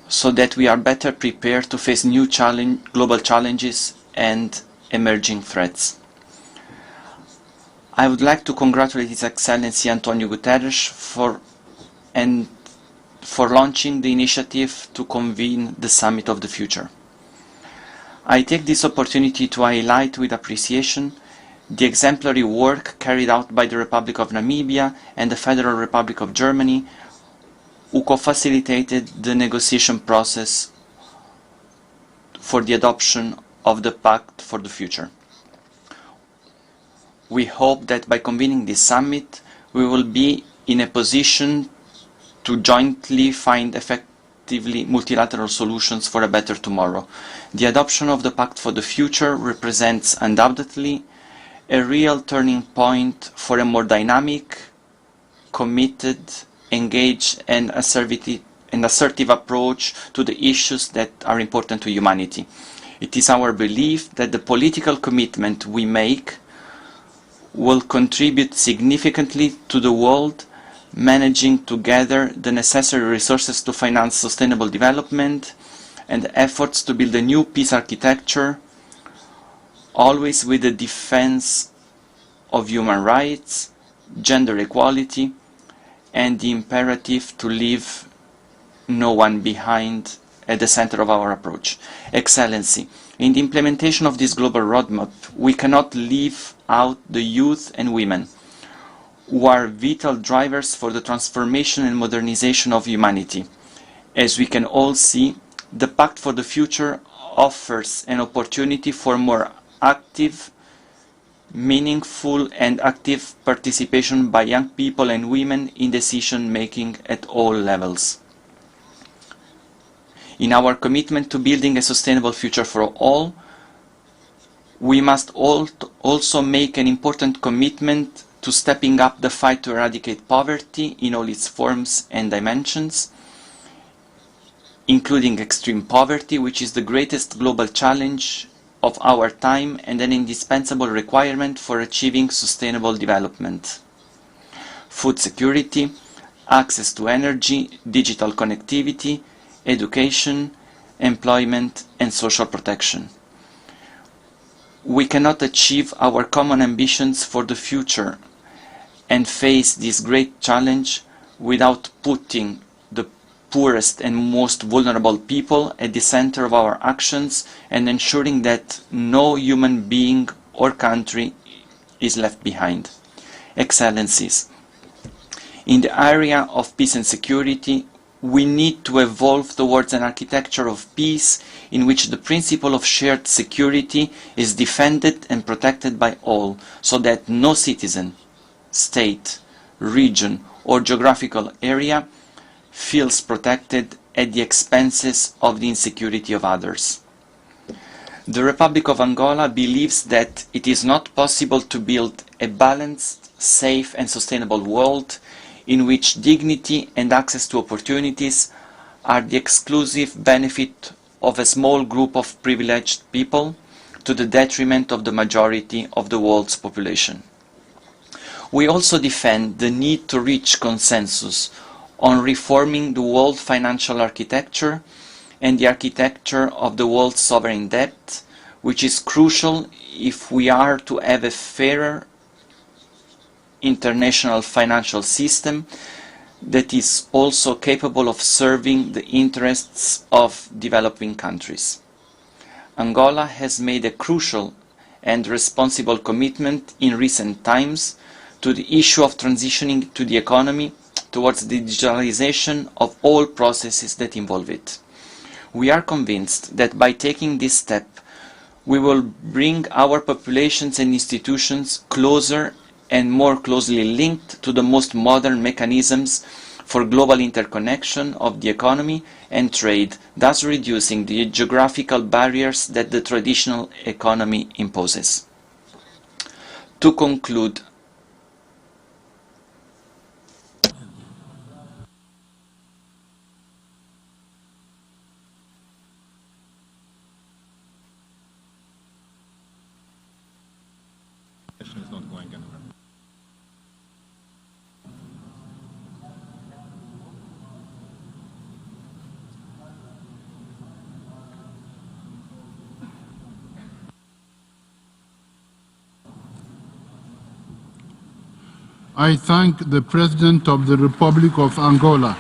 so that we are better prepared to face new global challenges and emerging threats. I would like to congratulate His Excellency Antonio Guterres for launching the initiative to convene the Summit of the Future. I take this opportunity to highlight with appreciation the exemplary work carried out by the Republic of Namibia and the Federal Republic of Germany, who co-facilitated the negotiation process for the adoption of the Pact for the Future. We hope that by convening this summit, we will be in a position to jointly find effectively multilateral solutions for a better tomorrow. The adoption of the Pact for the Future represents undoubtedly a real turning point for a more dynamic, committed, engaged and assertive approach to the issues that are important to humanity. It is our belief that the political commitment we make will contribute significantly to the world managing to gather the necessary resources to finance sustainable development and efforts to build a new peace architecture, always with the defense of human rights, gender equality, and the imperative to leave no one behind at the center of our approach. Excellency, in the implementation of this global roadmap, we cannot leave out the youth and women, who are vital drivers for the transformation and modernization of humanity. As we can all see, the Pact for the Future offers an opportunity for more active, meaningful and active participation by young people and women in decision-making at all levels. In our commitment to building a sustainable future for all, we must also make an important commitment to stepping up the fight to eradicate poverty in all its forms and dimensions, including extreme poverty, which is the greatest global challenge of our time and an indispensable requirement for achieving sustainable development. Food security, access to energy, digital connectivity, education, employment and social protection. We cannot achieve our common ambitions for the future and face this great challenge without putting the poorest and most vulnerable people at the center of our actions and ensuring that no human being or country is left behind. Excellencies, in the area of peace and security, we need to evolve towards an architecture of peace in which the principle of shared security is defended and protected by all, so that no citizen, state, region or geographical area feels protected at the expenses of the insecurity of others. The Republic of Angola believes that it is not possible to build a balanced, safe and sustainable world in which dignity and access to opportunities are the exclusive benefit of a small group of privileged people to the detriment of the majority of the world's population. We also defend the need to reach consensus on reforming the world financial architecture and the architecture of the world's sovereign debt, which is crucial if we are to have a fairer international financial system that is also capable of serving the interests of developing countries. Angola has made a crucial and responsible commitment in recent times to the issue of transitioning to the economy towards the digitalization of all processes that involve it. We are convinced that by taking this step, we will bring our populations and institutions closer and more closely linked to the most modern mechanisms for global interconnection of the economy and trade, thus reducing the geographical barriers that the traditional economy imposes. To conclude, is not going anywhere. I thank the President of the Republic of Angola.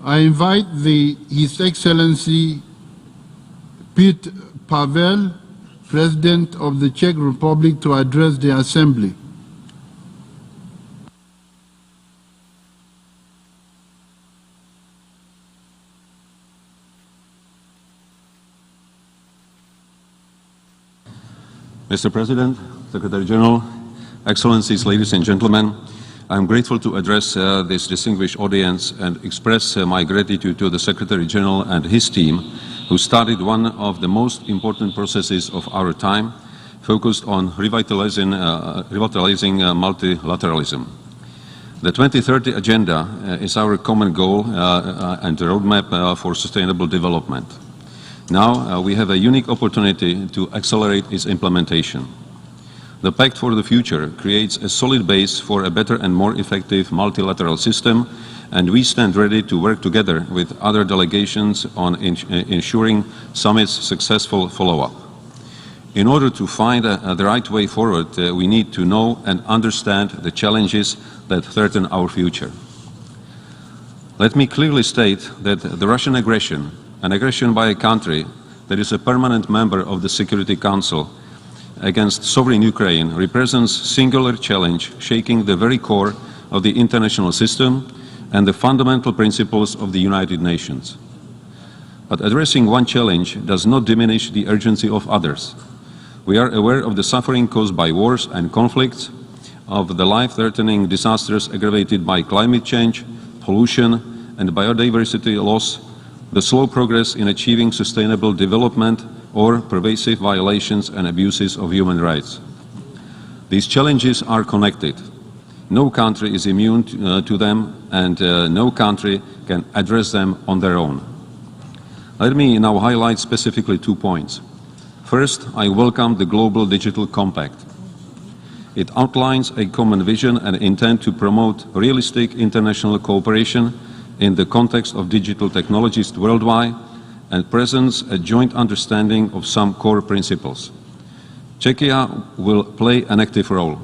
I invite His Excellency Pete Pavel, President of the Czech Republic, to address the Assembly. Mr. President, Secretary General, Excellencies, ladies and gentlemen, I am grateful to address this distinguished audience and express my gratitude to the Secretary General and his team, who started one of the most important processes of our time, focused on revitalizing multilateralism. The 2030 Agenda is our common goal and roadmap for sustainable development. Now we have a unique opportunity to accelerate its implementation. The Pact for the Future creates a solid base for a better and more effective multilateral system, and we stand ready to work together with other delegations on ensuring summit's successful follow-up. In order to find the right way forward, we need to know and understand the challenges that threaten our future. Let me clearly state that the Russian aggression, an aggression by a country that is a permanent member of the Security Council, against sovereign Ukraine represents a singular challenge shaking the very core of the international system and the fundamental principles of the United Nations. But addressing one challenge does not diminish the urgency of others. We are aware of the suffering caused by wars and conflicts, of the life-threatening disasters aggravated by climate change, pollution, and biodiversity loss, the slow progress in achieving sustainable development, or pervasive violations and abuses of human rights. These challenges are connected. No country is immune to them, and no country can address them on their own. Let me now highlight specifically 2 points. First, I welcome the Global Digital Compact. It outlines a common vision and intent to promote realistic international cooperation in the context of digital technologies worldwide, and presents a joint understanding of some core principles. Czechia will play an active role.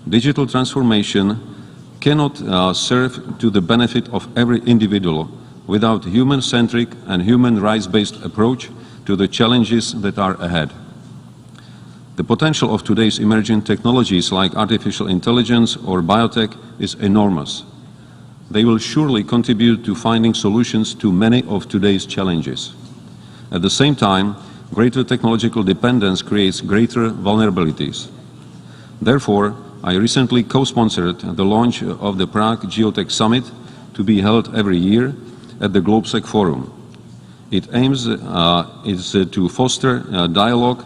Digital transformation cannot serve to the benefit of every individual without a human-centric and human rights-based approach to the challenges that are ahead. The potential of today's emerging technologies like artificial intelligence or biotech is enormous. They will surely contribute to finding solutions to many of today's challenges. At the same time, greater technological dependence creates greater vulnerabilities. Therefore, I recently co-sponsored the launch of the Prague Geotech Summit, to be held every year at the GlobeSec Forum. Its aim is to foster dialogue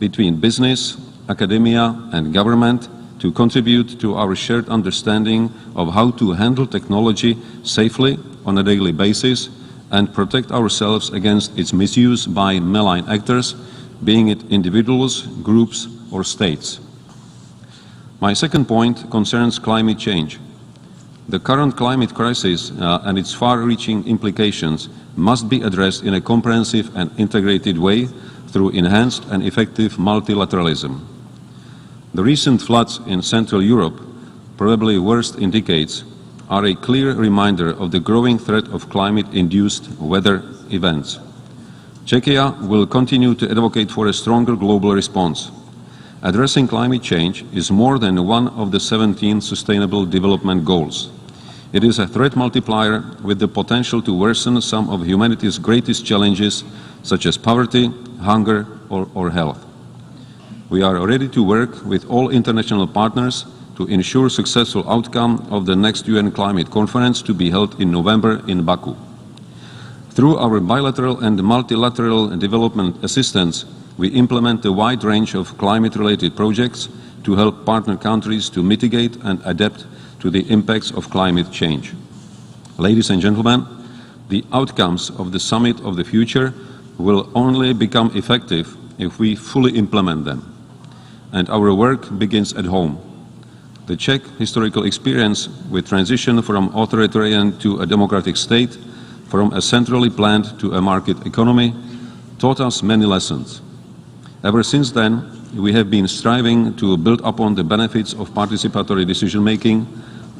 between business, academia, and government, to contribute to our shared understanding of how to handle technology safely on a daily basis and protect ourselves against its misuse by malign actors, being it individuals, groups, or states. My second point concerns climate change. The current climate crisis and its far-reaching implications must be addressed in a comprehensive and integrated way through enhanced and effective multilateralism. The recent floods in Central Europe, probably worst in decades, are a clear reminder of the growing threat of climate-induced weather events. Czechia will continue to advocate for a stronger global response. Addressing climate change is more than one of the 17 Sustainable Development Goals. It is a threat multiplier with the potential to worsen some of humanity's greatest challenges, such as poverty, hunger, or health. We are ready to work with all international partners to ensure successful outcome of the next UN Climate Conference, to be held in November in Baku. Through our bilateral and multilateral development assistance, we implement a wide range of climate-related projects to help partner countries to mitigate and adapt to the impacts of climate change. Ladies and gentlemen, the outcomes of the Summit of the Future will only become effective if we fully implement them. And our work begins at home. The Czech historical experience with transition from authoritarian to a democratic state, from a centrally planned to a market economy, taught us many lessons. Ever since then, we have been striving to build upon the benefits of participatory decision-making,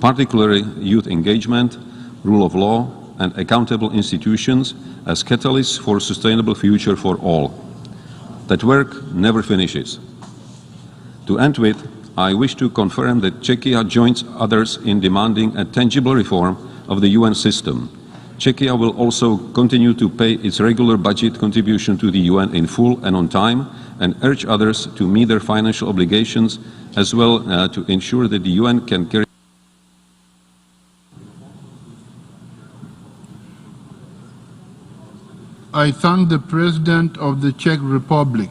particularly youth engagement, rule of law, and accountable institutions as catalysts for a sustainable future for all. That work never finishes. To end with, I wish to confirm that Czechia joins others in demanding a tangible reform of the UN system. Czechia will also continue to pay its regular budget contribution to the UN in full and on time, and urge others to meet their financial obligations as well to ensure that the UN can carry. I thank the President of the Czech Republic.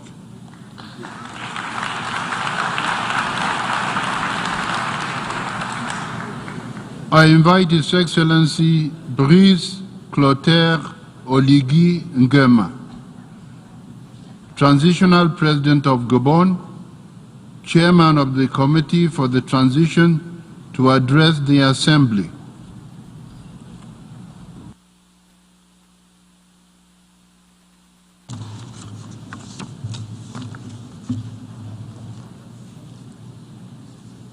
I invite His Excellency Brice Clotaire Oligui Nguema, Transitional President of Gabon, Chairman of the Committee for the Transition, to address the Assembly.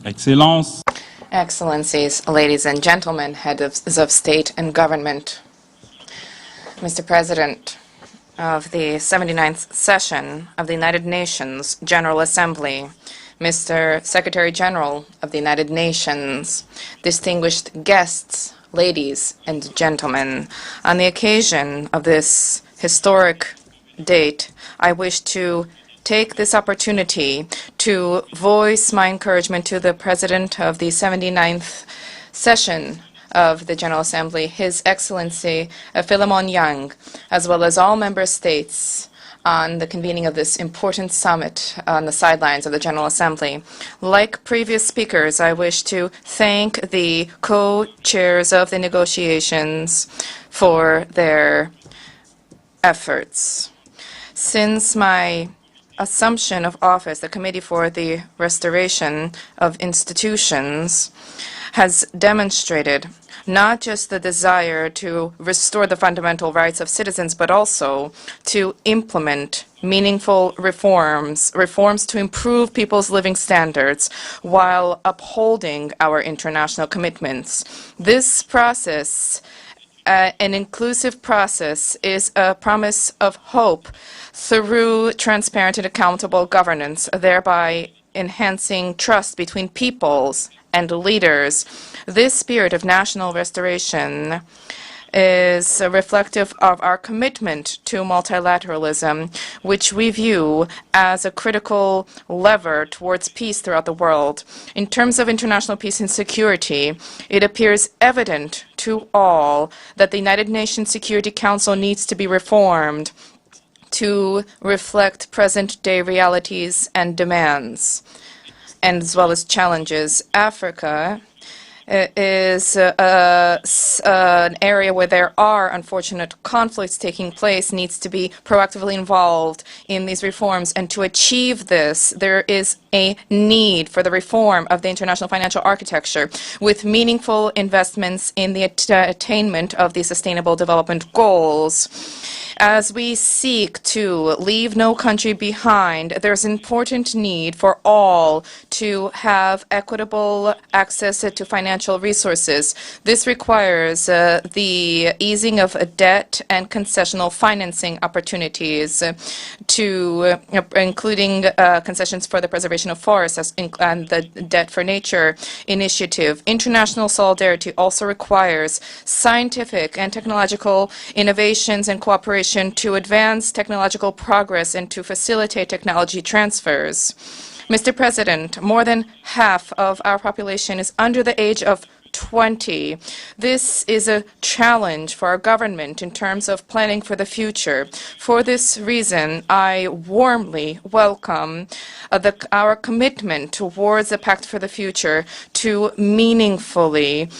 Excellence. Excellencies, ladies and gentlemen, heads of state and government, Mr. President of the 79th session of the United Nations General Assembly, Mr. Secretary General of the United Nations, distinguished guests, ladies and gentlemen, on the occasion of this historic date, I wish to take this opportunity to voice my encouragement to the President of the 79th session of the General Assembly, His Excellency Philemon Yang, as well as all member states, on the convening of this important summit on the sidelines of the General Assembly. Like previous speakers, I wish to thank the co-chairs of the negotiations for their efforts. Since my assumption of office, the Committee for the Restoration of Institutions has demonstrated not just the desire to restore the fundamental rights of citizens, but also to implement meaningful reforms to improve people's living standards while upholding our international commitments. This process, an inclusive process, is a promise of hope through transparent and accountable governance, thereby enhancing trust between peoples and leaders. This spirit of national restoration is reflective of our commitment to multilateralism, which we view as a critical lever towards peace throughout the world. In terms of international peace and security, it appears evident to all that the United Nations Security Council needs to be reformed to reflect present-day realities and demands, and as well as challenges. Africa is an area where there are unfortunate conflicts taking place, needs to be proactively involved in these reforms. And to achieve this, there is a need for the reform of the international financial architecture with meaningful investments in the attainment of the Sustainable Development Goals. As we seek to leave no country behind, there's important need for all to have equitable access to financial resources. This requires the easing of debt and concessional financing opportunities, including concessions for the preservation of forests and the Debt for Nature initiative. International solidarity also requires scientific and technological innovations and cooperation to advance technological progress and to facilitate technology transfers. Mr. President, more than half of our population is under the age of 20. This is a challenge for our government in terms of planning for the future. For this reason, I warmly welcome our commitment towards the Pact for the Future to meaningfully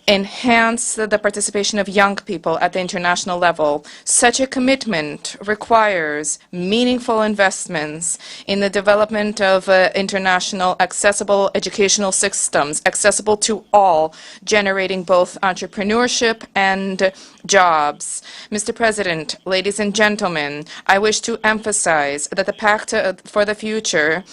enhance the participation of young people at the international level. Such a commitment requires meaningful investments in the development of international accessible educational systems, accessible to all, generating both entrepreneurship and jobs. Mr. President, ladies and gentlemen, I wish to emphasize that the Pact for the Future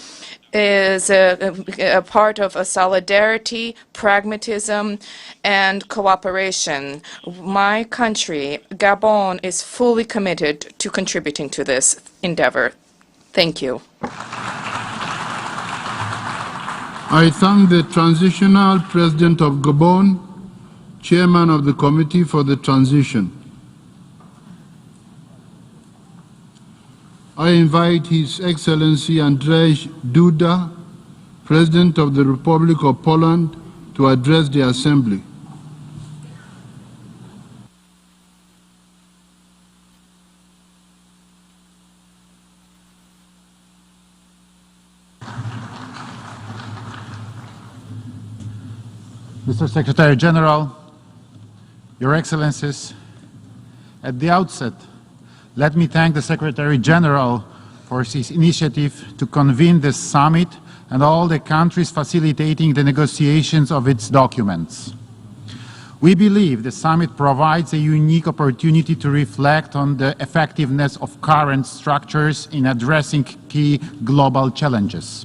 is a part of a solidarity, pragmatism, and cooperation. My country, Gabon, is fully committed to contributing to this endeavor. Thank you. I thank the Transitional President of Gabon, Chairman of the Committee for the Transition. I invite His Excellency Andrzej Duda, President of the Republic of Poland, to address the Assembly. Mr. Secretary General, Your Excellencies, at the outset, let me thank the Secretary General for his initiative to convene this summit and all the countries facilitating the negotiations of its documents. We believe the summit provides a unique opportunity to reflect on the effectiveness of current structures in addressing key global challenges.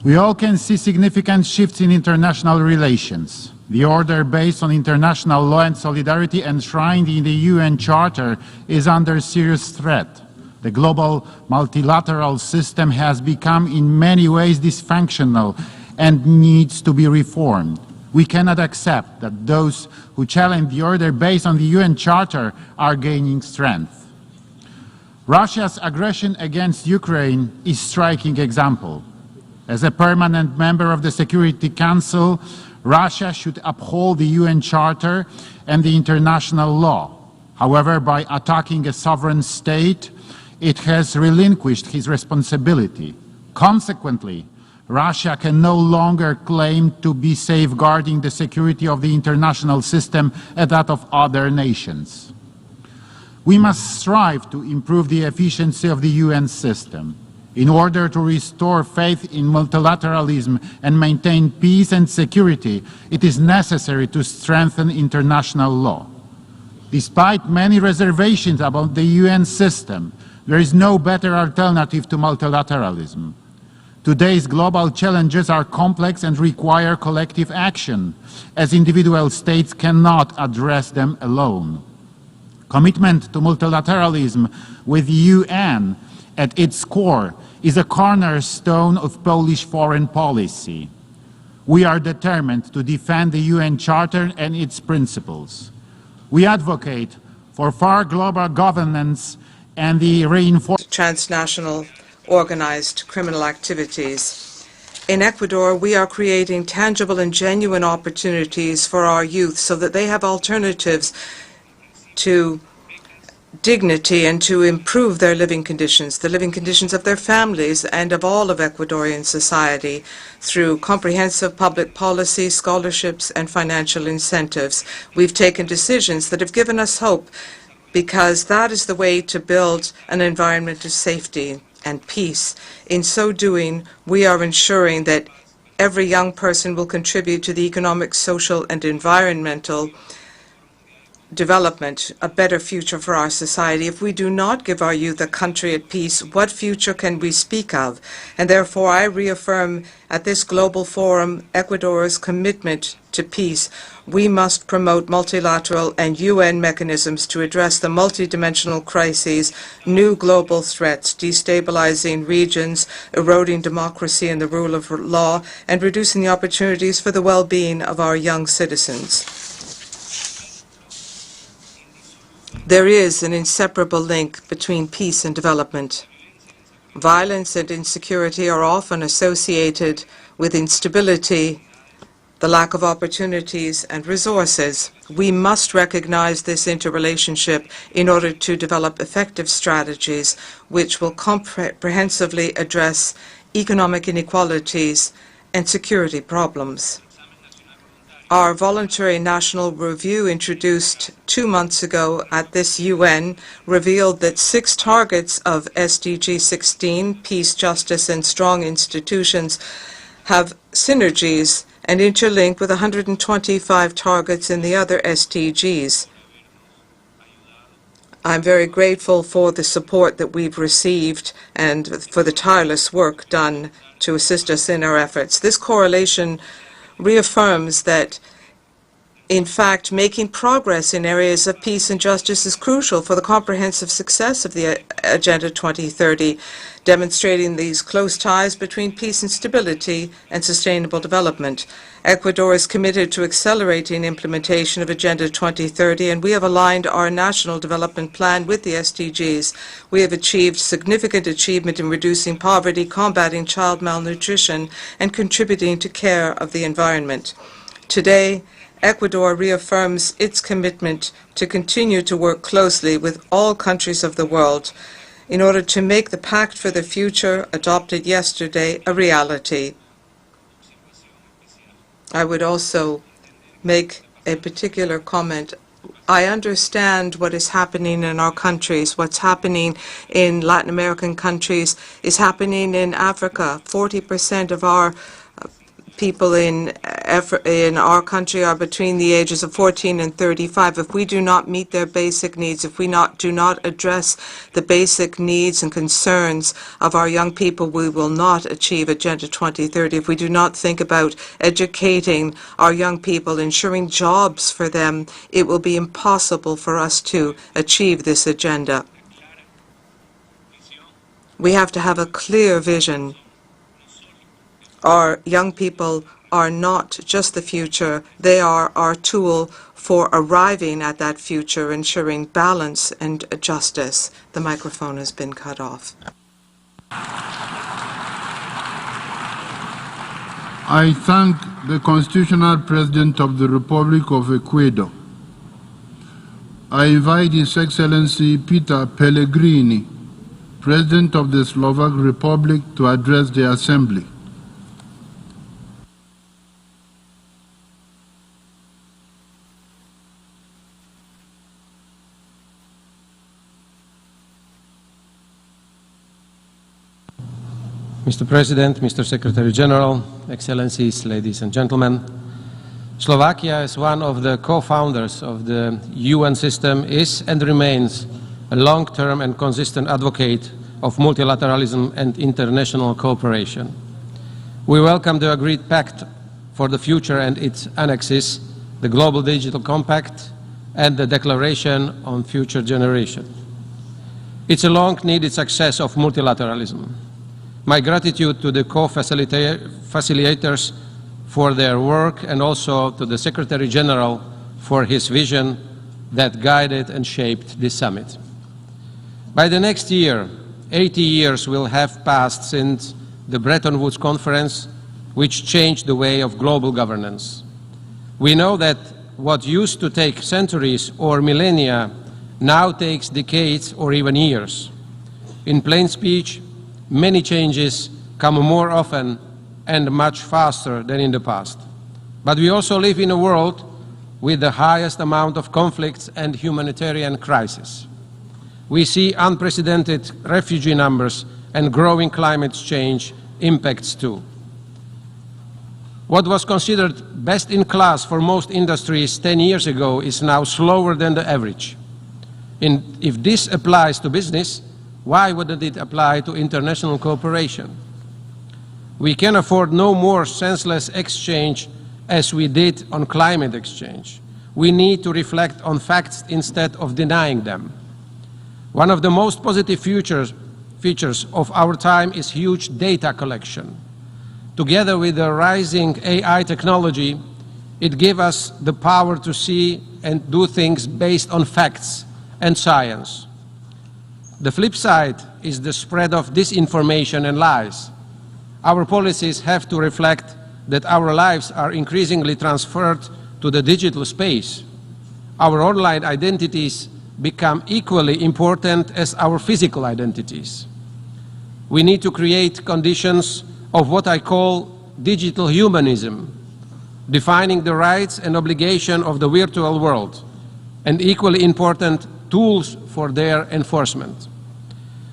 We all can see significant shifts in international relations. The order based on international law and solidarity enshrined in the UN Charter is under serious threat. The global multilateral system has become in many ways dysfunctional and needs to be reformed. We cannot accept that those who challenge the order based on the UN Charter are gaining strength. Russia's aggression against Ukraine is a striking example. As a permanent member of the Security Council, Russia should uphold the UN Charter and the international law. However, by attacking a sovereign state, it has relinquished its responsibility. Consequently, Russia can no longer claim to be safeguarding the security of the international system and that of other nations. We must strive to improve the efficiency of the UN system. In order to restore faith in multilateralism and maintain peace and security, it is necessary to strengthen international law. Despite many reservations about the UN system, there is no better alternative to multilateralism. Today's global challenges are complex and require collective action, as individual states cannot address them alone. Commitment to multilateralism with the UN at its core is a cornerstone of Polish foreign policy. We are determined to defend the UN Charter and its principles. We advocate for fair global governance and the reinforcement of transnational organized criminal activities. In Ecuador, we are creating tangible and genuine opportunities for our youth so that they have alternatives to dignity and to improve their living conditions, the living conditions of their families and of all of Ecuadorian society through comprehensive public policy, scholarships, and financial incentives. We've taken decisions that have given us hope because that is the way to build an environment of safety and peace. In so doing, we are ensuring that every young person will contribute to the economic, social, and environmental development, a better future for our society. If we do not give our youth a country at peace, what future can we speak of? And therefore, I reaffirm at this global forum Ecuador's commitment to peace. We must promote multilateral and UN mechanisms to address the multidimensional crises, new global threats, destabilizing regions, eroding democracy and the rule of law, and reducing the opportunities for the well-being of our young citizens. There is an inseparable link between peace and development. Violence and insecurity are often associated with instability, the lack of opportunities and resources. We must recognize this interrelationship in order to develop effective strategies which will comprehensively address economic inequalities and security problems. Our voluntary national review introduced 2 months ago at this UN revealed that 6 targets of SDG 16, peace, justice, and strong institutions, have synergies and interlink with 125 targets in the other SDGs. I'm very grateful for the support that we've received and for the tireless work done to assist us in our efforts. This correlation reaffirms that, in fact, making progress in areas of peace and justice is crucial for the comprehensive success of the Agenda 2030, demonstrating these close ties between peace and stability and sustainable development. Ecuador is committed to accelerating implementation of Agenda 2030, and we have aligned our national development plan with the SDGs. We have achieved significant achievement in reducing poverty, combating child malnutrition, and contributing to care of the environment. Today, Ecuador reaffirms its commitment to continue to work closely with all countries of the world in order to make the Pact for the Future, adopted yesterday, a reality. I would also make a particular comment. I understand what is happening in our countries. What's happening in Latin American countries is happening in Africa. 40% of our people in our country are between the ages of 14 and 35. If we do not meet their basic needs, if we do not address the basic needs and concerns of our young people, we will not achieve Agenda 2030. If we do not think about educating our young people, ensuring jobs for them, it will be impossible for us to achieve this agenda. We have to have a clear vision. Our young people are not just the future, they are our tool for arriving at that future, ensuring balance and justice. The microphone has been cut off. I thank the Constitutional President of the Republic of Ecuador. I invite His Excellency Peter Pellegrini, President of the Slovak Republic, to address the Assembly. Mr. President, Mr. Secretary General, Excellencies, ladies and gentlemen, Slovakia, as one of the co-founders of the UN system, is and remains a long-term and consistent advocate of multilateralism and international cooperation. We welcome the agreed Pact for the Future and its annexes, the Global Digital Compact, and the Declaration on Future Generation. It's a long-needed success of multilateralism. My gratitude to the co-facilitators for their work, and also to the Secretary General for his vision that guided and shaped this summit. By the next year, 80 years will have passed since the Bretton Woods Conference, which changed the way of global governance. We know that what used to take centuries or millennia now takes decades or even years. In plain speech, many changes come more often and much faster than in the past. But we also live in a world with the highest amount of conflicts and humanitarian crises. We see unprecedented refugee numbers and growing climate change impacts too. What was considered best in class for most industries 10 years ago is now slower than the average. If this applies to business, why wouldn't it apply to international cooperation? We can afford no more senseless exchange as we did on climate exchange. We need to reflect on facts instead of denying them. One of the most positive features of our time is huge data collection. Together with the rising AI technology, it gives us the power to see and do things based on facts and science. The flip side is the spread of disinformation and lies. Our policies have to reflect that our lives are increasingly transferred to the digital space. Our online identities become equally important as our physical identities. We need to create conditions of what I call digital humanism, defining the rights and obligations of the virtual world, and equally important, tools for their enforcement.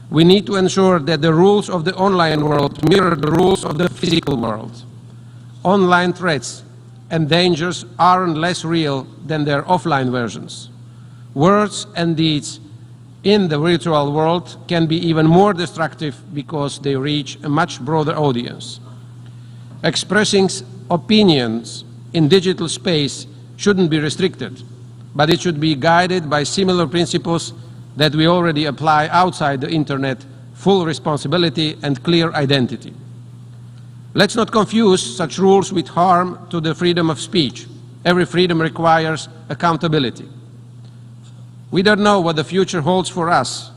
We need to ensure that the rules of the online world mirror the rules of the physical world. Online threats and dangers aren't less real than their offline versions. Words and deeds in the virtual world can be even more destructive because they reach a much broader audience. Expressing opinions in digital space shouldn't be restricted, but it should be guided by similar principles that we already apply outside the internet: full responsibility and clear identity. Let's not confuse such rules with harm to the freedom of speech. Every freedom requires accountability. We don't know what the future holds for us,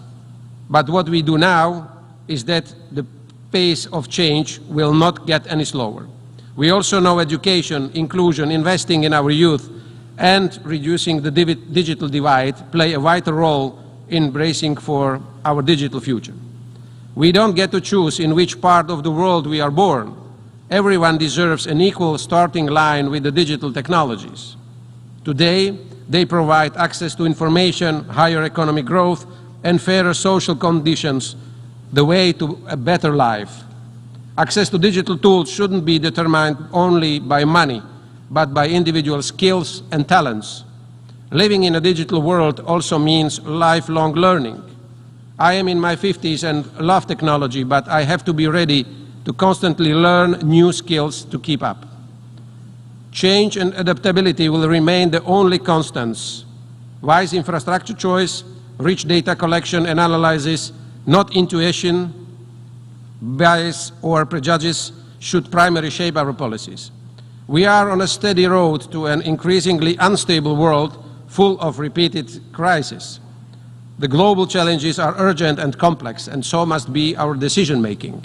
but what we do now is that the pace of change will not get any slower. We also know education, inclusion, investing in our youth, and reducing the digital divide play a vital role in bracing for our digital future. We don't get to choose in which part of the world we are born. Everyone deserves an equal starting line with the digital technologies. Today, they provide access to information, higher economic growth, and fairer social conditions, the way to a better life. Access to digital tools shouldn't be determined only by money, but by individual skills and talents. Living in a digital world also means lifelong learning. I am in my 50s and love technology, but I have to be ready to constantly learn new skills to keep up. Change and adaptability will remain the only constants. Wise infrastructure choice, rich data collection and analysis, not intuition, bias or prejudice, should primarily shape our policies. We are on a steady road to an increasingly unstable world full of repeated crises. The global challenges are urgent and complex, and so must be our decision-making.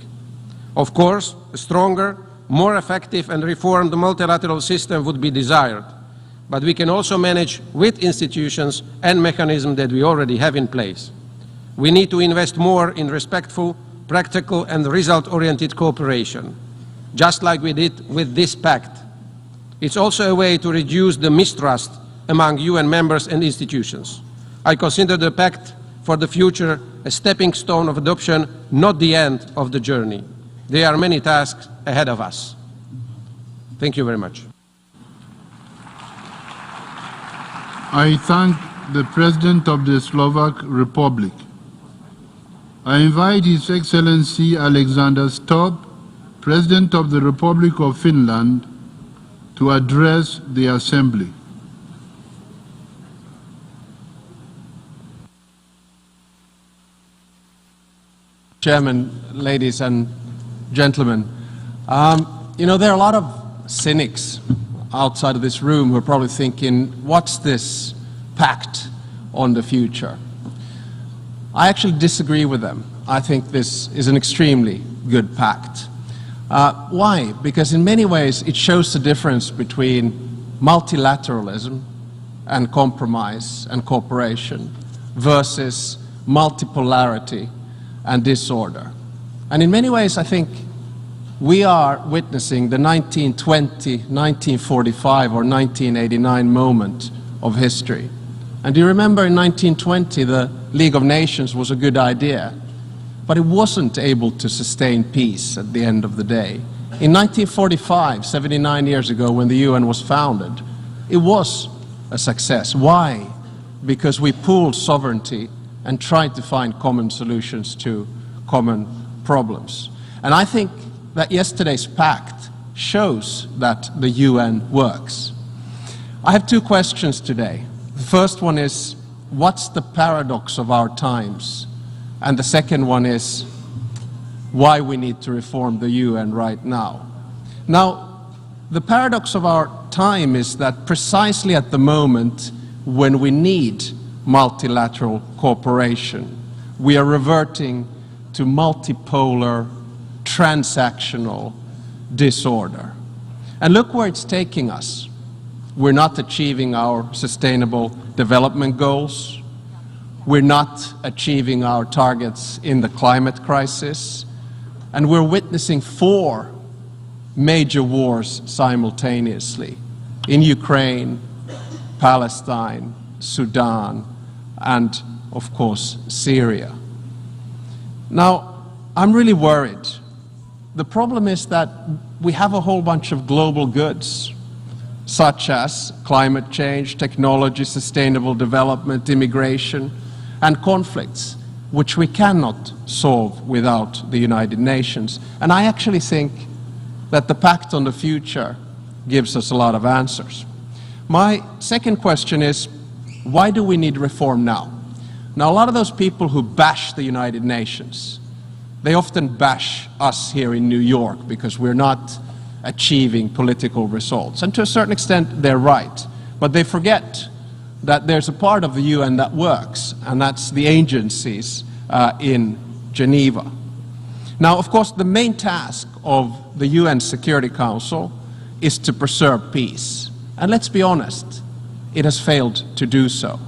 Of course, a stronger, more effective and reformed multilateral system would be desired, but we can also manage with institutions and mechanisms that we already have in place. We need to invest more in respectful, practical and result-oriented cooperation, just like we did with this pact. It's also a way to reduce the mistrust among UN members and institutions. I consider the pact for the future a stepping stone of adoption, not the end of the journey. There are many tasks ahead of us. Thank you very much. I thank the President of the Slovak Republic. I invite His Excellency Alexander Stubb, President of the Republic of Finland, to address the Assembly. Chairman, ladies and gentlemen, you know, there are a lot of cynics outside of this room who are probably thinking, what's this pact on the future? I actually disagree with them. I think this is an extremely good pact. Why? Because in many ways it shows the difference between multilateralism and compromise and cooperation versus multipolarity and disorder. And in many ways I think we are witnessing the 1920, 1945 or 1989 moment of history. And do you remember in 1920 the League of Nations was a good idea, but it wasn't able to sustain peace at the end of the day. In 1945, 79 years ago when the UN was founded, it was a success. Why? Because we pooled sovereignty and tried to find common solutions to common problems. And I think that yesterday's pact shows that the UN works. I have two questions today. The first one is, what's the paradox of our times? And the second one is, why we need to reform the UN right now. Now, the paradox of our time is that precisely at the moment when we need multilateral cooperation, we are reverting to multipolar, transactional disorder. And look where it's taking us. We're not achieving our sustainable development goals. We're not achieving our targets in the climate crisis. And we're witnessing 4 major wars simultaneously in Ukraine, Palestine, Sudan, and of course Syria. Now, I'm really worried. The problem is that we have a whole bunch of global goods, such as climate change, technology, sustainable development, immigration, and conflicts, which we cannot solve without the United Nations. And I actually think that the Pact on the Future gives us a lot of answers. My second question is, why do we need reform now? Now, a lot of those people who bash the United Nations, they often bash us here in New York because we're not achieving political results. And to a certain extent, they're right. But they forget that there's a part of the UN that works, and that's the agencies in Geneva. Now, of course, the main task of the UN Security Council is to preserve peace. And let's be honest, it has failed to do so.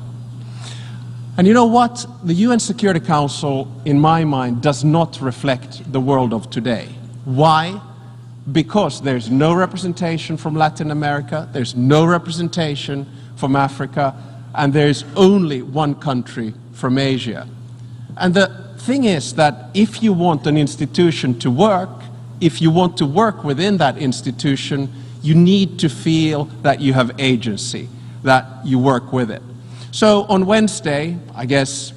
And you know what? The UN Security Council, in my mind, does not reflect the world of today. Why? Because there's no representation from Latin America, there's no representation from Africa, and there's only one country from Asia. And the thing is that if you want an institution to work, if you want to work within that institution, you need to feel that you have agency, that you work with it. So on Wednesday, I guess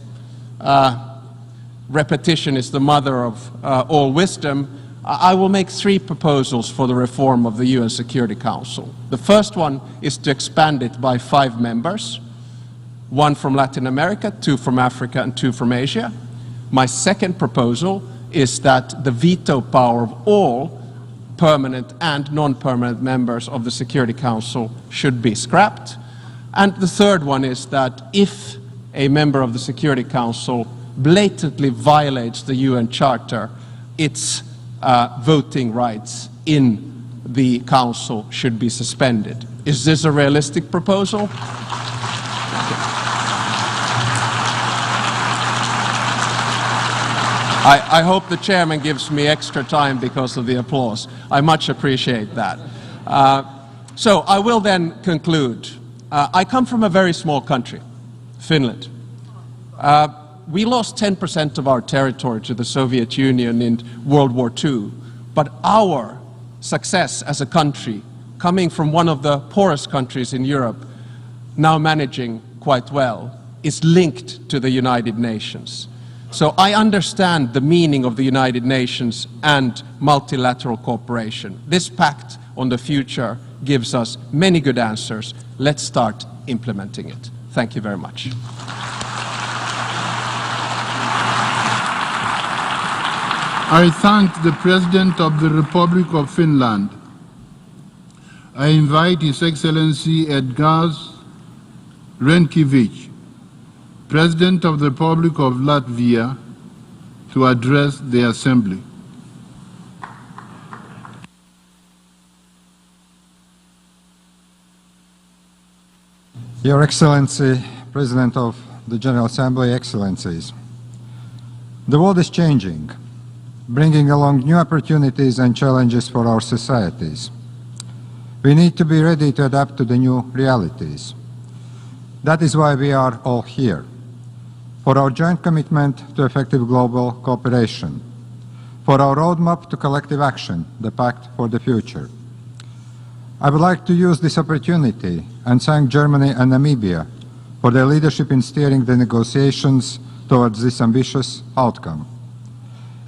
repetition is the mother of all wisdom, I will make 3 proposals for the reform of the UN Security Council. The first one is to expand it by 5 members, 1 from Latin America, 2 from Africa, and 2 from Asia. My second proposal is that the veto power of all permanent and non-permanent members of the Security Council should be scrapped. And the third one is that if a member of the Security Council blatantly violates the UN Charter, its voting rights in the Council should be suspended. Is this a realistic proposal? I hope the chairman gives me extra time because of the applause. I much appreciate that. So I will then conclude. I come from a very small country, Finland. We lost 10% of our territory to the Soviet Union in World War II, but our success as a country, coming from one of the poorest countries in Europe, now managing quite well, is linked to the United Nations. So I understand the meaning of the United Nations and multilateral cooperation. This pact on the future gives us many good answers. Let's start implementing it. Thank you very much. I thank the President of the Republic of Finland. I invite His Excellency Edgars Rinkēvičs, President of the Republic of Latvia, to address the Assembly. Your Excellency, President of the General Assembly, Excellencies, the world is changing, bringing along new opportunities and challenges for our societies. We need to be ready to adapt to the new realities. That is why we are all here, for our joint commitment to effective global cooperation, for our roadmap to collective action, the Pact for the Future. I would like to use this opportunity and thank Germany and Namibia for their leadership in steering the negotiations towards this ambitious outcome.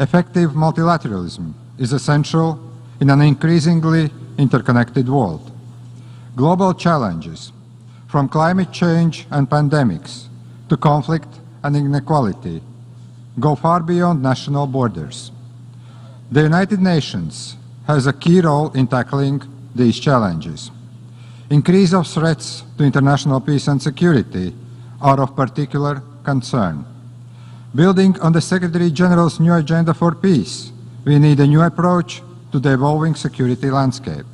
Effective multilateralism is essential in an increasingly interconnected world. Global challenges, from climate change and pandemics to conflict and inequality, go far beyond national borders. The United Nations has a key role in tackling these challenges. Increase of threats to international peace and security are of particular concern. Building on the Secretary General's new agenda for peace, we need a new approach to the evolving security landscape.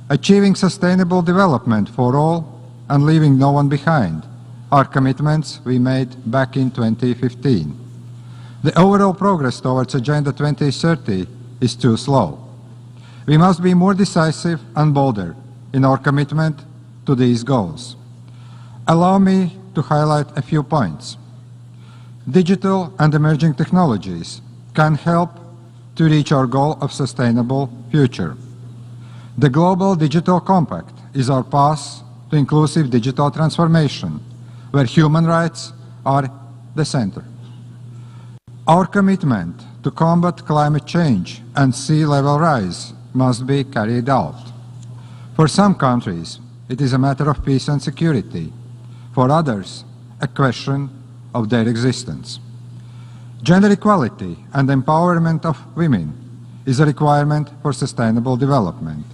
Achieving sustainable development for all and leaving no one behind are commitments we made back in 2015. The overall progress towards Agenda 2030 is too slow. We must be more decisive and bolder in our commitment to these goals. Allow me to highlight a few points. Digital and emerging technologies can help to reach our goal of sustainable future. The Global Digital Compact is our path to inclusive digital transformation, where human rights are the center. Our commitment to combat climate change and sea level rise must be carried out. For some countries, it is a matter of peace and security. For others, a question of their existence. Gender equality and empowerment of women is a requirement for sustainable development.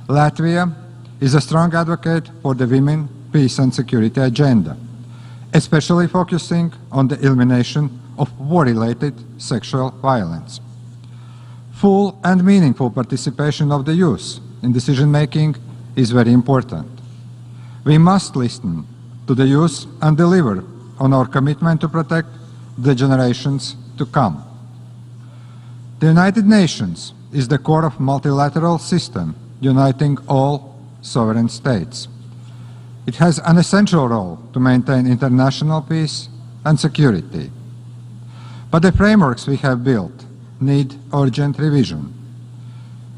Latvia is a strong advocate for the women, peace and security agenda, especially focusing on the elimination of war-related sexual violence. Full and meaningful participation of the youth in decision-making is very important. We must listen to the youth and deliver on our commitment to protect the generations to come. The United Nations is the core of multilateral system uniting all sovereign states. It has an essential role to maintain international peace and security. But the frameworks we have built need urgent revision.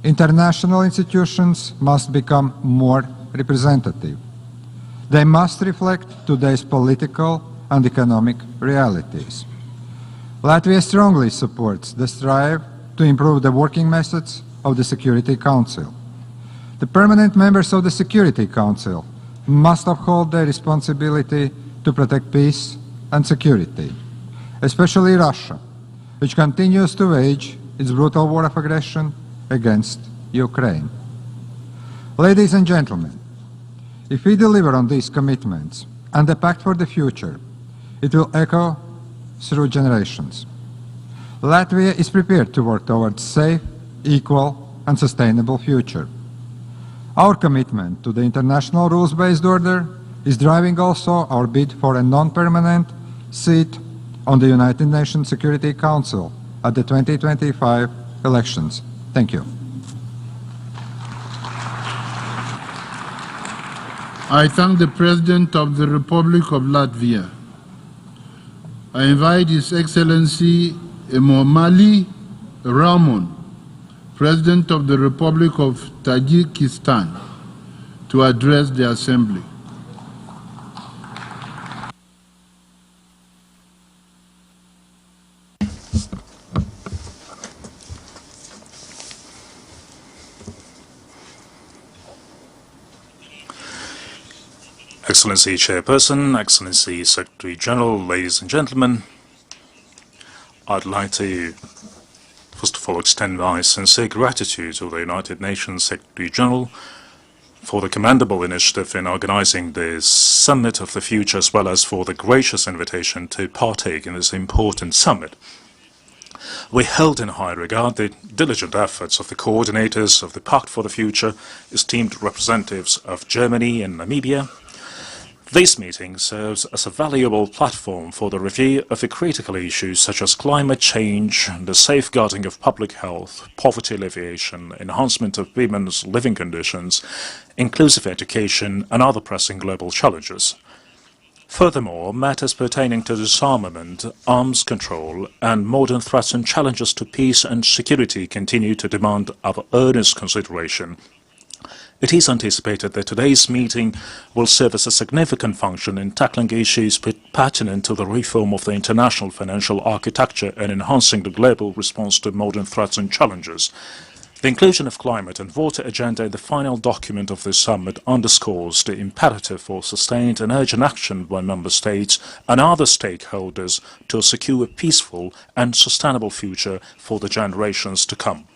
International institutions must become more representative. They must reflect today's political and economic realities. Latvia strongly supports the strive to improve the working methods of the Security Council. The permanent members of the Security Council must uphold their responsibility to protect peace and security, especially Russia, which continues to wage its brutal war of aggression against Ukraine. Ladies and gentlemen, if we deliver on these commitments and the Pact for the Future, it will echo through generations. Latvia is prepared to work towards safe, equal and sustainable future. Our commitment to the international rules-based order is driving also our bid for a non-permanent seat on the United Nations Security Council at the 2025 elections. Thank you. I thank the President of the Republic of Latvia. I invite His Excellency Emomali Rahmon, President of the Republic of Tajikistan, to address the Assembly. Excellency Chairperson, Excellency Secretary General, ladies and gentlemen, I'd like to first of all extend my sincere gratitude to the United Nations Secretary General for the commendable initiative in organizing this Summit of the Future, as well as for the gracious invitation to partake in this important summit. We held in high regard the diligent efforts of the coordinators of the Pact for the Future, esteemed representatives of Germany and Namibia. This meeting serves as a valuable platform for the review of the critical issues such as climate change, the safeguarding of public health, poverty alleviation, enhancement of women's living conditions, inclusive education and other pressing global challenges. Furthermore, matters pertaining to disarmament, arms control and modern threats and challenges to peace and security continue to demand our earnest consideration. It is anticipated that today's meeting will serve as a significant function in tackling issues pertinent to the reform of the international financial architecture and enhancing the global response to modern threats and challenges. The inclusion of climate and water agenda in the final document of this summit underscores the imperative for sustained and urgent action by member states and other stakeholders to secure a peaceful and sustainable future for the generations to come.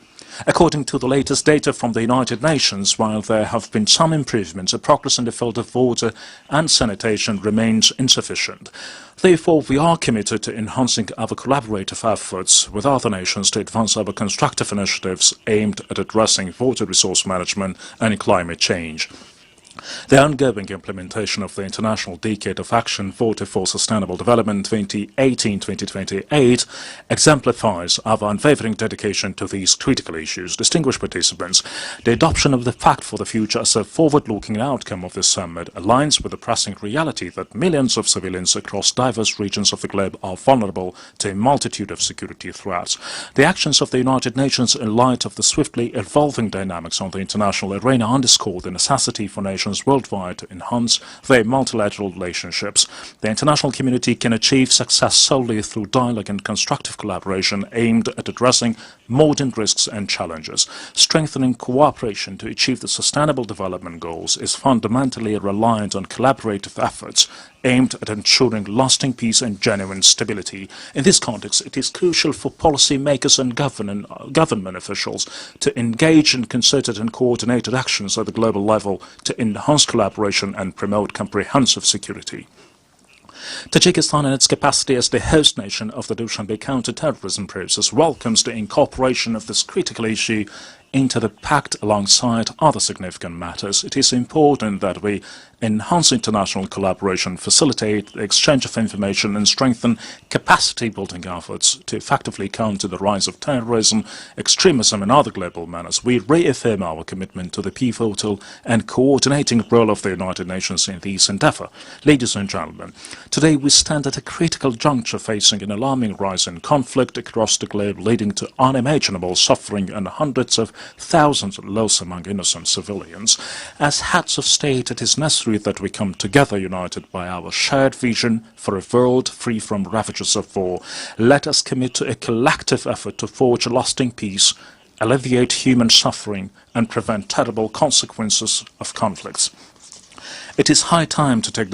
According to the latest data from the United Nations, while there have been some improvements, the progress in the field of water and sanitation remains insufficient. Therefore, we are committed to enhancing our collaborative efforts with other nations to advance our constructive initiatives aimed at addressing water resource management and climate change. The ongoing implementation of the International Decade of Action 40 for Sustainable Development 2018-2028 exemplifies our unwavering dedication to these critical issues. Distinguished participants, the adoption of the Pact for the Future as a forward-looking outcome of this summit aligns with the pressing reality that millions of civilians across diverse regions of the globe are vulnerable to a multitude of security threats. The actions of the United Nations in light of the swiftly evolving dynamics on the international arena underscore the necessity for nations worldwide to enhance their multilateral relationships. The international community can achieve success solely through dialogue and constructive collaboration aimed at addressing modern risks and challenges. Strengthening cooperation to achieve the sustainable development goals is fundamentally reliant on collaborative efforts aimed at ensuring lasting peace and genuine stability. In this context, it is crucial for policymakers and government officials to engage in concerted and coordinated actions at the global level to enhance collaboration and promote comprehensive security. Tajikistan, in its capacity as the host nation of the Dushanbe counter-terrorism process, welcomes the incorporation of this critical issue into the pact alongside other significant matters. It is important that we enhance international collaboration, facilitate the exchange of information and strengthen capacity-building efforts to effectively counter the rise of terrorism, extremism and other global menaces. We reaffirm our commitment to the pivotal and coordinating role of the United Nations in this endeavour. Ladies and gentlemen, today we stand at a critical juncture facing an alarming rise in conflict across the globe, leading to unimaginable suffering and hundreds of thousands of loss among innocent civilians. As heads of state, it is necessary that we come together united by our shared vision for a world free from ravages of war. Let us commit to a collective effort to forge lasting peace, alleviate human suffering, and prevent terrible consequences of conflicts. It is high time to take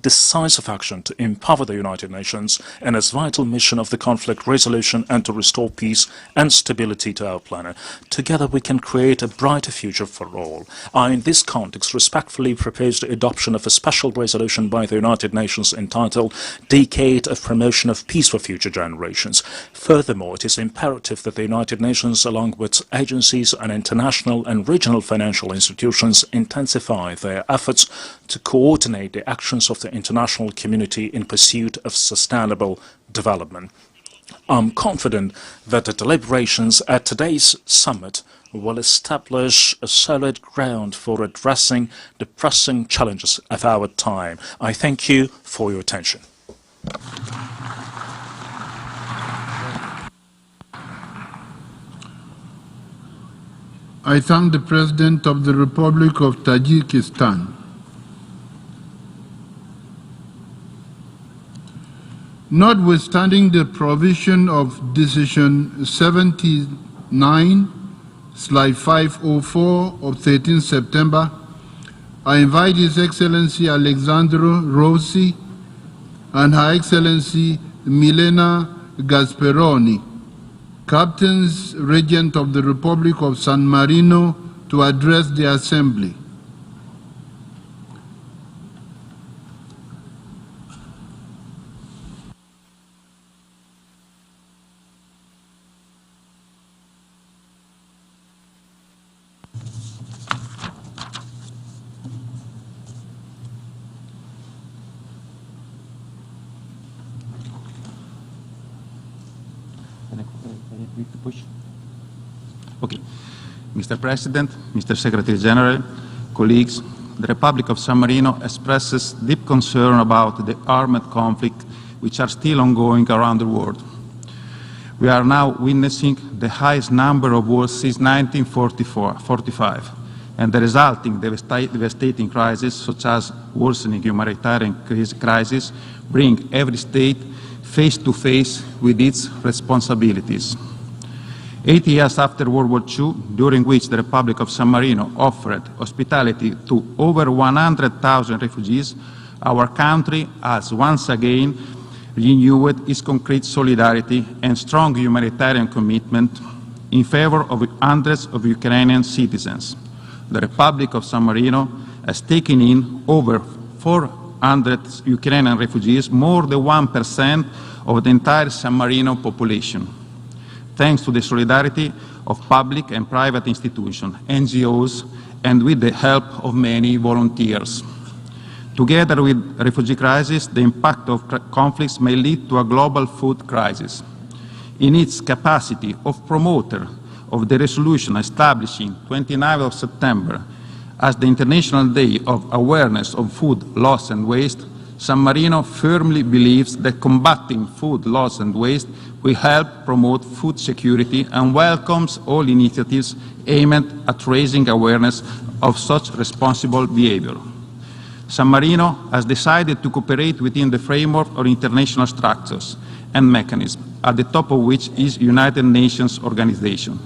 decisive action to empower the United Nations in its vital mission of the conflict resolution and to restore peace and stability to our planet. Together we can create a brighter future for all. I, in this context, respectfully propose the adoption of a special resolution by the United Nations entitled Decade of Promotion of Peace for Future Generations. Furthermore, it is imperative that the United Nations, along with agencies and international and regional financial institutions, intensify their efforts to coordinate the actions of the international community in pursuit of sustainable development. I'm confident that the deliberations at today's summit will establish a solid ground for addressing the pressing challenges of our time. I thank you for your attention. I thank the President of the Republic of Tajikistan. Notwithstanding the provision of Decision 79/504 of 13 September, I invite His Excellency Alexandru Rossi and Her Excellency Milena Gasperoni, Captains Regent of the Republic of San Marino, to address the Assembly. Okay. Mr. President, Mr. Secretary General, colleagues, the Republic of San Marino expresses deep concern about the armed conflict which are still ongoing around the world. We are now witnessing the highest number of wars since 1945, and the resulting devastating crises, such as worsening humanitarian crisis, bring every state face to face with its responsibilities. 80 years after World War II, during which the Republic of San Marino offered hospitality to over 100,000 refugees, our country has once again renewed its concrete solidarity and strong humanitarian commitment in favor of hundreds of Ukrainian citizens. The Republic of San Marino has taken in over 400 Ukrainian refugees, more than 1% of the entire San Marino population. Thanks to the solidarity of public and private institutions, NGOs, and with the help of many volunteers. Together with refugee crisis, the impact of conflicts may lead to a global food crisis. In its capacity of promoter of the resolution establishing 29th of September as the International Day of Awareness of Food Loss and Waste, San Marino firmly believes that combating food loss and waste will help promote food security and welcomes all initiatives aimed at raising awareness of such responsible behavior. San Marino has decided to cooperate within the framework of international structures and mechanisms, at the top of which is United Nations Organization,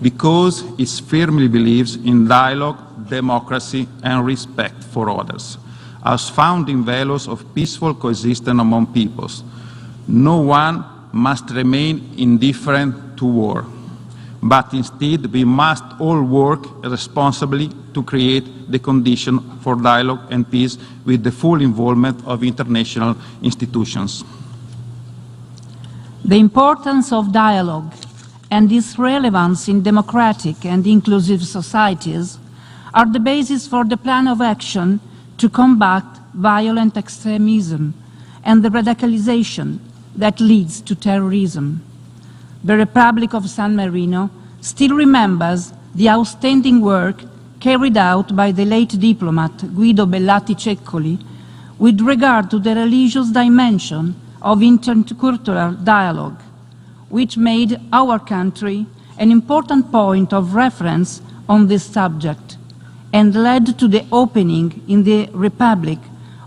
because it firmly believes in dialogue, democracy, and respect for others, as founding values of peaceful coexistence among peoples. No one must remain indifferent to war, but instead we must all work responsibly to create the condition for dialogue and peace with the full involvement of international institutions. The importance of dialogue and its relevance in democratic and inclusive societies are the basis for the plan of action to combat violent extremism and the radicalization that leads to terrorism. The Republic of San Marino still remembers the outstanding work carried out by the late diplomat Guido Bellati Ceccoli with regard to the religious dimension of intercultural dialogue, which made our country an important point of reference on this subject and led to the opening in the Republic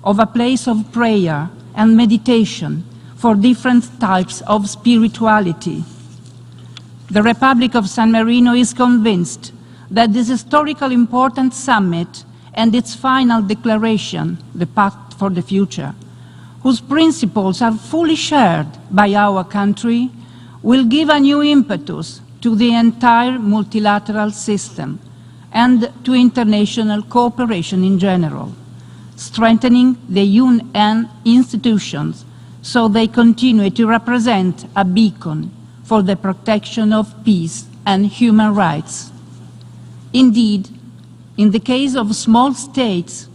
of a place of prayer and meditation for different types of spirituality. The Republic of San Marino is convinced that this historically important summit and its final declaration, the Pact for the Future, whose principles are fully shared by our country, will give a new impetus to the entire multilateral system and to international cooperation in general, strengthening the UN institutions so they continue to represent a beacon for the protection of peace and human rights. Indeed, in the case of small states,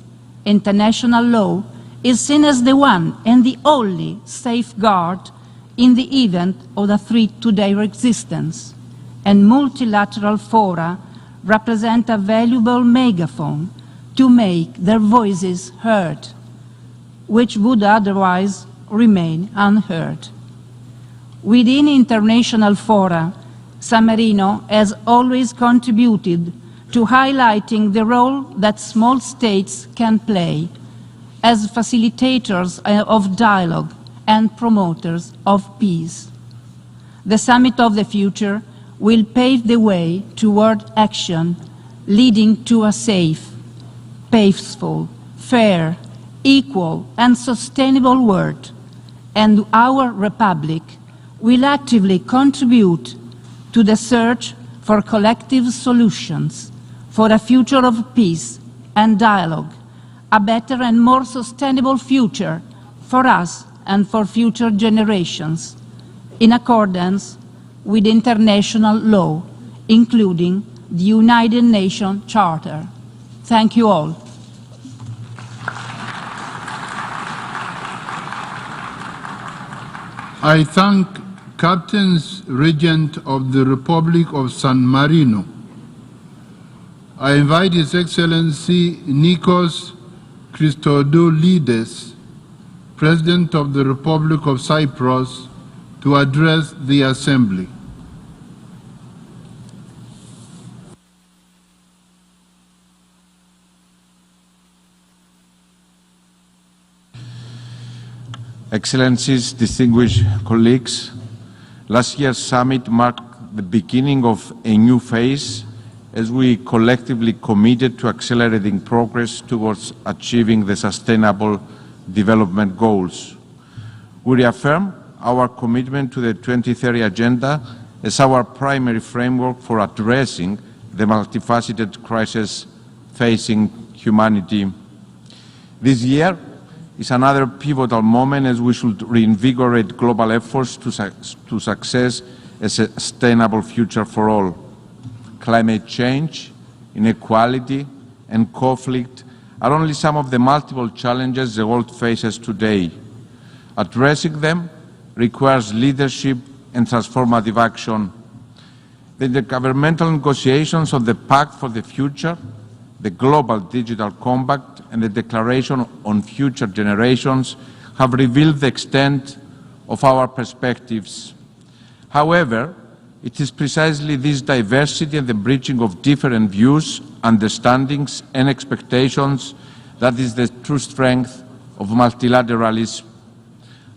international law is seen as the one and the only safeguard in the event of a threat to their existence, and multilateral fora represent a valuable megaphone to make their voices heard, which would otherwise remain unheard. Within international fora, San Marino has always contributed to highlighting the role that small states can play as facilitators of dialogue and promoters of peace. The Summit of the Future will pave the way toward action leading to a safe, peaceful, fair, equal and sustainable world, and our Republic will actively contribute to the search for collective solutions for a future of peace and dialogue, a better and more sustainable future for us and for future generations, in accordance with international law, including the United Nations Charter. Thank you all. I thank Captains Regent of the Republic of San Marino. I invite His Excellency Nikos Christodoulides, President of the Republic of Cyprus, to address the Assembly. Excellencies, distinguished colleagues, last year's summit marked the beginning of a new phase as we collectively committed to accelerating progress towards achieving the Sustainable Development Goals. We reaffirm our commitment to the 2030 Agenda as our primary framework for addressing the multifaceted crisis facing humanity. This year is another pivotal moment as we should reinvigorate global efforts to success a sustainable future for all. Climate change, inequality, and conflict are only some of the multiple challenges the world faces today. Addressing them requires leadership and transformative action. The intergovernmental negotiations of the Pact for the Future, the Global Digital Compact, and the Declaration on Future Generations have revealed the extent of our perspectives. However, it is precisely this diversity and the bridging of different views, understandings, and expectations that is the true strength of multilateralism.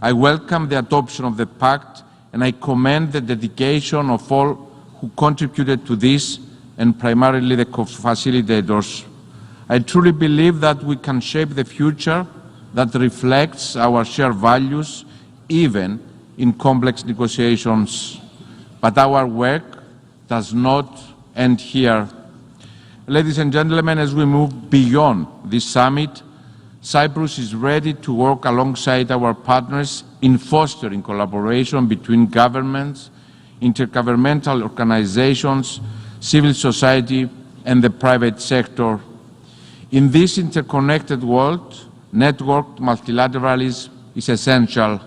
I welcome the adoption of the Pact, and I commend the dedication of all who contributed to this, and primarily the co-facilitators. I truly believe that we can shape the future that reflects our shared values, even in complex negotiations. But our work does not end here. Ladies and gentlemen, as we move beyond this summit, Cyprus is ready to work alongside our partners in fostering collaboration between governments, intergovernmental organizations, civil society, and the private sector. In this interconnected world, networked multilateralism is essential.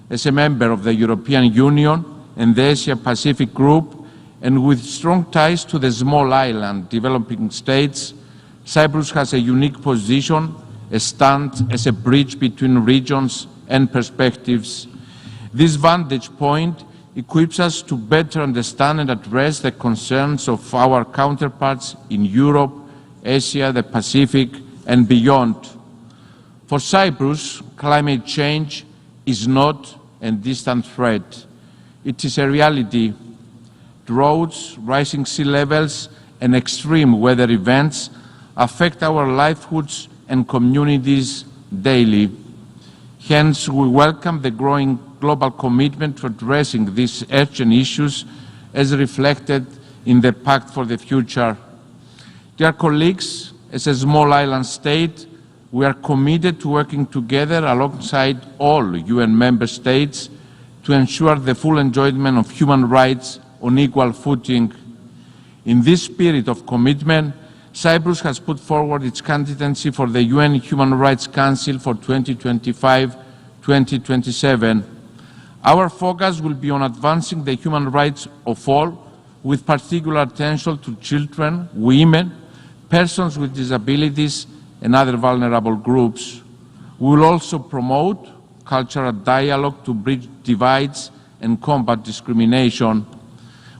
As a member of the European Union and the Asia-Pacific Group, and with strong ties to the small island developing states, Cyprus has a unique position, stands as a bridge between regions and perspectives. This vantage point equips us to better understand and address the concerns of our counterparts in Europe, Asia, the Pacific, and beyond. For Cyprus, climate change is not a distant threat. It is a reality. Droughts, rising sea levels, and extreme weather events affect our livelihoods and communities daily. Hence, we welcome the growing global commitment to addressing these urgent issues as reflected in the Pact for the Future. Dear colleagues, as a small island state, we are committed to working together alongside all UN member states to ensure the full enjoyment of human rights on equal footing. In this spirit of commitment, Cyprus has put forward its candidacy for the UN Human Rights Council for 2025-2027. Our focus will be on advancing the human rights of all, with particular attention to children, women, persons with disabilities, and other vulnerable groups. We will also promote cultural dialogue to bridge divides and combat discrimination.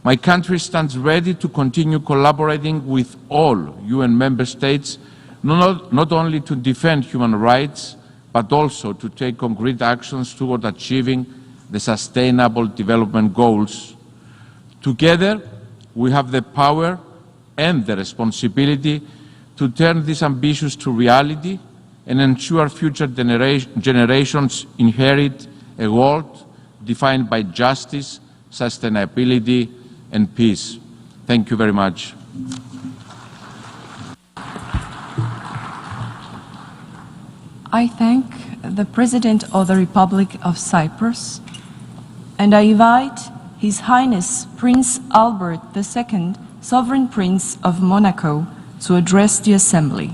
My country stands ready to continue collaborating with all UN member states, not only to defend human rights, but also to take concrete actions toward achieving the Sustainable Development Goals. Together, we have the power and the responsibility to turn these ambitions to reality and ensure future generations inherit a world defined by justice, sustainability, and peace. Thank you very much. I thank the President of the Republic of Cyprus, and I invite His Highness Prince Albert II, Sovereign Prince of Monaco, to address the Assembly.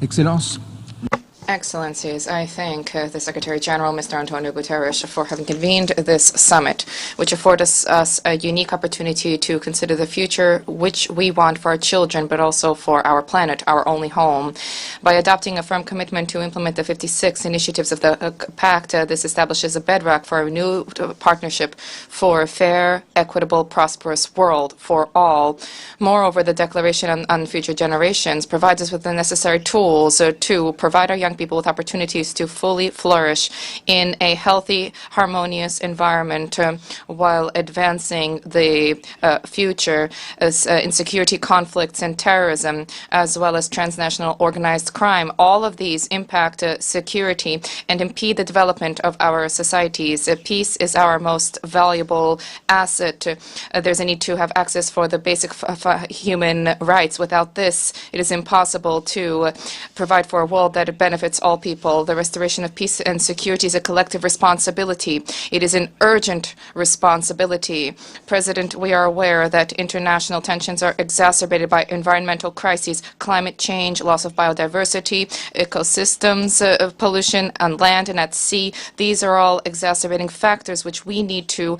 Excellences, Excellencies, I thank the Secretary-General, Mr. Antonio Guterres, for having convened this summit, which affords us a unique opportunity to consider the future which we want for our children, but also for our planet, our only home. By adopting a firm commitment to implement the 56 initiatives of the Pact, this establishes a bedrock for a new partnership for a fair, equitable, prosperous world for all. Moreover, the Declaration on Future Generations provides us with the necessary tools to provide our young people with opportunities to fully flourish in a healthy, harmonious environment while advancing the future as insecurity, conflicts, and terrorism, as well as transnational organized crime. All of these impact security and impede the development of our societies. Peace is our most valuable asset. There's a need to have access for the basic human rights. Without this, it is impossible to provide for a world that benefits all people. The restoration of peace and security is a collective responsibility. It is an urgent responsibility. President, we are aware that international tensions are exacerbated by environmental crises, climate change, loss of biodiversity, ecosystems, pollution on land and at sea. These are all exacerbating factors which we need to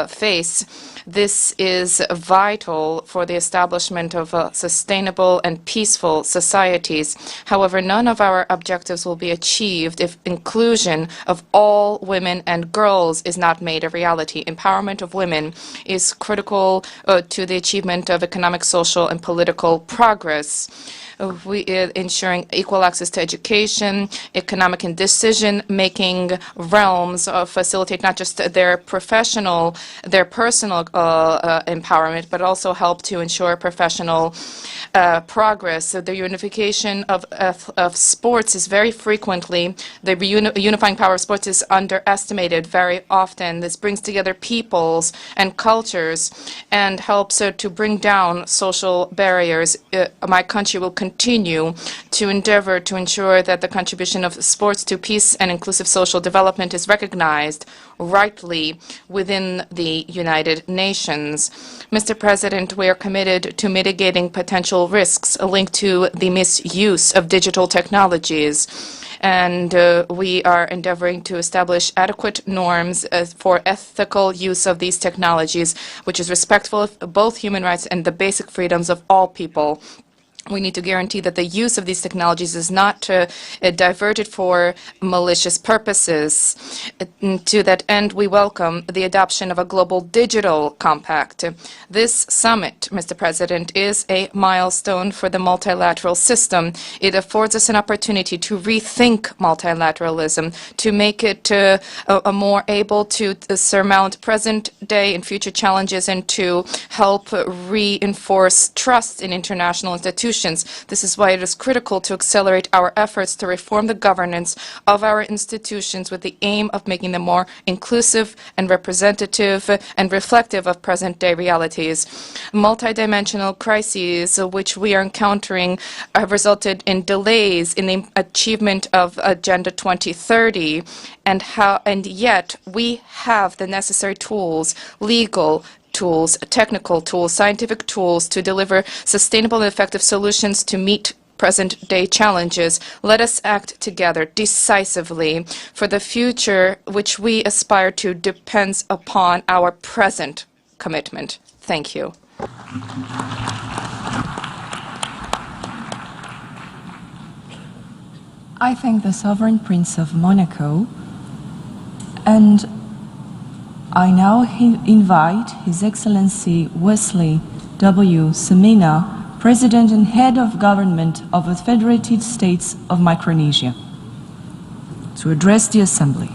face. This is vital for the establishment of sustainable and peaceful societies. However, none of our objectives will be achieved if inclusion of all women and girls is not made a reality. Empowerment of women is critical to the achievement of economic, social, and political progress. Ensuring equal access to education, economic and decision-making realms facilitate not just their personal empowerment, but also help to ensure professional progress. So the unification of sports is very frequently, the unifying power of sports is underestimated very often. This brings together peoples and cultures and helps to bring down social barriers. My country will continue to endeavor to ensure that the contribution of sports to peace and inclusive social development is recognized rightly within the United Nations. Mr. President, we are committed to mitigating potential risks linked to the misuse of digital technologies. And we are endeavoring to establish adequate norms for ethical use of these technologies, which is respectful of both human rights and the basic freedoms of all people. We need to guarantee that the use of these technologies is not diverted for malicious purposes. To that end, we welcome the adoption of a global digital compact. This summit, Mr. President, is a milestone for the multilateral system. It affords us an opportunity to rethink multilateralism, to make it more able to surmount present-day and future challenges, and to help reinforce trust in international institutions. This is why it is critical to accelerate our efforts to reform the governance of our institutions with the aim of making them more inclusive and representative and reflective of present-day realities. Multidimensional crises which we are encountering have resulted in delays in the achievement of Agenda 2030, and yet we have the necessary tools, legal tools, technical tools, scientific tools to deliver sustainable and effective solutions to meet present-day challenges. Let us act together decisively, for the future which we aspire to depends upon our present commitment. Thank you. I thank the Sovereign Prince of Monaco, and I now invite His Excellency Wesley W. Semina, President and Head of Government of the Federated States of Micronesia, to address the Assembly.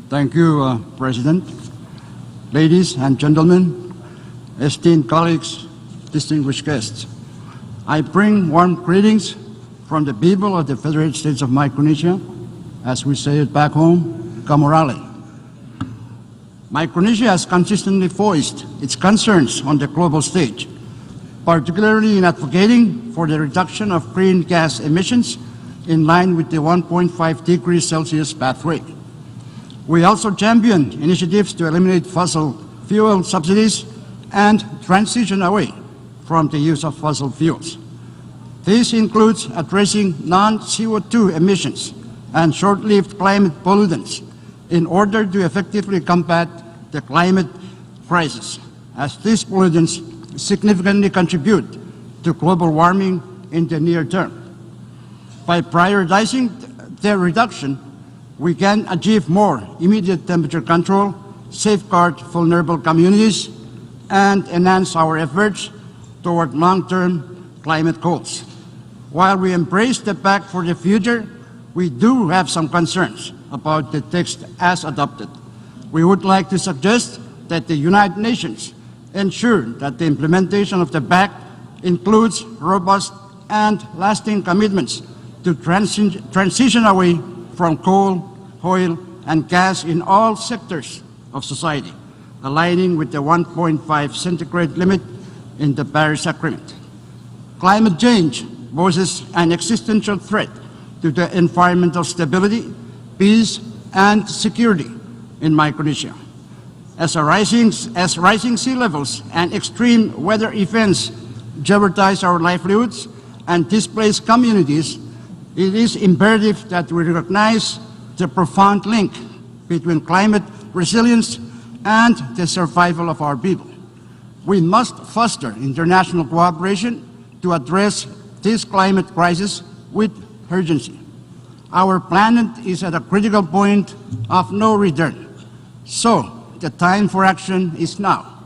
Thank you, President. Ladies and gentlemen, esteemed colleagues, distinguished guests, I bring warm greetings from the people of the Federated States of Micronesia, as we say it back home, Kamorale. Micronesia has consistently voiced its concerns on the global stage, particularly in advocating for the reduction of greenhouse gas emissions in line with the 1.5 degrees Celsius pathway. We also championed initiatives to eliminate fossil fuel subsidies and transition away from the use of fossil fuels. This includes addressing non-CO2 emissions and short-lived climate pollutants in order to effectively combat the climate crisis, as these pollutants significantly contribute to global warming in the near term. By prioritizing their reduction, we can achieve more immediate temperature control, safeguard vulnerable communities, and enhance our efforts toward long-term climate goals. While we embrace the pact for the future, we do have some concerns about the text as adopted. We would like to suggest that the United Nations ensure that the implementation of the pact includes robust and lasting commitments to transition away from coal, oil, and gas in all sectors of society, aligning with the 1.5 centigrade limit in the Paris Agreement. Climate change poses an existential threat to the environmental stability, peace, and security in Micronesia. As rising sea levels and extreme weather events jeopardize our livelihoods and displace communities, it is imperative that we recognize the profound link between climate resilience and the survival of our people. We must foster international cooperation to address this climate crisis with urgency. Our planet is at a critical point of no return, so the time for action is now.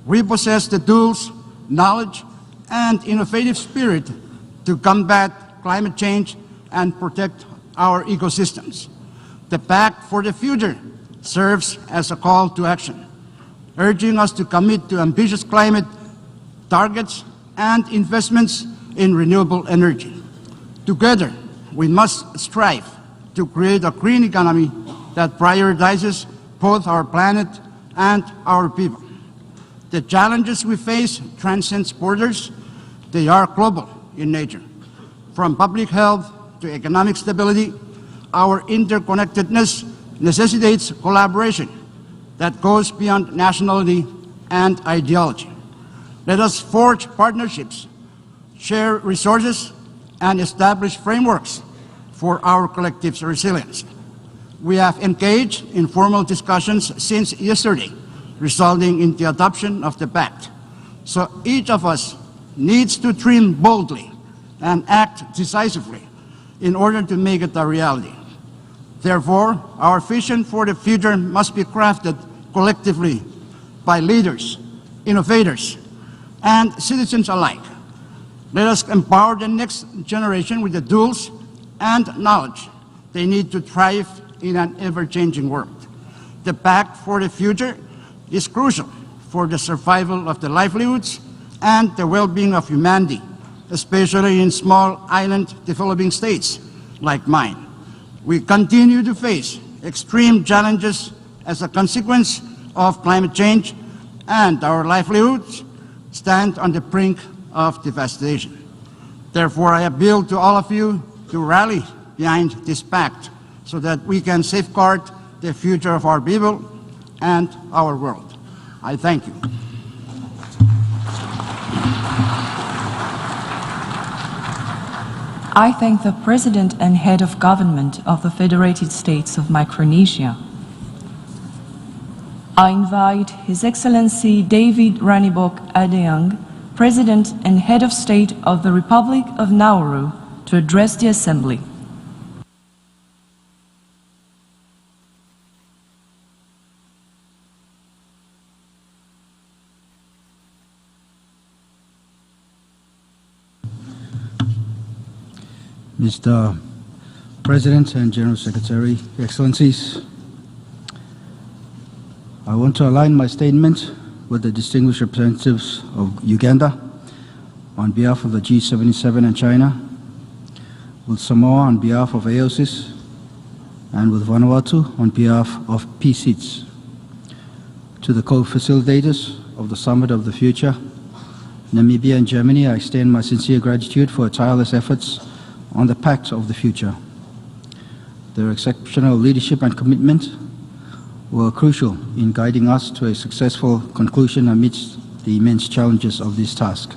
We possess the tools, knowledge, and innovative spirit to combat climate change and protect our ecosystems. The Pact for the Future serves as a call to action, urging us to commit to ambitious climate targets and investments in renewable energy. Together, we must strive to create a green economy that prioritizes both our planet and our people. The challenges we face transcend borders. They are global in nature. From public health to economic stability, our interconnectedness necessitates collaboration that goes beyond nationality and ideology. Let us forge partnerships, share resources, and establish frameworks for our collective resilience. We have engaged in formal discussions since yesterday, resulting in the adoption of the Pact. So each of us needs to dream boldly and act decisively in order to make it a reality. Therefore, our vision for the future must be crafted collectively by leaders, innovators, and citizens alike. Let us empower the next generation with the tools and knowledge they need to thrive in an ever-changing world. The Pact for the Future is crucial for the survival of the livelihoods and the well-being of humanity, especially in small island developing states like mine. We continue to face extreme challenges as a consequence of climate change, and our livelihoods stand on the brink of devastation. Therefore, I appeal to all of you to rally behind this pact so that we can safeguard the future of our people and our world. I thank you. I thank the President and Head of Government of the Federated States of Micronesia. I invite His Excellency David Ranibok Adeyang, President and Head of State of the Republic of Nauru, to address the Assembly. Mr. President and General Secretary, Excellencies, I want to align my statement with the distinguished representatives of Uganda on behalf of the G77 and China, with Samoa on behalf of AOSIS, and with Vanuatu on behalf of PSIDS. To the co-facilitators of the Summit of the Future, Namibia and Germany, I extend my sincere gratitude for tireless efforts on the Pact of the Future. Their exceptional leadership and commitment were crucial in guiding us to a successful conclusion amidst the immense challenges of this task.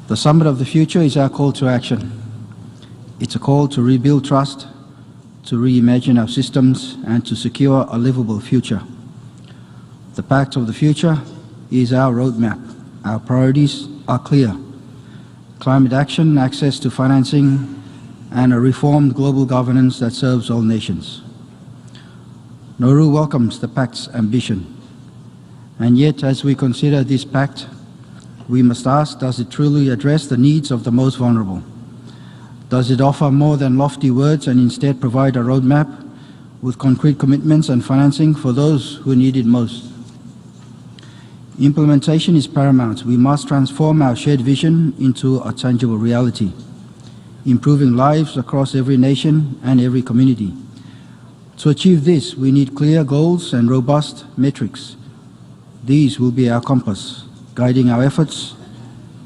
The Summit of the Future is our call to action. It's a call to rebuild trust, to reimagine our systems, and to secure a livable future. The Pact of the Future is our roadmap. Our priorities are clear: climate action, access to financing, and a reformed global governance that serves all nations. Nauru welcomes the Pact's ambition. And yet, as we consider this Pact, we must ask, does it truly address the needs of the most vulnerable? Does it offer more than lofty words and instead provide a roadmap with concrete commitments and financing for those who need it most? Implementation is paramount. We must transform our shared vision into a tangible reality, improving lives across every nation and every community. To achieve this, we need clear goals and robust metrics. These will be our compass, guiding our efforts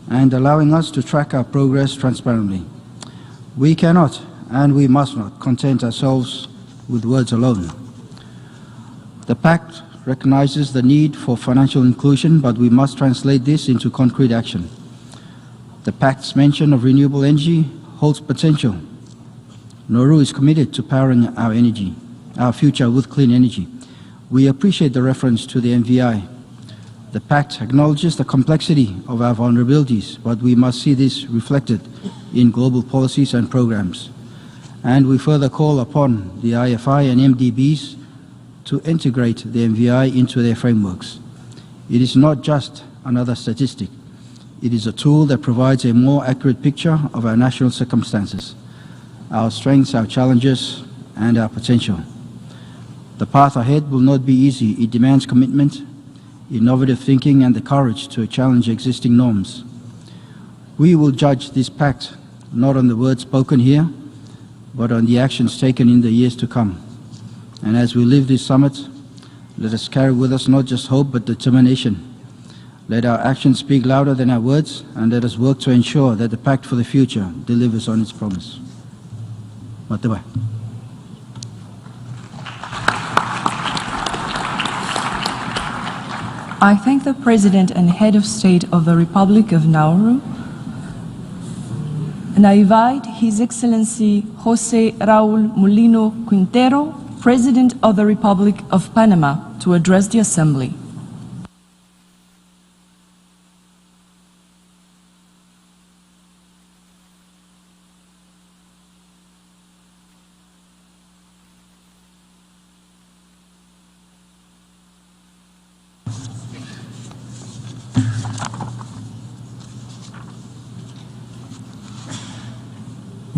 and allowing us to track our progress transparently. We cannot and we must not content ourselves with words alone. The Pact recognizes the need for financial inclusion, but we must translate this into concrete action. The Pact's mention of renewable energy holds potential. Nauru is committed to powering our future with clean energy. We appreciate the reference to the MVI. The Pact acknowledges the complexity of our vulnerabilities, but we must see this reflected in global policies and programs. And we further call upon the IFI and MDBs to integrate the MVI into their frameworks. It is not just another statistic. It is a tool that provides a more accurate picture of our national circumstances, our strengths, our challenges, and our potential. The path ahead will not be easy. It demands commitment, innovative thinking, and the courage to challenge existing norms. We will judge this pact not on the words spoken here, but on the actions taken in the years to come. And as we live this summit, let us carry with us not just hope, but determination. Let our actions speak louder than our words, and let us work to ensure that the Pact for the Future delivers on its promise. Mataba. I thank the President and Head of State of the Republic of Nauru, and I invite His Excellency José Raúl Mulino Quintero, President of the Republic of Panama, to address the Assembly.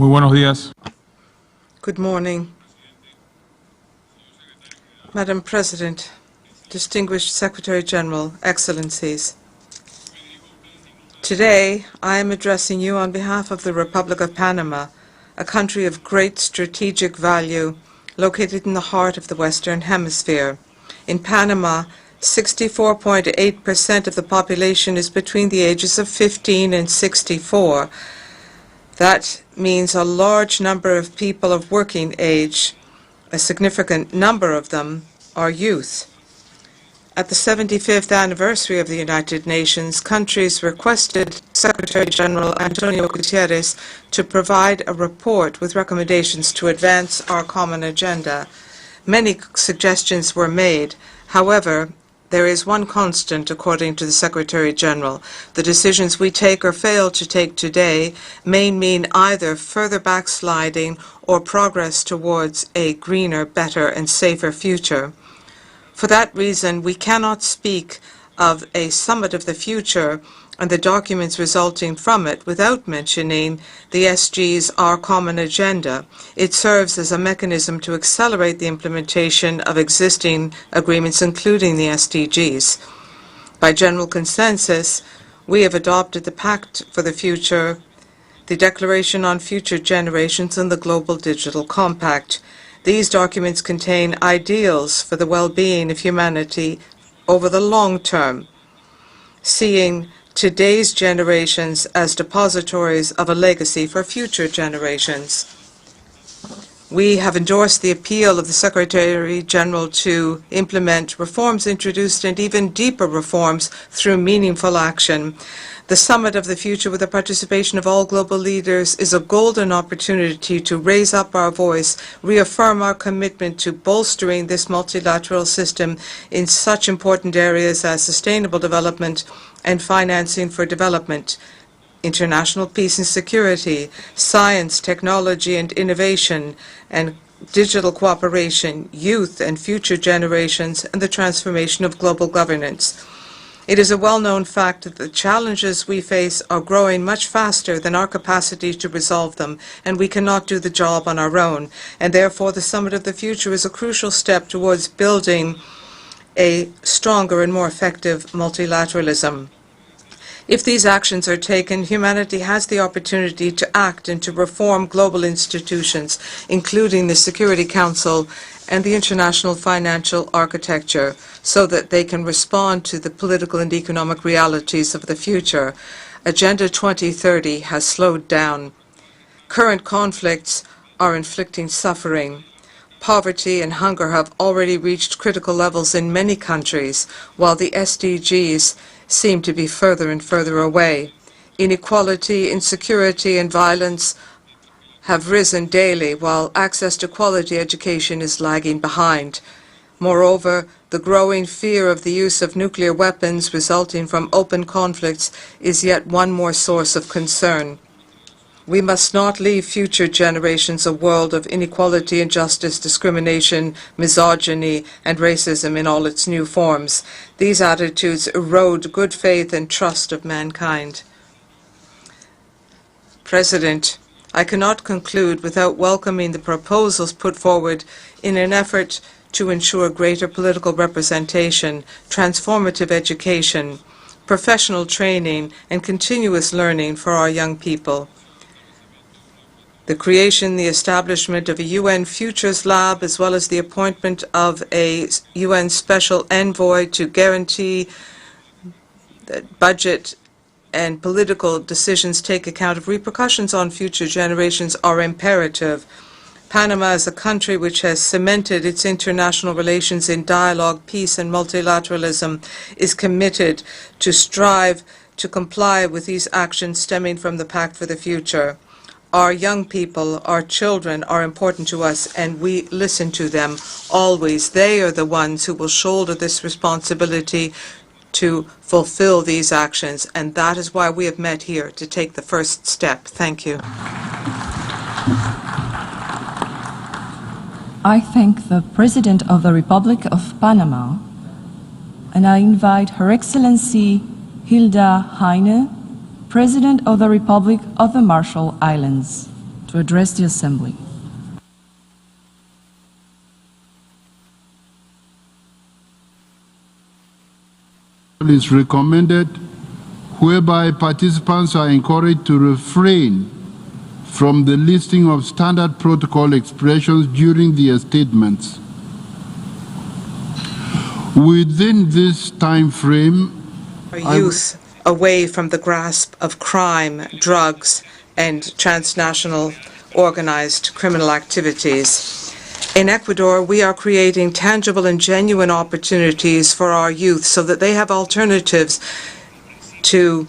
Muy buenos días. Good morning. Madam President, distinguished Secretary General, Excellencies. Today, I am addressing you on behalf of the Republic of Panama, a country of great strategic value located in the heart of the Western Hemisphere. In Panama, 64.8% of the population is between the ages of 15 and 64. That means a large number of people of working age. A significant number of them are youth. At the 75th anniversary of the United Nations, countries requested Secretary General Antonio Guterres to provide a report with recommendations to advance our common agenda. Many suggestions were made. However, there is one constant, according to the Secretary General. The decisions we take or fail to take today may mean either further backsliding or progress towards a greener, better, and safer future. For that reason, we cannot speak of a summit of the future and the documents resulting from it without mentioning the SG's Our Common Agenda. It serves as a mechanism to accelerate the implementation of existing agreements, including the SDGs. By general consensus, we have adopted the Pact for the Future, the Declaration on Future Generations, and the Global Digital Compact. These documents contain ideals for the well-being of humanity over the long term, seeing today's generations as depositories of a legacy for future generations. We have endorsed the appeal of the Secretary General to implement reforms introduced and even deeper reforms through meaningful action. The Summit of the Future, with the participation of all global leaders, is a golden opportunity to raise up our voice, reaffirm our commitment to bolstering this multilateral system in such important areas as sustainable development and financing for development, international peace and security, science, technology and innovation, and digital cooperation, youth and future generations, and the transformation of global governance. It is a well-known fact that the challenges we face are growing much faster than our capacity to resolve them, and we cannot do the job on our own. And therefore, the Summit of the Future is a crucial step towards building a stronger and more effective multilateralism. If these actions are taken, humanity has the opportunity to act and to reform global institutions, including the Security Council and the international financial architecture, so that they can respond to the political and economic realities of the future. Agenda 2030 has slowed down. Current conflicts are inflicting suffering. Poverty and hunger have already reached critical levels in many countries, while the SDGs seem to be further and further away. Inequality, insecurity, and violence have risen daily, while access to quality education is lagging behind. Moreover, the growing fear of the use of nuclear weapons resulting from open conflicts is yet one more source of concern. We must not leave future generations a world of inequality, injustice, discrimination, misogyny, and racism in all its new forms. These attitudes erode good faith and trust of mankind. President, I cannot conclude without welcoming the proposals put forward in an effort to ensure greater political representation, transformative education, professional training, and continuous learning for our young people. The creation, the establishment of a UN Futures Lab, as well as the appointment of a UN Special Envoy to guarantee that budget and political decisions take account of repercussions on future generations are imperative. Panama is a country which has cemented its international relations in dialogue, peace, and multilateralism, is committed to strive to comply with these actions stemming from the Pact for the Future. Our young people, our children, are important to us, and we listen to them always. They are the ones who will shoulder this responsibility to fulfill these actions, and that is why we have met here, to take the first step. Thank you. I thank the President of the Republic of Panama, and I invite Her Excellency Hilda Heine, President of the Republic of the Marshall Islands, to address the Assembly. It is recommended, whereby participants are encouraged to refrain from the listing of standard protocol expressions during their statements. Within this time frame, Our youth away from the grasp of crime, drugs, and transnational organized criminal activities. In Ecuador, we are creating tangible and genuine opportunities for our youth so that they have alternatives to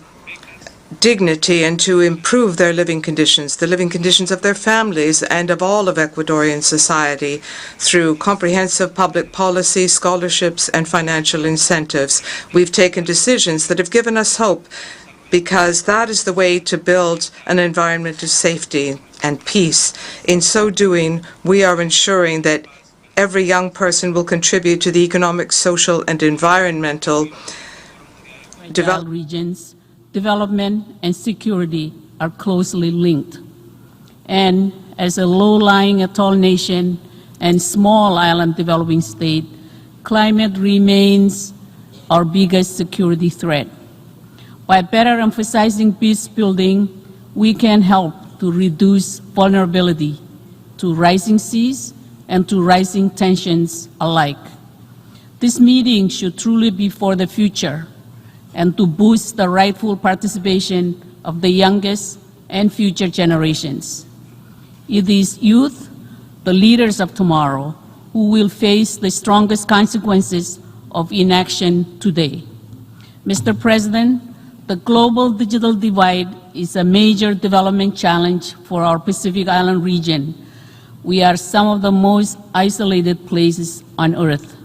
dignity and to improve their living conditions, the living conditions of their families and of all of Ecuadorian society through comprehensive public policy, scholarships, and financial incentives. We've taken decisions that have given us hope because that is the way to build an environment of safety and peace. In so doing, we are ensuring that every young person will contribute to the economic, social, and environmental regions. Development and security are closely linked. And as a low-lying atoll nation and small island developing state, climate remains our biggest security threat. By better emphasizing peace building, we can help to reduce vulnerability to rising seas and to rising tensions alike. This meeting should truly be for the future and to boost the rightful participation of the youngest and future generations. It is youth, the leaders of tomorrow, who will face the strongest consequences of inaction today. Mr. President, the global digital divide is a major development challenge for our Pacific Island region. We are some of the most isolated places on Earth.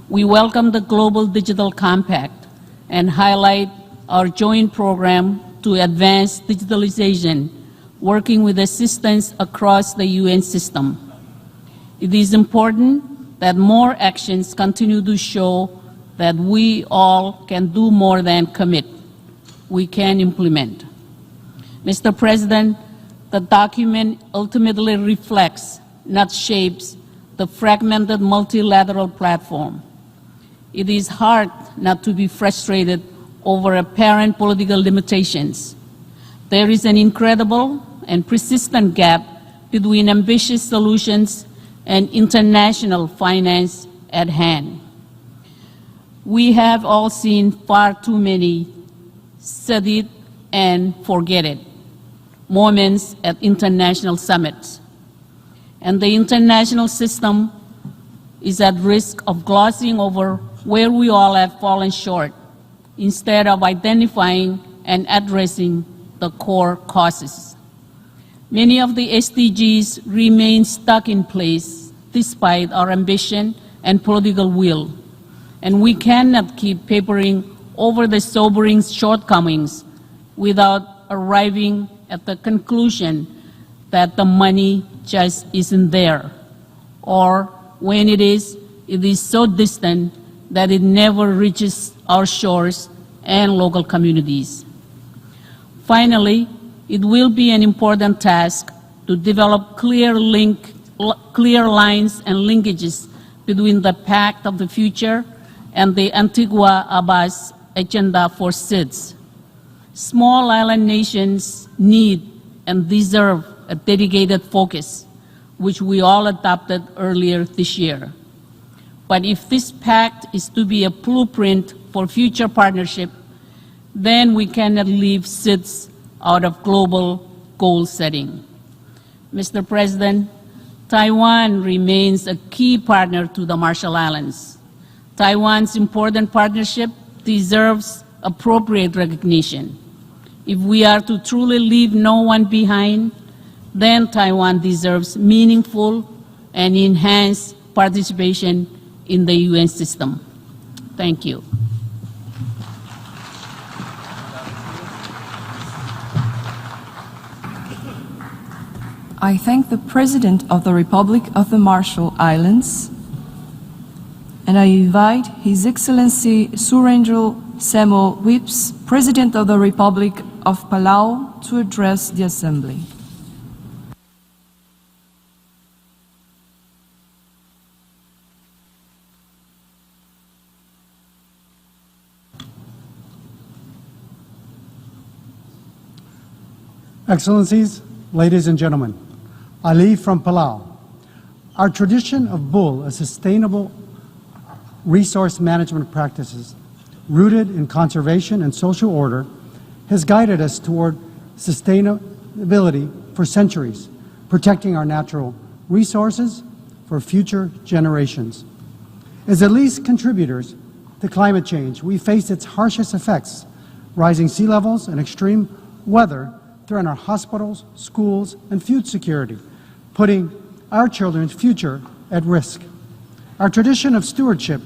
We welcome the Global Digital Compact and highlight our joint program to advance digitalization, working with assistance across the UN system. It is important that more actions continue to show that we all can do more than commit. We can implement. Mr. President, the document ultimately reflects, not shapes, the fragmented multilateral platform. It is hard not to be frustrated over apparent political limitations. There is an incredible and persistent gap between ambitious solutions and international finance at hand. We have all seen far too many set it and forget it moments at international summits. And the international system is at risk of glossing over where we all have fallen short, instead of identifying and addressing the core causes. Many of the SDGs remain stuck in place despite our ambition and political will, and we cannot keep papering over the sobering shortcomings without arriving at the conclusion that the money just isn't there, or when it is so distant that it never reaches our shores and local communities. Finally, it will be an important task to develop clear lines and linkages between the Pact of the Future and the Antigua-Abbas Agenda for SIDS. Small island nations need and deserve a dedicated focus, which we all adopted earlier this year. But if this pact is to be a blueprint for future partnership, then we cannot leave SIDS out of global goal setting. Mr. President, Taiwan remains a key partner to the Marshall Islands. Taiwan's important partnership deserves appropriate recognition. If we are to truly leave no one behind, then Taiwan deserves meaningful and enhanced participation in the UN system. Thank you. I thank the President of the Republic of the Marshall Islands, and I invite His Excellency Surendra Semo Whips, President of the Republic of Palau, to address the Assembly. Excellencies, ladies and gentlemen, Ali from Palau. Our tradition of BULL, a sustainable resource management practices rooted in conservation and social order, has guided us toward sustainability for centuries, protecting our natural resources for future generations. As the least contributors to climate change, we face its harshest effects. Rising sea levels and extreme weather threaten our hospitals, schools, and food security, putting our children's future at risk. Our tradition of stewardship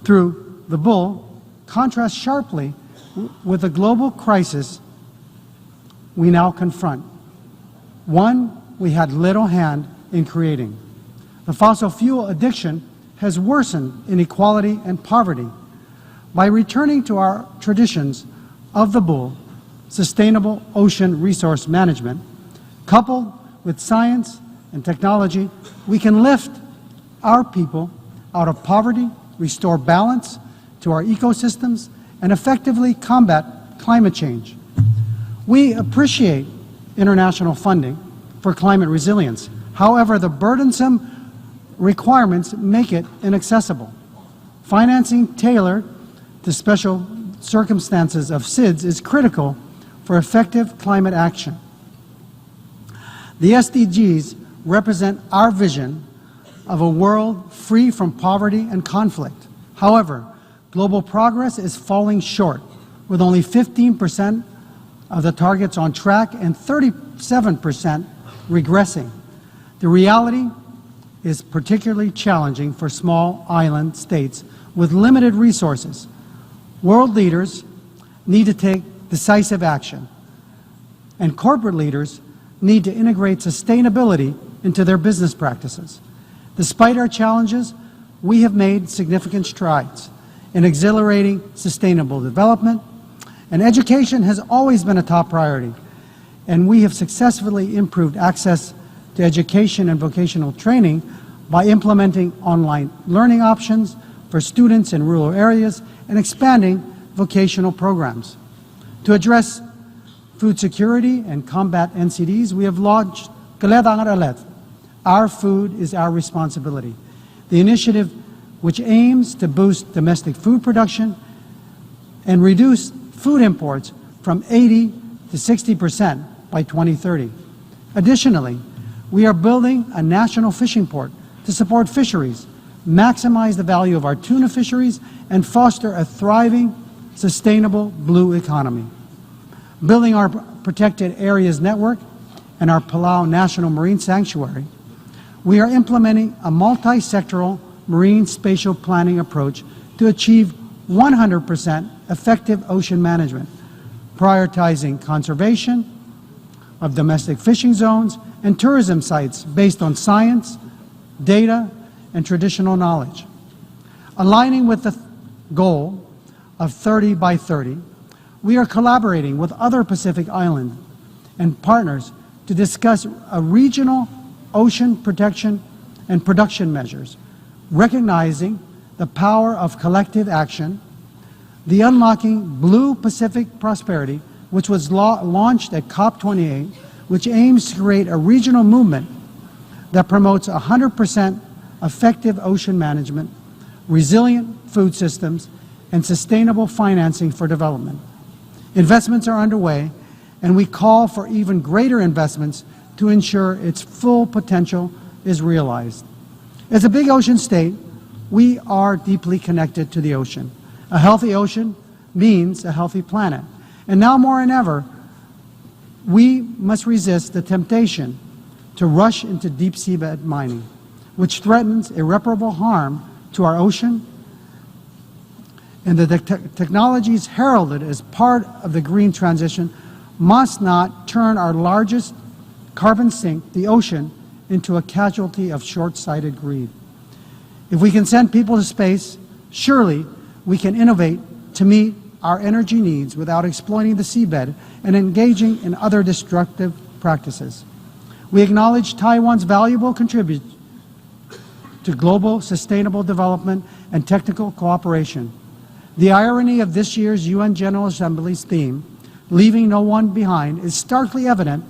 through the BULL contrasts sharply with the global crisis we now confront, one we had little hand in creating. The fossil fuel addiction has worsened inequality and poverty. By returning to our traditions of the BULL, sustainable ocean resource management, coupled with science and technology, we can lift our people out of poverty, restore balance to our ecosystems, and effectively combat climate change. We appreciate international funding for climate resilience. However, the burdensome requirements make it inaccessible. Financing tailored to special circumstances of SIDS is critical for effective climate action. The SDGs represent our vision of a world free from poverty and conflict. However, global progress is falling short, with only 15% of the targets on track and 37% regressing. The reality is particularly challenging for small island states with limited resources. World leaders need to take decisive action, and corporate leaders need to integrate sustainability into their business practices. Despite our challenges, we have made significant strides in accelerating sustainable development, and education has always been a top priority, and we have successfully improved access to education and vocational training by implementing online learning options for students in rural areas and expanding vocational programs. To address food security and combat NCDs, we have launched Kailangan Alet, Our Food is Our Responsibility, the initiative which aims to boost domestic food production and reduce food imports from 80 to 60% by 2030. Additionally, we are building a national fishing port to support fisheries, maximize the value of our tuna fisheries, and foster a thriving, sustainable blue economy. Building our protected areas network and our Palau National Marine Sanctuary, we are implementing a multi-sectoral marine spatial planning approach to achieve 100% effective ocean management, prioritizing conservation of domestic fishing zones and tourism sites based on science, data, and traditional knowledge. Aligning with the goal of 30 by 30, we are collaborating with other Pacific islands and partners to discuss a regional ocean protection and production measures, recognizing the power of collective action, the Unlocking Blue Pacific Prosperity, which was launched at COP28, which aims to create a regional movement that promotes 100% effective ocean management, resilient food systems, and sustainable financing for development. Investments are underway, and we call for even greater investments to ensure its full potential is realized. As a big ocean state, we are deeply connected to the ocean. A healthy ocean means a healthy planet. And now more than ever, we must resist the temptation to rush into deep seabed mining, which threatens irreparable harm to our ocean, and the technologies heralded as part of the green transition must not turn our largest carbon sink, the ocean, into a casualty of short-sighted greed. If we can send people to space, surely we can innovate to meet our energy needs without exploiting the seabed and engaging in other destructive practices. We acknowledge Taiwan's valuable contribution to global sustainable development and technical cooperation. The irony of this year's UN General Assembly's theme, leaving no one behind, is starkly evident.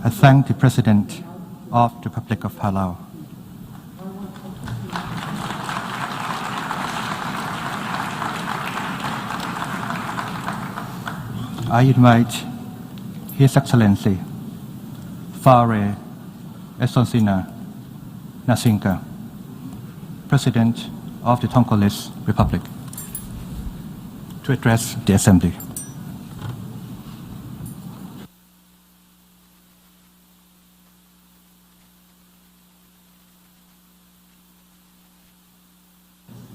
I thank the President of the Republic of Palau. I invite His Excellency Fare Esonsina Nasinka, President of the Tongolese Republic, to address the Assembly.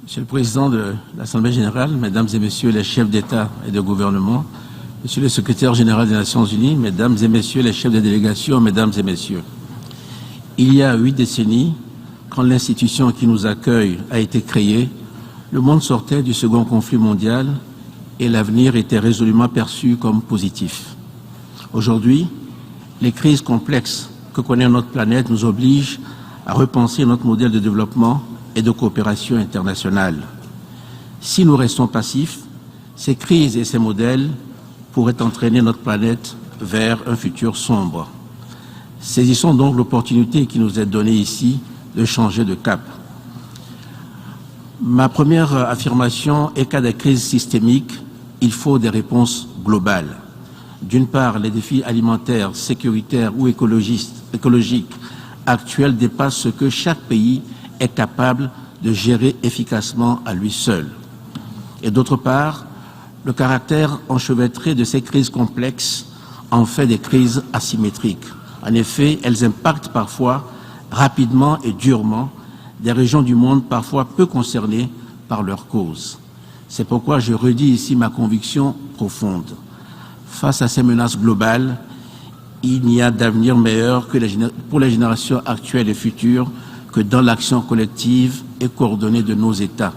Monsieur le Président de l'Assemblée générale, Mesdames et Messieurs les chefs d'État et de gouvernement, Monsieur le Secrétaire général des Nations Unies, Mesdames et Messieurs les chefs de délégation, Mesdames et Messieurs, il y a 8 décennies, quand l'institution qui nous accueille a été créée, le monde sortait du second conflit mondial et l'avenir était résolument perçu comme positif. Aujourd'hui, les crises complexes que connaît notre planète nous obligent à repenser notre modèle de développement et de coopération internationale. Si nous restons passifs, ces crises et ces modèles pourraient entraîner notre planète vers un futur sombre. Saisissons donc l'opportunité qui nous est donnée ici de changer de cap. Ma première affirmation est qu'à des crises systémiques, il faut des réponses globales. D'une part, les défis alimentaires, sécuritaires ou écologiques actuels dépassent ce que chaque pays est capable de gérer efficacement à lui seul. Et d'autre part, le caractère enchevêtré de ces crises complexes en fait des crises asymétriques. En effet, elles impactent parfois rapidement et durement des régions du monde parfois peu concernées par leur cause. C'est pourquoi je redis ici ma conviction profonde. Face à ces menaces globales, il n'y a d'avenir meilleur que pour les générations actuelles et futures que dans l'action collective et coordonnée de nos États.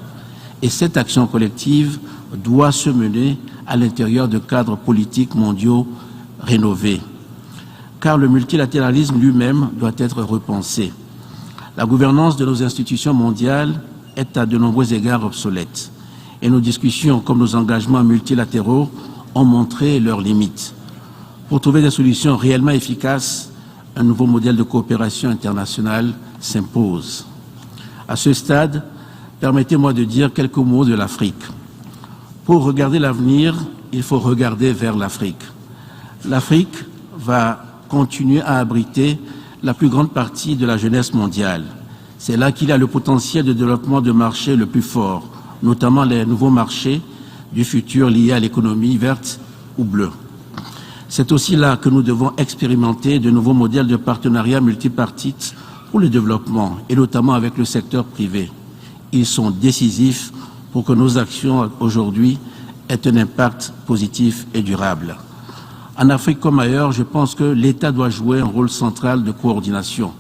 Et cette action collective doit se mener à l'intérieur de cadres politiques mondiaux rénovés. Car le multilatéralisme lui-même doit être repensé. La gouvernance de nos institutions mondiales est à de nombreux égards obsolète. Et nos discussions, comme nos engagements multilatéraux, ont montré leurs limites. Pour trouver des solutions réellement efficaces, un nouveau modèle de coopération internationale s'impose. À ce stade, permettez-moi de dire quelques mots de l'Afrique. Pour regarder l'avenir, il faut regarder vers l'Afrique. L'Afrique va continuer à abriter la plus grande partie de la jeunesse mondiale. C'est là qu'il y a le potentiel de développement de marchés le plus fort, notamment les nouveaux marchés du futur liés à l'économie verte ou bleue. C'est aussi là que nous devons expérimenter de nouveaux modèles de partenariat multipartite pour le développement, et notamment avec le secteur privé. Ils sont décisifs pour que nos actions aujourd'hui aient un impact positif et durable. En Afrique comme ailleurs, je pense que l'État doit jouer un rôle central de coordination.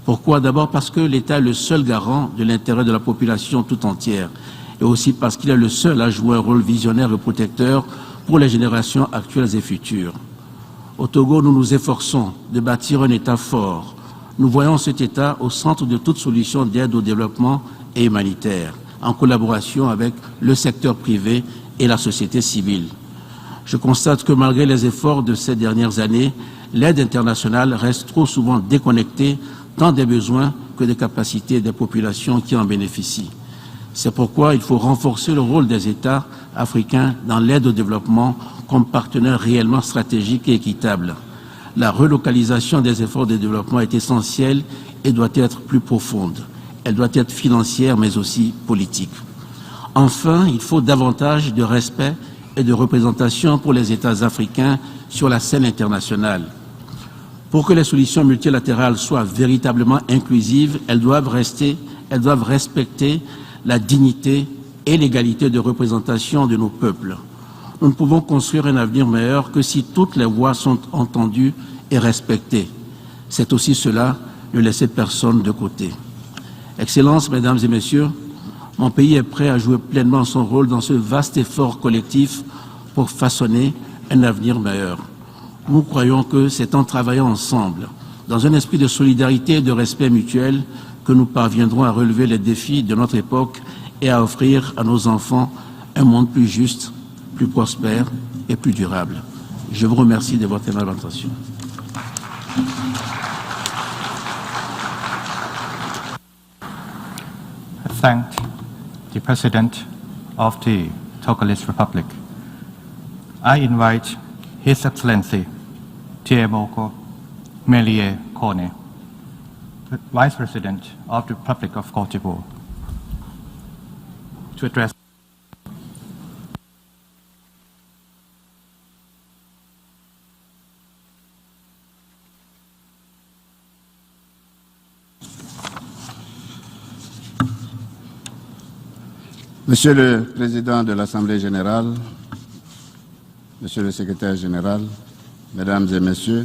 Pourquoi? D'abord parce que l'État est le seul garant de l'intérêt de la population tout entière, et aussi parce qu'il est le seul à jouer un rôle visionnaire et protecteur pour les générations actuelles et futures. Au Togo, nous nous efforçons de bâtir un État fort. Nous voyons cet État au centre de toute solution d'aide au développement et humanitaire, en collaboration avec le secteur privé et la société civile. Je constate que malgré les efforts de ces dernières années, l'aide internationale reste trop souvent déconnectée tant des besoins que des capacités des populations qui en bénéficient. C'est pourquoi il faut renforcer le rôle des États africains dans l'aide au développement comme partenaire réellement stratégique et équitable. La relocalisation des efforts de développement est essentielle et doit être plus profonde. Elle doit être financière mais aussi politique. Enfin, il faut davantage de respect et de représentation pour les États africains sur la scène internationale. Pour que les solutions multilatérales soient véritablement inclusives, elles doivent respecter la dignité et l'égalité de représentation de nos peuples. Nous ne pouvons construire un avenir meilleur que si toutes les voix sont entendues et respectées. C'est aussi cela, ne laisser personne de côté. Excellences, Mesdames et Messieurs, mon pays est prêt à jouer pleinement son rôle dans ce vaste effort collectif pour façonner un avenir meilleur. Nous croyons que c'est en travaillant ensemble, dans un esprit de solidarité et de respect mutuel, que nous parviendrons à relever les défis de notre époque et à offrir à nos enfants un monde plus juste, plus prospère et plus durable. Je vous remercie de votre aimable attention. I thank the President of the Togolese Republic. I invite His Excellency Tiemoko Melie Kone, Vice President of the Republic of Côte d'Ivoire, to address. Monsieur le Président de l'Assemblée générale, Monsieur le Secrétaire général, Mesdames et Messieurs,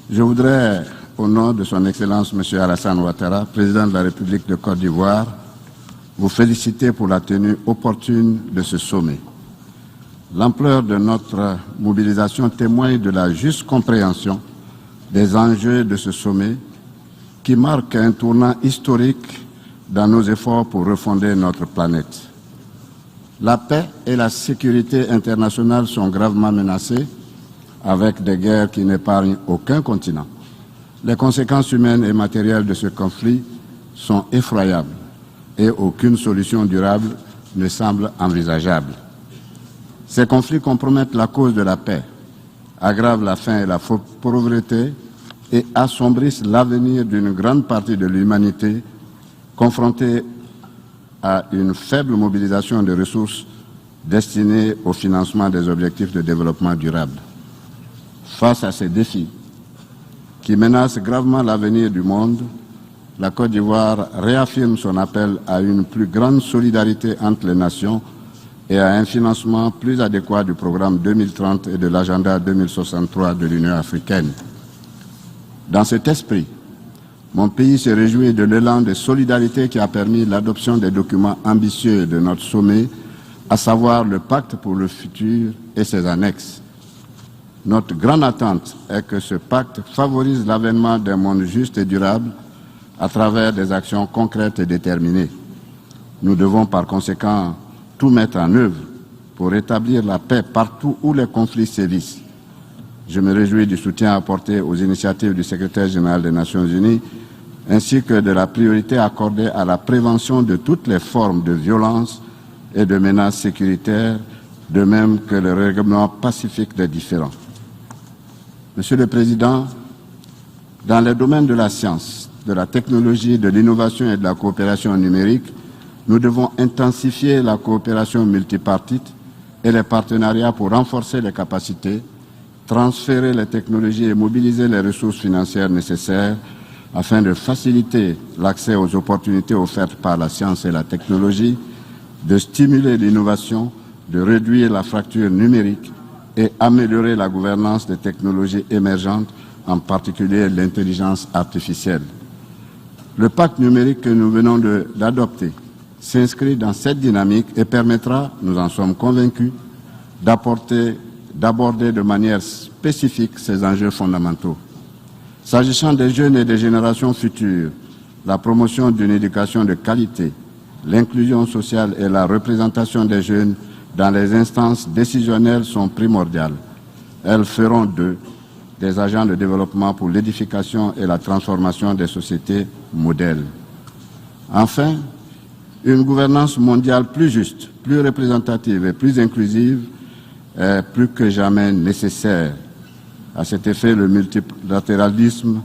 je voudrais, au nom de Son Excellence Monsieur Alassane Ouattara, Président de la République de Côte d'Ivoire, vous féliciter pour la tenue opportune de ce sommet. L'ampleur de notre mobilisation témoigne de la juste compréhension des enjeux de ce sommet qui marque un tournant historique dans nos efforts pour refonder notre planète. La paix et la sécurité internationale sont gravement menacées avec des guerres qui n'épargnent aucun continent. Les conséquences humaines et matérielles de ce conflit sont effroyables et aucune solution durable ne semble envisageable. Ces conflits compromettent la cause de la paix, aggravent la faim et la pauvreté et assombrissent l'avenir d'une grande partie de l'humanité confrontée à une faible mobilisation de ressources destinées au financement des objectifs de développement durable. Face à ces défis qui menacent gravement l'avenir du monde, la Côte d'Ivoire réaffirme son appel à une plus grande solidarité entre les nations et à un financement plus adéquat du programme 2030 et de l'agenda 2063 de l'Union africaine. Dans cet esprit, Mon pays se réjouit de l'élan de solidarité qui a permis l'adoption des documents ambitieux de notre sommet, à savoir le pacte pour le futur et ses annexes. Notre grande attente est que ce pacte favorise l'avènement d'un monde juste et durable à travers des actions concrètes et déterminées. Nous devons par conséquent tout mettre en œuvre pour rétablir la paix partout où les conflits sévissent. Je me réjouis du soutien apporté aux initiatives du secrétaire général des Nations Unies ainsi que de la priorité accordée à la prévention de toutes les formes de violence et de menaces sécuritaires, de même que le règlement pacifique des différends. Monsieur le Président, dans les domaines de la science, de la technologie, de l'innovation et de la coopération numérique, nous devons intensifier la coopération multipartite et les partenariats pour renforcer les capacités, transférer les technologies et mobiliser les ressources financières nécessaires afin de faciliter l'accès aux opportunités offertes par la science et la technologie, de stimuler l'innovation, de réduire la fracture numérique et améliorer la gouvernance des technologies émergentes, en particulier l'intelligence artificielle. Le pacte numérique que nous venons d'adopter s'inscrit dans cette dynamique et permettra, nous en sommes convaincus, d'aborder de manière spécifique ces enjeux fondamentaux. S'agissant des jeunes et des générations futures, la promotion d'une éducation de qualité, l'inclusion sociale et la représentation des jeunes dans les instances décisionnelles sont primordiales. Elles feront d'eux des agents de développement pour l'édification et la transformation des sociétés modèles. Enfin, une gouvernance mondiale plus juste, plus représentative et plus inclusive est plus que jamais nécessaire. À cet effet, le multilatéralisme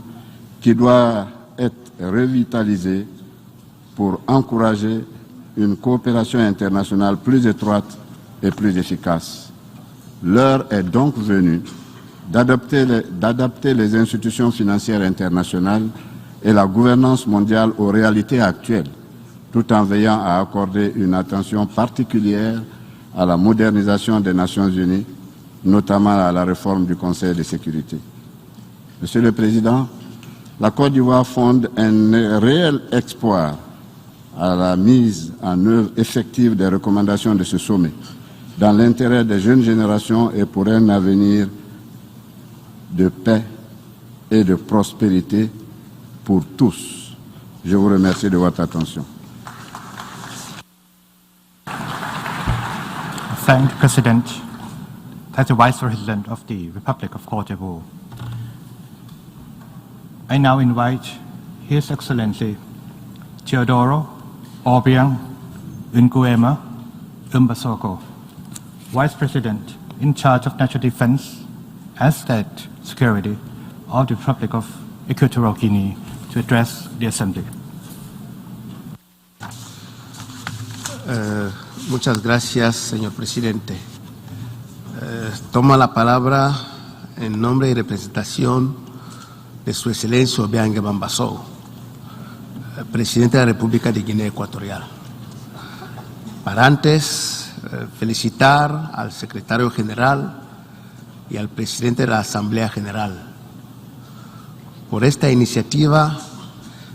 qui doit être revitalisé pour encourager une coopération internationale plus étroite et plus efficace. L'heure est donc venue d'adapter les institutions financières internationales et la gouvernance mondiale aux réalités actuelles, tout en veillant à accorder une attention particulière à la modernisation des Nations Unies, notamment à la réforme du Conseil de sécurité. Monsieur le Président, la Côte d'Ivoire fonde un réel espoir à la mise en œuvre effective des recommandations de ce sommet, dans l'intérêt des jeunes générations et pour un avenir de paix et de prospérité pour tous. Je vous remercie de votre attention. Thank the President. As the Vice President of the Republic of Cote d'Ivoire, I now invite His Excellency Teodoro Obiang Nguema Umbasoko, Vice President in charge of National Defense and State Security of the Republic of Equatorial Guinea, to address the Assembly. Muchas gracias, señor presidente. Toma la palabra en nombre y representación de Su Excelencia Obiang Nguema, presidente de la República de Guinea Ecuatorial. Para antes, felicitar al secretario general y al presidente de la Asamblea General por esta iniciativa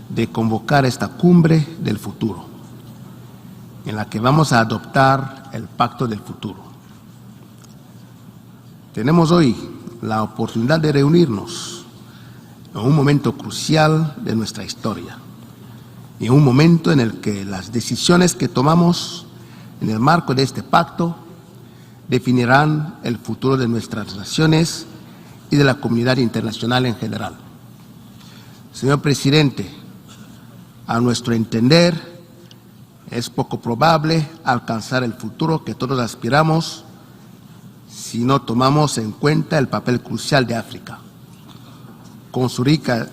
de convocar esta cumbre del futuro, en la que vamos a adoptar el Pacto del Futuro. Tenemos hoy la oportunidad de reunirnos en un momento crucial de nuestra historia, en un momento en el que las decisiones que tomamos en el marco de este pacto definirán el futuro de nuestras naciones y de la comunidad internacional en general. Señor presidente, a nuestro entender, es poco probable alcanzar el futuro que todos aspiramos si no tomamos en cuenta el papel crucial de África, con su rica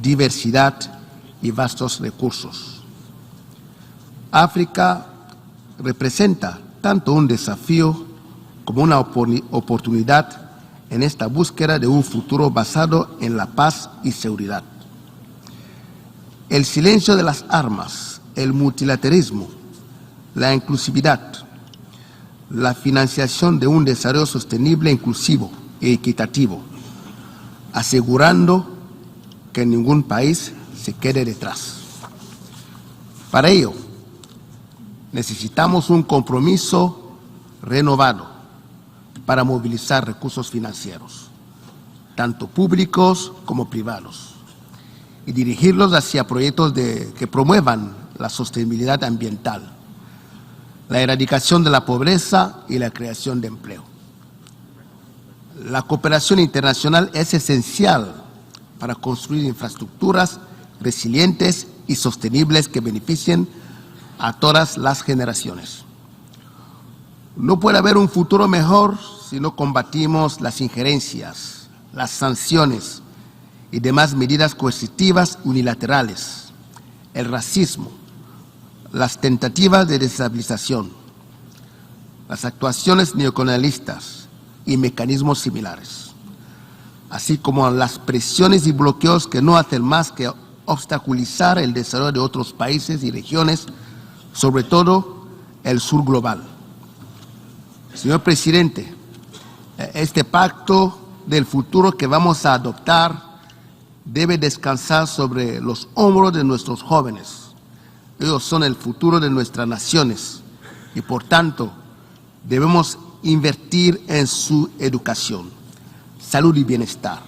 diversidad y vastos recursos. África representa tanto un desafío como una oportunidad en esta búsqueda de un futuro basado en la paz y seguridad. El silencio de las armas, el multilateralismo, la inclusividad, la financiación de un desarrollo sostenible, inclusivo e equitativo, asegurando que ningún país se quede detrás. Para ello, necesitamos un compromiso renovado para movilizar recursos financieros, tanto públicos como privados, y dirigirlos hacia proyectos que promuevan la sostenibilidad ambiental, la erradicación de la pobreza y la creación de empleo. La cooperación internacional es esencial para construir infraestructuras resilientes y sostenibles que beneficien a todas las generaciones. No puede haber un futuro mejor si no combatimos las injerencias, las sanciones y demás medidas coercitivas unilaterales, el racismo, las tentativas de desestabilización, las actuaciones neocolonialistas y mecanismos similares, así como las presiones y bloqueos que no hacen más que obstaculizar el desarrollo de otros países y regiones, sobre todo el sur global. Señor Presidente, este pacto del futuro que vamos a adoptar debe descansar sobre los hombros de nuestros jóvenes. Ellos son el futuro de nuestras naciones y, por tanto, debemos invertir en su educación, salud y bienestar,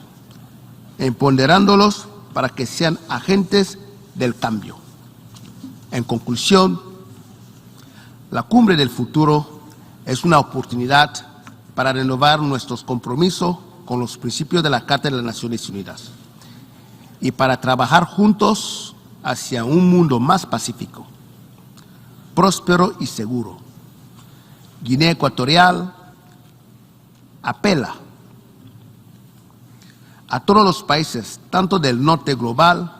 empoderándolos para que sean agentes del cambio. En conclusión, la cumbre del futuro es una oportunidad para renovar nuestros compromisos con los principios de la Carta de las Naciones Unidas y para trabajar juntos hacia un mundo más pacífico, próspero y seguro. Guinea Ecuatorial apela a todos los países, tanto del norte global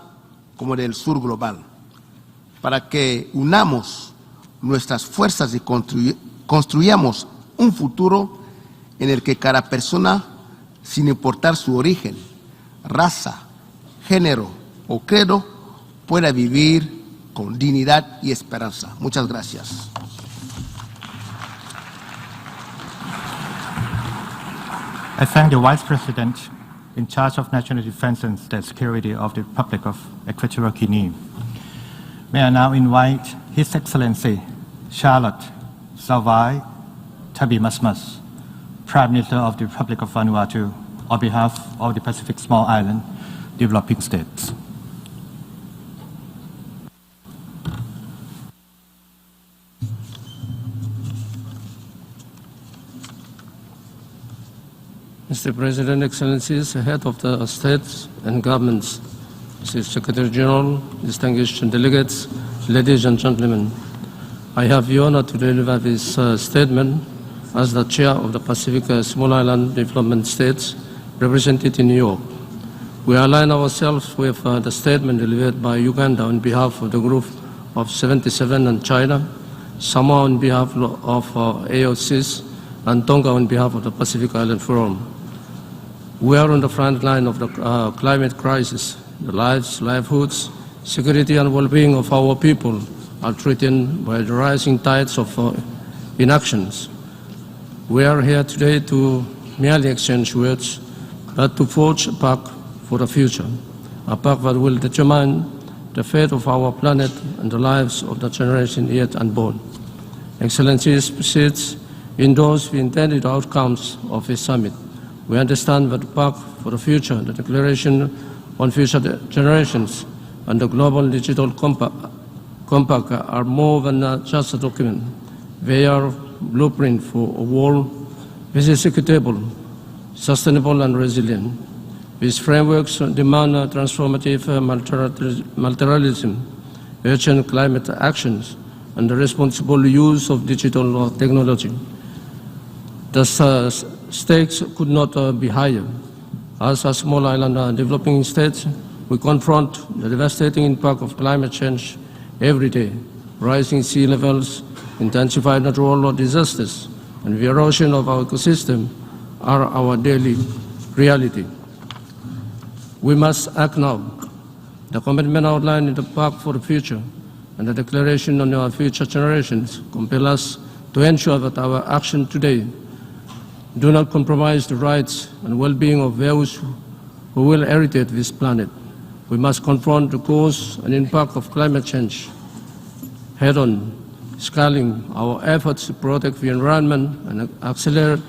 como del sur global, para que unamos nuestras fuerzas y construyamos un futuro en el que cada persona, sin importar su origen, raza, género o credo, pueda vivir con dignidad y esperanza. Muchas gracias. I thank the Vice President in charge of National Defense and State Security of the Republic of Equatorial Guinea. May I now invite His Excellency Charlotte Salvai Tabimasmas, Prime Minister of the Republic of Vanuatu, on behalf of the Pacific Small Island Developing States. Mr. President, Excellencies, Head of the States and Governments, Mr. Secretary General, distinguished delegates, ladies and gentlemen, I have the honor to deliver this statement as the Chair of the Pacific Small Island Development States represented in New York. We align ourselves with the statement delivered by Uganda on behalf of the Group of 77 and China, Samoa on behalf of AOCs, and Tonga on behalf of the Pacific Island Forum. We are on the front line of the climate crisis. The lives, livelihoods, security and well-being of our people are threatened by the rising tides of inactions. We are here today to merely exchange words, but to forge a pact for the future, a pact that will determine the fate of our planet and the lives of the generation yet unborn. Excellencies, proceeds endorse the intended outcomes of this summit. We understand that the pact for the future, the Declaration on Future Generations, and the Global Digital Compact are more than just a document. They are a blueprint for a world which is equitable, sustainable, and resilient. These frameworks demand transformative multilateralism, urgent climate actions, and the responsible use of digital technology. The stakes could not be higher. As a small island developing state, we confront the devastating impact of climate change every day. Rising sea levels, intensified natural disasters, and the erosion of our ecosystem are our daily reality. We must act now. The commitment outlined in the Pact for the Future and the Declaration on our Future Generations compel us to ensure that our action today do not compromise the rights and well-being of those who will inherit this planet. We must confront the cause and impact of climate change head-on, scaling our efforts to protect the environment and accelerate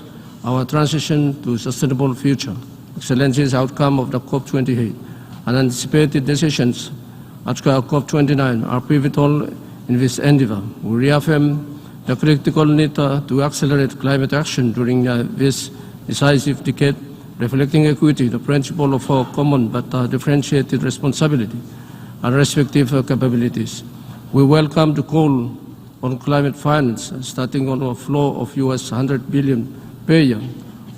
our transition to a sustainable future. Excellencies, outcome of the COP28 and anticipated decisions at COP29 are pivotal in this endeavor. We reaffirm the critical need to accelerate climate action during this decisive decade, reflecting equity, the principle of our common but differentiated responsibility and respective capabilities. We welcome the call on climate finance, starting on a flow of US $100 billion per year,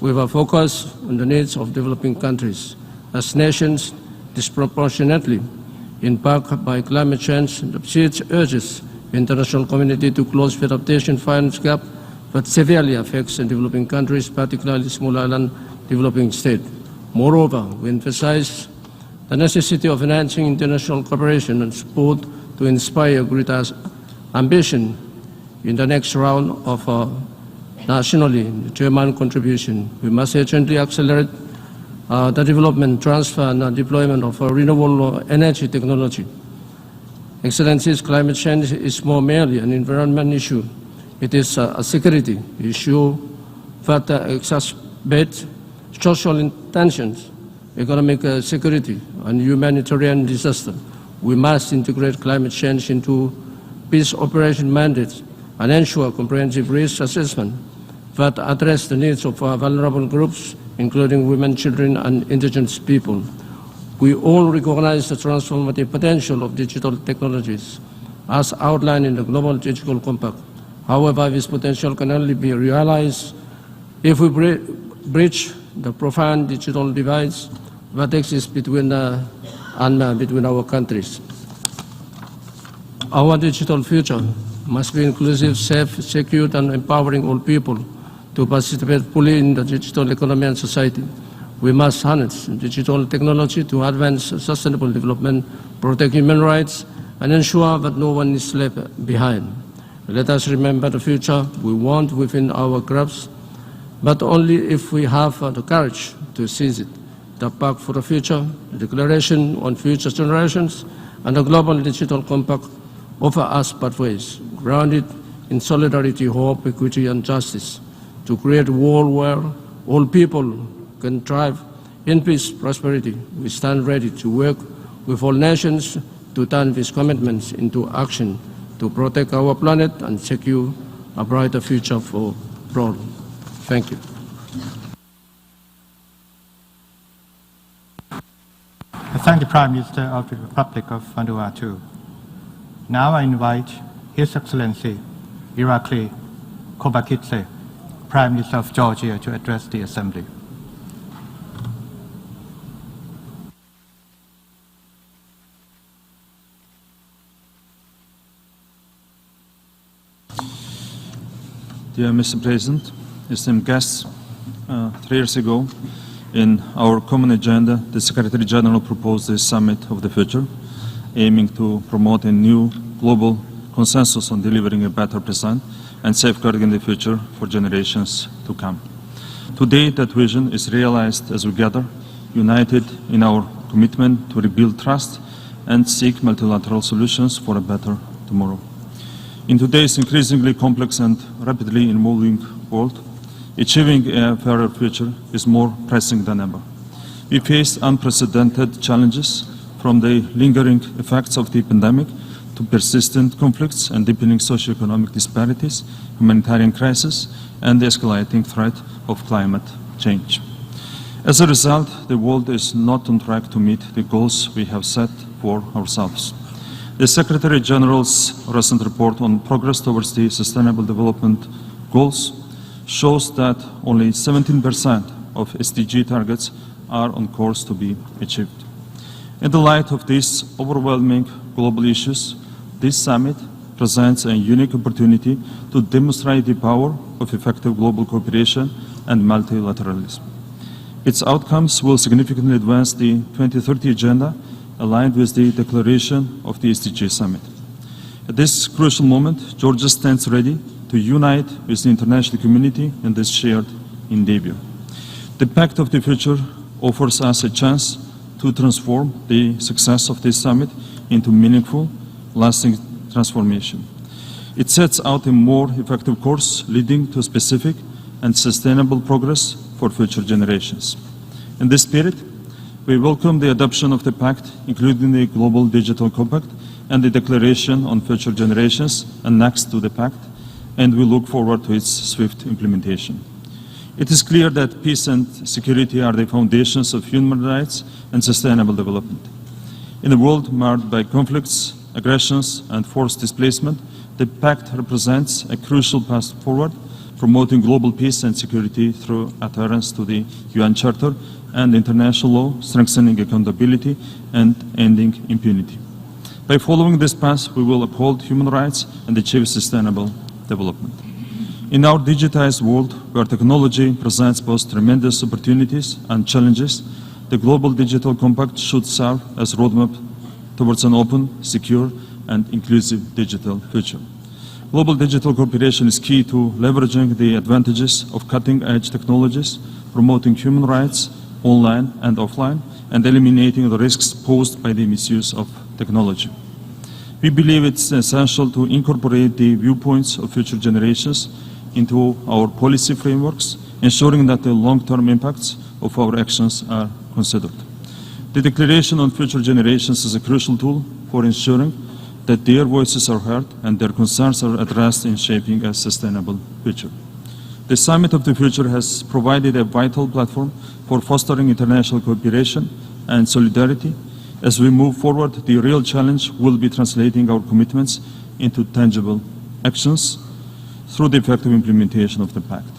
with a focus on the needs of developing countries. As nations disproportionately impacted by climate change, the PCH urges the international community to close the adaptation finance gap that severely affects developing countries, particularly small island developing states. Moreover, we emphasize the necessity of enhancing international cooperation and support to inspire greater ambition in the next round of nationally determined contribution. We must urgently accelerate the development, transfer, and deployment of renewable energy technology. Excellencies, climate change is more merely an environment issue. It is a security issue that exacerbates social tensions, economic security, and humanitarian disaster. We must integrate climate change into peace operation mandates and ensure comprehensive risk assessment that address the needs of vulnerable groups, including women, children, and indigenous people. We all recognize the transformative potential of digital technologies, as outlined in the Global Digital Compact. However, this potential can only be realized if we bridge the profound digital divides that exists between our countries. Our digital future must be inclusive, safe, secure, and empowering all people to participate fully in the digital economy and society. We must harness digital technology to advance sustainable development, protect human rights, and ensure that no one is left behind. Let us remember the future we want within our grasp, but only if we have the courage to seize it. The Pact for the Future, the Declaration on Future Generations, and the Global Digital Compact offer us pathways grounded in solidarity, hope, equity, and justice to create a world where all people can thrive in peace, prosperity. We stand ready to work with all nations to turn these commitments into action to protect our planet and secure a brighter future for all. Thank you. I thank the Prime Minister of the Republic of Vanuatu. Now I invite His Excellency Irakli Kobakidze, Prime Minister of Georgia, to address the Assembly. Dear Mr. President, esteemed guests, 3 years ago, in our common agenda, the Secretary General proposed a summit of the future, aiming to promote a new global consensus on delivering a better present and safeguarding the future for generations to come. Today, that vision is realized as we gather, united in our commitment to rebuild trust and seek multilateral solutions for a better tomorrow. In today's increasingly complex and rapidly evolving world, achieving a fairer future is more pressing than ever. We face unprecedented challenges, from the lingering effects of the pandemic to persistent conflicts and deepening socioeconomic disparities, humanitarian crisis, and the escalating threat of climate change. As a result, the world is not on track to meet the goals we have set for ourselves. The Secretary General's recent report on progress towards the Sustainable Development Goals shows that only 17% of SDG targets are on course to be achieved. In the light of these overwhelming global issues, this summit presents a unique opportunity to demonstrate the power of effective global cooperation and multilateralism. Its outcomes will significantly advance the 2030 agenda, aligned with the declaration of the SDG Summit. At this crucial moment, Georgia stands ready to unite with the international community in this shared endeavor. The Pact of the Future offers us a chance to to transform the success of this summit into meaningful, lasting transformation. It sets out a more effective course leading to specific and sustainable progress for future generations. In this spirit, we welcome the adoption of the pact, including the Global Digital Compact and the Declaration on Future Generations annexed to the pact, and we look forward to its swift implementation. It is clear that peace and security are the foundations of human rights and sustainable development. In a world marred by conflicts, aggressions, and forced displacement, the pact represents a crucial path forward, promoting global peace and security through adherence to the UN Charter and international law, strengthening accountability, and ending impunity. By following this path, we will uphold human rights and achieve sustainable development. In our digitized world, where technology presents both tremendous opportunities and challenges, the Global Digital Compact should serve as a roadmap towards an open, secure, and inclusive digital future. Global digital cooperation is key to leveraging the advantages of cutting-edge technologies, promoting human rights online and offline, and eliminating the risks posed by the misuse of technology. We believe it's essential to incorporate the viewpoints of future generations into our policy frameworks, ensuring that the long-term impacts of our actions are considered. The Declaration on Future Generations is a crucial tool for ensuring that their voices are heard and their concerns are addressed in shaping a sustainable future. The Summit of the Future has provided a vital platform for fostering international cooperation and solidarity. As we move forward, the real challenge will be translating our commitments into tangible actions through the effective implementation of the Pact.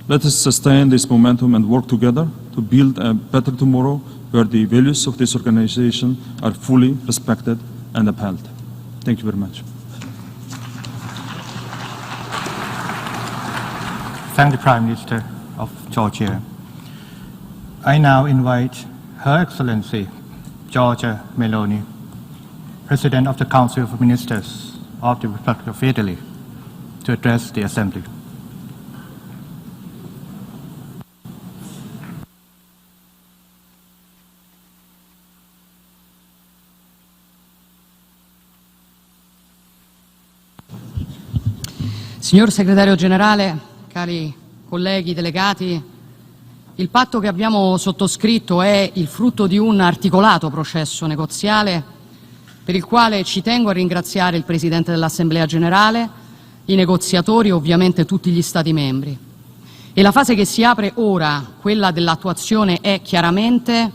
Let us sustain this momentum and work together to build a better tomorrow where the values of this organization are fully respected and upheld. Thank you very much. Thank the Prime Minister of Georgia. I now invite Her Excellency Giorgia Meloni, President of the Council of Ministers of the Republic of Italy, to address the Assembly. Signor Segretario Generale, cari colleghi delegati, il patto che abbiamo sottoscritto è il frutto di un articolato processo negoziale per il quale ci tengo a ringraziare il Presidente dell'Assemblea Generale, i negoziatori e ovviamente tutti gli Stati membri. E la fase che si apre ora, quella dell'attuazione, è chiaramente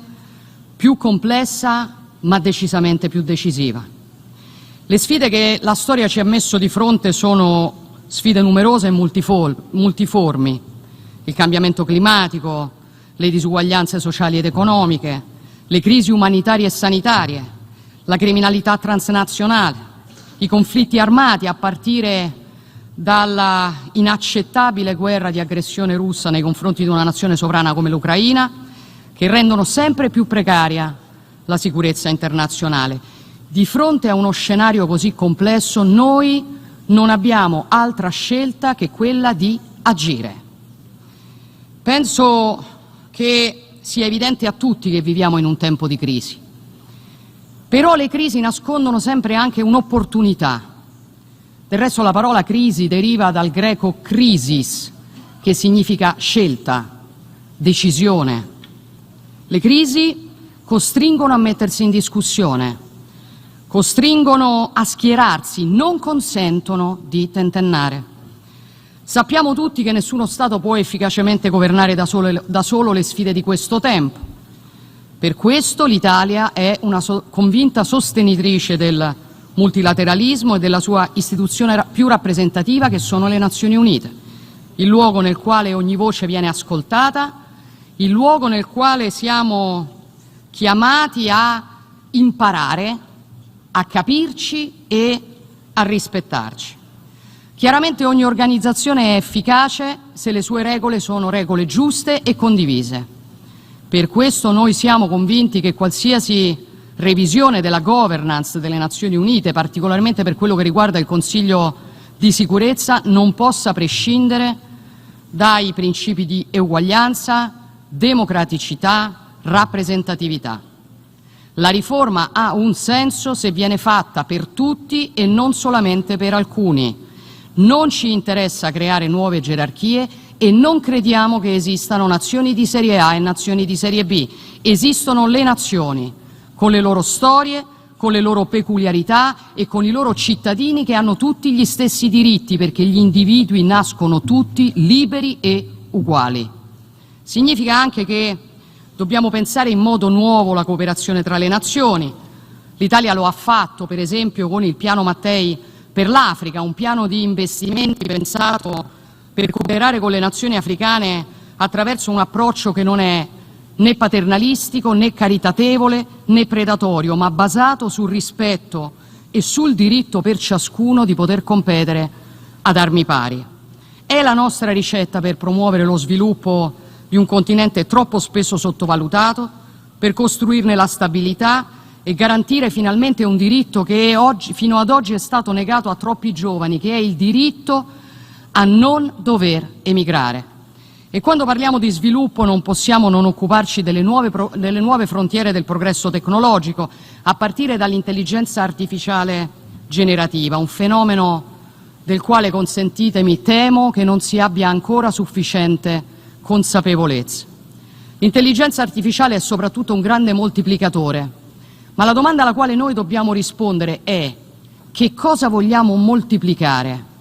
più complessa ma decisamente più decisiva. Le sfide che la storia ci ha messo di fronte sono sfide numerose e multiformi: il cambiamento climatico, le disuguaglianze sociali ed economiche, le crisi umanitarie e sanitarie, la criminalità transnazionale, i conflitti armati a partire dalla inaccettabile guerra di aggressione russa nei confronti di una nazione sovrana come l'Ucraina, che rendono sempre più precaria la sicurezza internazionale. Di fronte a uno scenario così complesso noi non abbiamo altra scelta che quella di agire. Penso che sia evidente a tutti che viviamo in un tempo di crisi. Però le crisi nascondono sempre anche un'opportunità. Del resto la parola crisi deriva dal greco krisis, che significa scelta, decisione. Le crisi costringono a mettersi in discussione, costringono a schierarsi, non consentono di tentennare. Sappiamo tutti che nessuno Stato può efficacemente governare da solo le sfide di questo tempo. Per questo l'Italia è una convinta sostenitrice del multilateralismo e della sua istituzione più rappresentativa, che sono le Nazioni Unite, il luogo nel quale ogni voce viene ascoltata, il luogo nel quale siamo chiamati a imparare, a capirci e a rispettarci. Chiaramente ogni organizzazione è efficace se le sue regole sono regole giuste e condivise. Per questo noi siamo convinti che qualsiasi revisione della governance delle Nazioni Unite, particolarmente per quello che riguarda il Consiglio di sicurezza, non possa prescindere dai principi di eguaglianza, democraticità, rappresentatività. La riforma ha un senso se viene fatta per tutti e non solamente per alcuni. Non ci interessa creare nuove gerarchie e non crediamo che esistano nazioni di serie A e nazioni di serie B. Esistono le nazioni, con le loro storie, con le loro peculiarità e con i loro cittadini che hanno tutti gli stessi diritti, perché gli individui nascono tutti liberi e uguali. Significa anche che dobbiamo pensare in modo nuovo la cooperazione tra le nazioni. L'Italia lo ha fatto, per esempio, con il piano Mattei per l'Africa, un piano di investimenti pensato per cooperare con le nazioni africane attraverso un approccio che non è né paternalistico, né caritatevole, né predatorio, ma basato sul rispetto e sul diritto per ciascuno di poter competere ad armi pari. È la nostra ricetta per promuovere lo sviluppo di un continente troppo spesso sottovalutato, per costruirne la stabilità e garantire finalmente un diritto che fino ad oggi è stato negato a troppi giovani, che è il diritto a non dover emigrare. E quando parliamo di sviluppo non possiamo non occuparci delle nuove frontiere del progresso tecnologico, a partire dall'intelligenza artificiale generativa, un fenomeno del quale, consentitemi, temo che non si abbia ancora sufficiente consapevolezza. L'intelligenza artificiale è soprattutto un grande moltiplicatore, ma la domanda alla quale noi dobbiamo rispondere è: che cosa vogliamo moltiplicare?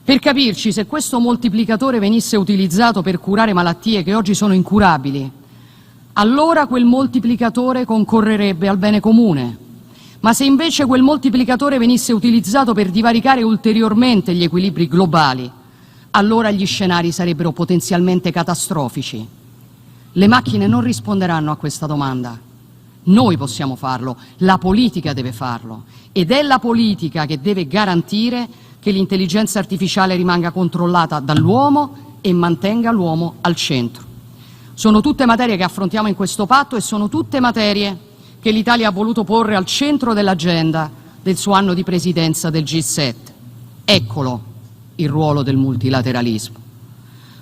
Per capirci, se questo moltiplicatore venisse utilizzato per curare malattie che oggi sono incurabili, allora quel moltiplicatore concorrerebbe al bene comune. Ma se invece quel moltiplicatore venisse utilizzato per divaricare ulteriormente gli equilibri globali, allora gli scenari sarebbero potenzialmente catastrofici. Le macchine non risponderanno a questa domanda. Noi possiamo farlo, la politica deve farlo, ed è la politica che deve garantire che l'intelligenza artificiale rimanga controllata dall'uomo e mantenga l'uomo al centro. Sono tutte materie che affrontiamo in questo patto e sono tutte materie che l'Italia ha voluto porre al centro dell'agenda del suo anno di presidenza del G7. Eccolo il ruolo del multilateralismo.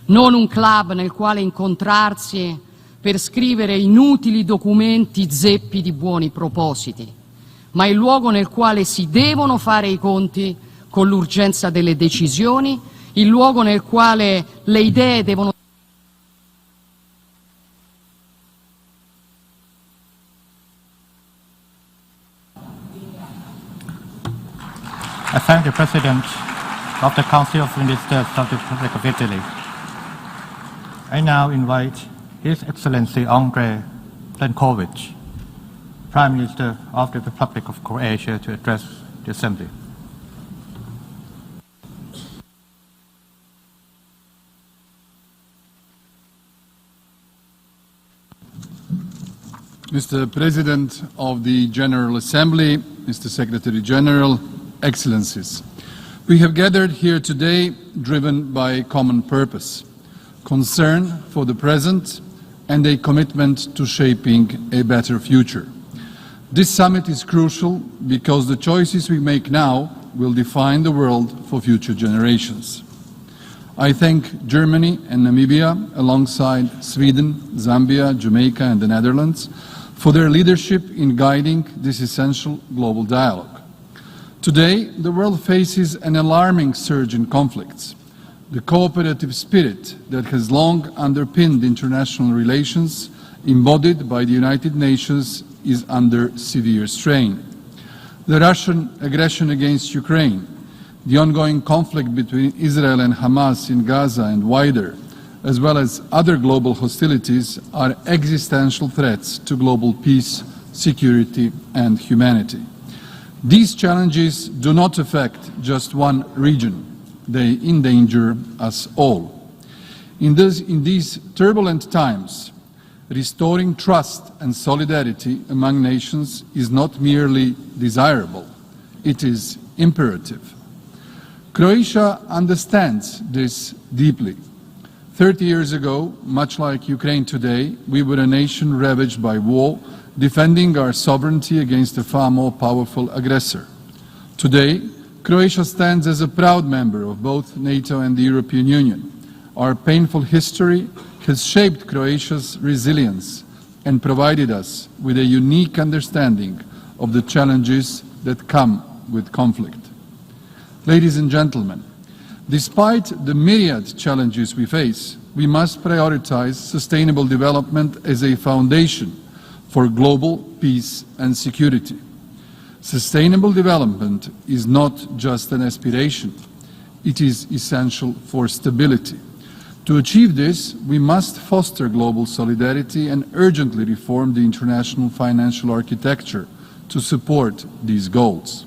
Non un club nel quale incontrarsi per scrivere inutili documenti zeppi di buoni propositi, ma il luogo nel quale si devono fare i conti con l'urgenza delle decisioni, il luogo nel quale le idee devono... I thank the President of the Council of Ministers of the Republic of Italy. I now invite His Excellency Andrej Plenković, Prime Minister of the Republic of Croatia, to address the Assembly. Mr. President of the General Assembly, Mr. Secretary General, Excellencies, we have gathered here today driven by a common purpose, concern for the present and a commitment to shaping a better future. This summit is crucial because the choices we make now will define the world for future generations. I thank Germany and Namibia, alongside Sweden, Zambia, Jamaica and the Netherlands, for their leadership in guiding this essential global dialogue. Today, the world faces an alarming surge in conflicts. The cooperative spirit that has long underpinned international relations, embodied by the United Nations, is under severe strain. The Russian aggression against Ukraine, the ongoing conflict between Israel and Hamas in Gaza and wider, as well as other global hostilities, are existential threats to global peace, security and humanity. These challenges do not affect just one region. They endanger us all. In these turbulent times, restoring trust and solidarity among nations is not merely desirable, it is imperative. Croatia understands this deeply. 30 years ago, much like Ukraine today, we were a nation ravaged by war, defending our sovereignty against a far more powerful aggressor. Today, Croatia stands as a proud member of both NATO and the European Union. Our painful history has shaped Croatia's resilience and provided us with a unique understanding of the challenges that come with conflict. Ladies and gentlemen, despite the myriad challenges we face, we must prioritize sustainable development as a foundation for global peace and security. Sustainable development is not just an aspiration, it is essential for stability. To achieve this, we must foster global solidarity and urgently reform the international financial architecture to support these goals.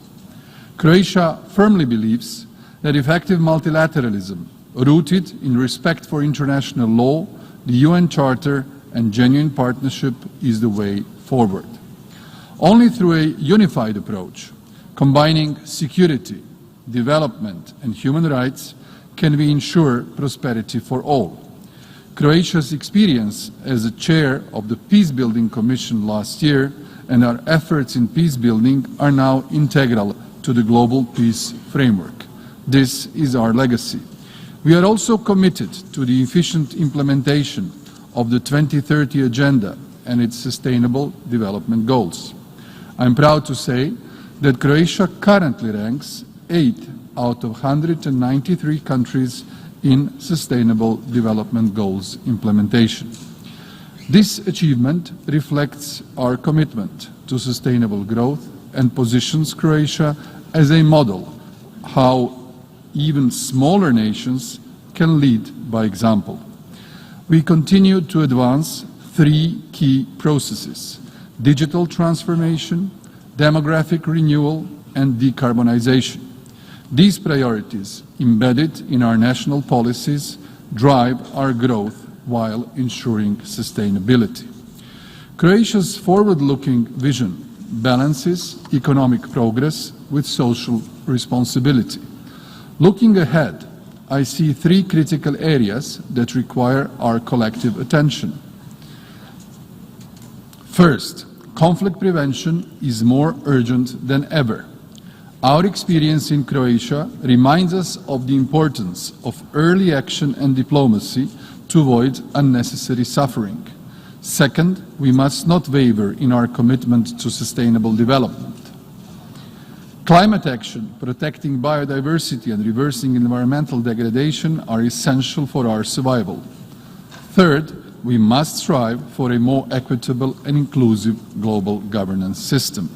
Croatia firmly believes that effective multilateralism, rooted in respect for international law, the UN Charter, and genuine partnership is the way forward. Only through a unified approach, combining security, development, and human rights, can we ensure prosperity for all. Croatia's experience as a chair of the Peacebuilding Commission last year and our efforts in peacebuilding are now integral to the global peace framework. This is our legacy. We are also committed to the efficient implementation of the 2030 Agenda and its Sustainable Development Goals. I am proud to say that Croatia currently ranks 8th out of 193 countries in Sustainable Development Goals implementation. This achievement reflects our commitment to sustainable growth and positions Croatia as a model how even smaller nations can lead by example. We continue to advance 3 key processes: digital transformation, demographic renewal, and decarbonization. These priorities, embedded in our national policies, drive our growth while ensuring sustainability. Croatia's forward-looking vision balances economic progress with social responsibility. Looking ahead, I see 3 critical areas that require our collective attention. First, conflict prevention is more urgent than ever. Our experience in Croatia reminds us of the importance of early action and diplomacy to avoid unnecessary suffering. Second, we must not waver in our commitment to sustainable development. Climate action, protecting biodiversity and reversing environmental degradation are essential for our survival. Third, we must strive for a more equitable and inclusive global governance system.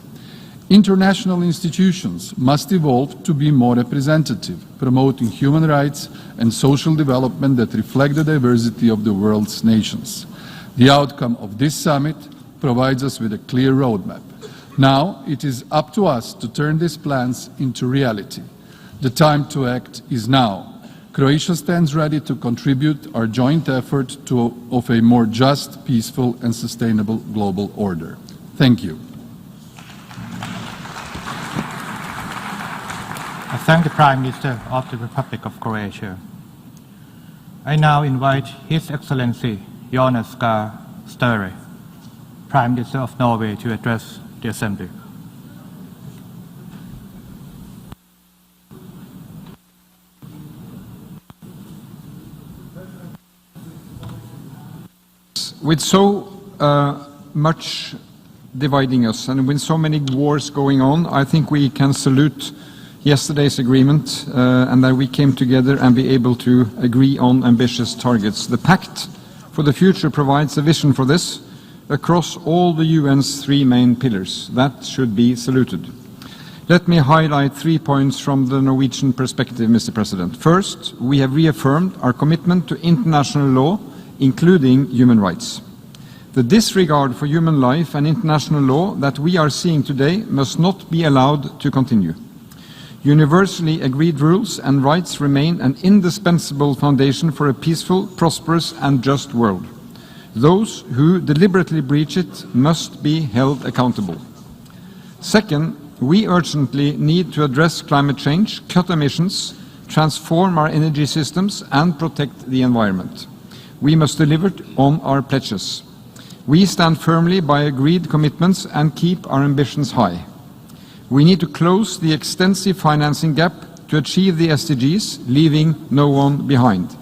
International institutions must evolve to be more representative, promoting human rights and social development that reflect the diversity of the world's nations. The outcome of this summit provides us with a clear roadmap. Now it is up to us to turn these plans into reality. The time to act is now. Croatia stands ready to contribute our joint effort of a more just, peaceful and sustainable global order. Thank you. I thank the Prime Minister of the Republic of Croatia. I now invite His Excellency Jonas Gahr Støre, Prime Minister of Norway, to address the Assembly. With so much dividing us and with so many wars going on, I think we can salute yesterday's agreement and that we came together and be able to agree on ambitious targets. The Pact for the Future provides a vision for this across all the UN's 3 main pillars. That should be saluted. Let me highlight 3 points from the Norwegian perspective, Mr. President. First, we have reaffirmed our commitment to international law, including human rights. The disregard for human life and international law that we are seeing today must not be allowed to continue. Universally agreed rules and rights remain an indispensable foundation for a peaceful, prosperous and just world. Those who deliberately breach it must be held accountable. Second, we urgently need to address climate change, cut emissions, transform our energy systems and protect the environment. We must deliver on our pledges. We stand firmly by agreed commitments and keep our ambitions high. We need to close the extensive financing gap to achieve the SDGs, leaving no one behind.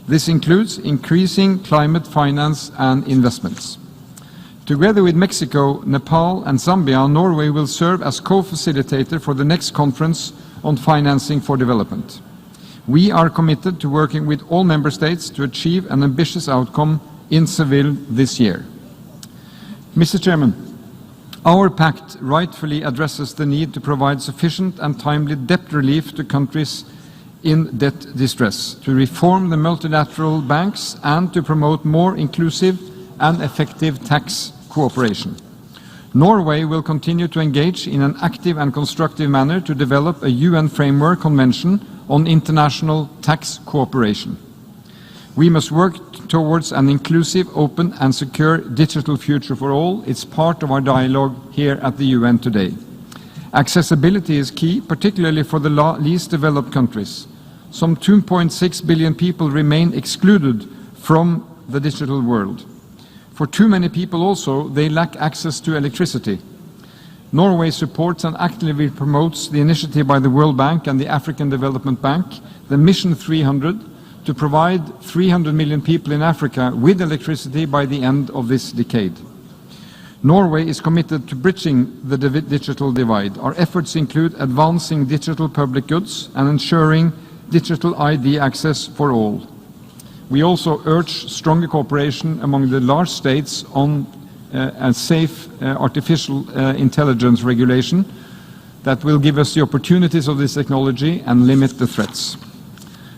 This includes increasing climate finance and investments. Together with Mexico, Nepal and Zambia, Norway will serve as co-facilitator for the next conference on financing for development. We are committed to working with all member states to achieve an ambitious outcome in Seville this year. Mr. Chairman, our pact rightfully addresses the need to provide sufficient and timely debt relief to countries in debt distress, to reform the multilateral banks and to promote more inclusive and effective tax cooperation. Norway will continue to engage in an active and constructive manner to develop a UN framework convention on international tax cooperation. We must work towards an inclusive, open and secure digital future for all. It's part of our dialogue here at the UN today. Accessibility is key, particularly for the least developed countries. Some 2.6 billion people remain excluded from the digital world. For too many people also, they lack access to electricity. Norway supports and actively promotes the initiative by the World Bank and the African Development Bank, the Mission 300, to provide 300 million people in Africa with electricity by the end of this decade. Norway is committed to bridging the digital divide. Our efforts include advancing digital public goods and ensuring digital ID access for all. We also urge stronger cooperation among the large states on a safe artificial intelligence regulation that will give us the opportunities of this technology and limit the threats.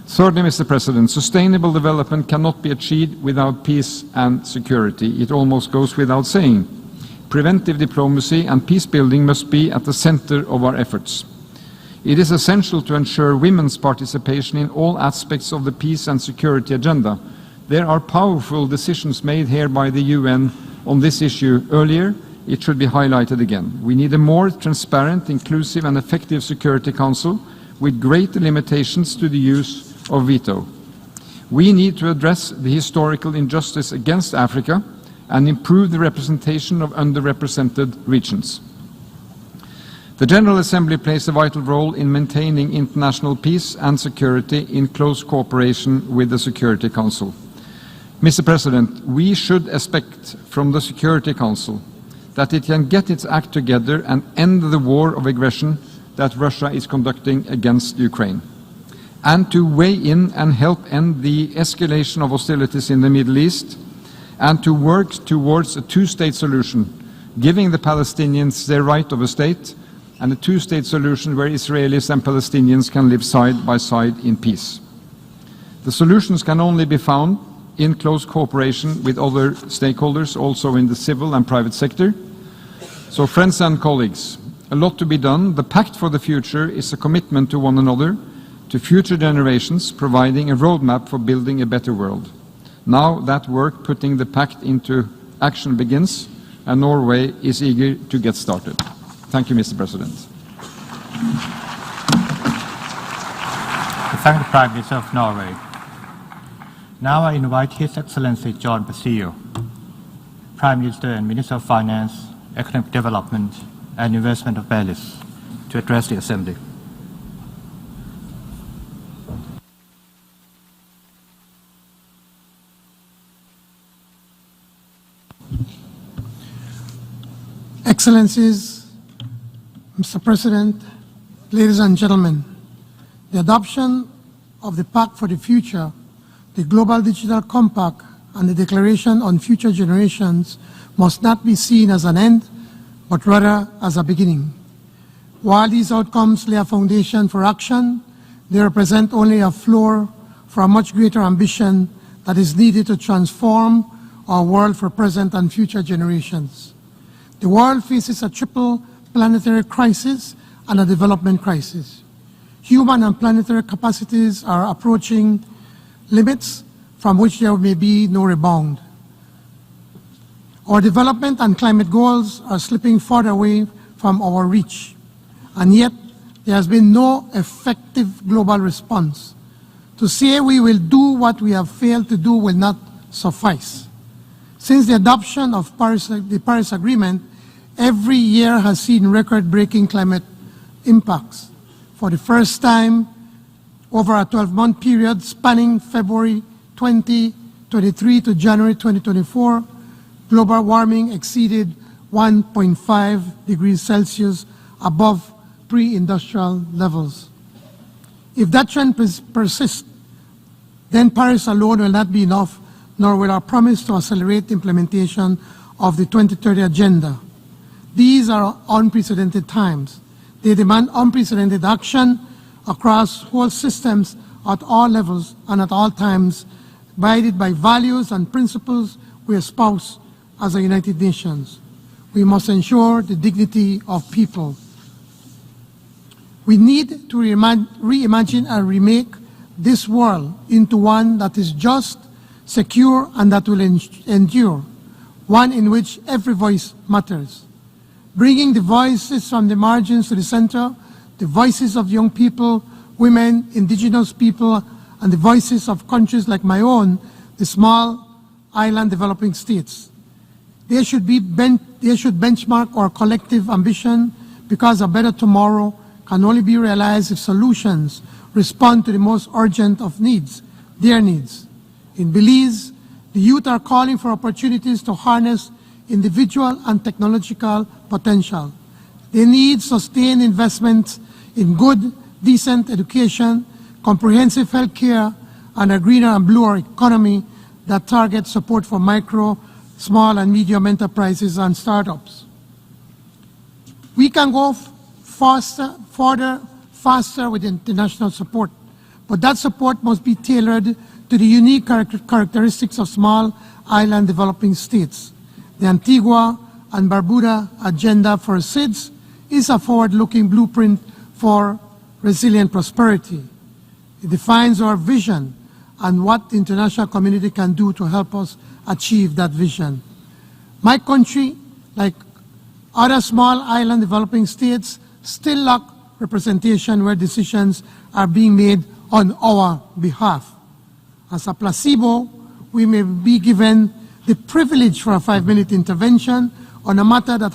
Thirdly, Mr. President, sustainable development cannot be achieved without peace and security. It almost goes without saying. Preventive diplomacy and peace building must be at the center of our efforts. It is essential to ensure women's participation in all aspects of the peace and security agenda. There are powerful decisions made here by the UN on this issue earlier. It should be highlighted again. We need a more transparent, inclusive and effective Security Council with greater limitations to the use of veto. We need to address the historical injustice against Africa and improve the representation of underrepresented regions. The General Assembly plays a vital role in maintaining international peace and security in close cooperation with the Security Council. Mr. President, we should expect from the Security Council that it can get its act together and end the war of aggression that Russia is conducting against Ukraine, and to weigh in and help end the escalation of hostilities in the Middle East, and to work towards a two-state solution, giving the Palestinians their right of a state, and a two-state solution where Israelis and Palestinians can live side by side in peace. The solutions can only be found in close cooperation with other stakeholders, also in the civil and private sector. So, friends and colleagues, a lot to be done. The Pact for the Future is a commitment to one another, to future generations, providing a roadmap for building a better world. Now that work putting the Pact into action begins, and Norway is eager to get started. Thank you, Mr. President. To thank the Prime Minister of Norway. Now I invite His Excellency John Basilio, Prime Minister and Minister of Finance, Economic Development and Investment of Belize, to address the Assembly. Excellencies, Mr. President, ladies and gentlemen, the adoption of the Pact for the Future, the Global Digital Compact, and the Declaration on Future Generations must not be seen as an end, but rather as a beginning. While these outcomes lay a foundation for action, they represent only a floor for a much greater ambition that is needed to transform our world for present and future generations. The world faces a triple planetary crisis and a development crisis. Human and planetary capacities are approaching limits from which there may be no rebound. Our development and climate goals are slipping further away from our reach, and yet there has been no effective global response. To say we will do what we have failed to do will not suffice. Since the adoption of the Paris Agreement, every year has seen record-breaking climate impacts. For the first time over a 12-month period spanning February 2023 to January 2024, global warming exceeded 1.5 degrees Celsius above pre-industrial levels. If that trend persists, then Paris alone will not be enough, nor will our promise to accelerate the implementation of the 2030 Agenda. These are unprecedented times. They demand unprecedented action across whole systems at all levels and at all times, guided by values and principles we espouse as a United Nations. We must ensure the dignity of people. We need to reimagine and remake this world into one that is just, secure, and that will endure, one in which every voice matters. Bringing the voices from the margins to the center, the voices of young people, women, indigenous people, and the voices of countries like my own, the small island developing states. They should benchmark our collective ambition, because a better tomorrow can only be realized if solutions respond to the most urgent of needs, their needs. In Belize, the youth are calling for opportunities to harness individual and technological potential. They need sustained investment in good, decent education, comprehensive health care, and a greener and bluer economy that targets support for micro, small, and medium enterprises and startups. We can go faster with international support, but that support must be tailored to the unique characteristics of small island developing states. The Antigua and Barbuda Agenda for SIDS is a forward-looking blueprint for resilient prosperity. It defines our vision and what the international community can do to help us achieve that vision. My country, like other small island developing states, still lack representation where decisions are being made on our behalf. As a placebo, we may be given the privilege for a 5-minute intervention on a matter that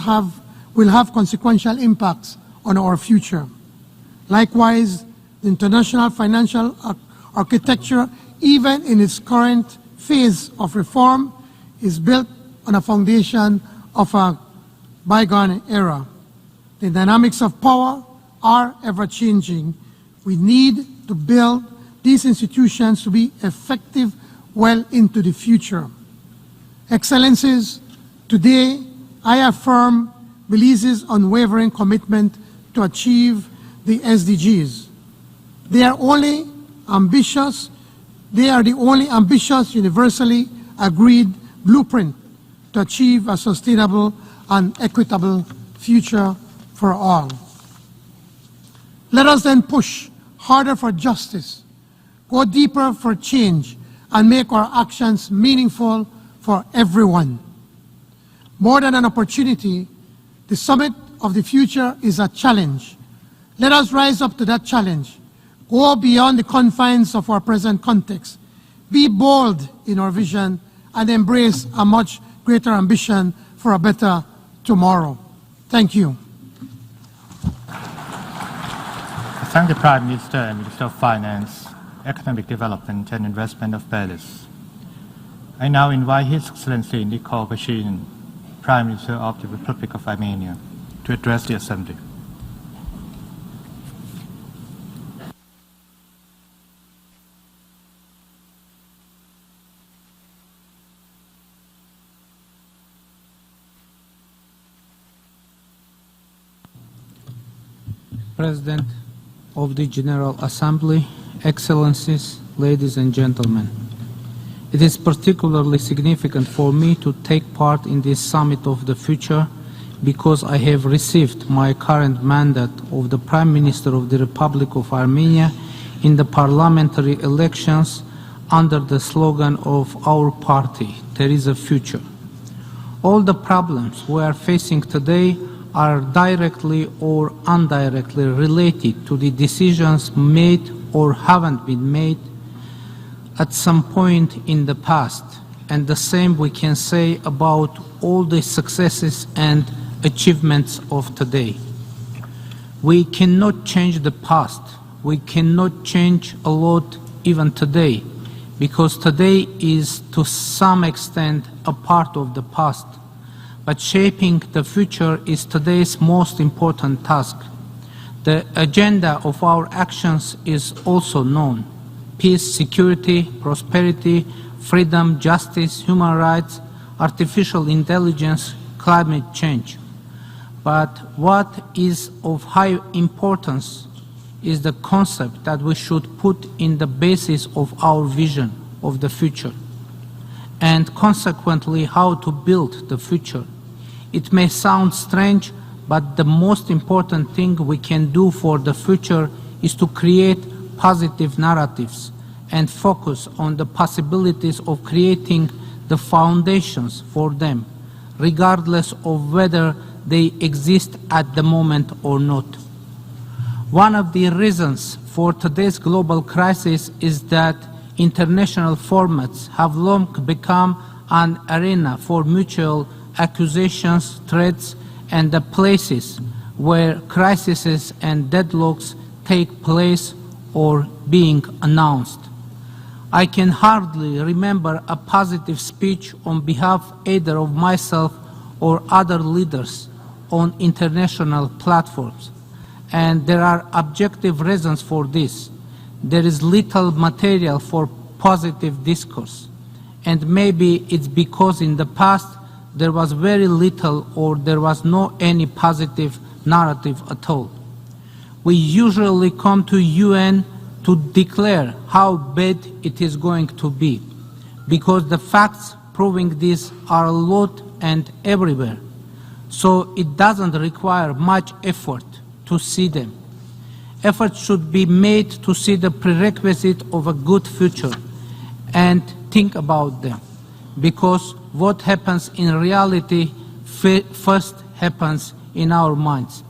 will have consequential impacts on our future. Likewise, the international financial architecture, even in its current phase of reform, is built on a foundation of a bygone era. The dynamics of power are ever-changing. We need to build these institutions to be effective well into the future. Excellencies, today I affirm Belize's unwavering commitment to achieve the SDGs. They are the only ambitious, universally agreed blueprint to achieve a sustainable and equitable future for all. Let us then push harder for justice, go deeper for change, and make our actions meaningful for everyone. More than an opportunity, the Summit of the Future is a challenge. Let us rise up to that challenge, go beyond the confines of our present context, be bold in our vision, and embrace a much greater ambition for a better tomorrow. Thank you. I thank the Prime Minister and Minister of Finance, Economic Development and Investment of Belize. I now invite His Excellency Nikol Pashinyan, Prime Minister of the Republic of Armenia, to address the Assembly. President of the General Assembly, Excellencies, ladies and gentlemen. It is particularly significant for me to take part in this Summit of the Future because I have received my current mandate of the Prime Minister of the Republic of Armenia in the parliamentary elections under the slogan of our party, "There is a future." All the problems we are facing today are directly or indirectly related to the decisions made or haven't been made at some point in the past, and the same we can say about all the successes and achievements of today. We cannot change the past. We cannot change a lot even today, because today is to some extent a part of the past, but shaping the future is today's most important task. The agenda of our actions is also known: peace, security, prosperity, freedom, justice, human rights, artificial intelligence, climate change. But what is of high importance is the concept that we should put in the basis of our vision of the future, and consequently how to build the future. It may sound strange, but the most important thing we can do for the future is to create positive narratives and focus on the possibilities of creating the foundations for them, regardless of whether they exist at the moment or not. One of the reasons for today's global crisis is that international formats have long become an arena for mutual accusations, threats, and the places where crises and deadlocks take place or being announced. I can hardly remember a positive speech on behalf either of myself or other leaders on international platforms, and there are objective reasons for this. There is little material for positive discourse, and maybe it's because in the past there was very little or there was no any positive narrative at all. We usually come to UN to declare how bad it is going to be, because the facts proving this are a lot and everywhere. So it doesn't require much effort to see them. Effort should be made to see the prerequisite of a good future and think about them, because what happens in reality first happens in our minds.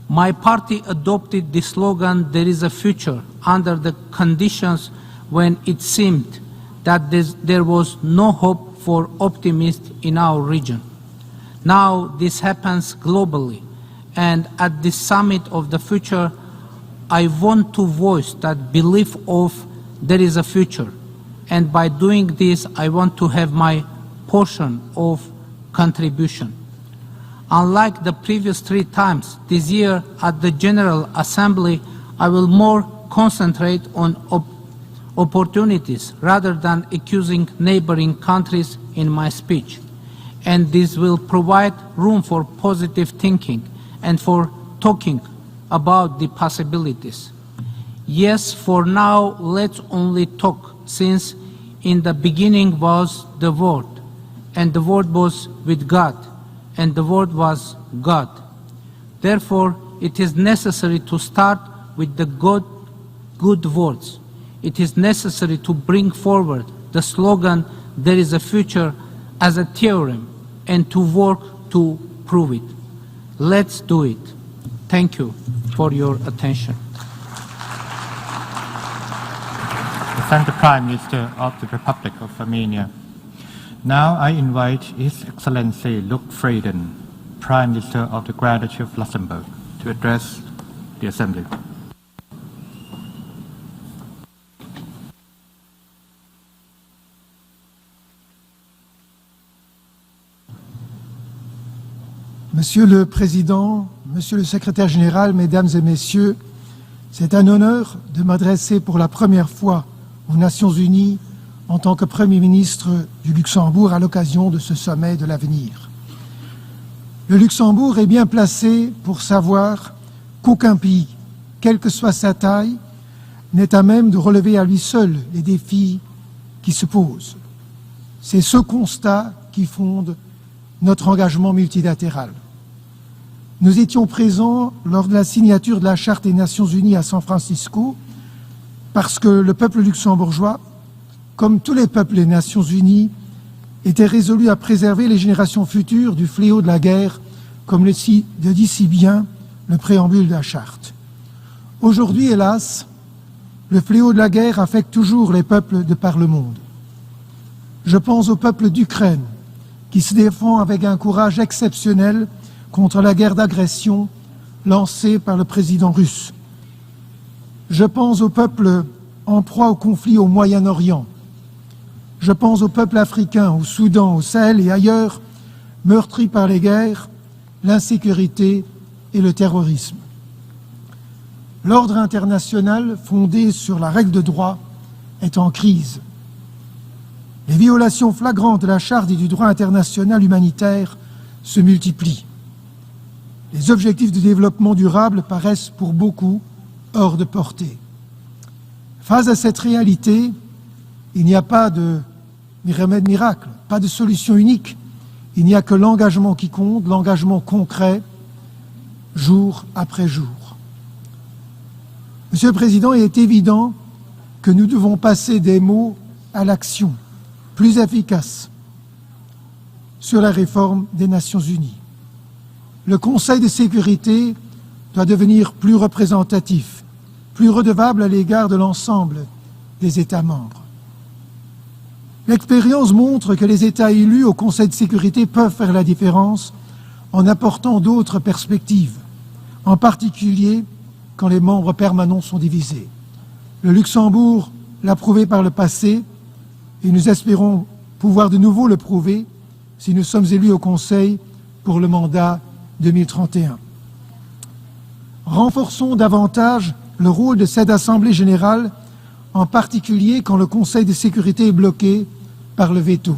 My party adopted the slogan, "There is a future," under the conditions when it seemed that there was no hope for optimism in our region. Now this happens globally, and at the summit of the future, I want to voice that belief of there is a future, and by doing this, I want to have my portion of contribution. Unlike the previous 3 times, this year at the General Assembly, I will more concentrate on opportunities rather than accusing neighboring countries in my speech. And this will provide room for positive thinking and for talking about the possibilities. Yes, for now, let's only talk, since in the beginning was the Word, and the Word was with God, and the Word was God. Therefore, it is necessary to start with the good words. It is necessary to bring forward the slogan, "There is a future," as a theorem, and to work to prove it. Let's do it. Thank you for your attention. The Center Prime Minister of the Republic of Armenia. Now I invite His Excellency Luc Frieden, Prime Minister of the Grand Duchy of Luxembourg, to address the Assembly. Monsieur le Président, Monsieur le Secrétaire Général, Mesdames et Messieurs, c'est un honneur de m'adresser pour la première fois aux Nations Unies en tant que Premier ministre du Luxembourg à l'occasion de ce sommet de l'avenir. Le Luxembourg est bien placé pour savoir qu'aucun pays, quelle que soit sa taille, n'est à même de relever à lui seul les défis qui se posent. C'est ce constat qui fonde notre engagement multilatéral. Nous étions présents lors de la signature de la Charte des Nations Unies à San Francisco parce que le peuple luxembourgeois, comme tous les peuples des Nations Unies, était résolu à préserver les générations futures du fléau de la guerre, comme le dit si bien le préambule de la Charte. Aujourd'hui, hélas, le fléau de la guerre affecte toujours les peuples de par le monde. Je pense au peuple d'Ukraine, qui se défend avec un courage exceptionnel contre la guerre d'agression lancée par le président russe. Je pense au peuple en proie au conflit au Moyen-Orient, Je pense aux peuples africains, au Soudan, au Sahel et ailleurs, meurtris par les guerres, l'insécurité et le terrorisme. L'ordre international, fondé sur la règle de droit, est en crise. Les violations flagrantes de la Charte et du droit international humanitaire se multiplient. Les objectifs de développement durable paraissent pour beaucoup hors de portée. Face à cette réalité, il n'y a pas de remède miracle, pas de solution unique. Il n'y a que l'engagement qui compte, l'engagement concret, jour après jour. Monsieur le Président, il est évident que nous devons passer des mots à l'action, plus efficace, sur la réforme des Nations Unies. Le Conseil de sécurité doit devenir plus représentatif, plus redevable à l'égard de l'ensemble des États membres. L'expérience montre que les États élus au Conseil de sécurité peuvent faire la différence en apportant d'autres perspectives, en particulier quand les membres permanents sont divisés. Le Luxembourg l'a prouvé par le passé et nous espérons pouvoir de nouveau le prouver si nous sommes élus au Conseil pour le mandat 2031. Renforçons davantage le rôle de cette Assemblée générale, en particulier quand le Conseil de sécurité est bloqué par le veto.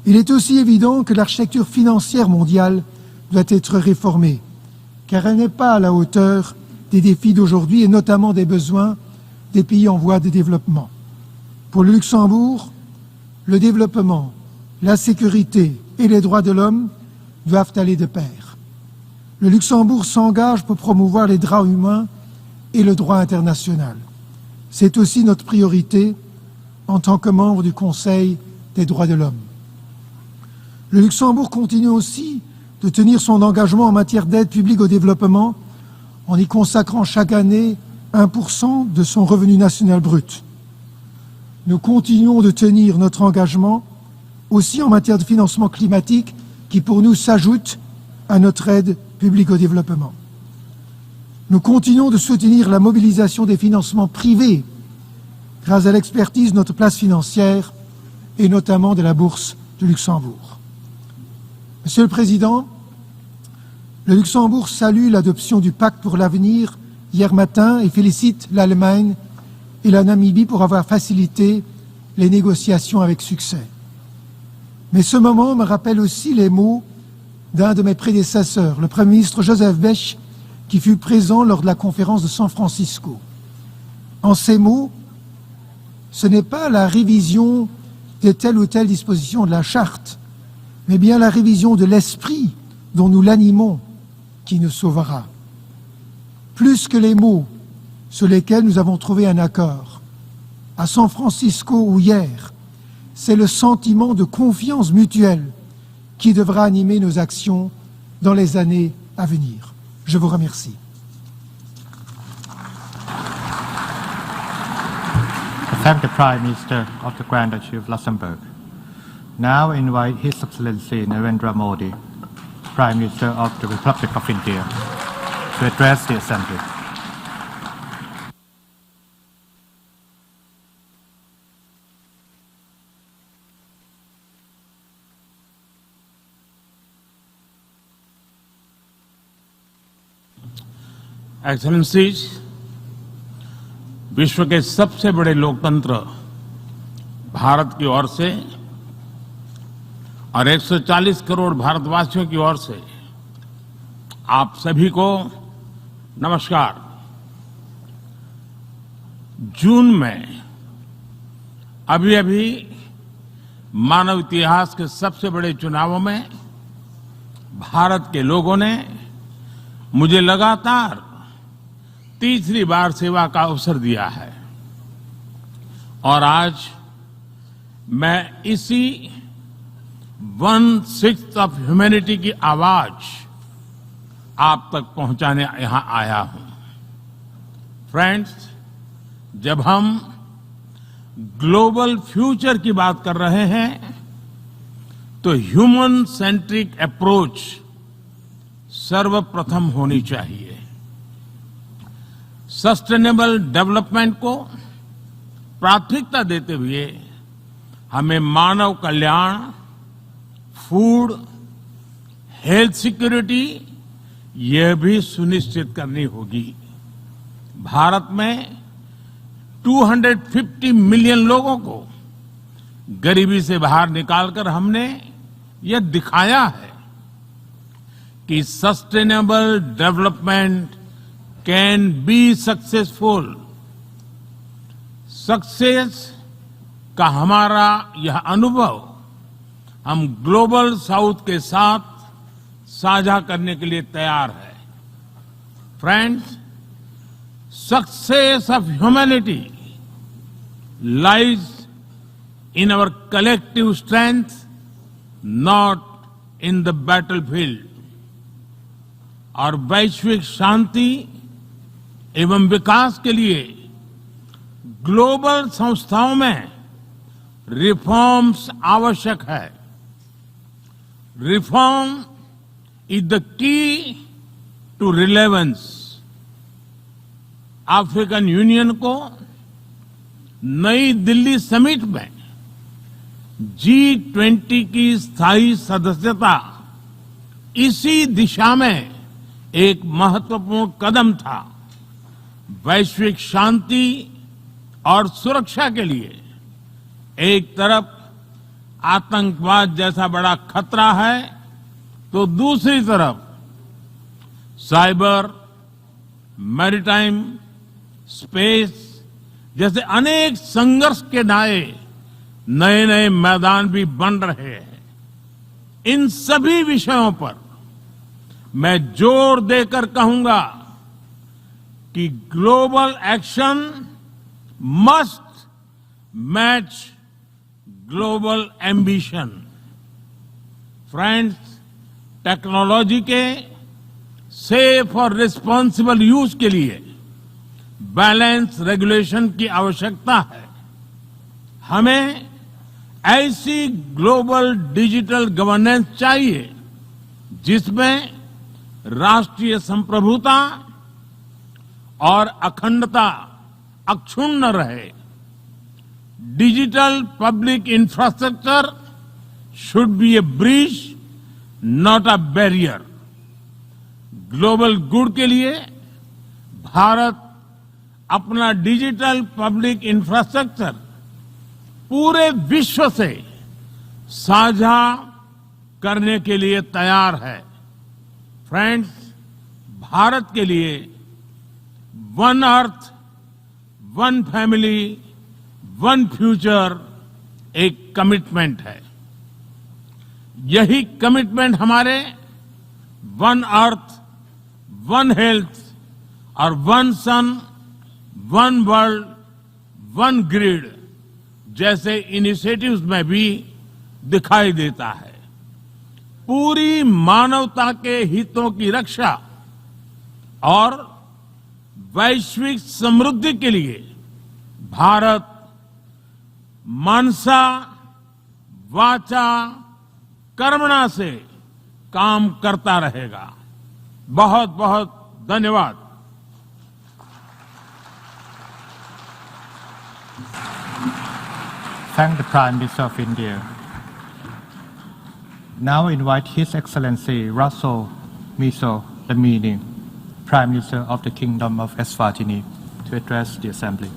Il est aussi évident que l'architecture financière mondiale doit être réformée, car elle n'est pas à la hauteur des défis d'aujourd'hui et notamment des besoins des pays en voie de développement. Pour le Luxembourg, le développement, la sécurité et les droits de l'homme doivent aller de pair. Le Luxembourg s'engage pour promouvoir les droits humains et le droit international. C'est aussi notre priorité en tant que membre du Conseil des droits de l'homme. Le Luxembourg continue aussi de tenir son engagement en matière d'aide publique au développement en y consacrant chaque année 1% de son revenu national brut. Nous continuons de tenir notre engagement aussi en matière de financement climatique qui pour nous s'ajoute à notre aide publique au développement. Nous continuons de soutenir la mobilisation des financements privés grâce à l'expertise de notre place financière et notamment de la Bourse du Luxembourg. Monsieur le Président, le Luxembourg salue l'adoption du pacte pour l'avenir hier matin et félicite l'Allemagne et la Namibie pour avoir facilité les négociations avec succès. Mais ce moment me rappelle aussi les mots d'un de mes prédécesseurs, le Premier ministre Joseph Bech, qui fut présent lors de la conférence de San Francisco. En ces mots, ce n'est pas la révision de telle ou telle disposition de la charte, mais bien la révision de l'esprit dont nous l'animons qui nous sauvera. Plus que les mots sur lesquels nous avons trouvé un accord, à San Francisco ou hier, c'est le sentiment de confiance mutuelle qui devra animer nos actions dans les années à venir. Je vous remercie. I thank the Prime Minister of the Grand Duchy of Luxembourg. Now I invite His Excellency Narendra Modi, Prime Minister of the Republic of India, to address the Assembly. Excellencies, विश्व के सबसे बड़े लोकतंत्र भारत की ओर से और 140 करोड़ भारतवासियों की ओर से आप सभी को नमस्कार। जून में अभी मानव इतिहास के सबसे बड़े चुनावों में भारत के लोगों ने मुझे लगातार तीसरी बार सेवा का अवसर दिया है और आज मैं इसी 1/6 ऑफ ह्यूमैनिटी की आवाज आप तक पहुंचाने यहां आया हूं। फ्रेंड्स, जब हम ग्लोबल फ्यूचर की बात कर रहे हैं तो ह्यूमन सेंट्रिक अप्रोच सर्वप्रथम होनी चाहिए। सस्टेनेबल डेवलपमेंट को प्राथमिकता देते हुए हमें मानव कल्याण, फूड, हेल्थ सिक्योरिटी यह भी सुनिश्चित करनी होगी। भारत में 250 मिलियन लोगों को गरीबी से बाहर निकालकर हमने यह दिखाया है कि sustainable development can be successful. Success का हमारा यह अनुभव हम ग्लोबल साउथ के साथ साझा करने के लिए तैयार है। Friends, success of humanity lies in our collective strength, not in the battlefield। और वैश्विक शांति एवं विकास के लिए ग्लोबल संस्थाओं में रिफॉर्म्स आवश्यक है। Reform is the key to relevance. African union को नई दिल्ली समिट में G20 की स्थायी सदस्यता इसी दिशा में एक महत्वपूर्ण कदम था। वैश्विक शांति और सुरक्षा के लिए एक तरफ आतंकवाद जैसा बड़ा खतरा है, तो दूसरी तरफ साइबर, मैरीटाइम, स्पेस जैसे अनेक संघर्ष के नए नए मैदान भी बन रहे हैं। इन सभी विषयों पर मैं जोर देकर कहूंगा कि global action must match global ambition. Friends, technology के सेफ और रिस्पॉन्सिबल यूज के लिए बैलेंस रेगुलेशन की आवश्यकता है। हमें ऐसी ग्लोबल डिजिटल गवर्नेंस चाहिए जिसमें राष्ट्रीय संप्रभुता और अखंडता अक्षुण्ण रहे। Digital public infrastructure should be A bridge, not a barrier. Global good के लिए भारत अपना डिजिटल पब्लिक इंफ्रास्ट्रक्चर पूरे विश्व से साझा करने के लिए तैयार है। फ्रेंड्स, भारत के लिए one earth, one family, one future एक कमिटमेंट है। यही कमिटमेंट हमारे वन अर्थ, वन हेल्थ और वन सन, वन वर्ल्ड, वन ग्रिड जैसे इनिशिएटिव्स में भी दिखाई देता है। पूरी मानवता के हितों की रक्षा और वैश्विक समृद्धि के लिए भारत मनसा वाचा कर्मणा से काम करता रहेगा। बहुत बहुत धन्यवाद। Thank the Prime Minister of India. Now I invite His Excellency Russell Miso Lamini, Prime Minister of the Kingdom of Eswatini, to address the Assembly.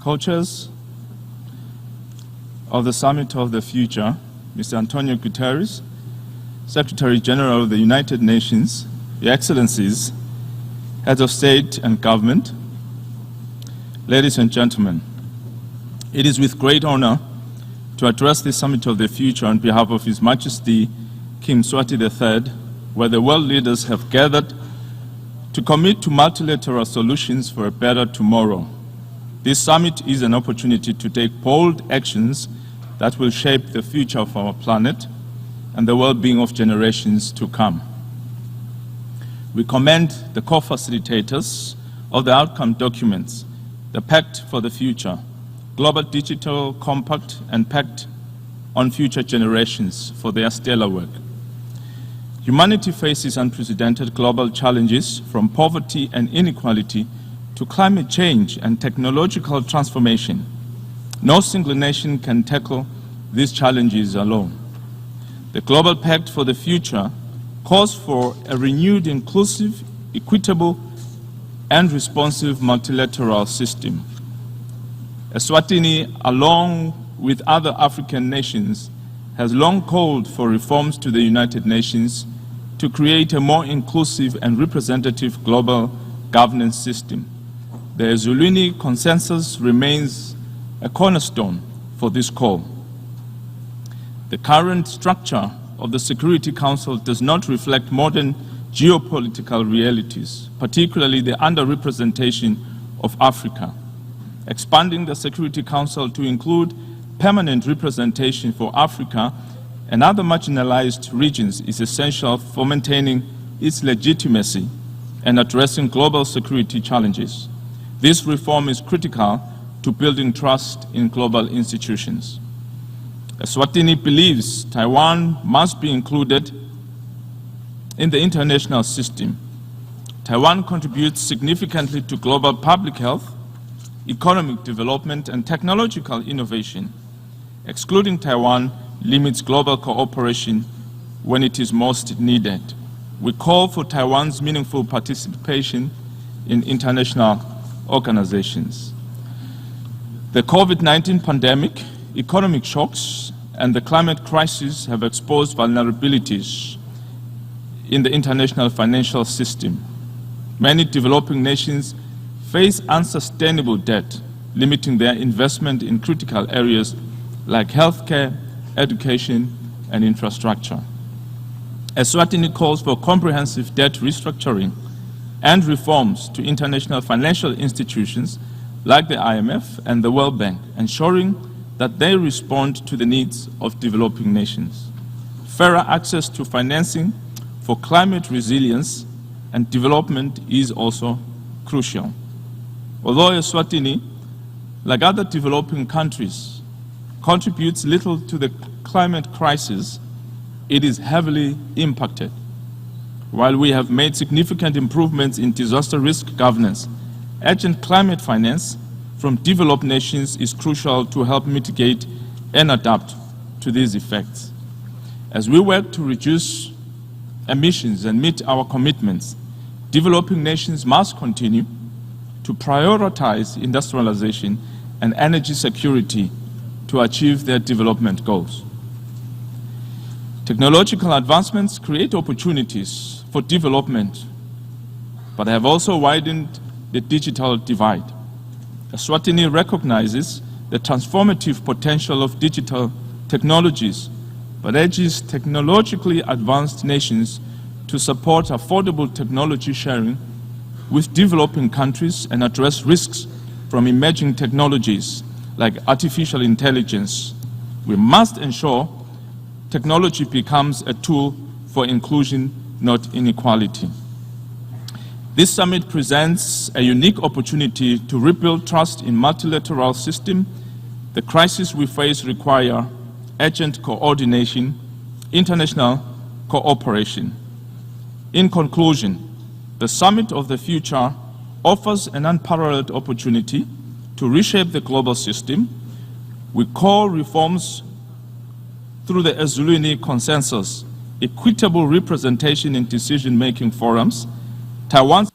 Co-chairs of the Summit of the Future, Mr. Antonio Guterres, Secretary General of the United Nations, Your Excellencies, Heads of State and Government, ladies and gentlemen, it is with great honor to address the Summit of the Future on behalf of His Majesty King Mswati III, where the world leaders have gathered to commit to multilateral solutions for a better tomorrow. This summit is an opportunity to take bold actions that will shape the future of our planet and the well-being of generations to come. We commend the co-facilitators of the outcome documents, the Pact for the Future, Global Digital Compact, and Pact on Future Generations for their stellar work. Humanity faces unprecedented global challenges, from poverty and inequality to climate change and technological transformation. No single nation can tackle these challenges alone. The Global Pact for the Future calls for a renewed, inclusive, equitable, and responsive multilateral system. Eswatini, along with other African nations, has long called for reforms to the United Nations to create a more inclusive and representative global governance system. The Ezulwini Consensus remains a cornerstone for this call. The current structure of the Security Council does not reflect modern geopolitical realities, particularly the underrepresentation of Africa. Expanding the Security Council to include permanent representation for Africa and other marginalized regions is essential for maintaining its legitimacy and addressing global security challenges. This reform is critical to building trust in global institutions. Eswatini believes Taiwan must be included in the international system. Taiwan contributes significantly to global public health, economic development, and technological innovation. Excluding Taiwan limits global cooperation when it is most needed. We call for Taiwan's meaningful participation in international organizations. The COVID-19 pandemic, economic shocks, and the climate crisis have exposed vulnerabilities in the international financial system. Many developing nations face unsustainable debt, limiting their investment in critical areas like healthcare, education, and infrastructure. Eswatini calls for comprehensive debt restructuring and reforms to international financial institutions like the IMF and the World Bank, ensuring that they respond to the needs of developing nations. Fairer access to financing for climate resilience and development is also crucial. Although Eswatini, like other developing countries, contributes little to the climate crisis, it is heavily impacted. While we have made significant improvements in disaster risk governance, urgent climate finance from developed nations is crucial to help mitigate and adapt to these effects. As we work to reduce emissions and meet our commitments, developing nations must continue to prioritize industrialization and energy security to achieve their development goals. Technological advancements create opportunities for development, but have also widened the digital divide. Eswatini recognizes the transformative potential of digital technologies, but urges technologically advanced nations to support affordable technology sharing with developing countries and address risks from emerging technologies like artificial intelligence. We must ensure technology becomes a tool for inclusion, not inequality. This summit presents a unique opportunity to rebuild trust in multilateral system. The crises we face require urgent coordination, international cooperation. In conclusion, the Summit of the Future offers an unparalleled opportunity to reshape the global system. We call reforms through the Ezulwini Consensus, equitable representation in decision-making forums, Taiwan's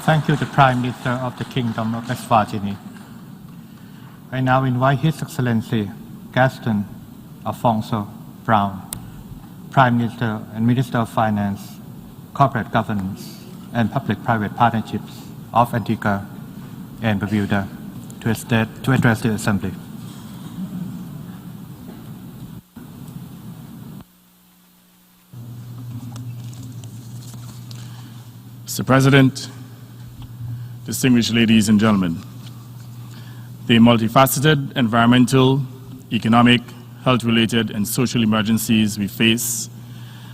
Thank you, the Prime Minister of the Kingdom of Eswatini. I now invite His Excellency Gaston Alfonso Brown, Prime Minister and Minister of Finance, Corporate Governance, and Public-Private Partnerships of Antigua and Barbuda to address the Assembly. Mr. President, distinguished ladies and gentlemen, the multifaceted environmental, economic, health-related and social emergencies we face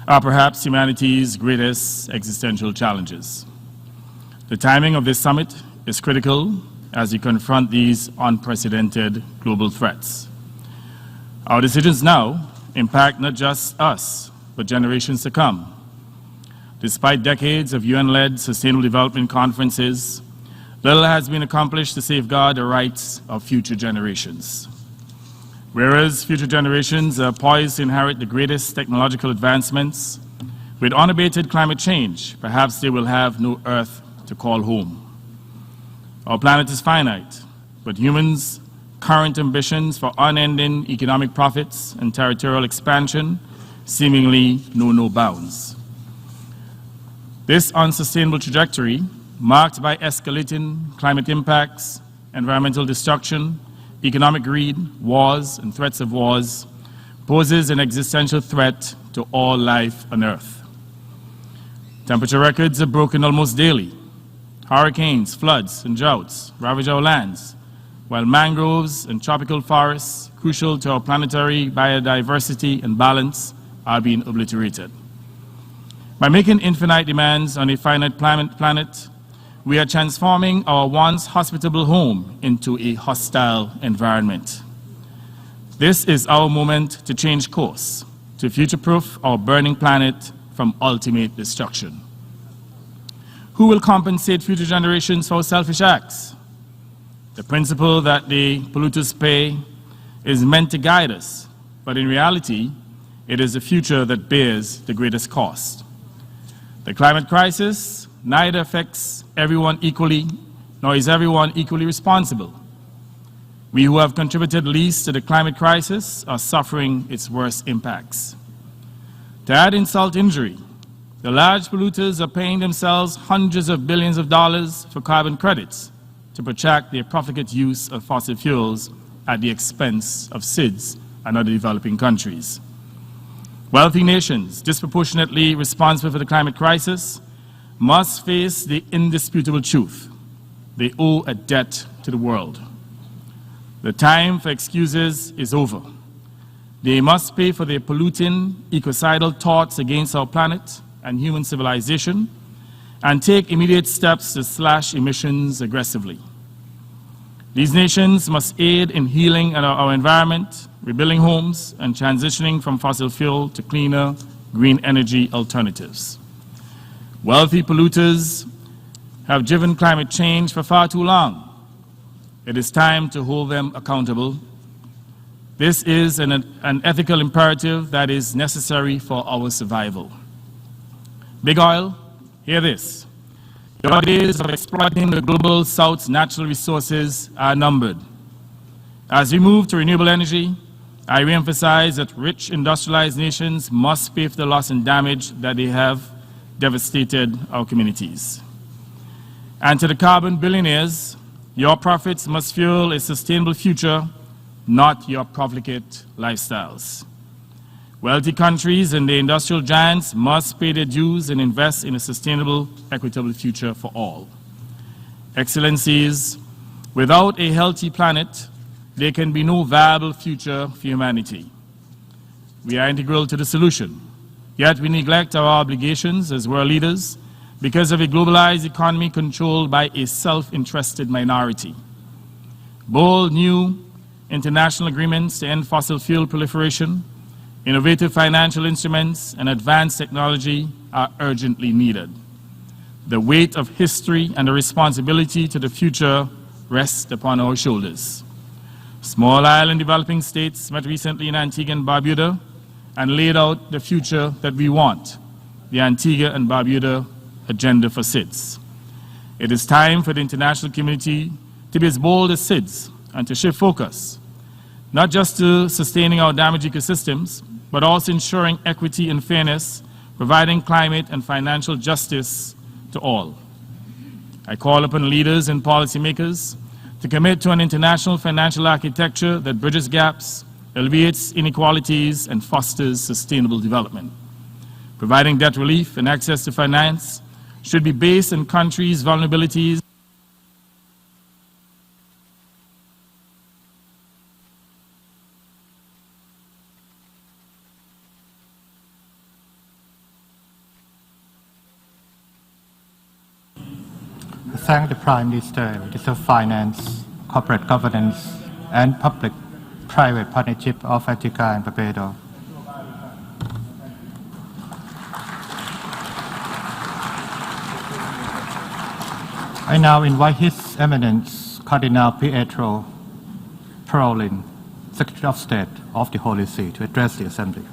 are perhaps humanity's greatest existential challenges. The timing of this summit is critical as we confront these unprecedented global threats. Our decisions now impact not just us, but generations to come. Despite decades of UN-led sustainable development conferences, little has been accomplished to safeguard the rights of future generations. Whereas future generations are poised to inherit the greatest technological advancements, with unabated climate change, perhaps they will have no Earth to call home. Our planet is finite, but humans' current ambitions for unending economic profits and territorial expansion seemingly know no bounds. This unsustainable trajectory, marked by escalating climate impacts, environmental destruction, economic greed, wars, and threats of wars, poses an existential threat to all life on Earth. Temperature records are broken almost daily. Hurricanes, floods, and droughts ravage our lands, while mangroves and tropical forests, crucial to our planetary biodiversity and balance, are being obliterated. By making infinite demands on a finite planet, we are transforming our once hospitable home into a hostile environment. This is our moment to change course, to future-proof our burning planet from ultimate destruction. Who will compensate future generations for selfish acts? The principle that the polluters pay is meant to guide us, but in reality, it is the future that bears the greatest cost. The climate crisis neither affects everyone equally, nor is everyone equally responsible. We who have contributed least to the climate crisis are suffering its worst impacts. To add insult to injury, the large polluters are paying themselves hundreds of billions of dollars for carbon credits to protract their profligate use of fossil fuels at the expense of SIDS and other developing countries. Wealthy nations, disproportionately responsible for the climate crisis, must face the indisputable truth. They owe a debt to the world. The time for excuses is over. They must pay for their polluting, ecocidal thoughts against our planet and human civilization, and take immediate steps to slash emissions aggressively. These nations must aid in healing our environment, rebuilding homes, and transitioning from fossil fuel to cleaner, green energy alternatives. Wealthy polluters have driven climate change for far too long. It is time to hold them accountable. This is an ethical imperative that is necessary for our survival. Big Oil, hear this. Your days of exploiting the global South's natural resources are numbered. As we move to renewable energy, I reemphasize that rich industrialized nations must pay for the loss and damage that they have devastated our communities. And to the carbon billionaires, your profits must fuel a sustainable future, not your profligate lifestyles. Wealthy countries and the industrial giants must pay their dues and invest in a sustainable, equitable future for all. Excellencies, without a healthy planet, there can be no viable future for humanity. We are integral to the solution, yet we neglect our obligations as world leaders because of a globalized economy controlled by a self-interested minority. Bold new international agreements to end fossil fuel proliferation, innovative financial instruments, and advanced technology are urgently needed. The weight of history and the responsibility to the future rests upon our shoulders. Small island developing states met recently in Antigua and Barbuda and laid out the future that we want, the Antigua and Barbuda agenda for SIDS. It is time for the international community to be as bold as SIDS and to shift focus, not just to sustaining our damaged ecosystems, but also ensuring equity and fairness, providing climate and financial justice to all. I call upon leaders and policymakers to commit to an international financial architecture that bridges gaps, alleviates inequalities, and fosters sustainable development. Providing debt relief and access to finance should be based on countries' vulnerabilities thank the Prime Minister, Minister of Finance, Corporate Governance, and Public-Private Partnership of Antigua and Barbados. I now invite His Eminence Cardinal Pietro Parolin, Secretary of State of the Holy See, to address the Assembly.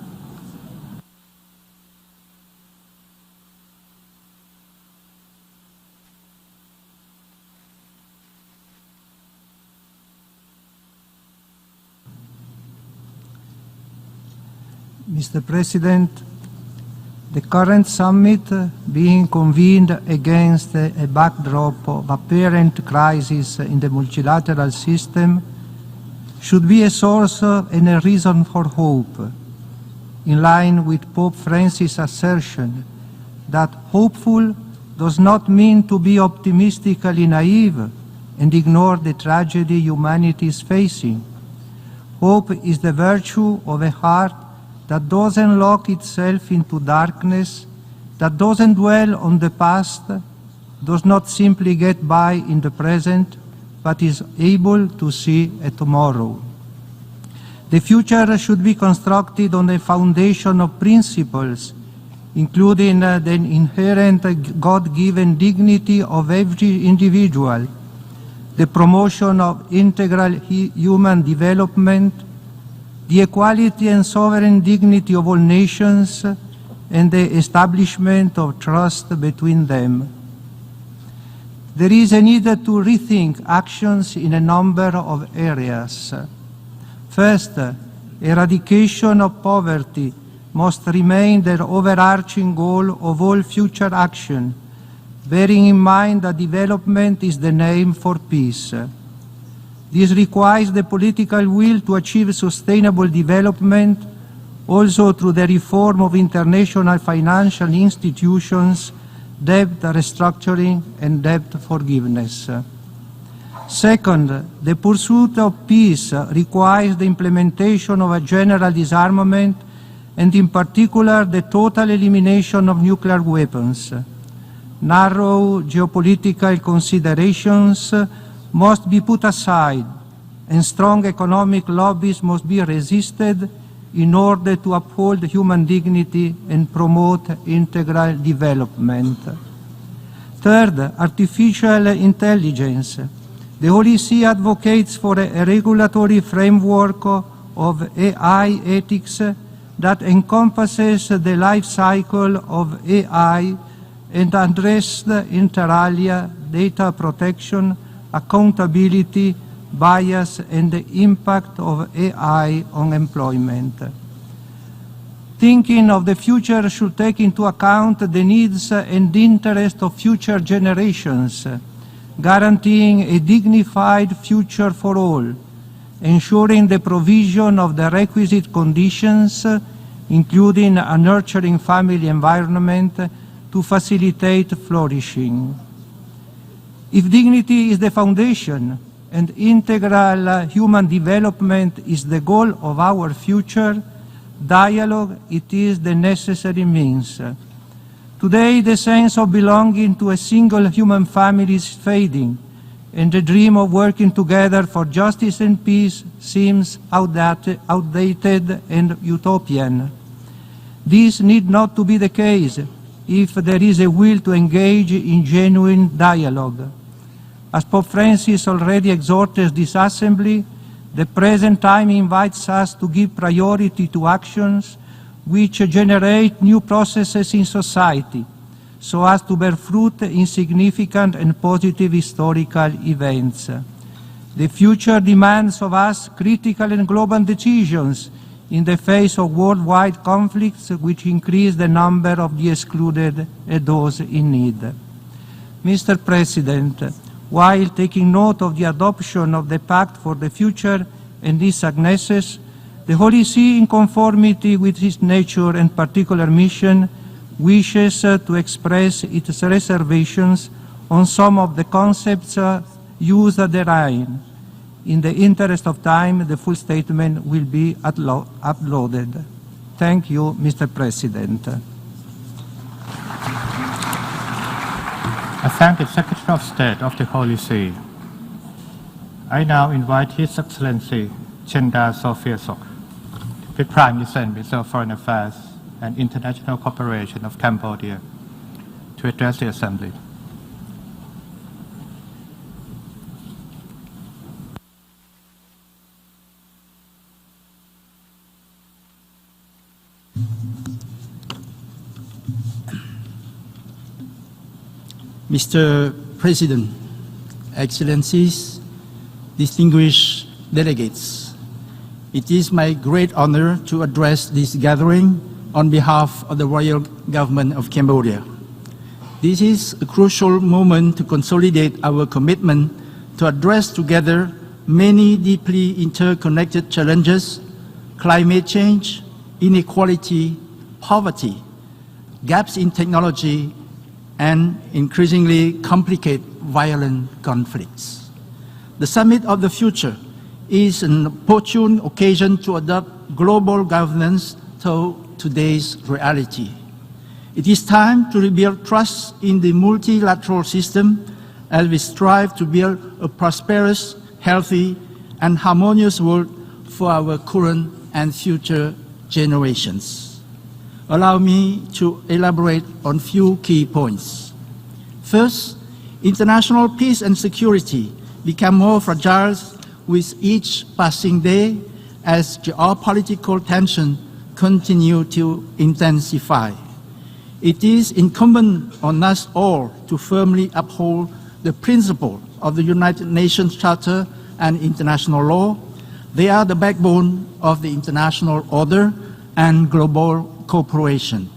Mr. President, the current summit being convened against a backdrop of apparent crisis in the multilateral system should be a source and a reason for hope, in line with Pope Francis' assertion that hopeful does not mean to be optimistically naive and ignore the tragedy humanity is facing. Hope is the virtue of a heart that doesn't lock itself into darkness, that doesn't dwell on the past, does not simply get by in the present, but is able to see a tomorrow. The future should be constructed on a foundation of principles, including the inherent God-given dignity of every individual, the promotion of integral human development, the equality and sovereign dignity of all nations, and the establishment of trust between them. There is a need to rethink actions in a number of areas. First, eradication of poverty must remain the overarching goal of all future action, bearing in mind that development is the name for peace. This requires the political will to achieve sustainable development, also through the reform of international financial institutions, debt restructuring, and debt forgiveness. Second, the pursuit of peace requires the implementation of a general disarmament, and in particular the total elimination of nuclear weapons. Narrow geopolitical considerations must be put aside, and strong economic lobbies must be resisted in order to uphold human dignity and promote integral development. Third, artificial intelligence. The Holy See advocates for a regulatory framework of AI ethics that encompasses the life cycle of AI and addresses inter alia data protection, accountability, bias, and the impact of AI on employment. Thinking of the future should take into account the needs and interests of future generations, guaranteeing a dignified future for all, ensuring the provision of the requisite conditions, including a nurturing family environment, to facilitate flourishing. If dignity is the foundation and integral human development is the goal of our future, dialogue it is the necessary means. Today the sense of belonging to a single human family is fading, and the dream of working together for justice and peace seems outdated and utopian. This need not to be the case if there is a will to engage in genuine dialogue. As Pope Francis already exhorted this Assembly, the present time invites us to give priority to actions which generate new processes in society, so as to bear fruit in significant and positive historical events. The future demands of us critical and global decisions in the face of worldwide conflicts which increase the number of the excluded and those in need. Mr. President, while taking note of the adoption of the Pact for the Future and its successors, the Holy See, in conformity with its nature and particular mission, wishes to express its reservations on some of the concepts used therein. In the interest of time, the full statement will be uploaded. Thank you, Mr. President. I thank the Secretary of State of the Holy See. I now invite His Excellency Chenda Sophia Sok, the Prime Minister of Foreign Affairs and International Cooperation of Cambodia, to address the Assembly. Mr. President, Excellencies, distinguished delegates, it is my great honor to address this gathering on behalf of the Royal Government of Cambodia. This is a crucial moment to consolidate our commitment to address together many deeply interconnected challenges: climate change, inequality, poverty, gaps in technology, and increasingly complicated violent conflicts. The Summit of the Future is an opportune occasion to adopt global governance to today's reality. It is time to rebuild trust in the multilateral system as we strive to build a prosperous, healthy, and harmonious world for our current and future generations. Allow me to elaborate on a few key points. First, international peace and security become more fragile with each passing day as geopolitical tensions continue to intensify. It is incumbent on us all to firmly uphold the principles of the United Nations Charter and international law. They are the backbone of the international order and global cooperation.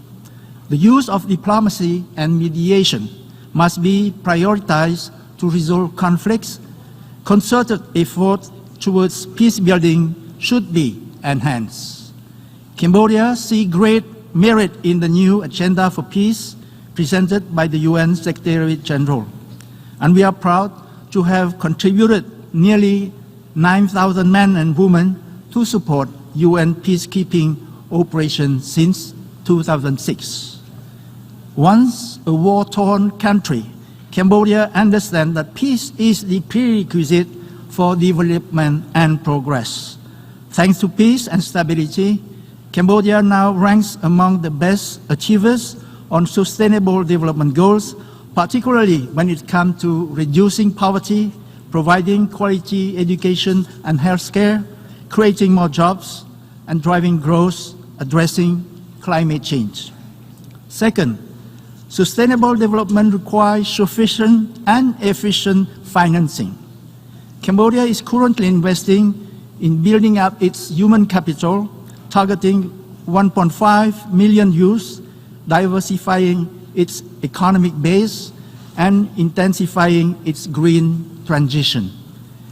The use of diplomacy and mediation must be prioritized to resolve conflicts. Concerted efforts towards peace building should be enhanced. Cambodia sees great merit in the new agenda for peace presented by the UN Secretary General, and we are proud to have contributed nearly 9,000 men and women to support UN peacekeeping operations since 2006. Once a war-torn country, Cambodia understands that peace is the prerequisite for development and progress. Thanks to peace and stability, Cambodia now ranks among the best achievers on sustainable development goals, particularly when it comes to reducing poverty, providing quality education and health care, creating more jobs, and driving growth, addressing climate change. Second, sustainable development requires sufficient and efficient financing. Cambodia is currently investing in building up its human capital, targeting 1.5 million youths, diversifying its economic base, and intensifying its green transition.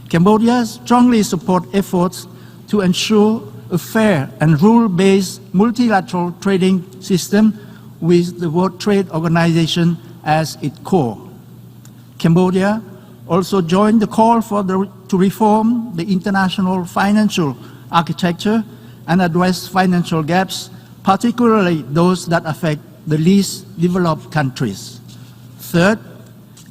Cambodia strongly supports efforts to ensure a fair and rule-based multilateral trading system with the World Trade Organization as its core. Cambodia also joined the call to reform the international financial architecture and address financial gaps, particularly those that affect the least developed countries. Third,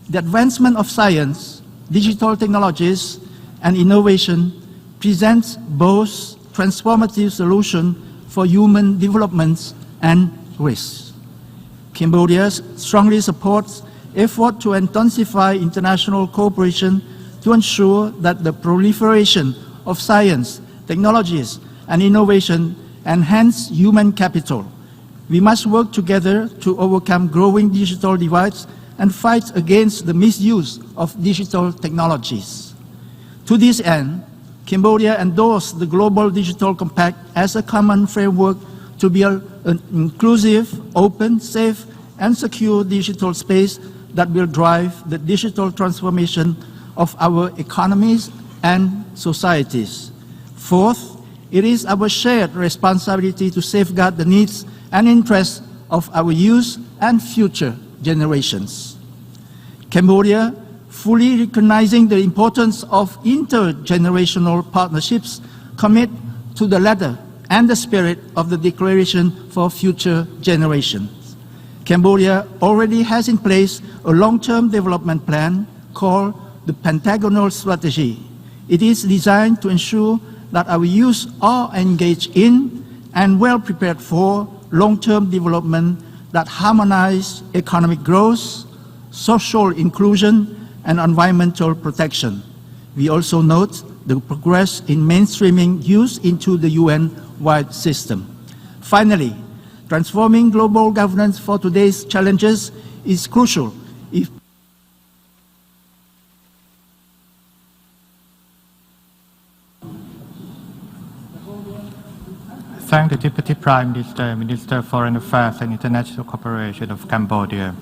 the advancement of science, digital technologies, and innovation presents both transformative solutions for human development and risks. Cambodia strongly supports efforts to intensify international cooperation to ensure that the proliferation of science, technologies, and innovation enhance human capital. We must work together to overcome growing digital divides and fight against the misuse of digital technologies. To this end, Cambodia endorsed the Global Digital Compact as a common framework to build an inclusive, open, safe, and secure digital space that will drive the digital transformation of our economies and societies. Fourth, it is our shared responsibility to safeguard the needs and interests of our youth and future generations. Cambodia, fully recognizing the importance of intergenerational partnerships, commit to the letter and the spirit of the Declaration for Future Generations. Cambodia already has in place a long-term development plan called the Pentagonal Strategy. It is designed to ensure that our youth are engaged in and well prepared for long-term development that harmonize economic growth, social inclusion, and environmental protection. We also note the progress in mainstreaming youth into the UN-wide system. Finally, transforming global governance for today's challenges is crucial if Thank the Deputy Prime Minister, Minister of Foreign Affairs and International Cooperation of Cambodia.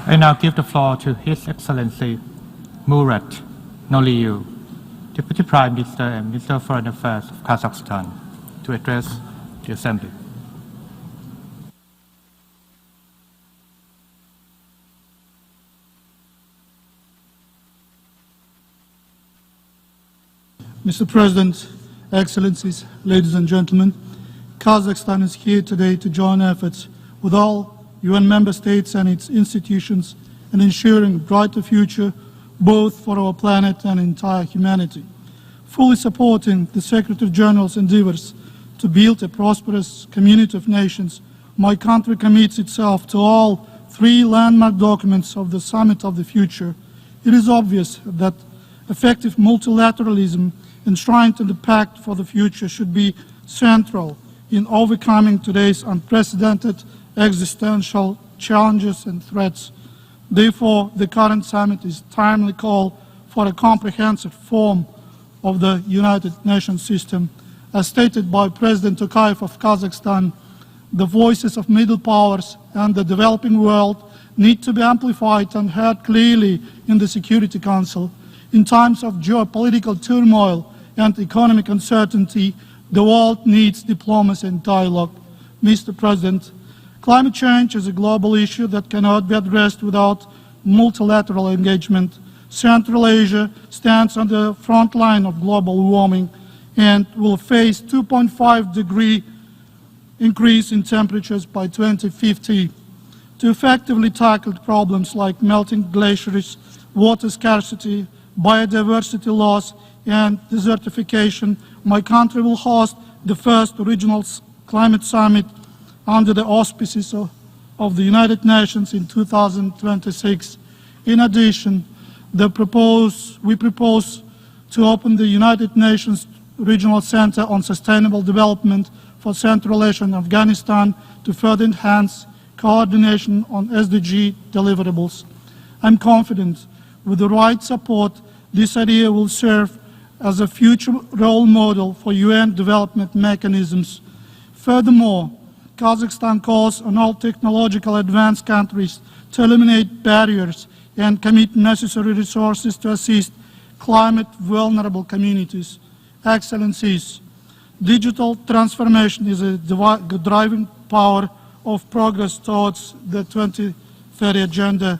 I now give the floor to His Excellency Murat Noliu, Deputy Prime Minister and Minister of Foreign Affairs of Kazakhstan, to address the Assembly. Mr. President, Excellencies, ladies and gentlemen, Kazakhstan is here today to join efforts with all UN member states and its institutions in ensuring a brighter future both for our planet and entire humanity. Fully supporting the Secretary General's endeavors to build a prosperous community of nations, my country commits itself to all three landmark documents of the Summit of the Future. It is obvious that effective multilateralism enshrined in the Pact for the Future should be central in overcoming today's unprecedented existential challenges and threats. Therefore, the current summit is timely call for a comprehensive reform of the United Nations system. As stated by President Tokayev of Kazakhstan, the voices of middle powers and the developing world need to be amplified and heard clearly in the Security Council. In times of geopolitical turmoil and economic uncertainty, the world needs diplomacy and dialogue. Mr. President, climate change is a global issue that cannot be addressed without multilateral engagement. Central Asia stands on the front line of global warming and will face 2.5-degree increase in temperatures by 2050. To effectively tackle problems like melting glaciers, water scarcity, biodiversity loss, and desertification, my country will host the first regional climate summit under the auspices of the United Nations in 2026. In addition, we propose to open the United Nations Regional Center on Sustainable Development for Central Asia and Afghanistan to further enhance coordination on SDG deliverables. I'm confident with the right support, this idea will serve as a future role model for UN development mechanisms. Furthermore, Kazakhstan calls on all technological advanced countries to eliminate barriers and commit necessary resources to assist climate-vulnerable communities. Excellencies, digital transformation is a driving power of progress towards the 2030 Agenda.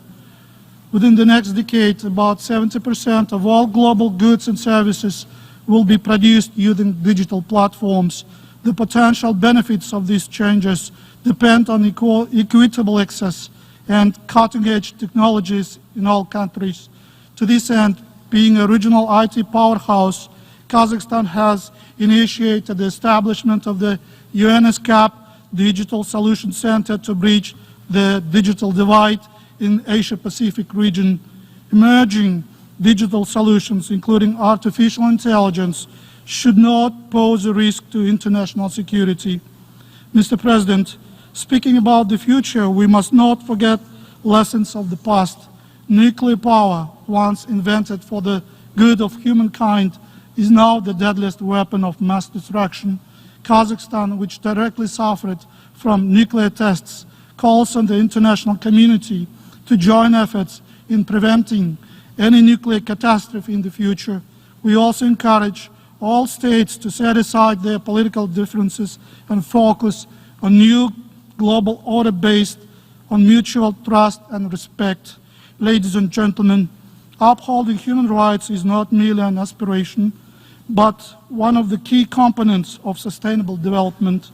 Within the next decade, about 70% of all global goods and services will be produced using digital platforms. The potential benefits of these changes depend on equitable access and cutting-edge technologies in all countries. To this end, being a regional IT powerhouse, Kazakhstan has initiated the establishment of the UNESCAP Digital Solution Center to bridge the digital divide in Asia-Pacific region. Emerging digital solutions, including artificial intelligence, should not pose a risk to international security. Mr. President, speaking about the future, we must not forget lessons of the past. Nuclear power, once invented for the good of humankind, is now the deadliest weapon of mass destruction. Kazakhstan, which directly suffered from nuclear tests, calls on the international community to join efforts in preventing any nuclear catastrophe in the future. We also encourage all states to set aside their political differences and focus on new global order based on mutual trust and respect. Ladies and gentlemen, upholding human rights is not merely an aspiration, but one of the key components of sustainable development.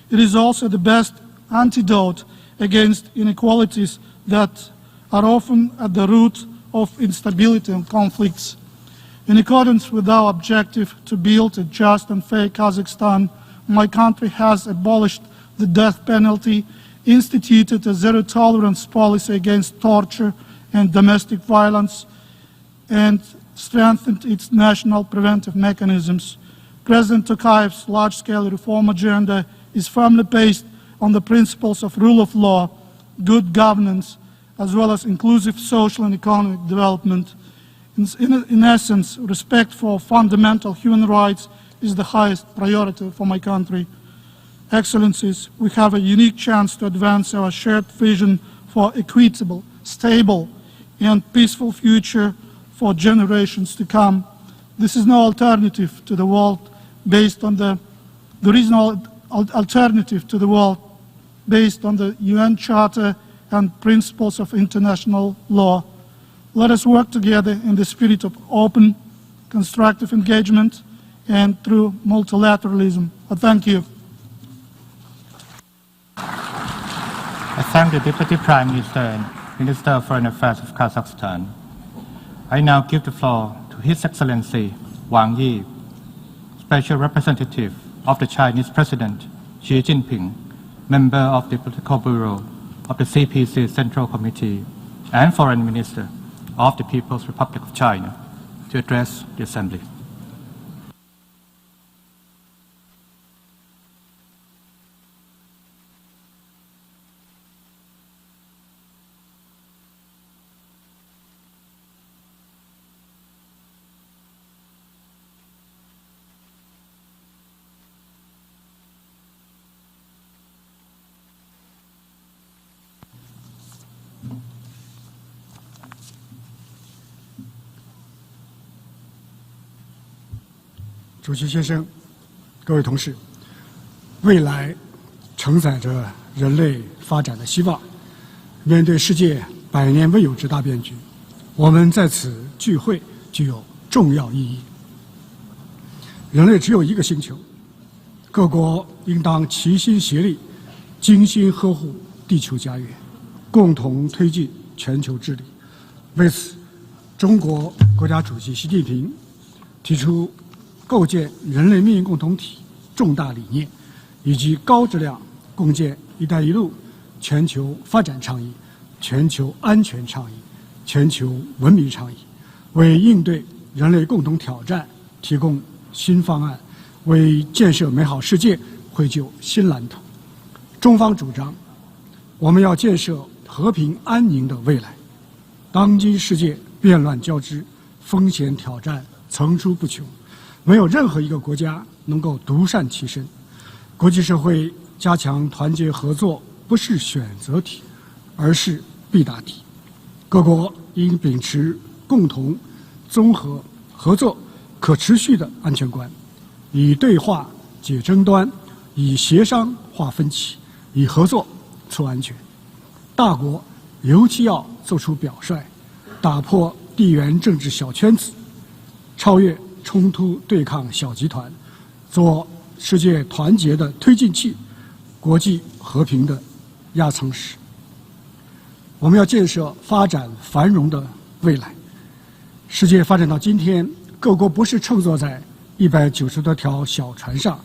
It is also the best antidote against inequalities that are often at the root of instability and conflicts. In accordance with our objective to build a just and fair Kazakhstan, my country has abolished the death penalty, instituted a zero-tolerance policy against torture and domestic violence, and strengthened its national preventive mechanisms. President Tokayev's large-scale reform agenda is firmly based on the principles of rule of law, good governance, as well as inclusive social and economic development. In essence, respect for fundamental human rights is the highest priority for my country. Excellencies, we have a unique chance to advance our shared vision for equitable, stable, and peaceful future for generations to come. This is no alternative to the world based on there is no alternative to the world based on the UN Charter and principles of international law. Let us work together in the spirit of open, constructive engagement and through multilateralism. Thank you. I thank the Deputy Prime Minister and Minister of Foreign Affairs of Kazakhstan. I now give the floor to His Excellency Wang Yi, Special Representative of the Chinese President Xi Jinping, member of the Political Bureau of the CPC Central Committee, and Foreign Minister of the People's Republic of China, to address the Assembly. 主席先生，各位同事，未来承载着人类发展的希望。面对世界百年未有之大变局，我们在此聚会具有重要意义。人类只有一个星球，各国应当齐心协力，精心呵护地球家园，共同推进全球治理。为此，中国国家主席习近平提出 构建人类命运共同体重大理念，以及高质量共建“一带一路”全球发展倡议、全球安全倡议、全球文明倡议，为应对人类共同挑战提供新方案，为建设美好世界绘就新蓝图。中方主张，我们要建设和平安宁的未来。当今世界变乱交织，风险挑战层出不穷。 没有任何一个国家能够独善其身，国际社会加强团结合作不是选择题，而是必答题。各国应秉持共同、综合、合作、可持续的安全观，以对话解争端，以协商化分歧，以合作促安全。大国尤其要做出表率，打破地缘政治小圈子，超越 冲突对抗小集团，做世界团结的推进器，国际和平的压舱石。我们要建设发展繁荣的未来。世界发展到今天，各国不是乘坐在190多条小船上，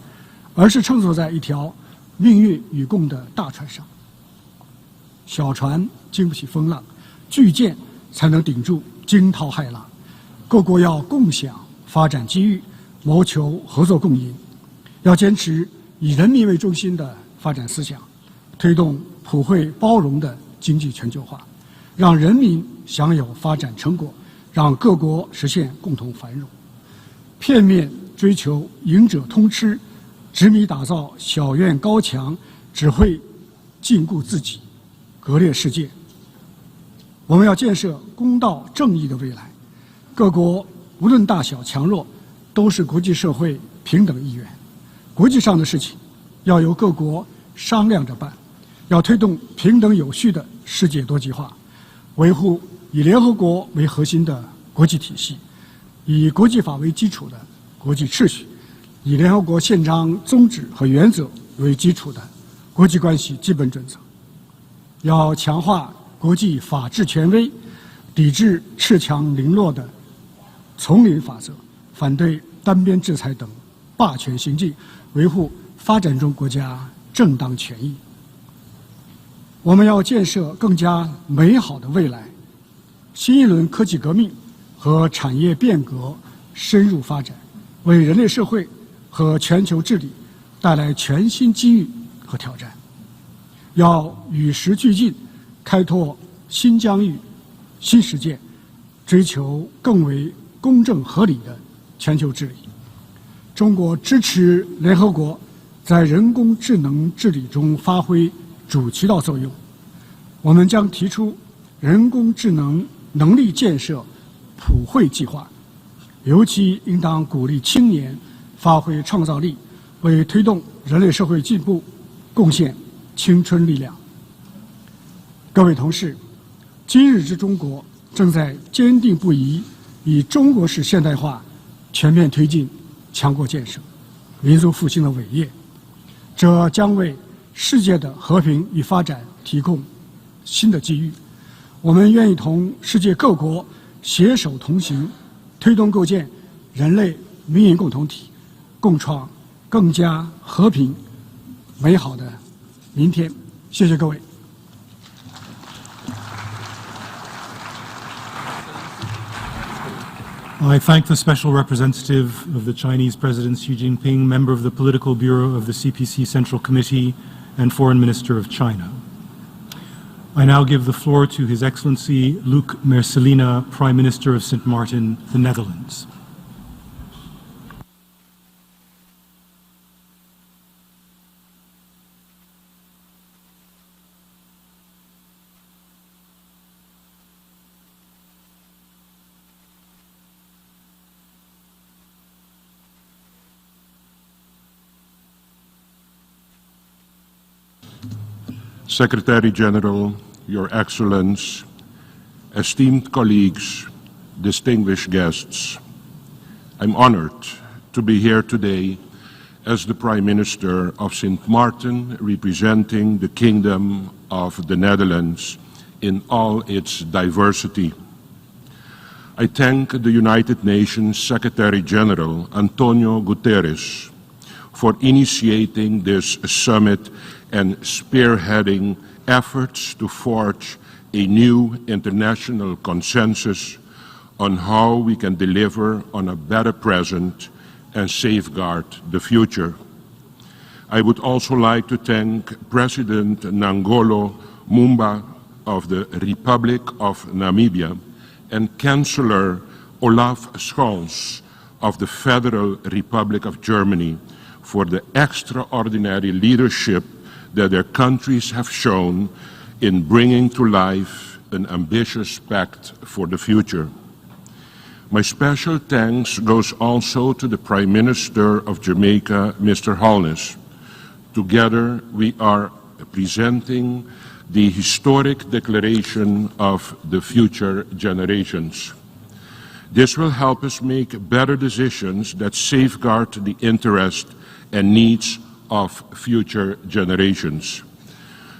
而是乘坐在一条命运与共的大船上。小船经不起风浪，巨舰才能顶住惊涛骇浪。各国要共享 发展机遇，谋求合作共赢，要坚持以人民为中心的发展思想，推动普惠包容的经济全球化，让人民享有发展成果，让各国实现共同繁荣。片面追求赢者通吃，执迷打造小院高墙，只会禁锢自己，割裂世界。我们要建设公道正义的未来，各国无论大小强弱，都是国际社会平等一员。国际上的事情要由各国商量着办，要推动平等有序的世界多极化，维护以联合国为核心的国际体系，以国际法为基础的国际秩序，以联合国宪章宗旨和原则为基础的国际关系基本准则。要强化国际法治权威，抵制恃强凌弱的丛林法则，反对单边制裁等霸权行径，维护发展中国家正当权益。我们要建设更加美好的未来，新一轮科技革命和产业变革深入发展，为人类社会和全球治理带来全新机遇和挑战。要与时俱进，开拓新疆域、新实践，追求更为公正合理的全球治理。中国支持联合国在人工智能治理中发挥主渠道作用。我们将提出人工智能能力建设普惠计划，尤其应当鼓励青年发挥创造力，为推动人类社会进步贡献青春力量。各位同事，今日之中国正在坚定不移以中国式现代化全面推进强国建设、民族复兴的伟业，这将为世界的和平与发展提供新的机遇。我们愿意同世界各国携手同行，推动构建人类民营共同体，共创更加和平、美好的明天。谢谢各位。I thank the Special Representative of the Chinese President Xi Jinping, member of the Political Bureau of the CPC Central Committee, and Foreign Minister of China. I now give the floor to His Excellency Luc Mercelina, Prime Minister of Sint Maarten, the Netherlands. Secretary General, Your Excellence, esteemed colleagues, distinguished guests, I'm honored to be here today as the Prime Minister of Sint Maarten, representing the Kingdom of the Netherlands in all its diversity. I thank the United Nations Secretary General Antonio Guterres for initiating this summit and spearheading efforts to forge a new international consensus on how we can deliver on a better present and safeguard the future. I would also like to thank President Nangolo Mumba of the Republic of Namibia and Chancellor Olaf Scholz of the Federal Republic of Germany for the extraordinary leadership that their countries have shown in bringing to life an ambitious pact for the future. My special thanks goes also to the Prime Minister of Jamaica, Mr. Holness. Together we are presenting the historic Declaration of the Future Generations. This will help us make better decisions that safeguard the interest and needs of future generations.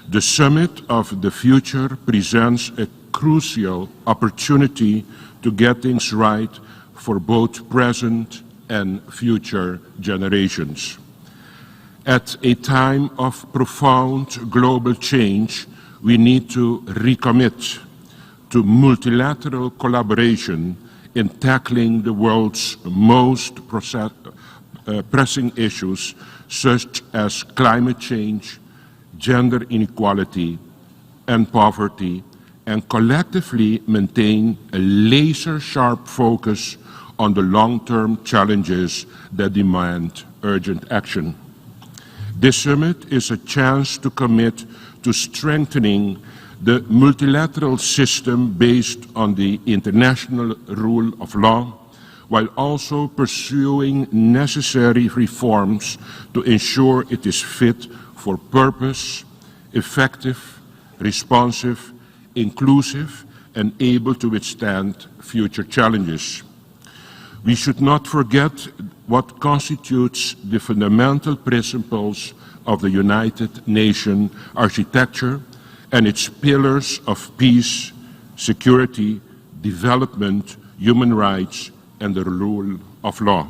The Summit of the Future presents a crucial opportunity to get things right for both present and future generations. At a time of profound global change, we need to recommit to multilateral collaboration in tackling the world's most pressing issues, such as climate change, gender inequality, and poverty, and collectively maintain a laser-sharp focus on the long-term challenges that demand urgent action. This summit is a chance to commit to strengthening The multilateral system based on the international rule of law, while also pursuing necessary reforms to ensure it is fit for purpose, effective, responsive, inclusive, and able to withstand future challenges. We should not forget what constitutes the fundamental principles of the United Nations architecture and its pillars of peace, security, development, human rights, and the rule of law.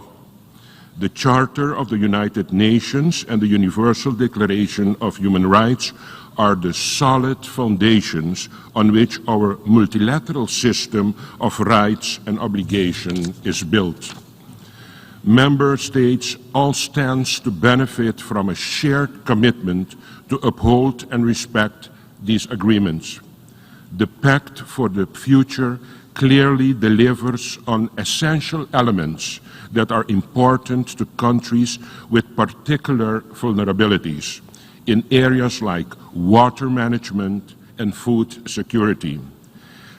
The Charter of the United Nations and the Universal Declaration of Human Rights are the solid foundations on which our multilateral system of rights and obligation is built. Member States all stand to benefit from a shared commitment to uphold and respect these agreements. The Pact for the Future clearly delivers on essential elements that are important to countries with particular vulnerabilities in areas like water management and food security.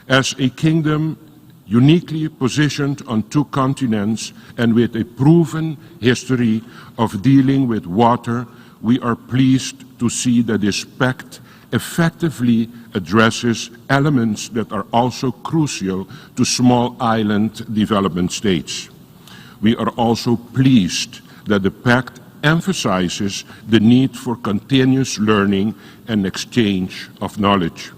As a kingdom uniquely positioned on two continents and with a proven history of dealing with water, we are pleased to see that this pact effectively addresses elements that are also crucial to small island development states. We are also pleased that the pact emphasizes the need for continuous learning and exchange of knowledge.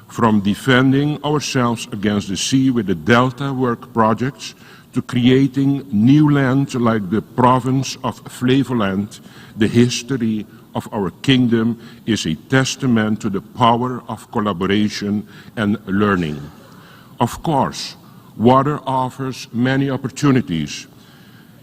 From defending ourselves against the sea with the Delta work projects to creating new land like the province of Flevoland, the history of our kingdom is a testament to the power of collaboration and learning. Of course, water offers many opportunities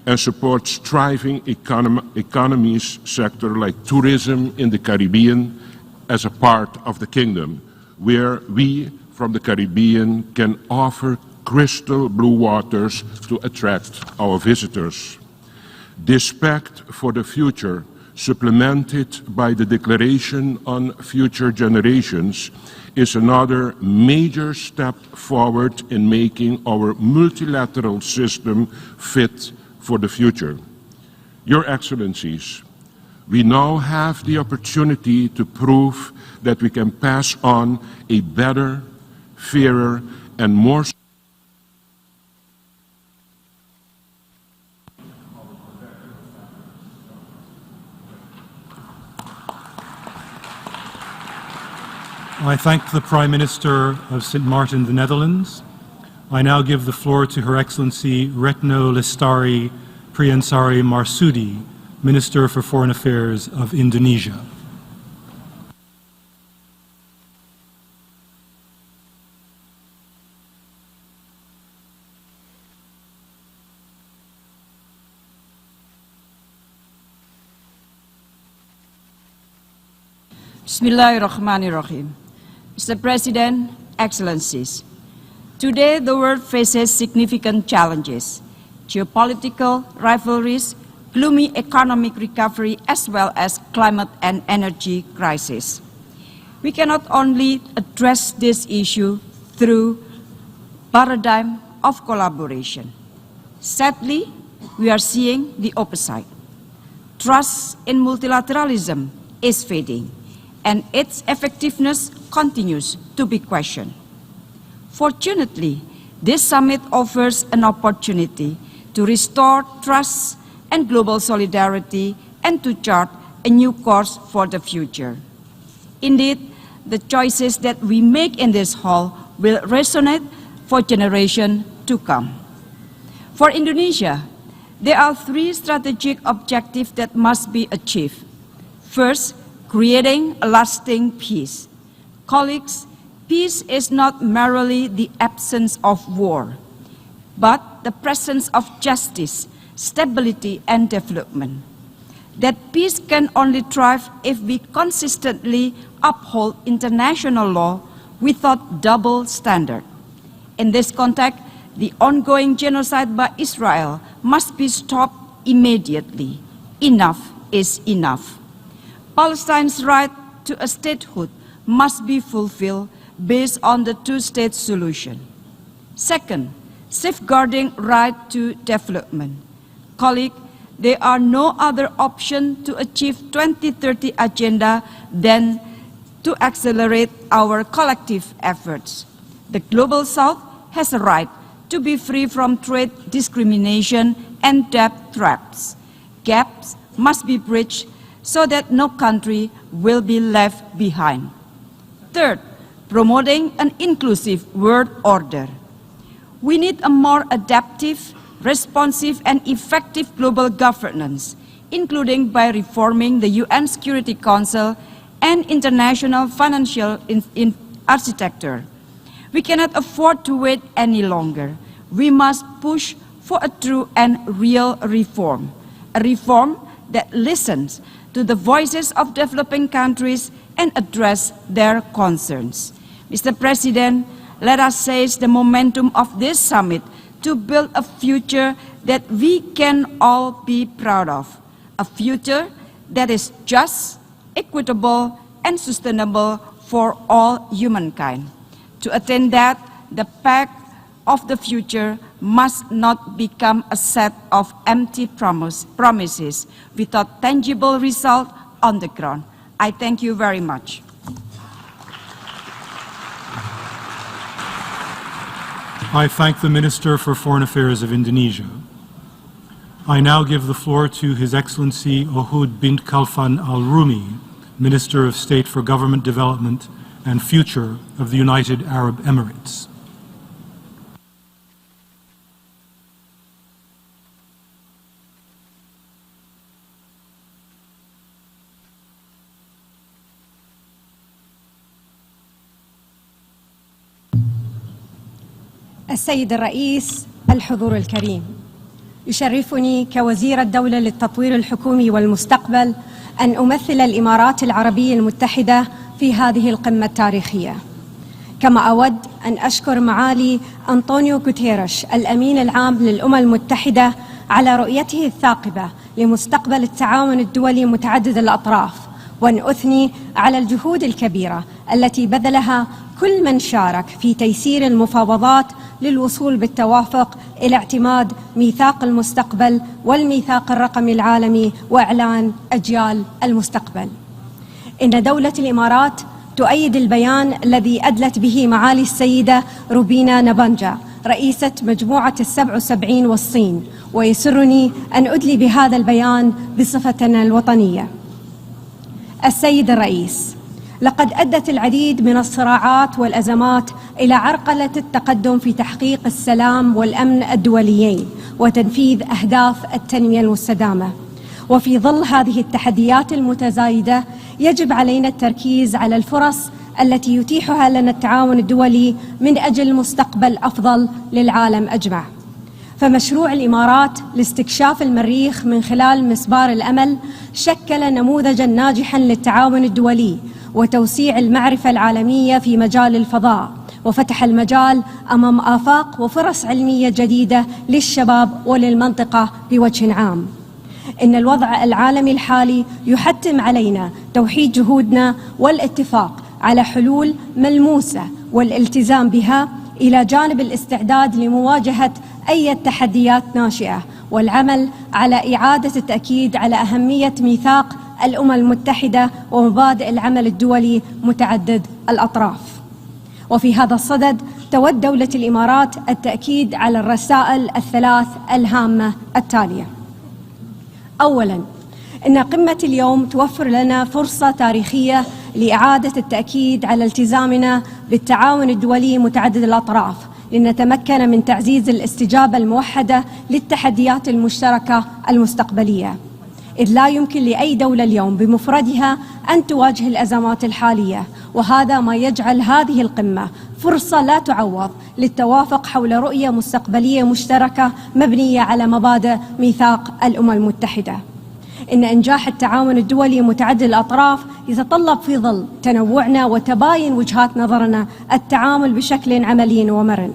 and supports thriving economies sector like tourism in the Caribbean as a part of the kingdom, where we from the Caribbean can offer crystal blue waters to attract our visitors. This pact for the future, supplemented by the Declaration on Future Generations, is another major step forward in making our multilateral system fit for the future. Your Excellencies, we now have the opportunity to prove that we can pass on a better, fairer, and more I thank the Prime Minister of St. Martin, the Netherlands. I now give the floor to Her Excellency Retno Lestari Priyansari Marsudi, Minister for Foreign Affairs of Indonesia. Bismillahirrahmanirrahim. Mr. President, Excellencies, today the world faces significant challenges: geopolitical rivalries, gloomy economic recovery, as well as climate and energy crisis. We cannot only address this issue through paradigm of collaboration. Sadly, we are seeing the opposite. Trust in multilateralism is fading, and its effectiveness continues to be questioned. Fortunately, this summit offers an opportunity to restore trust and global solidarity and to chart a new course for the future. Indeed, the choices that we make in this hall will resonate for generations to come. For Indonesia, there are three strategic objectives that must be achieved. First, creating a lasting peace. Colleagues, peace is not merely the absence of war, but the presence of justice, stability, and development. That peace can only thrive if we consistently uphold international law without double standard. In this context, the ongoing genocide by Israel must be stopped immediately. Enough is enough. Palestine's right to a statehood must be fulfilled based on the two-state solution. Second, safeguarding right to development. Colleagues, there are no other option to achieve 2030 agenda than to accelerate our collective efforts. The Global South has a right to be free from trade discrimination and debt traps. Gaps must be bridged so that no country will be left behind. Third, promoting an inclusive world order. We need a more adaptive, responsive, and effective global governance, including by reforming the UN Security Council and international financial architecture. We cannot afford to wait any longer. We must push for a true and real reform, a reform that listens to the voices of developing countries and address their concerns. Mr. President, let us seize the momentum of this summit to build a future that we can all be proud of, a future that is just, equitable, and sustainable for all humankind. To attain that, the path of the future must not become a set of empty promises without tangible result on the ground. I thank you very much. I thank the Minister for Foreign Affairs of Indonesia. I now give the floor to His Excellency Ohud bint Khalfan al-Rumi, Minister of State for Government Development and Future of the United Arab Emirates. السيد الرئيس، الحضور الكريم، يشرفني كوزير الدولة للتطوير الحكومي والمستقبل أن أمثل الإمارات العربية المتحدة في هذه القمة التاريخية. كما أود أن أشكر معالي أنطونيو غوتيريش الأمين العام للأمم المتحدة على رؤيته الثاقبة لمستقبل التعاون الدولي متعدد الأطراف، وأن أثني على الجهود الكبيرة التي بذلها كل من شارك في تيسير المفاوضات للوصول بالتوافق إلى اعتماد ميثاق المستقبل والميثاق الرقمي العالمي وإعلان أجيال المستقبل. إن دولة الإمارات تؤيد البيان الذي أدلت به معالي السيدة روبينا نبانجا رئيسة مجموعة ال77 والصين، ويسرني أن أدلي بهذا البيان بصفتنا الوطنية. السيد الرئيس، لقد أدت العديد من الصراعات والأزمات إلى عرقلة التقدم في تحقيق السلام والأمن الدوليين وتنفيذ أهداف التنمية المستدامة. وفي ظل هذه التحديات المتزايدة يجب علينا التركيز على الفرص التي يتيحها لنا التعاون الدولي من أجل مستقبل أفضل للعالم أجمع. فمشروع الإمارات لاستكشاف المريخ من خلال مسبار الأمل شكل نموذجاً ناجحاً للتعاون الدولي وتوسيع المعرفة العالمية في مجال الفضاء، وفتح المجال أمام آفاق وفرص علمية جديدة للشباب وللمنطقة بوجه عام. إن الوضع العالمي الحالي يحتم علينا توحيد جهودنا والاتفاق على حلول ملموسة والالتزام بها، إلى جانب الاستعداد لمواجهة أي تحديات ناشئة، والعمل على إعادة التأكيد على أهمية ميثاق الأمم المتحدة ومبادئ العمل الدولي متعدد الأطراف. وفي هذا الصدد تود دولة الإمارات التأكيد على الرسائل الثلاث الهامة التالية. أولاً، إن قمة اليوم توفر لنا فرصة تاريخية لإعادة التأكيد على التزامنا بالتعاون الدولي متعدد الأطراف، لنتمكن من تعزيز الاستجابة الموحدة للتحديات المشتركة المستقبلية، إذ لا يمكن لأي دولة اليوم بمفردها أن تواجه الأزمات الحالية، وهذا ما يجعل هذه القمة فرصة لا تعوض للتوافق حول رؤية مستقبلية مشتركة مبنية على مبادئ ميثاق الأمم المتحدة. إن إنجاح التعاون الدولي متعدد الأطراف يتطلب في ظل تنوعنا وتباين وجهات نظرنا التعامل بشكل عملي ومرن.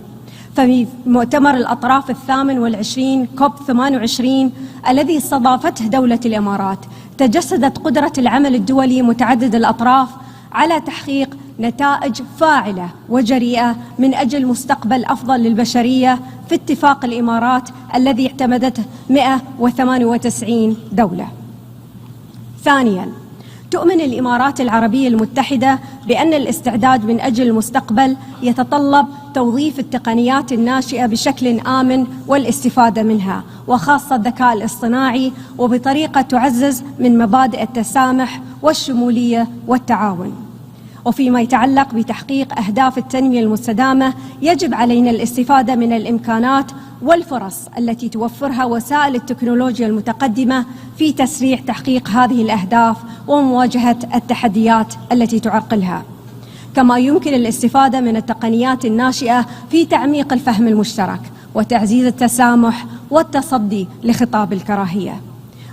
ففي مؤتمر الأطراف 28 كوب 28 الذي استضافته دولة الإمارات، تجسدت قدرة العمل الدولي متعدد الأطراف على تحقيق نتائج فاعلة وجريئة من أجل مستقبل أفضل للبشرية في اتفاق الإمارات الذي اعتمدته 198 دولة. ثانياً، تؤمن الإمارات العربية المتحدة بأن الاستعداد من أجل المستقبل يتطلب توظيف التقنيات الناشئة بشكل آمن والاستفادة منها، وخاصة الذكاء الاصطناعي، وبطريقة تعزز من مبادئ التسامح والشمولية والتعاون. وفيما يتعلق بتحقيق أهداف التنمية المستدامة، يجب علينا الاستفادة من الإمكانات والفرص التي توفرها وسائل التكنولوجيا المتقدمة في تسريع تحقيق هذه الأهداف ومواجهة التحديات التي تعرقلها. كما يمكن الاستفادة من التقنيات الناشئة في تعميق الفهم المشترك وتعزيز التسامح والتصدي لخطاب الكراهية.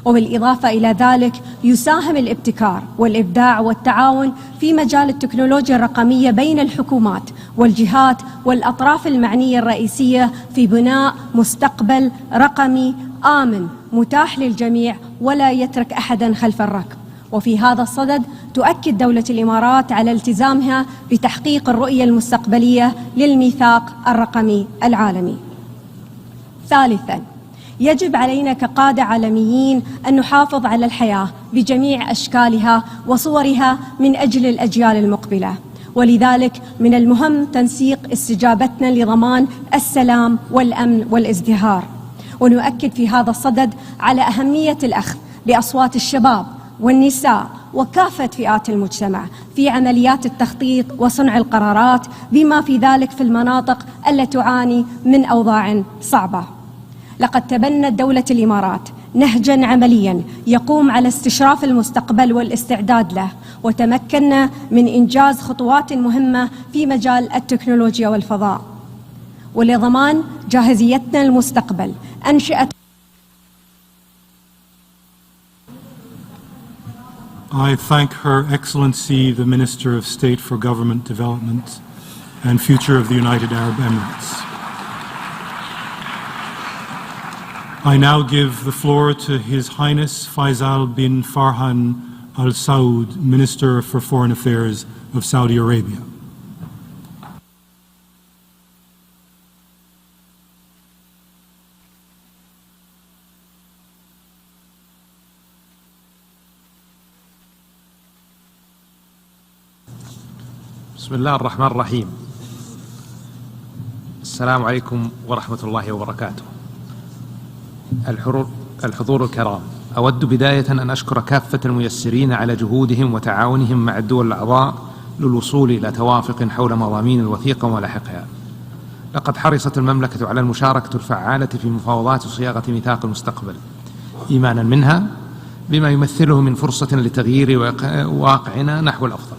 وبالإضافة إلى ذلك، يساهم الابتكار والإبداع والتعاون في مجال التكنولوجيا الرقمية بين الحكومات والجهات والأطراف المعنية الرئيسية في بناء مستقبل رقمي آمن متاح للجميع ولا يترك أحدا خلف الركب. وفي هذا الصدد تؤكد دولة الإمارات على التزامها بتحقيق الرؤية المستقبلية للميثاق الرقمي العالمي. ثالثاً، يجب علينا كقادة عالميين أن نحافظ على الحياة بجميع أشكالها وصورها من أجل الأجيال المقبلة، ولذلك من المهم تنسيق استجابتنا لضمان السلام والأمن والازدهار. ونؤكد في هذا الصدد على أهمية الأخذ بأصوات الشباب والنساء وكافة فئات المجتمع في عمليات التخطيط وصنع القرارات، بما في ذلك في المناطق التي تعاني من أوضاع صعبة. لقد تبنت دولة الإمارات نهجاً عملياً يقوم على استشراف المستقبل والاستعداد له، وتمكنا من إنجاز خطوات مهمة في مجال التكنولوجيا والفضاء. ولضمان جاهزيتنا للمستقبل أنشأت I thank Her Excellency the Minister of State for Government Development and Future of the United Arab Emirates. I now give the floor to His Highness Faisal bin Farhan Al Saud, Minister for Foreign Affairs of Saudi Arabia. بسم الله الرحمن الرحيم. السلام عليكم ورحمة الله وبركاته. الحضور الكرام، أود بداية أن أشكر كافة الميسرين على جهودهم وتعاونهم مع الدول الأعضاء للوصول إلى توافق حول مضامين الوثيقة وملاحقها. لقد حرصت المملكة على المشاركة الفعالة في مفاوضات صياغة ميثاق المستقبل، إيمانا منها بما يمثله من فرصة لتغيير واقعنا نحو الأفضل،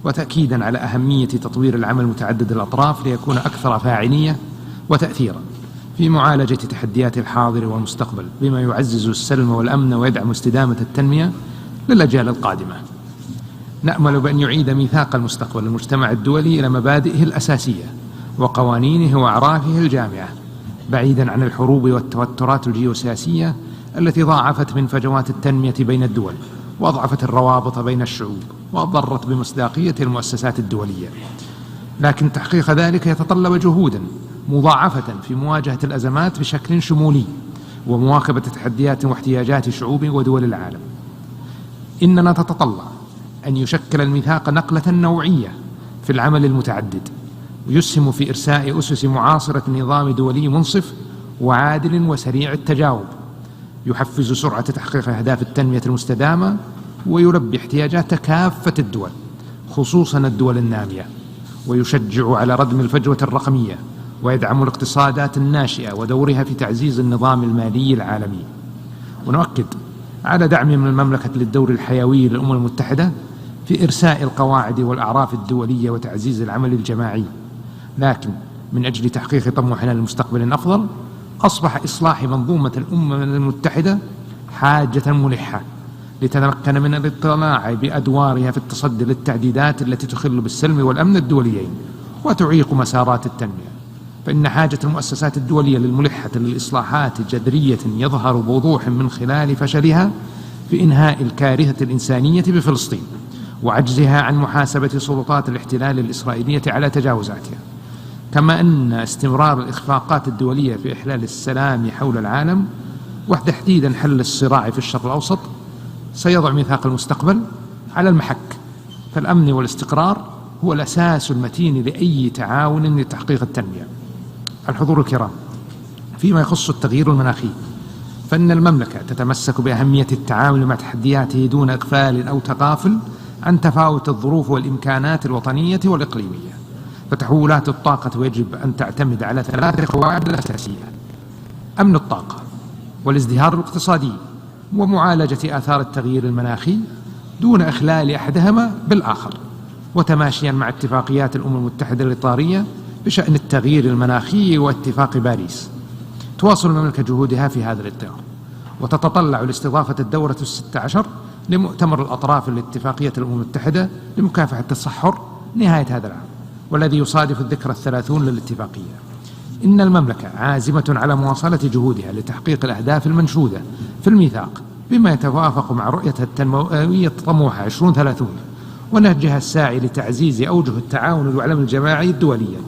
وتأكيدا على أهمية تطوير العمل متعدد الأطراف ليكون أكثر فاعلية وتأثيرا في معالجة تحديات الحاضر والمستقبل، بما يعزز السلم والأمن ويدعم استدامة التنمية للأجيال القادمة. نأمل بأن يعيد ميثاق المستقبل المجتمع الدولي إلى مبادئه الأساسية وقوانينه وأعرافه الجامعة، بعيدا عن الحروب والتوترات الجيوسياسية التي ضاعفت من فجوات التنمية بين الدول وأضعفت الروابط بين الشعوب وأضرت بمصداقية المؤسسات الدولية. لكن تحقيق ذلك يتطلب جهودا مضاعفة في مواجهة الأزمات بشكل شمولي ومواكبة تحديات واحتياجات شعوب ودول العالم. إننا نتطلع أن يشكل الميثاق نقلة نوعية في العمل المتعدد، ويسهم في إرساء أسس معاصرة نظام دولي منصف وعادل وسريع التجاوب، يحفز سرعة تحقيق أهداف التنمية المستدامة ويلبي احتياجات كافة الدول خصوصا الدول النامية، ويشجع على ردم الفجوة الرقمية ويدعم الاقتصادات الناشئة ودورها في تعزيز النظام المالي العالمي. ونؤكد على دعم من المملكة للدور الحيوي للأمم المتحدة في إرساء القواعد والأعراف الدولية وتعزيز العمل الجماعي. لكن من أجل تحقيق طموحنا لمستقبل أفضل، أصبح إصلاح منظومة الأمم المتحدة حاجة ملحة لتتمكن من الاطلاع بأدوارها في التصدي للتعديلات التي تخل بالسلم والأمن الدوليين وتعيق مسارات التنمية. فإن حاجة المؤسسات الدولية للملحة للإصلاحات جذرية يظهر بوضوح من خلال فشلها في إنهاء الكارثة الإنسانية بفلسطين وعجزها عن محاسبة سلطات الاحتلال الإسرائيلية على تجاوزاتها، كما أن استمرار الإخفاقات الدولية في إحلال السلام حول العالم وتحديدا حل الصراع في الشرق الأوسط سيضع ميثاق المستقبل على المحك. فالأمن والاستقرار هو الأساس المتين لأي تعاون لتحقيق التنمية. الحضور الكرام، فيما يخص التغيير المناخي فإن المملكة تتمسك بأهمية التعامل مع تحدياته دون إغفال أو تغافل عن تفاوت الظروف والإمكانات الوطنية والإقليمية. فتحولات الطاقة يجب أن تعتمد على 3 قواعد أساسية: أمن الطاقة، والازدهار الاقتصادي، ومعالجة آثار التغيير المناخي دون إخلال أحدهما بالآخر، وتماشيا مع اتفاقيات الأمم المتحدة الإطارية بشأن التغيير المناخي واتفاق باريس. تواصل المملكة جهودها في هذا الإطار، وتتطلع لاستضافة الدورة 16 لمؤتمر الأطراف لاتفاقية الأمم المتحدة لمكافحة التصحر نهاية هذا العام، والذي يصادف الذكرى 30 للاتفاقية. إن المملكة عازمة على مواصلة جهودها لتحقيق الأهداف المنشودة في الميثاق بما يتوافق مع رؤيتها التنموية الطموحة 2030 ونهجها الساعي لتعزيز أوجه التعاون والعمل الجماعي الدولية.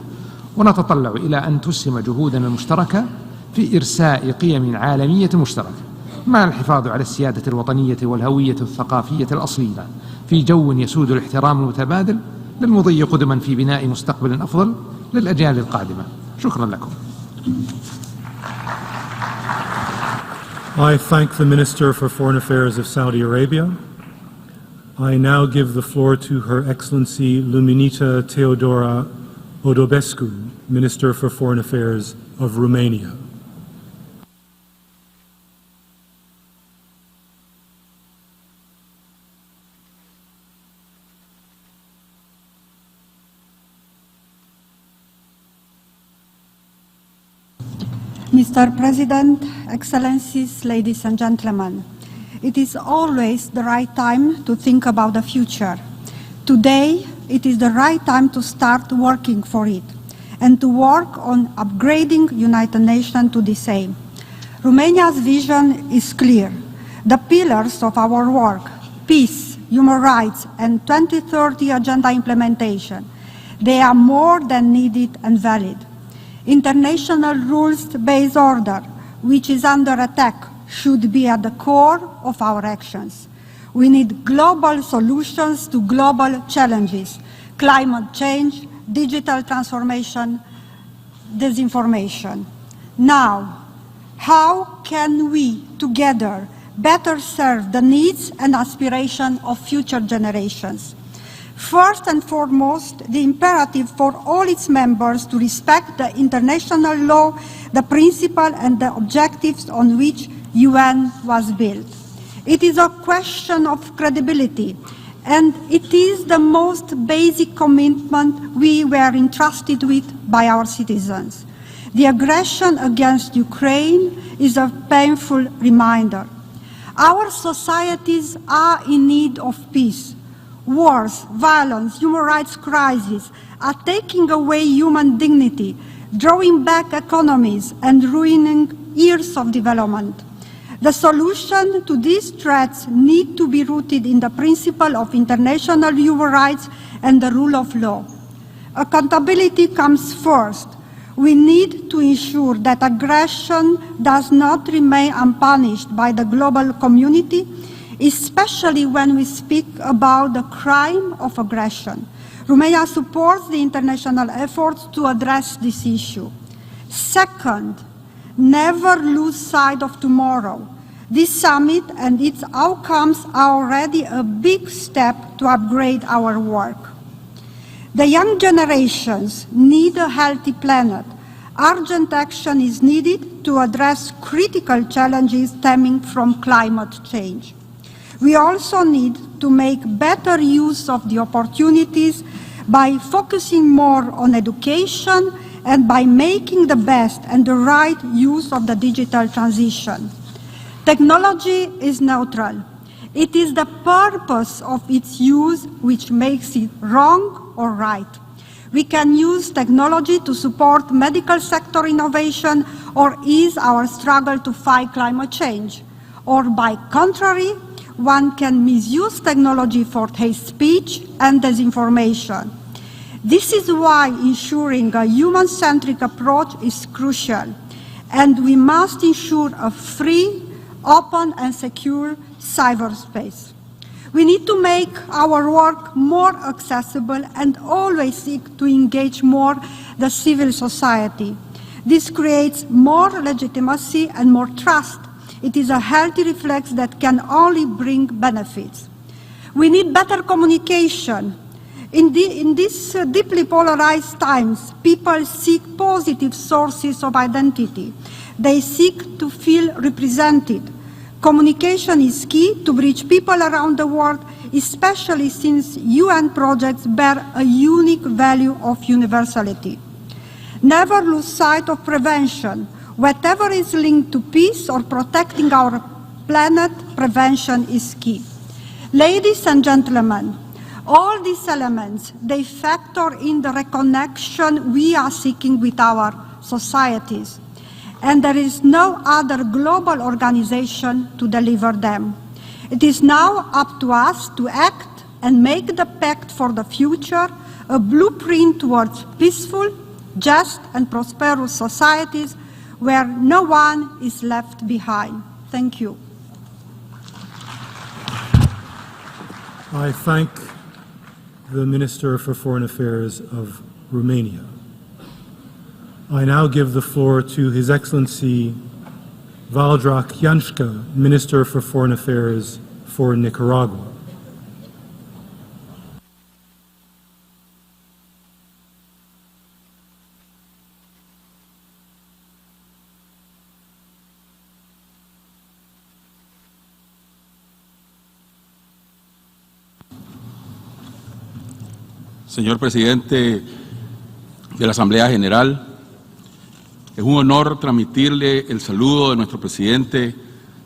ونتطلع إلى أن تسهم جهودنا المشتركة في إرساء قيم عالمية مشتركة مع الحفاظ على السيادة الوطنية والهوية الثقافية الأصيلة في جو يسود الاحترام المتبادل للمضي قدما في بناء مستقبل أفضل للأجيال القادمة. شكرا لكم. I thank the Minister for Foreign Affairs of Saudi Arabia. I now give the floor to Her Excellency Luminita Teodora Odobescu, Minister for Foreign Affairs of Romania. Mr. President, Excellencies, ladies and gentlemen, it is always the right time to think about the future. Today, it is the right time to start working for it and to work on upgrading United Nations to this aim. Romania's vision is clear. The pillars of our work, peace, human rights, and 2030 Agenda implementation, they are more than needed and valid. International rules-based order, which is under attack, should be at the core of our actions. We need global solutions to global challenges: climate change, digital transformation, disinformation. Now, how can we together better serve the needs and aspirations of future generations? First and foremost, the imperative for all its members to respect the international law, the principles and the objectives on which UN was built. It is a question of credibility, and it is the most basic commitment we were entrusted with by our citizens. The aggression against Ukraine is a painful reminder. Our societies are in need of peace. Wars, violence, human rights crises are taking away human dignity, drawing back economies, and ruining years of development. The solution to these threats need to be rooted in the principle of international human rights and the rule of law. Accountability comes first. We need to ensure that aggression does not remain unpunished by the global community, especially when we speak about the crime of aggression. Romania supports the international efforts to address this issue. Second, never lose sight of tomorrow. This summit and its outcomes are already a big step to upgrade our work. The young generations need a healthy planet. Urgent action is needed to address critical challenges stemming from climate change. We also need to make better use of the opportunities by focusing more on education and by making the best and the right use of the digital transition. Technology is neutral. It is the purpose of its use which makes it wrong or right. We can use technology to support medical sector innovation or ease our struggle to fight climate change. Or by contrary, one can misuse technology for hate speech and disinformation. This is why ensuring a human-centric approach is crucial, and we must ensure a free, open and secure cyberspace. We need to make our work more accessible and always seek to engage more the civil society. This creates more legitimacy and more trust. It is a healthy reflex that can only bring benefits. We need better communication. In these deeply polarized times, people seek positive sources of identity. They seek to feel represented. Communication is key to reach people around the world, especially since UN projects bear a unique value of universality. Never lose sight of prevention. Whatever is linked to peace or protecting our planet, prevention is key. Ladies and gentlemen, all these elements, they factor in the reconnection we are seeking with our societies, and there is no other global organization to deliver them. It is now up to us to act and make the pact for the future a blueprint towards peaceful, just and prosperous societies where no one is left behind. Thank you. I thank the Minister for Foreign Affairs of Romania. I now give the floor to His Excellency Valdrak Janška, Minister for Foreign Affairs for Nicaragua. Señor Presidente de la Asamblea General, es un honor transmitirle el saludo de nuestro presidente,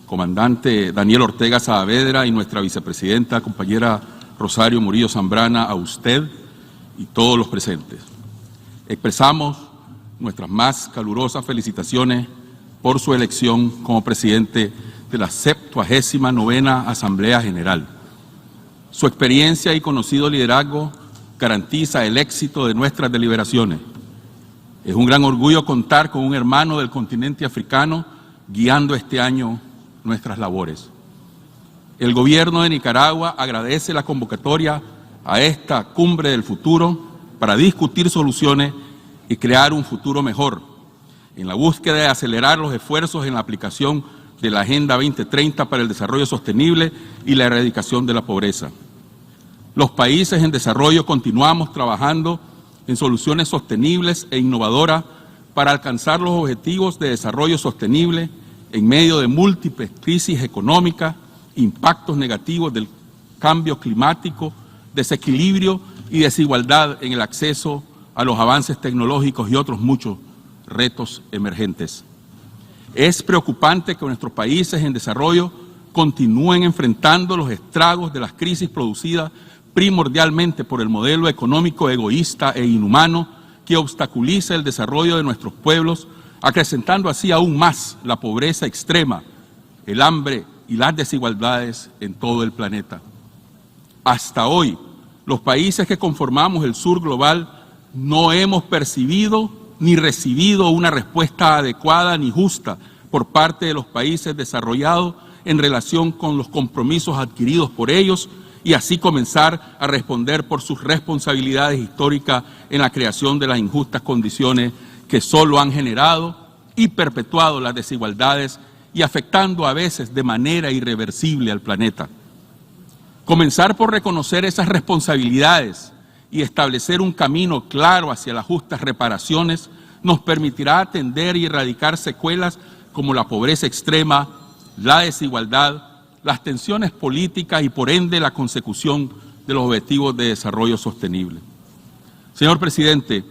comandante Daniel Ortega Saavedra, y nuestra vicepresidenta, compañera Rosario Murillo Zambrana, a usted y todos los presentes. Expresamos nuestras más calurosas felicitaciones por su elección como presidente de la 79ª Asamblea General. Su experiencia y conocido liderazgo garantiza el éxito de nuestras deliberaciones. Es un gran orgullo contar con un hermano del continente africano guiando este año nuestras labores. El gobierno de Nicaragua agradece la convocatoria a esta cumbre del futuro para discutir soluciones y crear un futuro mejor, en la búsqueda de acelerar los esfuerzos en la aplicación de la Agenda 2030 para el desarrollo sostenible y la erradicación de la pobreza. Los países en desarrollo continuamos trabajando en soluciones sostenibles e innovadoras para alcanzar los objetivos de desarrollo sostenible en medio de múltiples crisis económicas, impactos negativos del cambio climático, desequilibrio y desigualdad en el acceso a los avances tecnológicos y otros muchos retos emergentes. Es preocupante que nuestros países en desarrollo continúen enfrentando los estragos de las crisis producidas primordialmente por el modelo económico egoísta e inhumano que obstaculiza el desarrollo de nuestros pueblos, acrecentando así aún más la pobreza extrema, el hambre y las desigualdades en todo el planeta. Hasta hoy, los países que conformamos el sur global no hemos percibido ni recibido una respuesta adecuada ni justa por parte de los países desarrollados en relación con los compromisos adquiridos por ellos, y así comenzar a responder por sus responsabilidades históricas en la creación de las injustas condiciones que solo han generado y perpetuado las desigualdades y afectando a veces de manera irreversible al planeta. Comenzar por reconocer esas responsabilidades y establecer un camino claro hacia las justas reparaciones nos permitirá atender y erradicar secuelas como la pobreza extrema, la desigualdad, las tensiones políticas y por ende la consecución de los objetivos de desarrollo sostenible. Señor Presidente,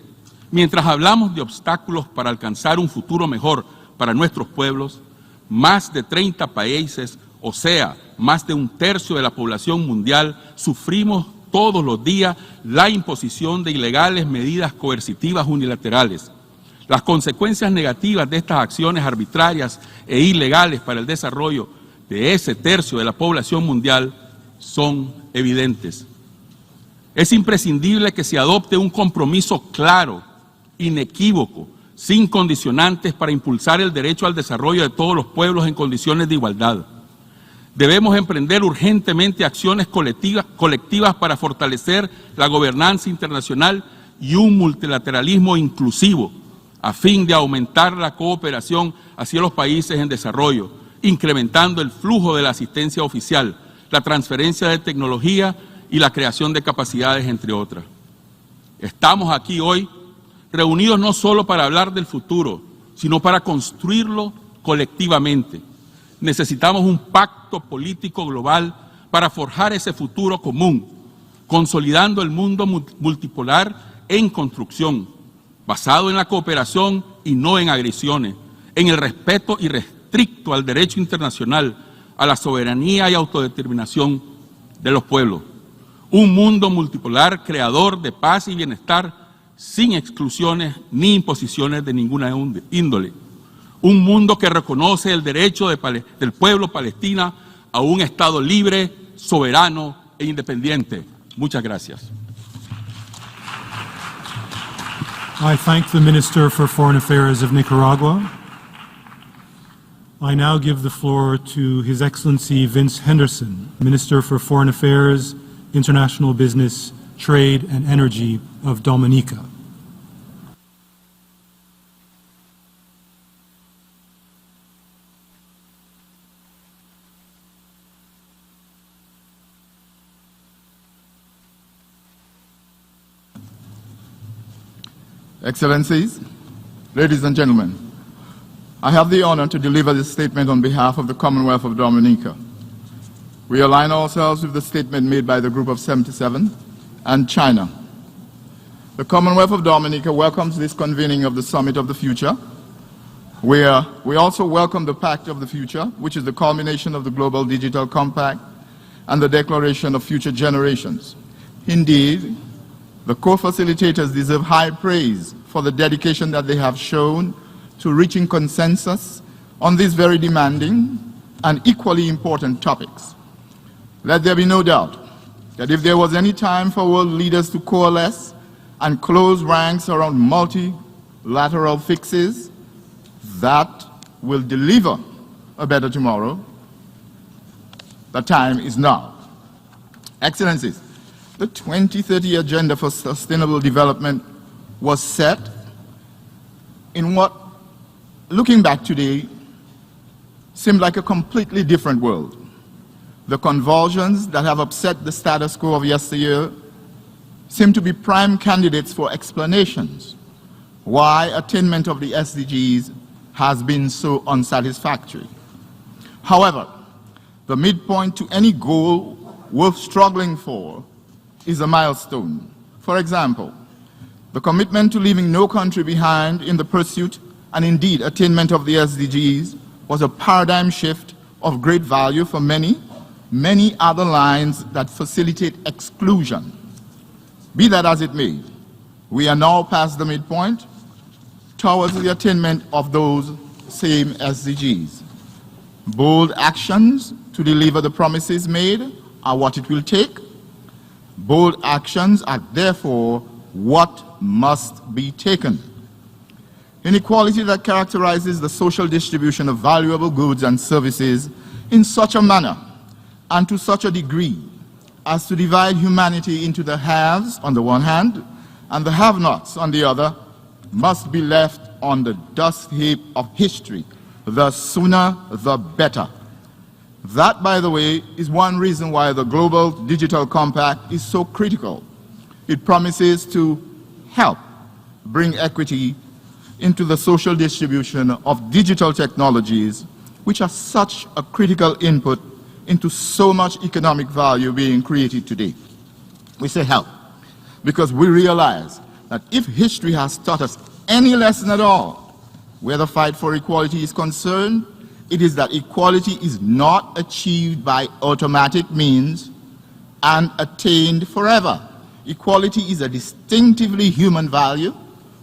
mientras hablamos de obstáculos para alcanzar un futuro mejor para nuestros pueblos, más de 30 países, o sea, más de un tercio de la población mundial, sufrimos todos los días la imposición de ilegales medidas coercitivas unilaterales. Las consecuencias negativas de estas acciones arbitrarias e ilegales para el desarrollo de ese tercio de la población mundial son evidentes. Es imprescindible que se adopte un compromiso claro, inequívoco, sin condicionantes para impulsar el derecho al desarrollo de todos los pueblos en condiciones de igualdad. Debemos emprender urgentemente acciones colectivas para fortalecer la gobernanza internacional y un multilateralismo inclusivo, a fin de aumentar la cooperación hacia los países en desarrollo, incrementando el flujo de la asistencia oficial, la transferencia de tecnología y la creación de capacidades, entre otras. Estamos aquí hoy reunidos no solo para hablar del futuro, sino para construirlo colectivamente. Necesitamos un pacto político global para forjar ese futuro común, consolidando el mundo multipolar en construcción, basado en la cooperación y no en agresiones, en el respeto irrestricto al derecho internacional, a la soberanía y autodeterminación de los pueblos. Un mundo multipolar creador de paz y bienestar sin exclusiones ni imposiciones de ninguna índole. Un mundo que reconoce el derecho del pueblo palestino a un Estado libre, soberano e independiente. Muchas gracias. I thank the Minister for Foreign Affairs of Nicaragua. I now give the floor to His Excellency Vince Henderson, Minister for Foreign Affairs, International Business, Trade and Energy of Dominica. Excellencies, ladies and gentlemen, I have the honor to deliver this statement on behalf of the Commonwealth of Dominica. We align ourselves with the statement made by the Group of 77 and China. The Commonwealth of Dominica welcomes this convening of the Summit of the Future, where we also welcome the Pact of the Future, which is the culmination of the Global Digital Compact and the Declaration of Future Generations. Indeed, the co-facilitators deserve high praise for the dedication that they have shown to reaching consensus on these very demanding and equally important topics. Let there be no doubt that if there was any time for world leaders to coalesce and close ranks around multilateral fixes that will deliver a better tomorrow, the time is now. Excellencies, the 2030 Agenda for Sustainable Development was set in what, looking back today, seemed like a completely different world. The convulsions that have upset the status quo of yesteryear seem to be prime candidates for explanations why attainment of the SDGs has been so unsatisfactory. However, the midpoint to any goal worth struggling for is a milestone. For example, the commitment to leaving no country behind in the pursuit and indeed attainment of the SDGs was a paradigm shift of great value for many other lines that facilitate exclusion. Be that as it may, we are now past the midpoint towards the attainment of those same SDGs. Bold actions to deliver the promises made are what it will take. Bold actions are therefore what must be taken. Inequality that characterizes the social distribution of valuable goods and services in such a manner and to such a degree as to divide humanity into the haves on the one hand and the have-nots on the other must be left on the dust heap of history. The sooner, the better. That, by the way, is one reason why the Global Digital Compact is so critical. It promises to help bring equity into the social distribution of digital technologies, which are such a critical input into so much economic value being created today. We say help because we realize that if history has taught us any lesson at all where the fight for equality is concerned, it is that equality is not achieved by automatic means and attained forever. Equality is a distinctively human value,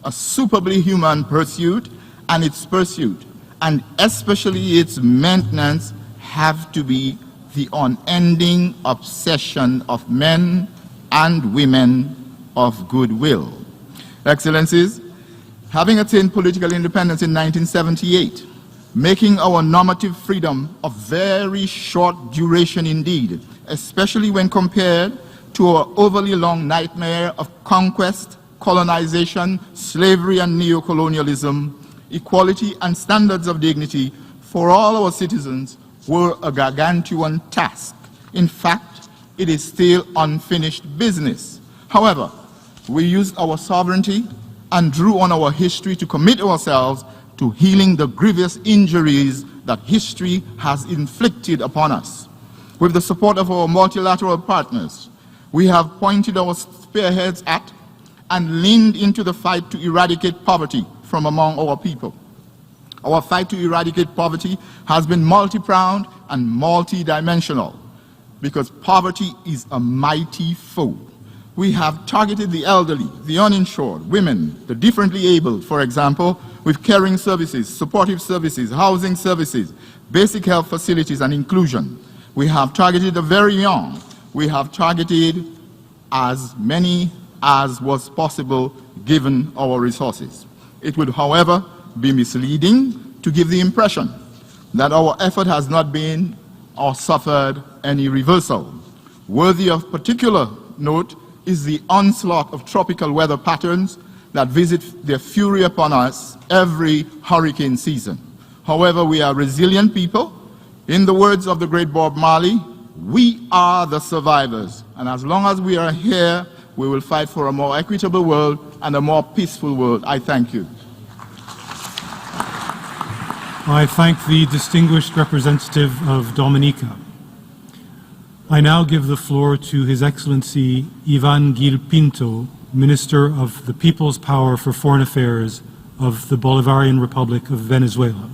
a superbly human pursuit, and its pursuit, and especially its maintenance, have to be the unending obsession of men and women of goodwill. Excellencies, having attained political independence in 1978, making our normative freedom of very short duration indeed, especially when compared to our overly long nightmare of conquest, colonization, slavery and neocolonialism, equality and standards of dignity for all our citizens were a gargantuan task. In fact, it is still unfinished business. However, we used our sovereignty and drew on our history to commit ourselves to healing the grievous injuries that history has inflicted upon us. With the support of our multilateral partners, we have pointed our spearheads at and leaned into the fight to eradicate poverty from among our people. Our fight to eradicate poverty has been multi-pronged and multi-dimensional because poverty is a mighty foe. We have targeted the elderly, the uninsured, women, the differently abled, for example, with caring services, supportive services, housing services, basic health facilities and inclusion. We have targeted the very young. We have targeted as many as was possible given our resources. It would, however, be misleading to give the impression that our effort has not been or suffered any reversal. Worthy of particular note is the onslaught of tropical weather patterns that visit their fury upon us every hurricane season. However, we are resilient people. In the words of the great Bob Marley, we are the survivors. And as long as we are here, we will fight for a more equitable world and a more peaceful world. I thank you. I thank the distinguished representative of Dominica. I now give the floor to His Excellency Ivan Gil Pinto, Minister of the People's Power for Foreign Affairs of the Bolivarian Republic of Venezuela.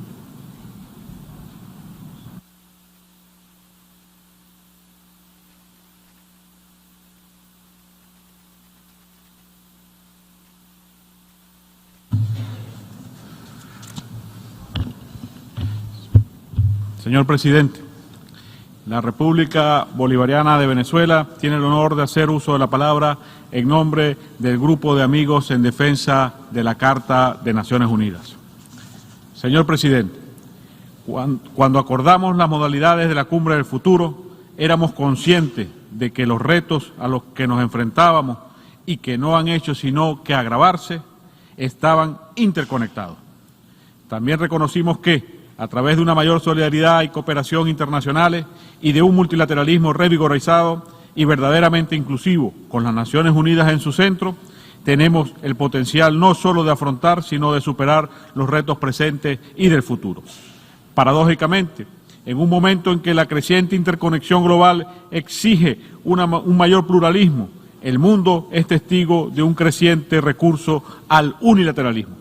Señor Presidente, la República Bolivariana de Venezuela tiene el honor de hacer uso de la palabra en nombre del Grupo de Amigos en Defensa de la Carta de Naciones Unidas. Señor Presidente, cuando acordamos las modalidades de la Cumbre del Futuro, éramos conscientes de que los retos a los que nos enfrentábamos y que no han hecho sino que agravarse, estaban interconectados. También reconocimos que, a través de una mayor solidaridad y cooperación internacionales y de un multilateralismo revigorizado y verdaderamente inclusivo, con las Naciones Unidas en su centro, tenemos el potencial no solo de afrontar, sino de superar los retos presentes y del futuro. Paradójicamente, en un momento en que la creciente interconexión global exige un mayor pluralismo, el mundo es testigo de un creciente recurso al unilateralismo.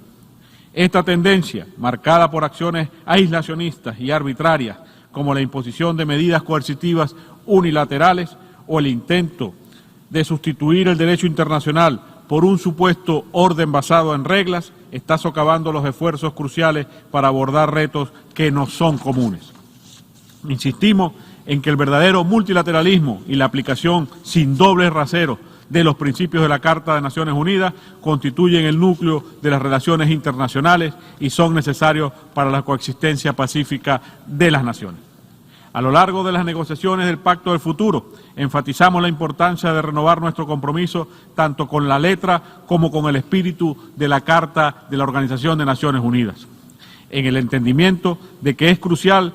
Esta tendencia, marcada por acciones aislacionistas y arbitrarias, como la imposición de medidas coercitivas unilaterales o el intento de sustituir el derecho internacional por un supuesto orden basado en reglas, está socavando los esfuerzos cruciales para abordar retos que no son comunes. Insistimos en que el verdadero multilateralismo y la aplicación sin dobles raseros de los principios de la Carta de Naciones Unidas constituyen el núcleo de las relaciones internacionales y son necesarios para la coexistencia pacífica de las naciones. A lo largo de las negociaciones del Pacto del Futuro, enfatizamos la importancia de renovar nuestro compromiso tanto con la letra como con el espíritu de la Carta de la Organización de Naciones Unidas, en el entendimiento de que es crucial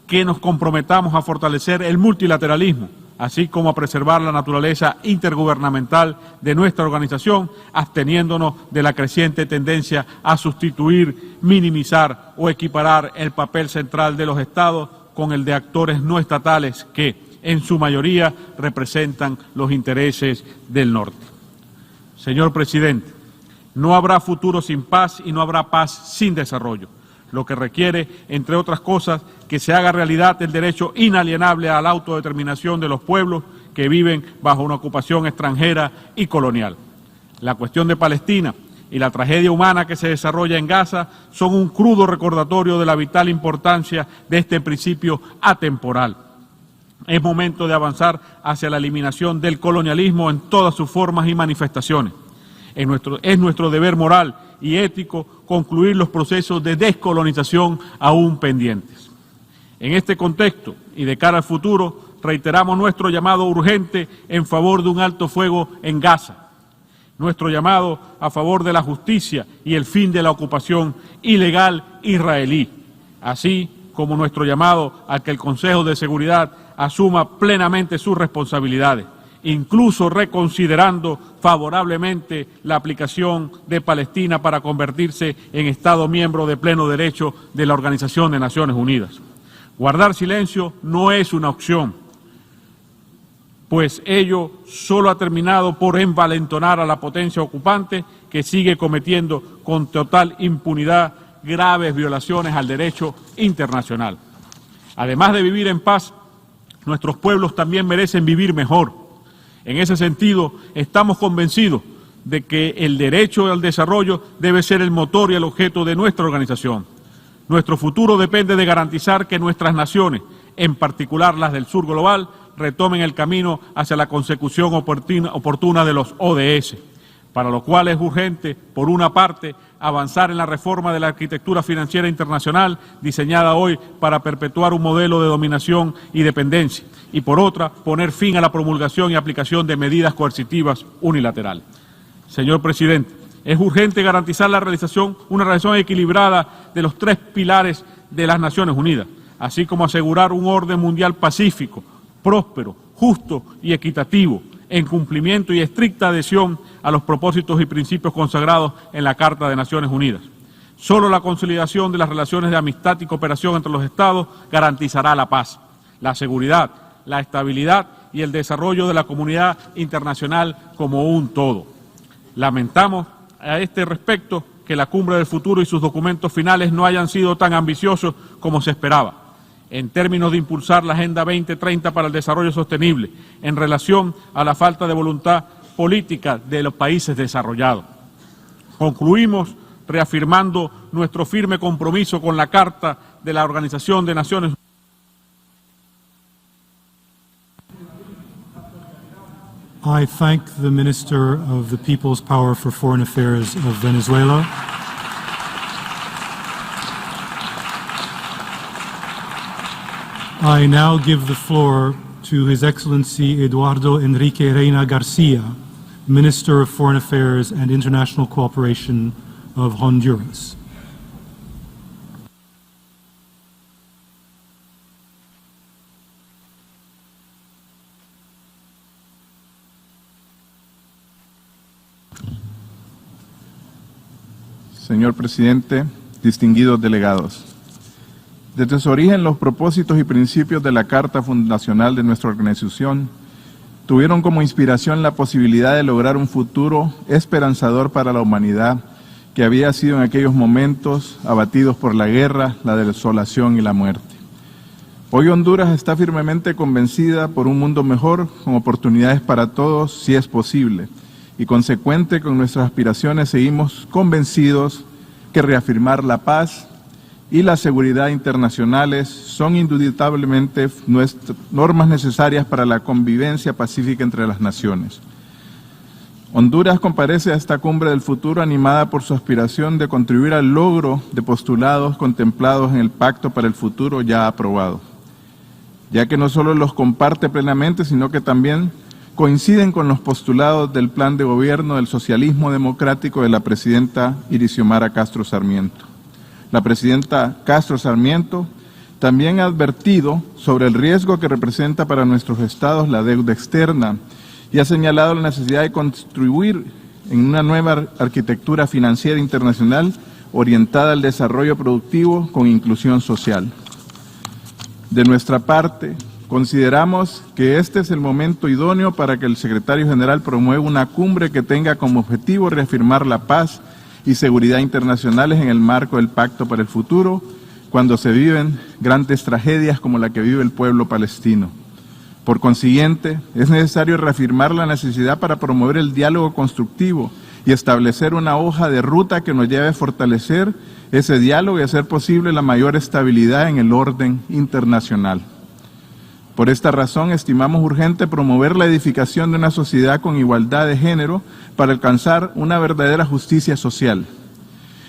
que nos comprometamos a fortalecer el multilateralismo, así como a preservar la naturaleza intergubernamental de nuestra organización, absteniéndonos de la creciente tendencia a sustituir, minimizar o equiparar el papel central de los Estados con el de actores no estatales que, en su mayoría, representan los intereses del norte. Señor Presidente, no habrá futuro sin paz y no habrá paz sin desarrollo, lo que requiere, entre otras cosas, que se haga realidad el derecho inalienable a la autodeterminación de los pueblos que viven bajo una ocupación extranjera y colonial. La cuestión de Palestina y la tragedia humana que se desarrolla en Gaza son un crudo recordatorio de la vital importancia de este principio atemporal. Es momento de avanzar hacia la eliminación del colonialismo en todas sus formas y manifestaciones. Es nuestro deber moral y ético concluir los procesos de descolonización aún pendientes. En este contexto y de cara al futuro, reiteramos nuestro llamado urgente en favor de un alto fuego en Gaza, nuestro llamado a favor de la justicia y el fin de la ocupación ilegal israelí, así como nuestro llamado a que el Consejo de Seguridad asuma plenamente sus responsabilidades, incluso reconsiderando favorablemente la aplicación de Palestina para convertirse en Estado miembro de pleno derecho de la Organización de Naciones Unidas. Guardar silencio no es una opción, pues ello solo ha terminado por envalentonar a la potencia ocupante que sigue cometiendo con total impunidad graves violaciones al derecho internacional. Además de vivir en paz, nuestros pueblos también merecen vivir mejor. En ese sentido, estamos convencidos de que el derecho al desarrollo debe ser el motor y el objeto de nuestra organización. Nuestro futuro depende de garantizar que nuestras naciones, en particular las del sur global, retomen el camino hacia la consecución oportuna de los ODS, para lo cual es urgente, por una parte, avanzar en la reforma de la arquitectura financiera internacional diseñada hoy para perpetuar un modelo de dominación y dependencia, y por otra, poner fin a la promulgación y aplicación de medidas coercitivas unilaterales. Señor Presidente, es urgente garantizar una realización equilibrada de los tres pilares de las Naciones Unidas, así como asegurar un orden mundial pacífico, próspero, justo y equitativo, en cumplimiento y estricta adhesión a los propósitos y principios consagrados en la Carta de Naciones Unidas. Solo la consolidación de las relaciones de amistad y cooperación entre los Estados garantizará la paz, la seguridad, la estabilidad y el desarrollo de la comunidad internacional como un todo. Lamentamos a este respecto que la Cumbre del Futuro y sus documentos finales no hayan sido tan ambiciosos como se esperaba, en términos de impulsar la Agenda 2030 para el desarrollo sostenible, en relación a la falta de voluntad política de los países desarrollados. Concluimos reafirmando nuestro firme compromiso con la Carta de la Organización de Naciones Unidas. I thank the Minister of the People's Power for Foreign Affairs of Venezuela. I now give the floor to His Excellency Eduardo Enrique Reina Garcia, Minister of Foreign Affairs and International Cooperation of Honduras. Señor Presidente, distinguidos delegados. Desde su origen, los propósitos y principios de la Carta Fundacional de nuestra organización tuvieron como inspiración la posibilidad de lograr un futuro esperanzador para la humanidad que había sido en aquellos momentos abatidos por la guerra, la desolación y la muerte. Hoy Honduras está firmemente convencida por un mundo mejor, con oportunidades para todos, si es posible, y consecuente con nuestras aspiraciones seguimos convencidos que reafirmar la paz y la seguridad internacionales son indubitablemente normas necesarias para la convivencia pacífica entre las naciones. Honduras comparece a esta cumbre del futuro animada por su aspiración de contribuir al logro de postulados contemplados en el Pacto para el Futuro ya aprobado, ya que no solo los comparte plenamente, sino que también coinciden con los postulados del plan de gobierno del socialismo democrático de la presidenta Xiomara Castro Sarmiento. La presidenta Castro Sarmiento también ha advertido sobre el riesgo que representa para nuestros estados la deuda externa y ha señalado la necesidad de contribuir en una nueva arquitectura financiera internacional orientada al desarrollo productivo con inclusión social. De nuestra parte, consideramos que este es el momento idóneo para que el secretario general promueva una cumbre que tenga como objetivo reafirmar la paz y seguridad internacionales en el marco del Pacto para el Futuro, cuando se viven grandes tragedias como la que vive el pueblo palestino. Por consiguiente, es necesario reafirmar la necesidad para promover el diálogo constructivo y establecer una hoja de ruta que nos lleve a fortalecer ese diálogo y hacer posible la mayor estabilidad en el orden internacional. Por esta razón, estimamos urgente promover la edificación de una sociedad con igualdad de género para alcanzar una verdadera justicia social.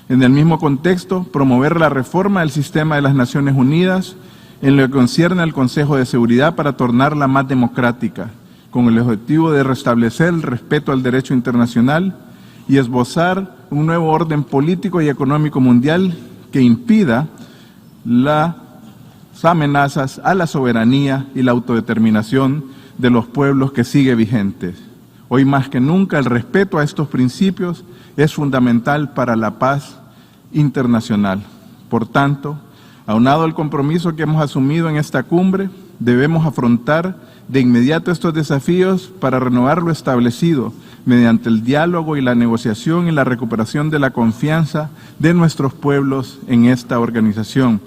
En el mismo contexto, promover la reforma del sistema de las Naciones Unidas en lo que concierne al Consejo de Seguridad para tornarla más democrática, con el objetivo de restablecer el respeto al derecho internacional y esbozar un nuevo orden político y económico mundial que impida las amenazas a la soberanía y la autodeterminación de los pueblos que sigue vigentes. Hoy más que nunca el respeto a estos principios es fundamental para la paz internacional. Por tanto, aunado al compromiso que hemos asumido en esta cumbre, debemos afrontar de inmediato estos desafíos para renovar lo establecido mediante el diálogo y la negociación y la recuperación de la confianza de nuestros pueblos en esta organización,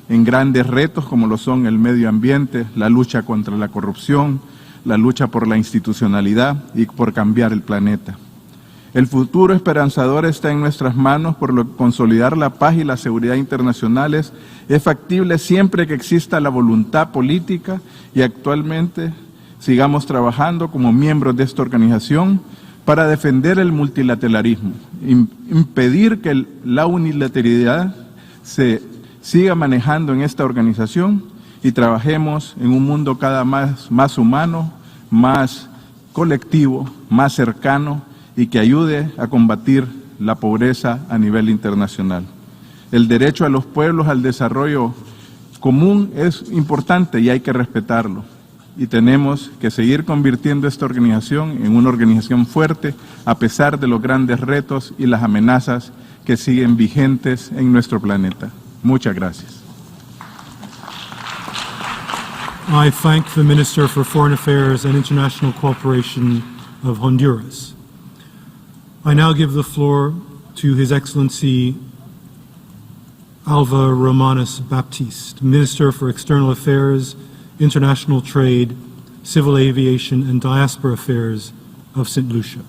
en grandes retos como lo son el medio ambiente, la lucha contra la corrupción, la lucha por la institucionalidad y por cambiar el planeta. El futuro esperanzador está en nuestras manos, por lo que consolidar la paz y la seguridad internacionales es factible siempre que exista la voluntad política y actualmente sigamos trabajando como miembros de esta organización para defender el multilateralismo, impedir que la unilateralidad se siga manejando en esta organización y trabajemos en un mundo cada vez más humano, más colectivo, más cercano y que ayude a combatir la pobreza a nivel internacional. El derecho a los pueblos al desarrollo común es importante y hay que respetarlo. Y tenemos que seguir convirtiendo esta organización en una organización fuerte a pesar de los grandes retos y las amenazas que siguen vigentes en nuestro planeta. Muchas gracias. I thank the Minister for Foreign Affairs and International Cooperation of Honduras. I now give the floor to His Excellency Alva Romanes Baptiste, Minister for External Affairs, International Trade, Civil Aviation and Diaspora Affairs of St. Lucia.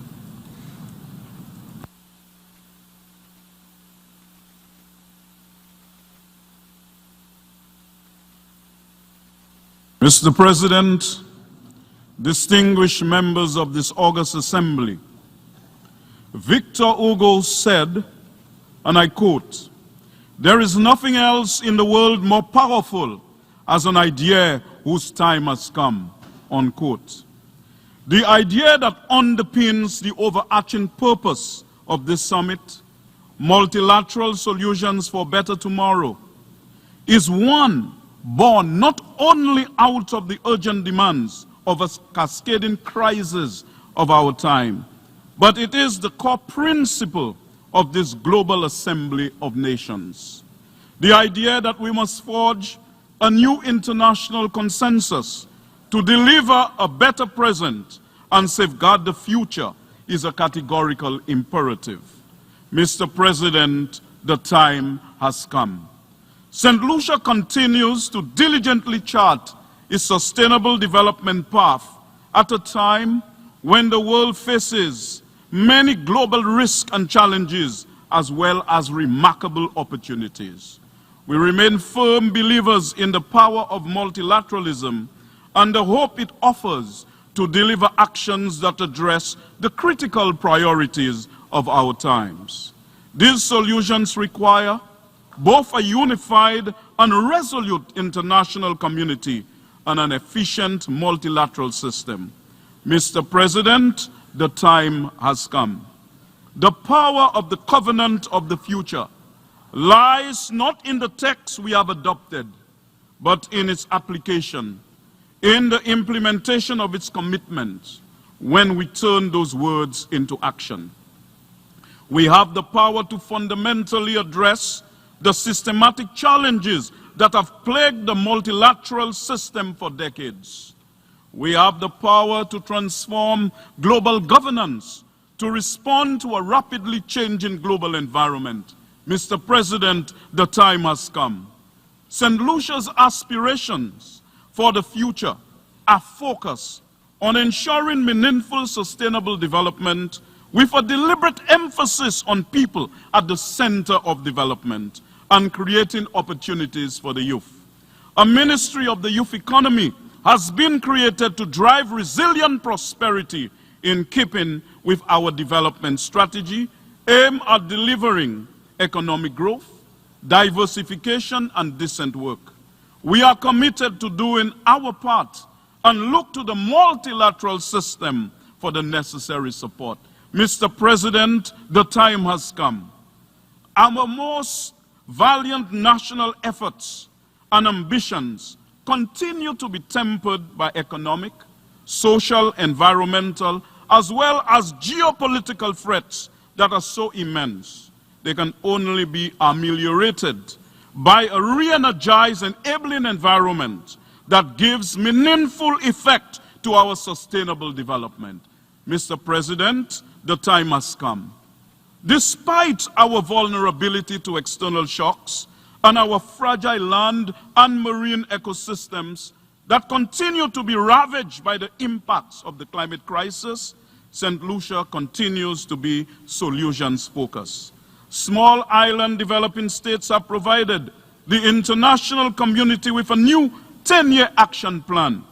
Mr. President, distinguished members of this august assembly, Victor Hugo said, and I quote, "There is nothing else in the world more powerful as an idea whose time has come," unquote. The idea that underpins the overarching purpose of this summit, multilateral solutions for better tomorrow, is one born not only out of the urgent demands of a cascading crisis of our time, but it is the core principle of this global assembly of nations. The idea that we must forge a new international consensus to deliver a better present and safeguard the future is a categorical imperative. Mr. President, the time has come. St. Lucia continues to diligently chart its sustainable development path at a time when the world faces many global risks and challenges as well as remarkable opportunities. We remain firm believers in the power of multilateralism and the hope it offers to deliver actions that address the critical priorities of our times. These solutions require both a unified and resolute international community and an efficient multilateral system. Mr. President, the time has come. The power of the covenant of the future lies not in the text we have adopted, but in its application, in the implementation of its commitments, when we turn those words into action. We have the power to fundamentally address the systematic challenges that have plagued the multilateral system for decades. We have the power to transform global governance to respond to a rapidly changing global environment. Mr. President, the time has come. St. Lucia's aspirations for the future are focused on ensuring meaningful, sustainable development with a deliberate emphasis on people at the center of development and creating opportunities for the youth. A Ministry of the Youth Economy has been created to drive resilient prosperity in keeping with our development strategy, aimed at delivering economic growth, diversification, and decent work. We are committed to doing our part and look to the multilateral system for the necessary support. Mr. President, the time has come. Our most valiant national efforts and ambitions continue to be tempered by economic, social, environmental, as well as geopolitical threats that are so immense. They can only be ameliorated by a re-energized, enabling environment that gives meaningful effect to our sustainable development. Mr. President, the time has come. Despite our vulnerability to external shocks and our fragile land and marine ecosystems that continue to be ravaged by the impacts of the climate crisis, St. Lucia continues to be solutions focused. Small island developing states have provided the international community with a new 10-year action plan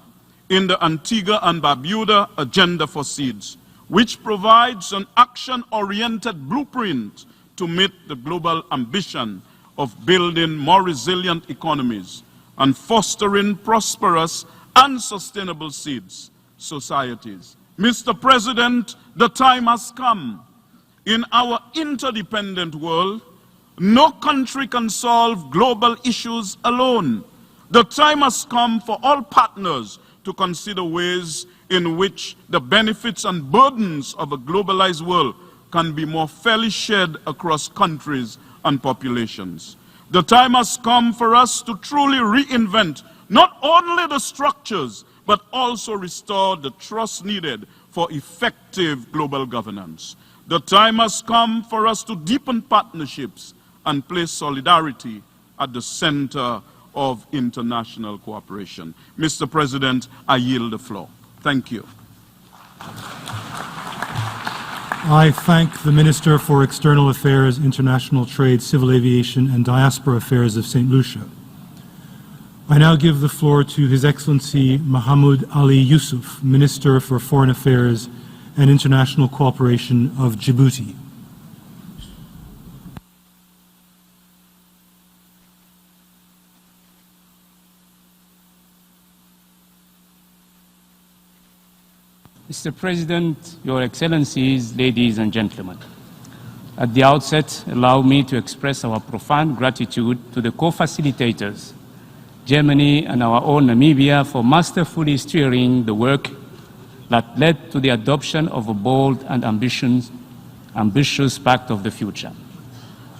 in the Antigua and Barbuda Agenda for Seeds, which provides an action-oriented blueprint to meet the global ambition of building more resilient economies and fostering prosperous and sustainable seeds societies. Mr. President, the time has come. In our interdependent world, no country can solve global issues alone. The time has come for all partners to consider ways in which the benefits and burdens of a globalized world can be more fairly shared across countries and populations. The time has come for us to truly reinvent not only the structures, but also restore the trust needed for effective global governance. The time has come for us to deepen partnerships and place solidarity at the center of international cooperation. Mr. President, I yield the floor. Thank you. I thank the Minister for External Affairs, International Trade, Civil Aviation, and Diaspora Affairs of St. Lucia. I now give the floor to His Excellency Mahmoud Ali Yusuf, Minister for Foreign Affairs and International Cooperation of Djibouti. Mr. President, Your Excellencies, ladies and gentlemen, at the outset, allow me to express our profound gratitude to the co-facilitators, Germany and our own Namibia, for masterfully steering the work that led to the adoption of a bold and ambitious Pact of the Future.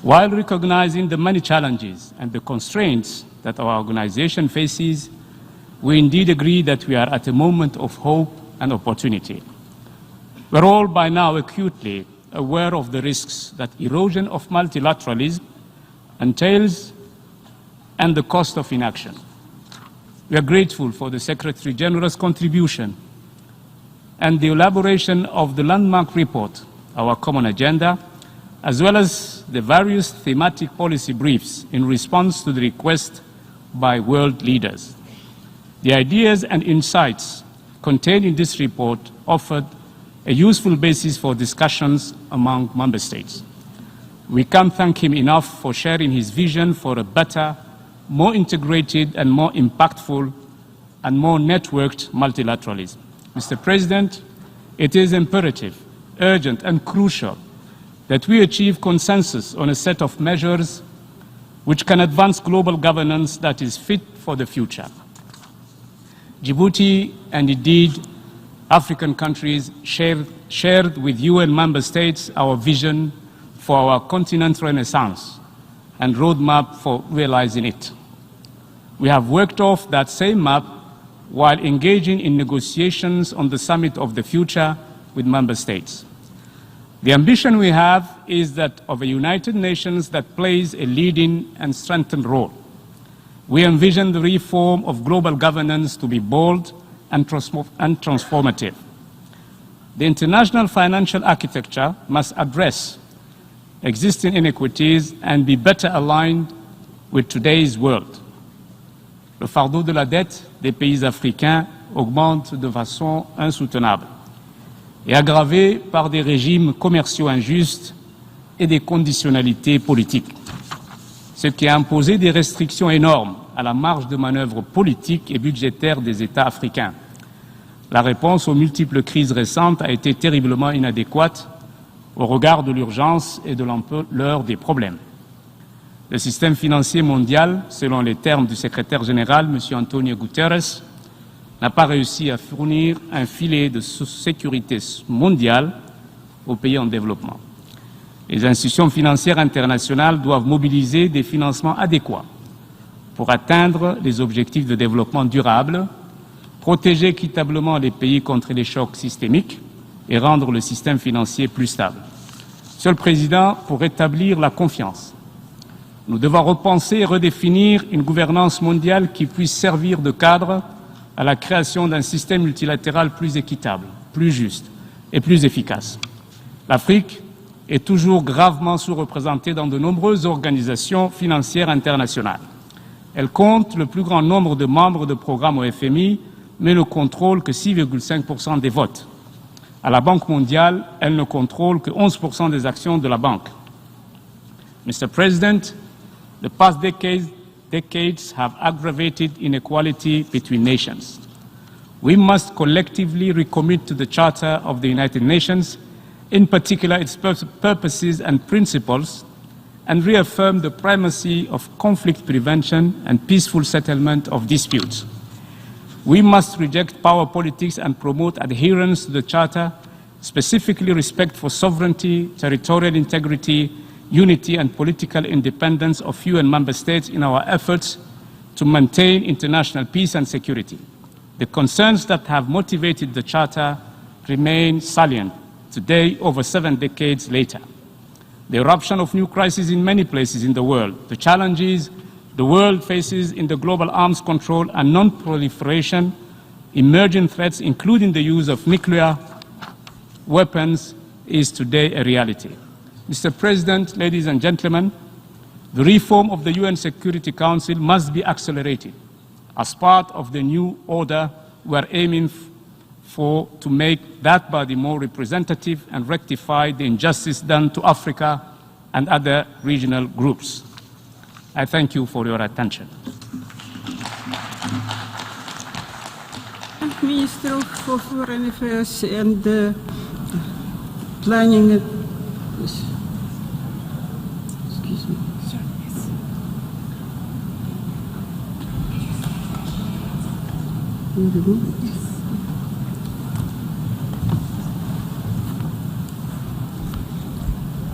While recognizing the many challenges and the constraints that our organization faces, we indeed agree that we are at a moment of hope and opportunity. We're all by now acutely aware of the risks that erosion of multilateralism entails and the cost of inaction. We are grateful for the Secretary General's contribution and the elaboration of the landmark report, Our Common Agenda, as well as the various thematic policy briefs in response to the request by world leaders. The ideas and insights contained in this report offered a useful basis for discussions among member states. We can't thank him enough for sharing his vision for a better, more integrated and more impactful and more networked multilateralism. Mr. President, it is imperative, urgent and crucial that we achieve consensus on a set of measures which can advance global governance that is fit for the future. Djibouti and indeed African countries shared with UN member states our vision for our continent renaissance and roadmap for realizing it. We have worked off that same map while engaging in negotiations on the Summit of the Future with member states. The ambition we have is that of a United Nations that plays a leading and strengthened role. We envision the reform of global governance to be bold and transformative. The international financial architecture must address existing inequities and be better aligned with today's world. Le fardeau de la dette des pays africains augmente de façon insoutenable et aggravé par des régimes commerciaux injustes et des conditionnalités politiques, ce qui a imposé des restrictions énormes à la marge de manœuvre politique et budgétaire des États africains. La réponse aux multiples crises récentes a été terriblement inadéquate au regard de l'urgence et de l'ampleur des problèmes. Le système financier mondial, selon les termes du secrétaire général, M. Antonio Guterres, n'a pas réussi à fournir un filet de sécurité mondiale aux pays en développement. Les institutions financières internationales doivent mobiliser des financements adéquats pour atteindre les objectifs de développement durable, protéger équitablement les pays contre les chocs systémiques et rendre le système financier plus stable. Monsieur le Président, pour rétablir la confiance, nous devons repenser et redéfinir une gouvernance mondiale qui puisse servir de cadre à la création d'un système multilatéral plus équitable, plus juste et plus efficace. L'Afrique est toujours gravement sous-représentée dans de nombreuses organisations financières internationales. Elle compte le plus grand nombre de membres de programmes au FMI, mais ne contrôle que 6,5% des votes. À la Banque mondiale, elle ne contrôle que 11% des actions de la banque. Mr. President, the past decades have aggravated inequality between nations. We must collectively recommit to the Charter of the United Nations, in particular its purposes and principles, and reaffirm the primacy of conflict prevention and peaceful settlement of disputes. We must reject power politics and promote adherence to the Charter, specifically respect for sovereignty, territorial integrity, unity and political independence of UN member states in our efforts to maintain international peace and security. The concerns that have motivated the Charter remain salient today, over 7 decades later. The eruption of new crises in many places in the world, the challenges the world faces in the global arms control and non-proliferation, emerging threats, including the use of nuclear weapons, is today a reality. Mr. President, ladies and gentlemen, the reform of the UN Security Council must be accelerated. As part of the new order, we are aiming to make that body more representative and rectify the injustice done to Africa and other regional groups. I thank you for your attention. Minister for Foreign Affairs and Planning. Excuse me.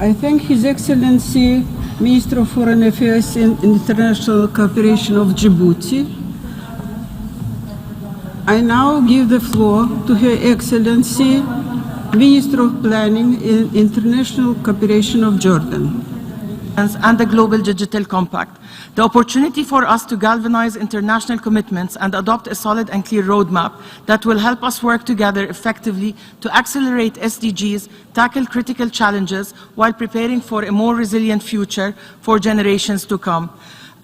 I thank His Excellency, Minister of Foreign Affairs and International Cooperation of Djibouti. I now give the floor to Her Excellency, Minister of Planning and International Cooperation of Jordan. And the Global Digital Compact, the opportunity for us to galvanize international commitments and adopt a solid and clear roadmap that will help us work together effectively to accelerate SDGs, tackle critical challenges while preparing for a more resilient future for generations to come.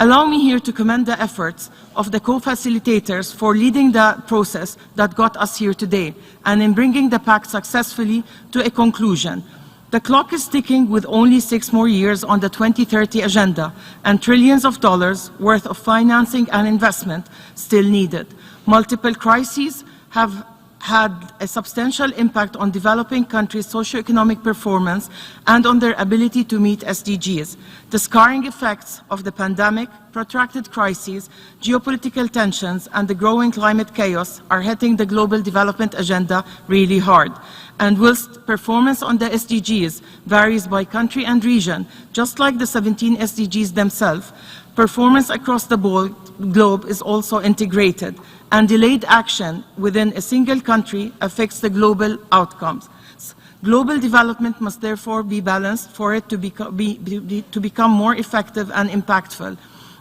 Allow me here to commend the efforts of the co-facilitators for leading the process that got us here today and in bringing the pact successfully to a conclusion. The clock is ticking with only 6 more years on the 2030 agenda and trillions of dollars worth of financing and investment still needed. Multiple crises have had a substantial impact on developing countries' socioeconomic performance and on their ability to meet SDGs. The scarring effects of the pandemic, protracted crises, geopolitical tensions, and the growing climate chaos are hitting the global development agenda really hard. And whilst performance on the SDGs varies by country and region, just like the 17 SDGs themselves, performance across the globe is also integrated, and delayed action within a single country affects the global outcomes. Global development must therefore be balanced for it to become more effective and impactful.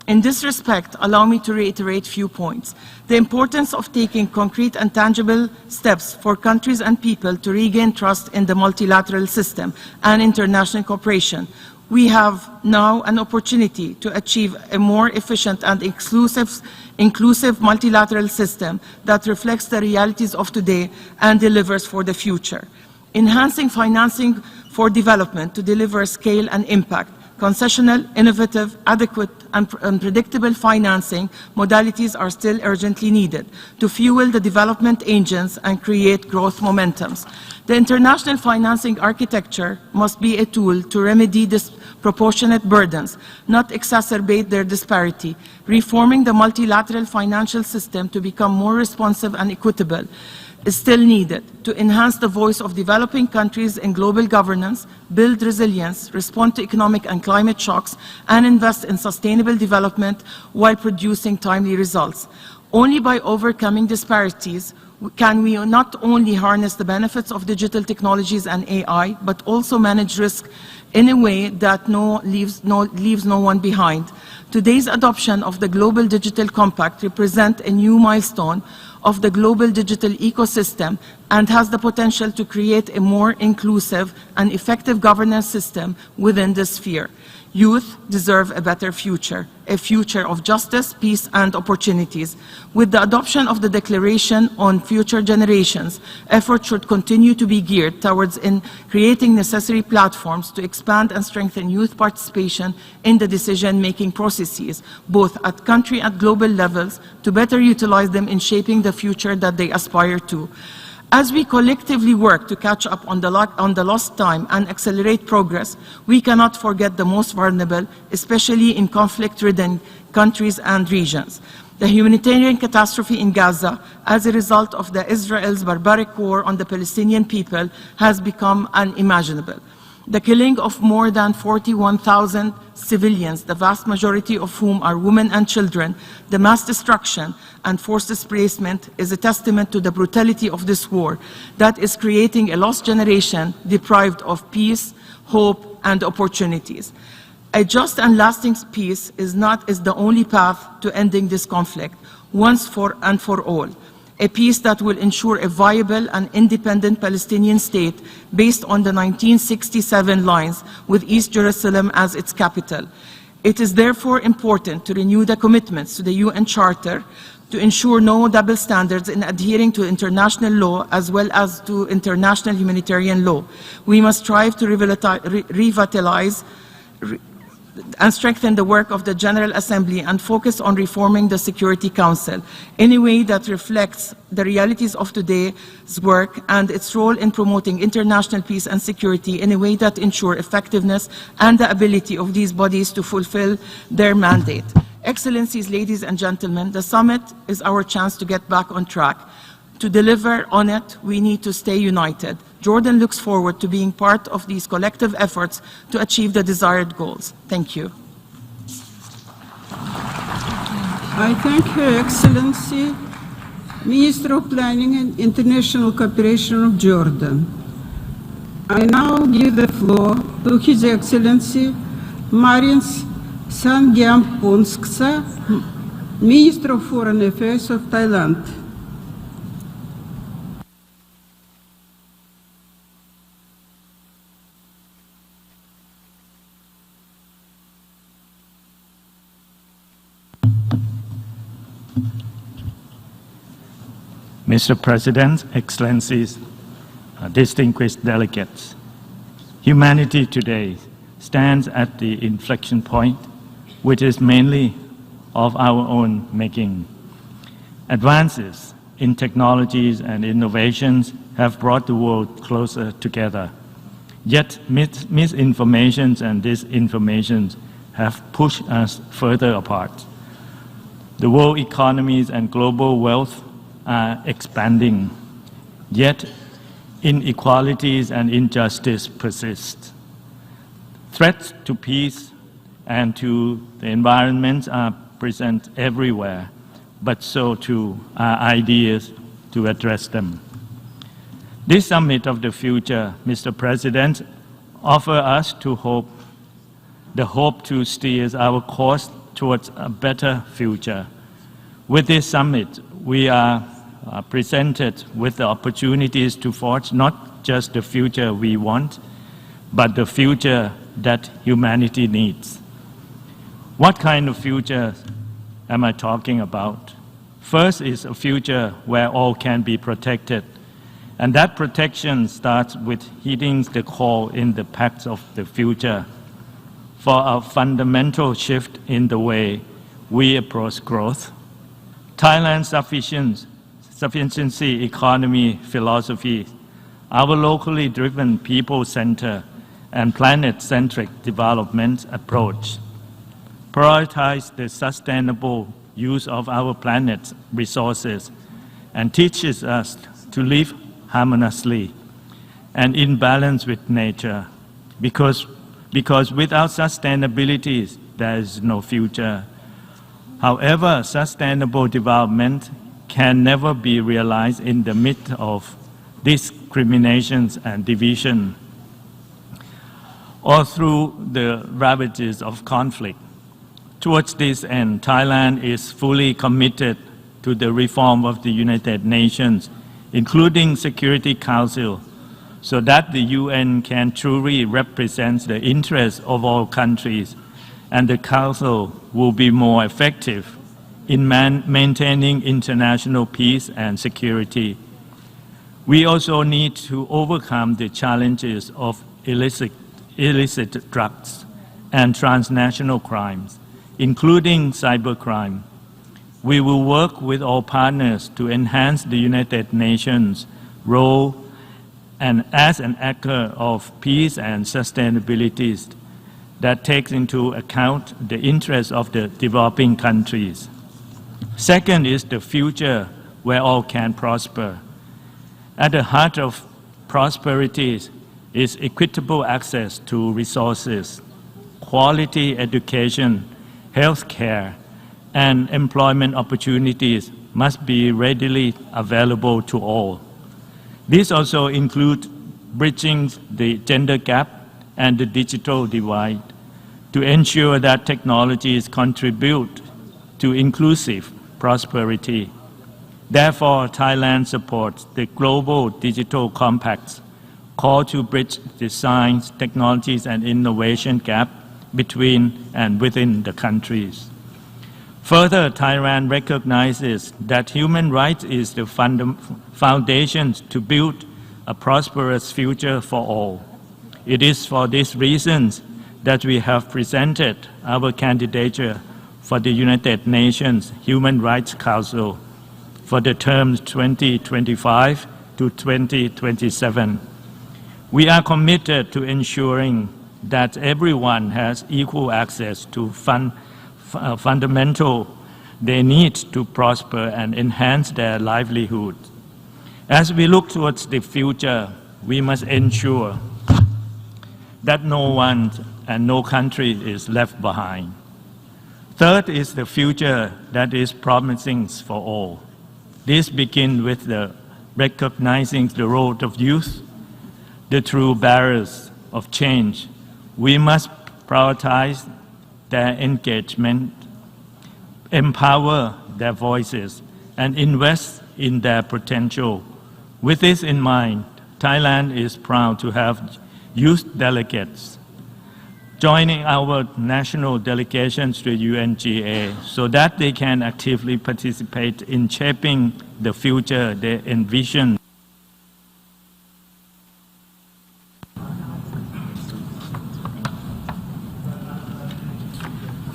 In this respect, allow me to reiterate a few points. The importance of taking concrete and tangible steps for countries and people to regain trust in the multilateral system and international cooperation. We have now an opportunity to achieve a more efficient and inclusive multilateral system that reflects the realities of today and delivers for the future. Enhancing financing for development to deliver scale and impact, concessional, innovative, adequate, and predictable financing modalities are still urgently needed to fuel the development engines and create growth momentums. The international financing architecture must be a tool to remedy disproportionate burdens, not exacerbate their disparity. Reforming the multilateral financial system to become more responsive and equitable is still needed to enhance the voice of developing countries in global governance, build resilience, respond to economic and climate shocks, and invest in sustainable development while producing timely results. Only by overcoming disparities can we not only harness the benefits of digital technologies and AI, but also manage risk in a way that leaves no one behind. Today's adoption of the Global Digital Compact represents a new milestone of the global digital ecosystem and has the potential to create a more inclusive and effective governance system within this sphere. Youth deserve a better future, a future of justice, peace, and opportunities. With the adoption of the Declaration on Future Generations, efforts should continue to be geared towards creating necessary platforms to expand and strengthen youth participation in the decision-making processes, both at country and global levels, to better utilize them in shaping the future that they aspire to. As we collectively work to catch up on the lost time and accelerate progress, we cannot forget the most vulnerable, especially in conflict-ridden countries and regions. The humanitarian catastrophe in Gaza, as a result of Israel's barbaric war on the Palestinian people, has become unimaginable. The killing of more than 41,000 civilians, the vast majority of whom are women and children, the mass destruction and forced displacement is a testament to the brutality of this war that is creating a lost generation deprived of peace, hope, and opportunities. A just and lasting peace is the only path to ending this conflict, once and for all. A peace that will ensure a viable and independent Palestinian state based on the 1967 lines, with East Jerusalem as its capital. It is therefore important to renew the commitments to the UN Charter to ensure no double standards in adhering to international law as well as to international humanitarian law. We must strive to revitalize and strengthen the work of the General Assembly and focus on reforming the Security Council in a way that reflects the realities of today's work and its role in promoting international peace and security in a way that ensure effectiveness and the ability of these bodies to fulfill their mandate. Excellencies, ladies and gentlemen, the summit is our chance to get back on track. To deliver on it, we need to stay united. Jordan looks forward to being part of these collective efforts to achieve the desired goals. Thank you. I thank Her Excellency, Minister of Planning and International Cooperation of Jordan. I now give the floor to His Excellency, Marian Sangiampongsa, Minister of Foreign Affairs of Thailand. Mr. President, Excellencies, distinguished delegates, humanity today stands at the inflection point, which is mainly of our own making. Advances in technologies and innovations have brought the world closer together. Yet misinformations and disinformations have pushed us further apart. The world economies and global wealth are expanding, yet inequalities and injustice persist. Threats to peace and to the environment are present everywhere, but so too are ideas to address them. This summit of the future, Mr. President, offers us the hope to steer our course towards a better future. With this summit, we are presented with the opportunities to forge not just the future we want, but the future that humanity needs. What kind of future am I talking about? First is a future where all can be protected, and that protection starts with heeding the call in the Pact of the Future for a fundamental shift in the way we approach growth. Thailand's sufficiency economy philosophy, our locally driven people-centered and planet-centric development approach, prioritize the sustainable use of our planet's resources and teaches us to live harmoniously and in balance with nature, because without sustainability, there is no future. However, sustainable development can never be realized in the midst of discriminations and division, or through the ravages of conflict. Towards this end, Thailand is fully committed to the reform of the United Nations, including Security Council, so that the UN can truly represent the interests of all countries, and the Council will be more effective in maintaining international peace and security. We also need to overcome the challenges of illicit drugs and transnational crimes, including cybercrime. We will work with all partners to enhance the United Nations' role and as an anchor of peace and sustainability that takes into account the interests of the developing countries. Second is the future where all can prosper. At the heart of prosperity is equitable access to resources, quality education, health care, and employment opportunities must be readily available to all. This also includes bridging the gender gap and the digital divide to ensure that technologies contribute to inclusive prosperity. Therefore, Thailand supports the Global Digital Compact's call to bridge the science, technologies, and innovation gap between and within the countries. Further, Thailand recognizes that human rights is the foundation to build a prosperous future for all. It is for these reasons that we have presented our candidature for the United Nations Human Rights Council for the terms 2025 to 2027. We are committed to ensuring that everyone has equal access to fundamental they need to prosper and enhance their livelihood. As we look towards the future, we must ensure that no one and no country is left behind. Third is the future that is promising for all. This begins with recognizing the role of youth, the true bearers of change. We must prioritize their engagement, empower their voices, and invest in their potential. With this in mind, Thailand is proud to have youth delegates joining our national delegations to UNGA so that they can actively participate in shaping the future they envision.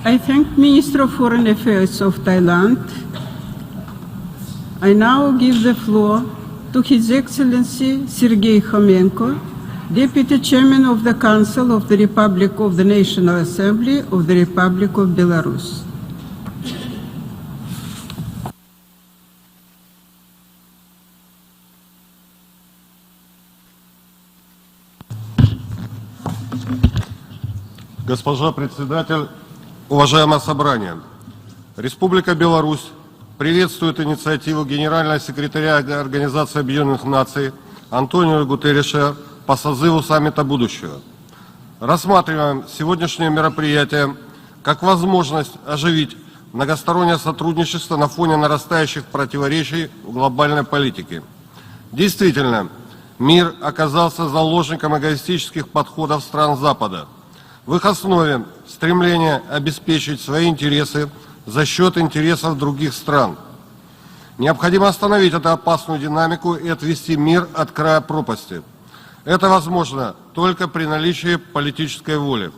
I thank Minister of Foreign Affairs of Thailand. I now give the floor to His Excellency Sergei Khomenko, Deputy Chairman of the Council of the Republic of the National Assembly of the Republic of Belarus. Госпожа председатель, уважаемое собрание, Республика Беларусь приветствует инициативу Генерального секретаря Организации Объединенных Наций Антонио Гутерреша по созыву саммита будущего. Рассматриваем сегодняшнее мероприятие как возможность оживить многостороннее сотрудничество на фоне нарастающих противоречий в глобальной политике. Действительно, мир оказался заложником эгоистических подходов стран Запада. В их основе стремление обеспечить свои интересы за счет интересов других стран. Необходимо остановить эту опасную динамику и отвести мир от края пропасти. Это возможно только при наличии политической воли.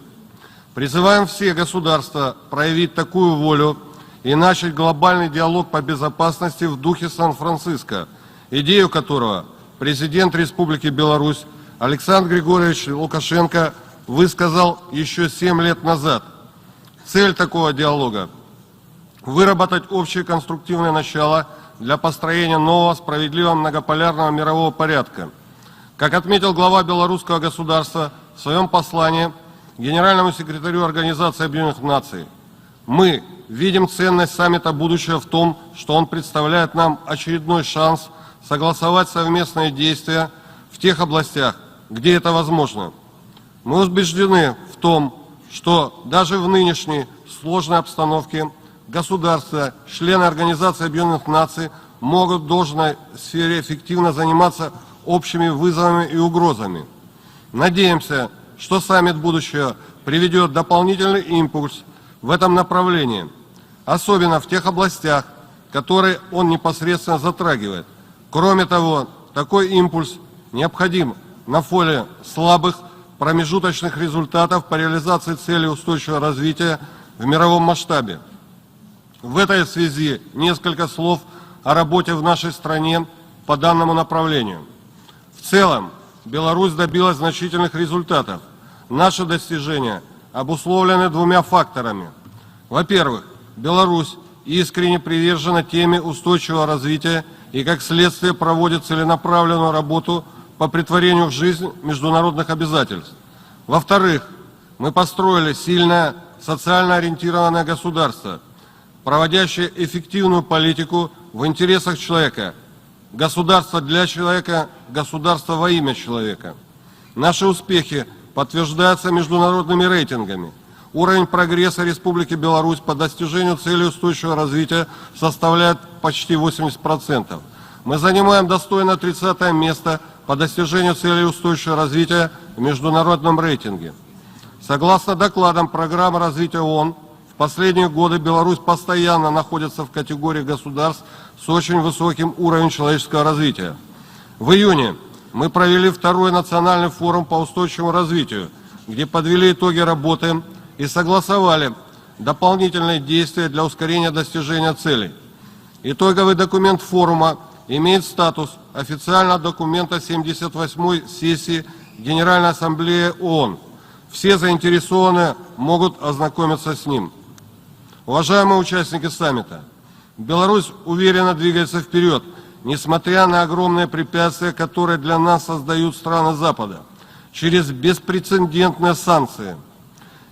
Призываем все государства проявить такую волю и начать глобальный диалог по безопасности в духе Сан-Франциско, идею которого президент Республики Беларусь Александр Григорьевич Лукашенко высказал еще 7 лет назад. Цель такого диалога – выработать общее конструктивное начало для построения нового справедливого многополярного мирового порядка. Как отметил глава белорусского государства в своем послании генеральному секретарю Организации Объединенных Наций, мы видим ценность саммита будущего в том, что он представляет нам очередной шанс согласовать совместные действия в тех областях, где это возможно. Мы убеждены в том, что даже в нынешней сложной обстановке государства, члены Организации Объединенных Наций могут в должной сфере эффективно заниматься общими вызовами и угрозами. Надеемся, что саммит будущего приведет дополнительный импульс в этом направлении, особенно в тех областях, которые он непосредственно затрагивает. Кроме того, такой импульс необходим на фоне слабых промежуточных результатов по реализации целей устойчивого развития в мировом масштабе. В этой связи несколько слов о работе в нашей стране по данному направлению. В целом, Беларусь добилась значительных результатов. Наши достижения обусловлены двумя факторами. Во-первых, Беларусь искренне привержена теме устойчивого развития и, как следствие, проводит целенаправленную работу по претворению в жизнь международных обязательств. Во-вторых, мы построили сильное социально ориентированное государство, проводящее эффективную политику в интересах человека. Государство для человека, государство во имя человека. Наши успехи подтверждаются международными рейтингами. Уровень прогресса Республики Беларусь по достижению целей устойчивого развития составляет почти 80%. Мы занимаем достойное 30-е место по достижению целей устойчивого развития в международном рейтинге. Согласно докладам программы развития ООН, в последние годы Беларусь постоянно находится в категории государств с очень высоким уровнем человеческого развития. В июне мы провели второй национальный форум по устойчивому развитию, где подвели итоги работы и согласовали дополнительные действия для ускорения достижения целей. Итоговый документ форума имеет статус официального документа 78-й сессии Генеральной Ассамблеи ООН. Все заинтересованные могут ознакомиться с ним. Уважаемые участники саммита, Беларусь уверенно двигается вперед, несмотря на огромные препятствия, которые для нас создают страны Запада, через беспрецедентные санкции.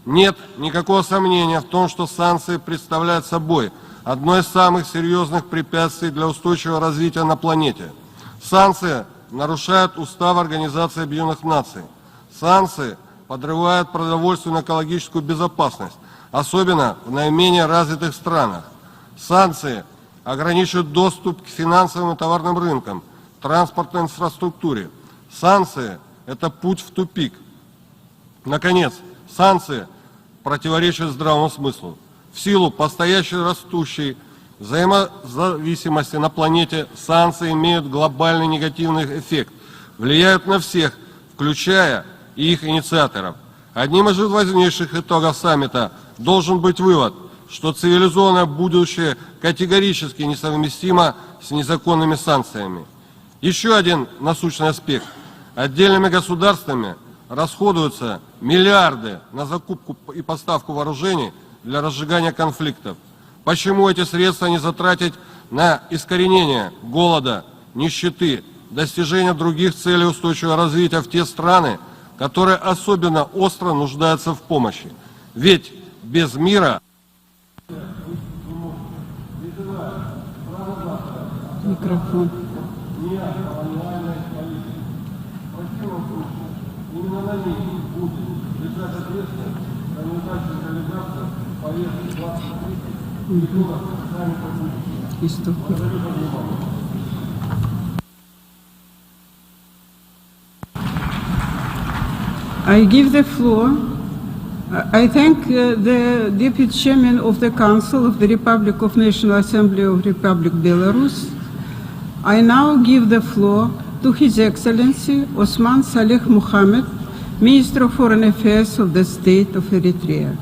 Нет никакого сомнения в том, что санкции представляют собой одно из самых серьезных препятствий для устойчивого развития на планете. Санкции нарушают устав Организации Объединенных Наций. Санкции подрывают продовольственно-экологическую безопасность, особенно в наименее развитых странах. Санкции ограничивают доступ к финансовым и товарным рынкам, транспортной инфраструктуре. Санкции – это путь в тупик. Наконец, санкции противоречат здравому смыслу. В силу постоянно растущей взаимозависимости на планете санкции имеют глобальный негативный эффект, влияют на всех, включая и их инициаторов. Одним из важнейших итогов саммита должен быть вывод, что цивилизованное будущее категорически несовместимо с незаконными санкциями. Еще один насущный аспект. Отдельными государствами расходуются миллиарды на закупку и поставку вооружений для разжигания конфликтов. Почему эти средства не затратить на искоренение голода, нищеты, достижение других целей устойчивого развития в те страны, которые особенно остро нуждаются в помощи? Ведь без мира... Микрофон. I give the floor. I thank the Deputy Chairman of the Council of the Republic of National Assembly of Republic Belarus. I now give the floor to His Excellency Osman Saleh Mohammed, Minister of Foreign Affairs of the State of Eritrea.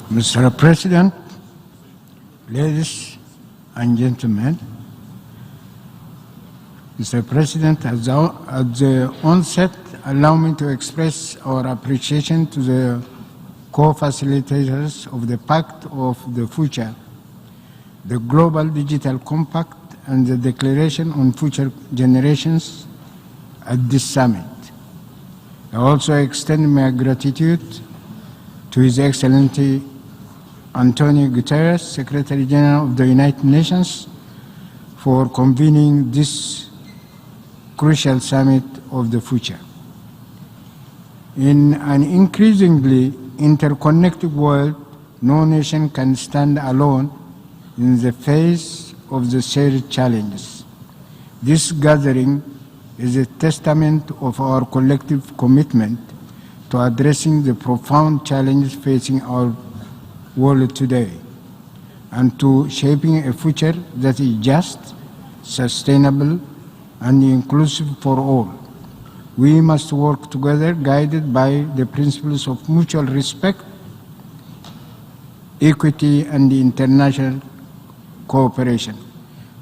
Mr. President, ladies and gentlemen, Mr. President, at the onset, allow me to express our appreciation to the co-facilitators of the Pact of the Future, the Global Digital Compact, and the Declaration on Future Generations at this summit. I also extend my gratitude to His Excellency Antonio Guterres, Secretary General of the United Nations, for convening this crucial summit of the future. In an increasingly interconnected world, no nation can stand alone in the face of the shared challenges. This gathering is a testament of our collective commitment to addressing the profound challenges facing our world today, and to shaping a future that is just, sustainable, and inclusive for all. We must work together, guided by the principles of mutual respect, equity, and international cooperation.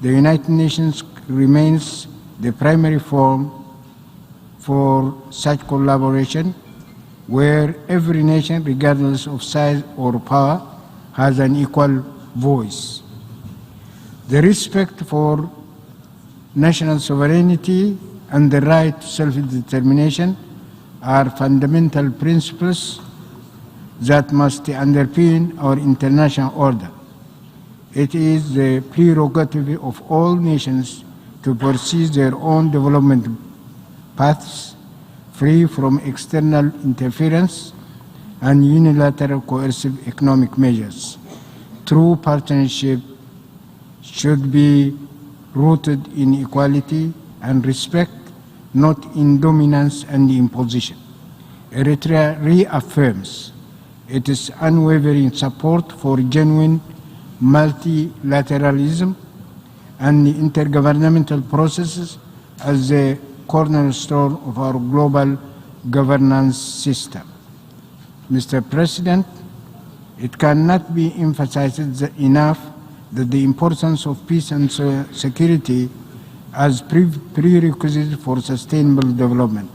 The United Nations remains the primary forum for such collaboration, where every nation, regardless of size or power, has an equal voice. The respect for national sovereignty and the right to self-determination are fundamental principles that must underpin our international order. It is the prerogative of all nations to pursue their own development paths, free from external interference and unilateral coercive economic measures. True partnership should be rooted in equality and respect, not in dominance and imposition. Eritrea reaffirms its unwavering support for genuine multilateralism and intergovernmental processes as the cornerstone of our global governance system. Mr. President, it cannot be emphasized enough that the importance of peace and security as prerequisites for sustainable development.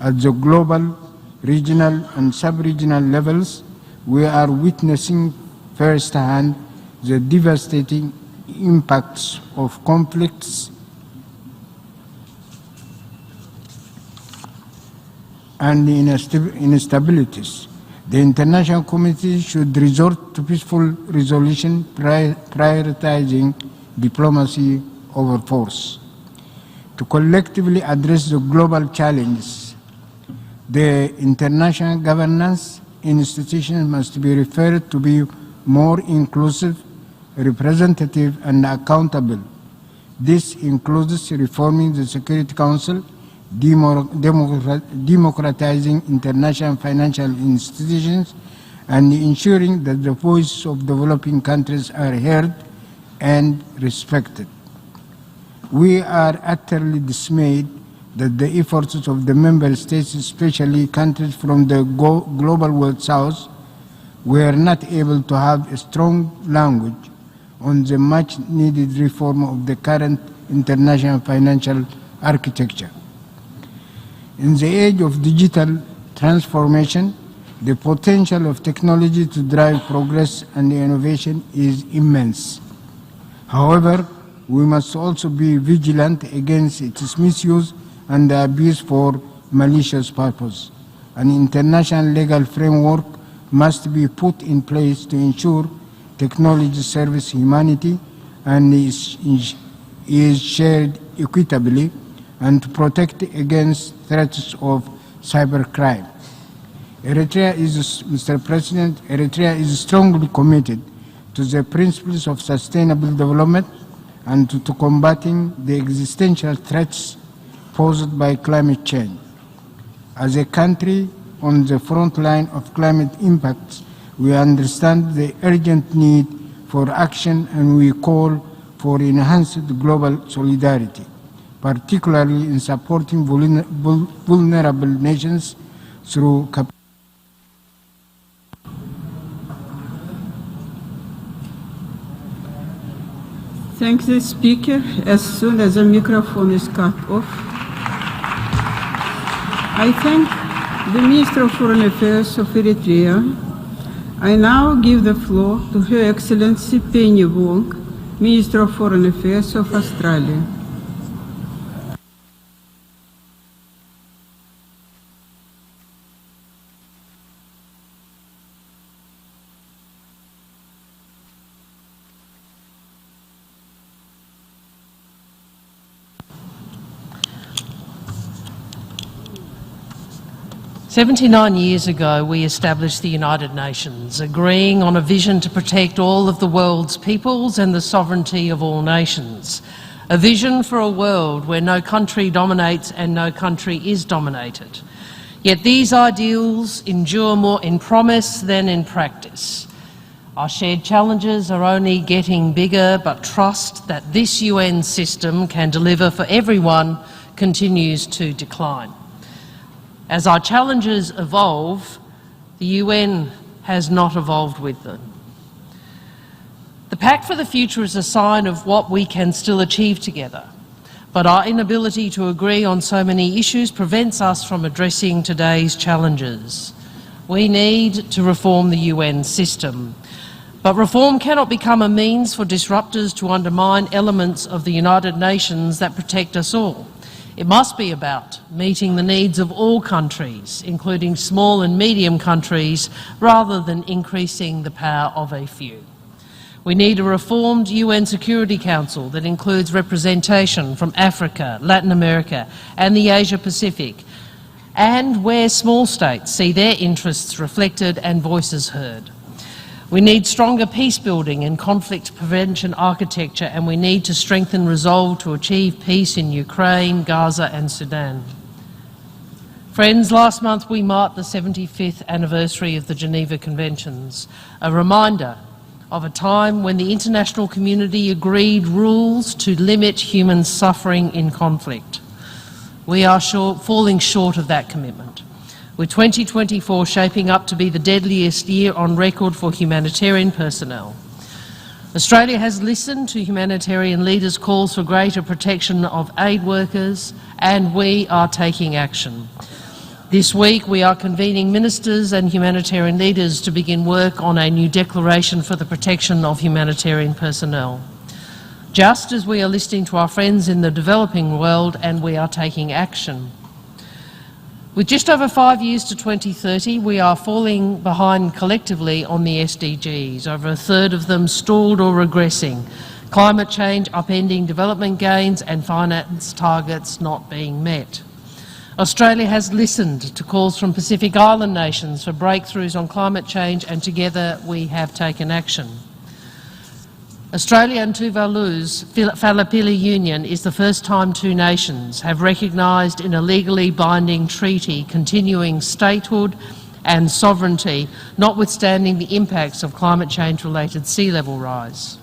At the global, regional, and sub-regional levels, we are witnessing firsthand the devastating impacts of conflicts and instabilities. The international community should resort to peaceful resolution, prioritizing diplomacy over force. To collectively address the global challenges, the international governance institutions must be referred to be more inclusive, representative, and accountable. This includes reforming the Security Council, democratizing international financial institutions, and ensuring that the voices of developing countries are heard and respected. We are utterly dismayed that the efforts of the member states, especially countries from the global world south, were not able to have a strong language on the much-needed reform of the current international financial architecture. In the age of digital transformation, the potential of technology to drive progress and innovation is immense. However, we must also be vigilant against its misuse and abuse for malicious purpose. An international legal framework must be put in place to ensure technology serves humanity and is shared equitably, and to protect against threats of cybercrime. Mr. President, Eritrea is strongly committed to the principles of sustainable development and to combating the existential threats posed by climate change. As a country on the front line of climate impacts, we understand the urgent need for action, and we call for enhanced global solidarity, particularly in supporting vulnerable nations through Thank the Speaker. As soon as the microphone is cut off, I thank the Minister of Foreign Affairs of Eritrea. I now give the floor to Her Excellency Penny Wong, Minister of Foreign Affairs of Australia. "79 years ago, we established the United Nations, agreeing on a vision to protect all of the world's peoples and the sovereignty of all nations. A vision for a world where no country dominates and no country is dominated. Yet these ideals endure more in promise than in practice. Our shared challenges are only getting bigger, but trust that this UN system can deliver for everyone continues to decline. As our challenges evolve, the UN has not evolved with them. The Pact for the Future is a sign of what we can still achieve together, but our inability to agree on so many issues prevents us from addressing today's challenges. We need to reform the UN system, but reform cannot become a means for disruptors to undermine elements of the United Nations that protect us all. It must be about meeting the needs of all countries, including small and medium countries, rather than increasing the power of a few. We need a reformed UN Security Council that includes representation from Africa, Latin America and the Asia Pacific, and where small states see their interests reflected and voices heard. We need stronger peace building and conflict prevention architecture, and we need to strengthen resolve to achieve peace in Ukraine, Gaza and Sudan. Friends, last month we marked the 75th anniversary of the Geneva Conventions, a reminder of a time when the international community agreed rules to limit human suffering in conflict. We are falling short of that commitment, with 2024 shaping up to be the deadliest year on record for humanitarian personnel. Australia has listened to humanitarian leaders' calls for greater protection of aid workers, and we are taking action. This week we are convening ministers and humanitarian leaders to begin work on a new declaration for the protection of humanitarian personnel. Just as we are listening to our friends in the developing world, and we are taking action. With just over 5 years to 2030, we are falling behind collectively on the SDGs, over a third of them stalled or regressing, climate change upending development gains and finance targets not being met. Australia has listened to calls from Pacific Island nations for breakthroughs on climate change, and together we have taken action. Australia and Tuvalu's Falapili Union is the first time two nations have recognised in a legally binding treaty continuing statehood and sovereignty, notwithstanding the impacts of climate change-related sea level rise.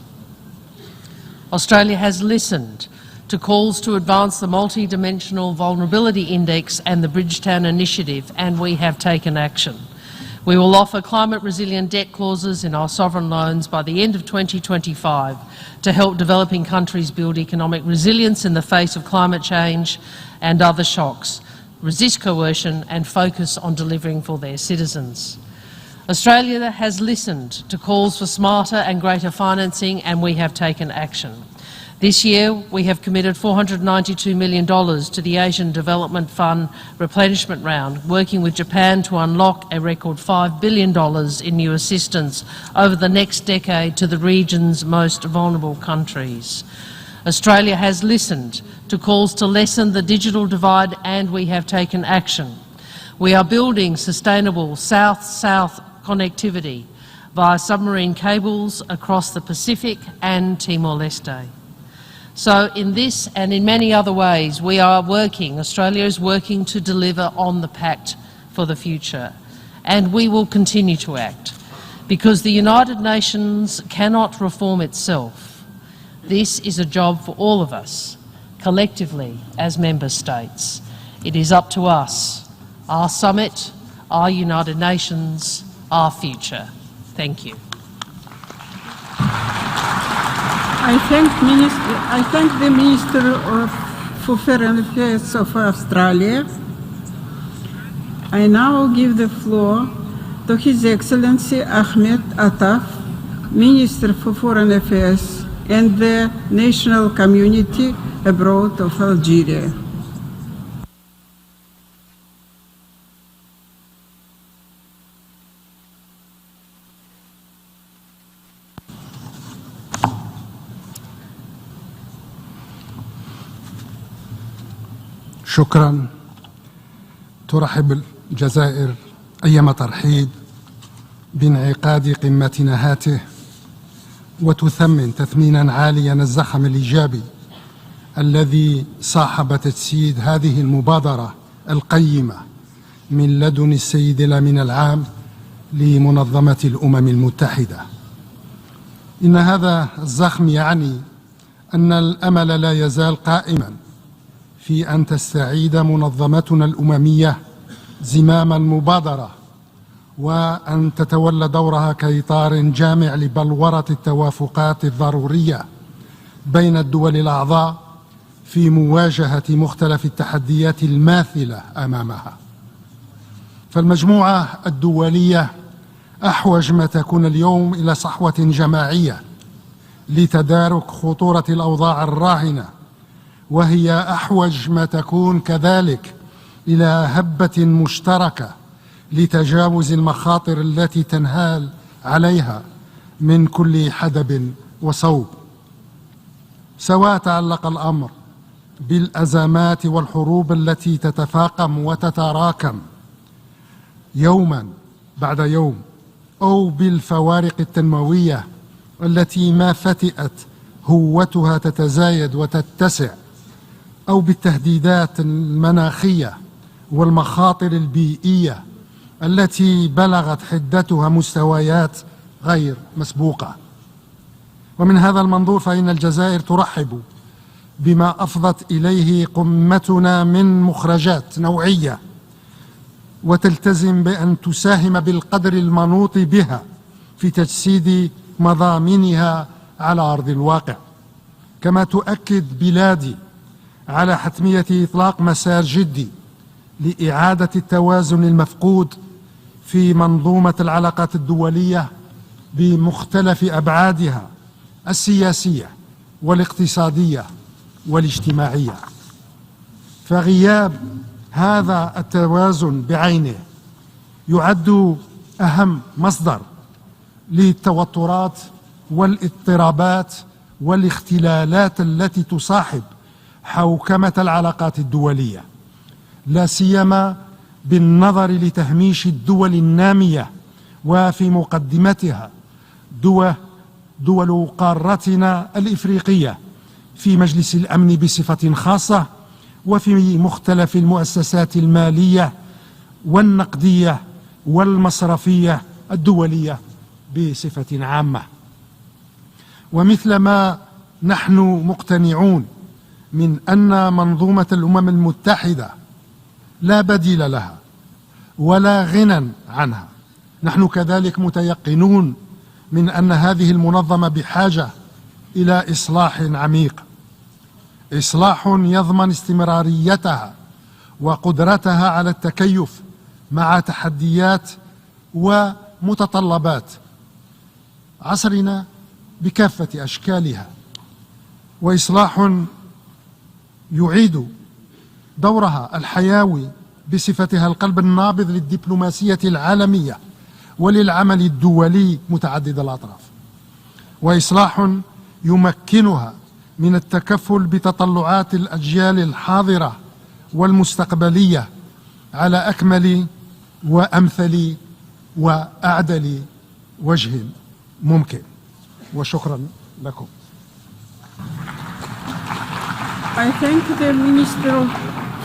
Australia has listened to calls to advance the Multidimensional Vulnerability Index and the Bridgetown Initiative, and we have taken action. We will offer climate-resilient debt clauses in our sovereign loans by the end of 2025 to help developing countries build economic resilience in the face of climate change and other shocks, resist coercion and focus on delivering for their citizens. Australia has listened to calls for smarter and greater financing, and we have taken action. This year, we have committed $492 million to the Asian Development Fund replenishment round, working with Japan to unlock a record $5 billion in new assistance over the next decade to the region's most vulnerable countries. Australia has listened to calls to lessen the digital divide, and we have taken action. We are building sustainable south-south connectivity via submarine cables across the Pacific and Timor-Leste. So in this and in many other ways, Australia is working to deliver on the pact for the future. And we will continue to act, because the United Nations cannot reform itself. This is a job for all of us, collectively as member states. It is up to us, our summit, our United Nations, our future. Thank you. I thank the Minister for Foreign Affairs of Australia. I now give the floor to His Excellency Ahmed Attaf, Minister for Foreign Affairs and the National Community Abroad of Algeria. شكرا. ترحب الجزائر أيما ترحيب بانعقاد قمتنا هاته، وتثمن تثمينا عاليا الزخم الإيجابي الذي صاحب تجسيد هذه المبادرة القيمة من لدن السيد الأمين العام لمنظمة الأمم المتحدة. إن هذا الزخم يعني أن الأمل لا يزال قائما في أن تستعيد منظمتنا الأممية زمام المبادرة، وأن تتولى دورها كإطار جامع لبلورة التوافقات الضرورية بين الدول الأعضاء في مواجهة مختلف التحديات الماثلة أمامها. فالمجموعة الدولية أحوج ما تكون اليوم إلى صحوة جماعية لتدارك خطورة الأوضاع الراهنة، وهي أحوج ما تكون كذلك إلى هبة مشتركة لتجاوز المخاطر التي تنهال عليها من كل حدب وصوب، سواء تعلق الأمر بالأزمات والحروب التي تتفاقم وتتراكم يوما بعد يوم، أو بالفوارق التنموية التي ما فتئت هوتها تتزايد وتتسع، أو بالتهديدات المناخية والمخاطر البيئية التي بلغت حدتها مستويات غير مسبوقة. ومن هذا المنظور فإن الجزائر ترحب بما أفضت إليه قمتنا من مخرجات نوعية، وتلتزم بأن تساهم بالقدر المنوط بها في تجسيد مضامينها على أرض الواقع. كما تؤكد بلادي على حتمية إطلاق مسار جدي لإعادة التوازن المفقود في منظومة العلاقات الدولية بمختلف أبعادها السياسية والاقتصادية والاجتماعية. فغياب هذا التوازن بعينه يعد أهم مصدر للتوترات والاضطرابات والاختلالات التي تصاحب حوكمة العلاقات الدولية، لا سيما بالنظر لتهميش الدول النامية، وفي مقدمتها دول قارتنا الإفريقية في مجلس الأمن بصفة خاصة، وفي مختلف المؤسسات المالية والنقدية والمصرفية الدولية بصفة عامة. ومثلما نحن مقتنعون من أن منظومة الأمم المتحدة لا بديل لها ولا غنى عنها، نحن كذلك متيقنون من أن هذه المنظمة بحاجة إلى إصلاح عميق، إصلاح يضمن استمراريتها وقدرتها على التكيف مع تحديات ومتطلبات عصرنا بكافة أشكالها، وإصلاح يعيد دورها الحيوي بصفتها القلب النابض للدبلوماسية العالمية وللعمل الدولي متعدد الأطراف، وإصلاح يمكنها من التكفل بتطلعات الأجيال الحاضرة والمستقبلية على أكمل وأمثل وأعدل وجه ممكن. وشكرا لكم. I thank the Minister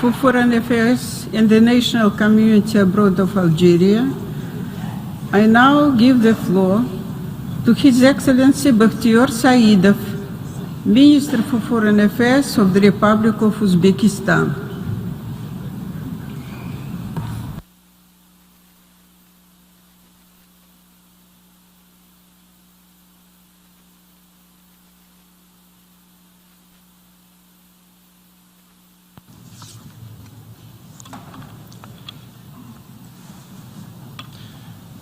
for Foreign Affairs and the National Community Abroad of Algeria. I now give the floor to His Excellency Bakhtiyor Saidov, Minister for Foreign Affairs of the Republic of Uzbekistan.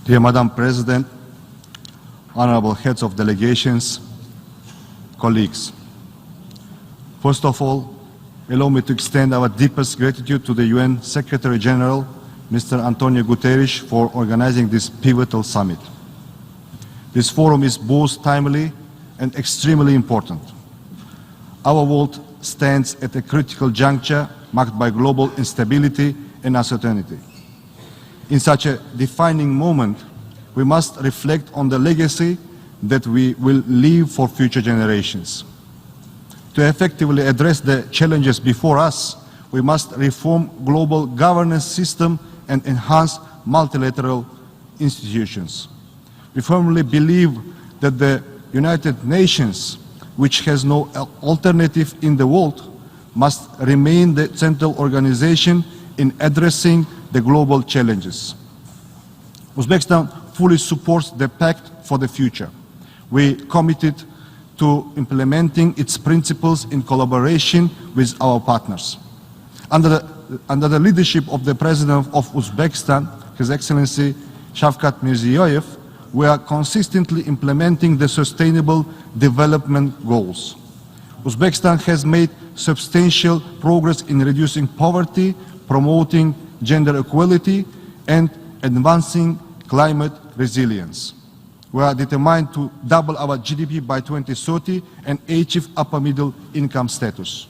Dear Madam President, honorable heads of delegations, colleagues. First of all, allow me to extend our deepest gratitude to the UN Secretary General, Mr. Antonio Guterres, for organizing this pivotal summit. This forum is both timely and extremely important. Our world stands at a critical juncture marked by global instability and uncertainty. In such a defining moment, we must reflect on the legacy that we will leave for future generations. To effectively address the challenges before us, we must reform global governance system and enhance multilateral institutions. We firmly believe that the United Nations, which has no alternative in the world, must remain the central organization in addressing the global challenges. Uzbekistan fully supports the Pact for the Future. We committed to implementing its principles in collaboration with our partners. Under the leadership of the President of Uzbekistan, His Excellency Shavkat Mirziyoyev, we are consistently implementing the Sustainable Development Goals. Uzbekistan has made substantial progress in reducing poverty, promoting gender equality, and advancing climate resilience. We are determined to double our GDP by 2030 and achieve upper middle income status.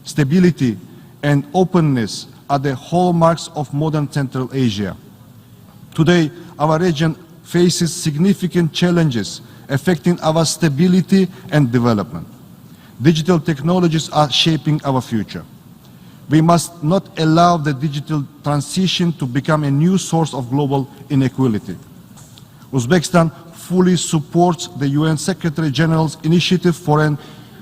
Stability and openness are the hallmarks of modern Central Asia. Today, our region faces significant challenges affecting our stability and development. Digital technologies are shaping our future. We must not allow the digital transition to become a new source of global inequality. Uzbekistan fully supports the UN Secretary General's initiative for an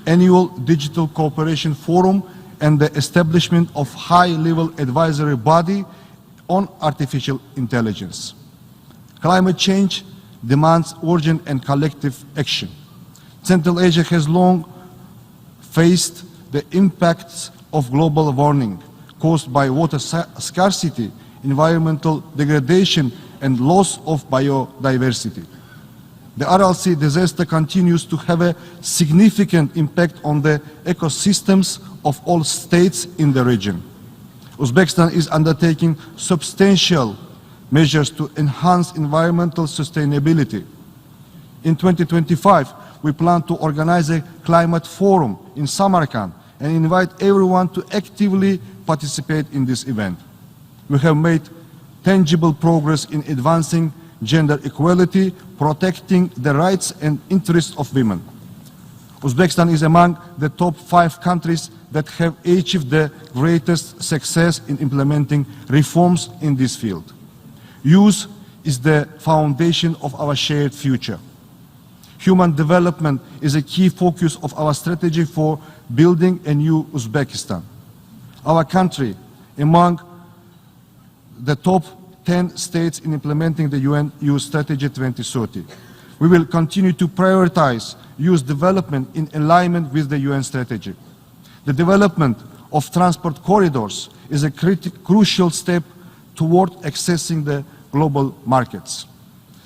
annual digital cooperation forum and the establishment of high-level advisory body on artificial intelligence. Climate change demands urgent and collective action. Central Asia has long faced the impacts of global warming caused by water scarcity, environmental degradation, and loss of biodiversity. The RLC disaster continues to have a significant impact on the ecosystems of all states in the region. Uzbekistan is undertaking substantial measures to enhance environmental sustainability. In 2025, we plan to organize a climate forum in Samarkand and invite everyone to actively participate in this event. We have made tangible progress in advancing gender equality, protecting the rights and interests of women. Uzbekistan is among the top 5 countries that have achieved the greatest success in implementing reforms in this field. Youth is the foundation of our shared future. Human development is a key focus of our strategy for building a new Uzbekistan. Our country, among the top 10 states in implementing the UN Youth Strategy 2030. We will continue to prioritize youth development in alignment with the UN strategy. The development of transport corridors is a crucial step toward accessing the global markets.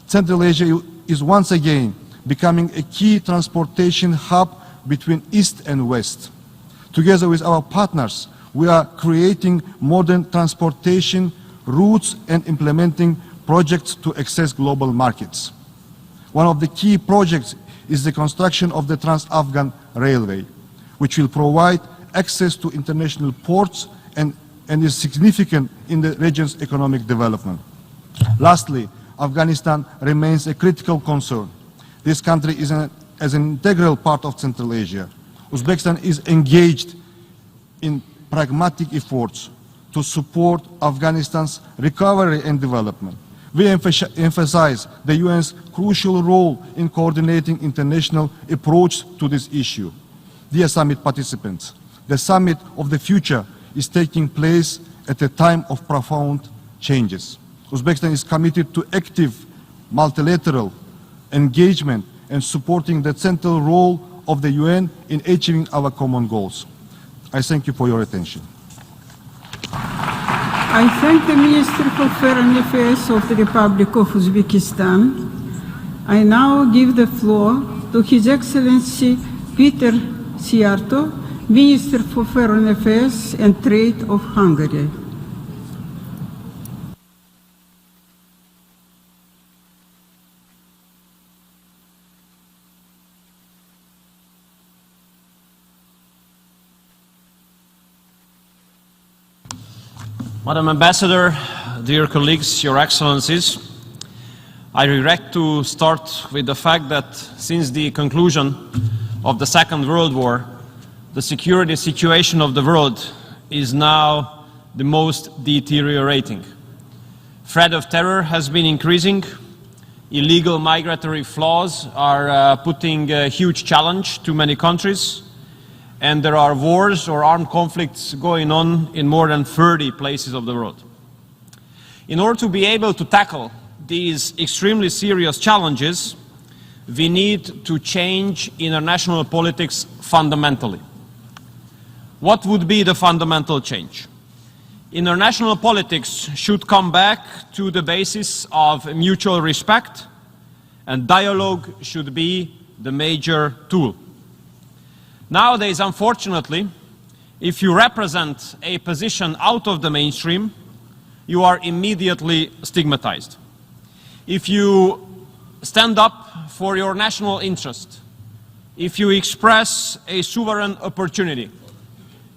Central Asia is once again becoming a key transportation hub between East and West. Together with our partners, we are creating modern transportation routes and implementing projects to access global markets. One of the key projects is the construction of the Trans-Afghan Railway, which will provide access to international ports and is significant in the region's economic development. Lastly, Afghanistan remains a critical concern. This country is as an integral part of Central Asia. Uzbekistan is engaged in pragmatic efforts to support Afghanistan's recovery and development. We emphasize the UN's crucial role in coordinating international approach to this issue. Dear summit participants, the summit of the future is taking place at a time of profound changes. Uzbekistan is committed to active multilateral engagement and supporting the central role of the UN in achieving our common goals. I thank you for your attention. I thank the Minister for Foreign Affairs of the Republic of Uzbekistan. I now give the floor to His Excellency Peter Szijjártó, Minister for Foreign Affairs and Trade of Hungary. Madam Ambassador, dear colleagues, Your Excellencies, I regret to start with the fact that since the conclusion of the Second World War, the security situation of the world is now the most deteriorating. Threat of terror has been increasing. Illegal migratory flows are putting a huge challenge to many countries. And there are wars or armed conflicts going on in more than 30 places of the world. In order to be able to tackle these extremely serious challenges, we need to change international politics fundamentally. What would be the fundamental change? International politics should come back to the basis of mutual respect, and dialogue should be the major tool. Nowadays, unfortunately, if you represent a position out of the mainstream, you are immediately stigmatized. If you stand up for your national interest, if you express a sovereign opportunity,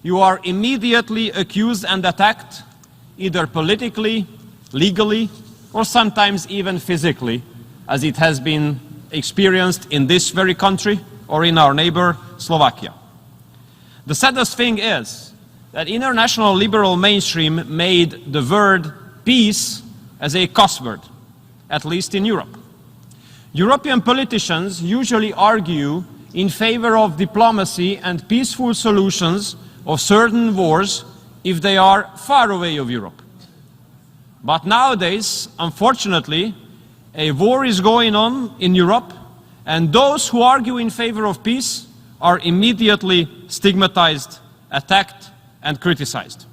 you are immediately accused and attacked, either politically, legally, or sometimes even physically, as it has been experienced in this very country or in our neighbor, Slovakia. The saddest thing is that international liberal mainstream made the word peace as a cuss word, at least in Europe. European politicians usually argue in favor of diplomacy and peaceful solutions of certain wars if they are far away of Europe. But nowadays, unfortunately, a war is going on in Europe, and those who argue in favor of peace are immediately stigmatized, attacked, and criticized.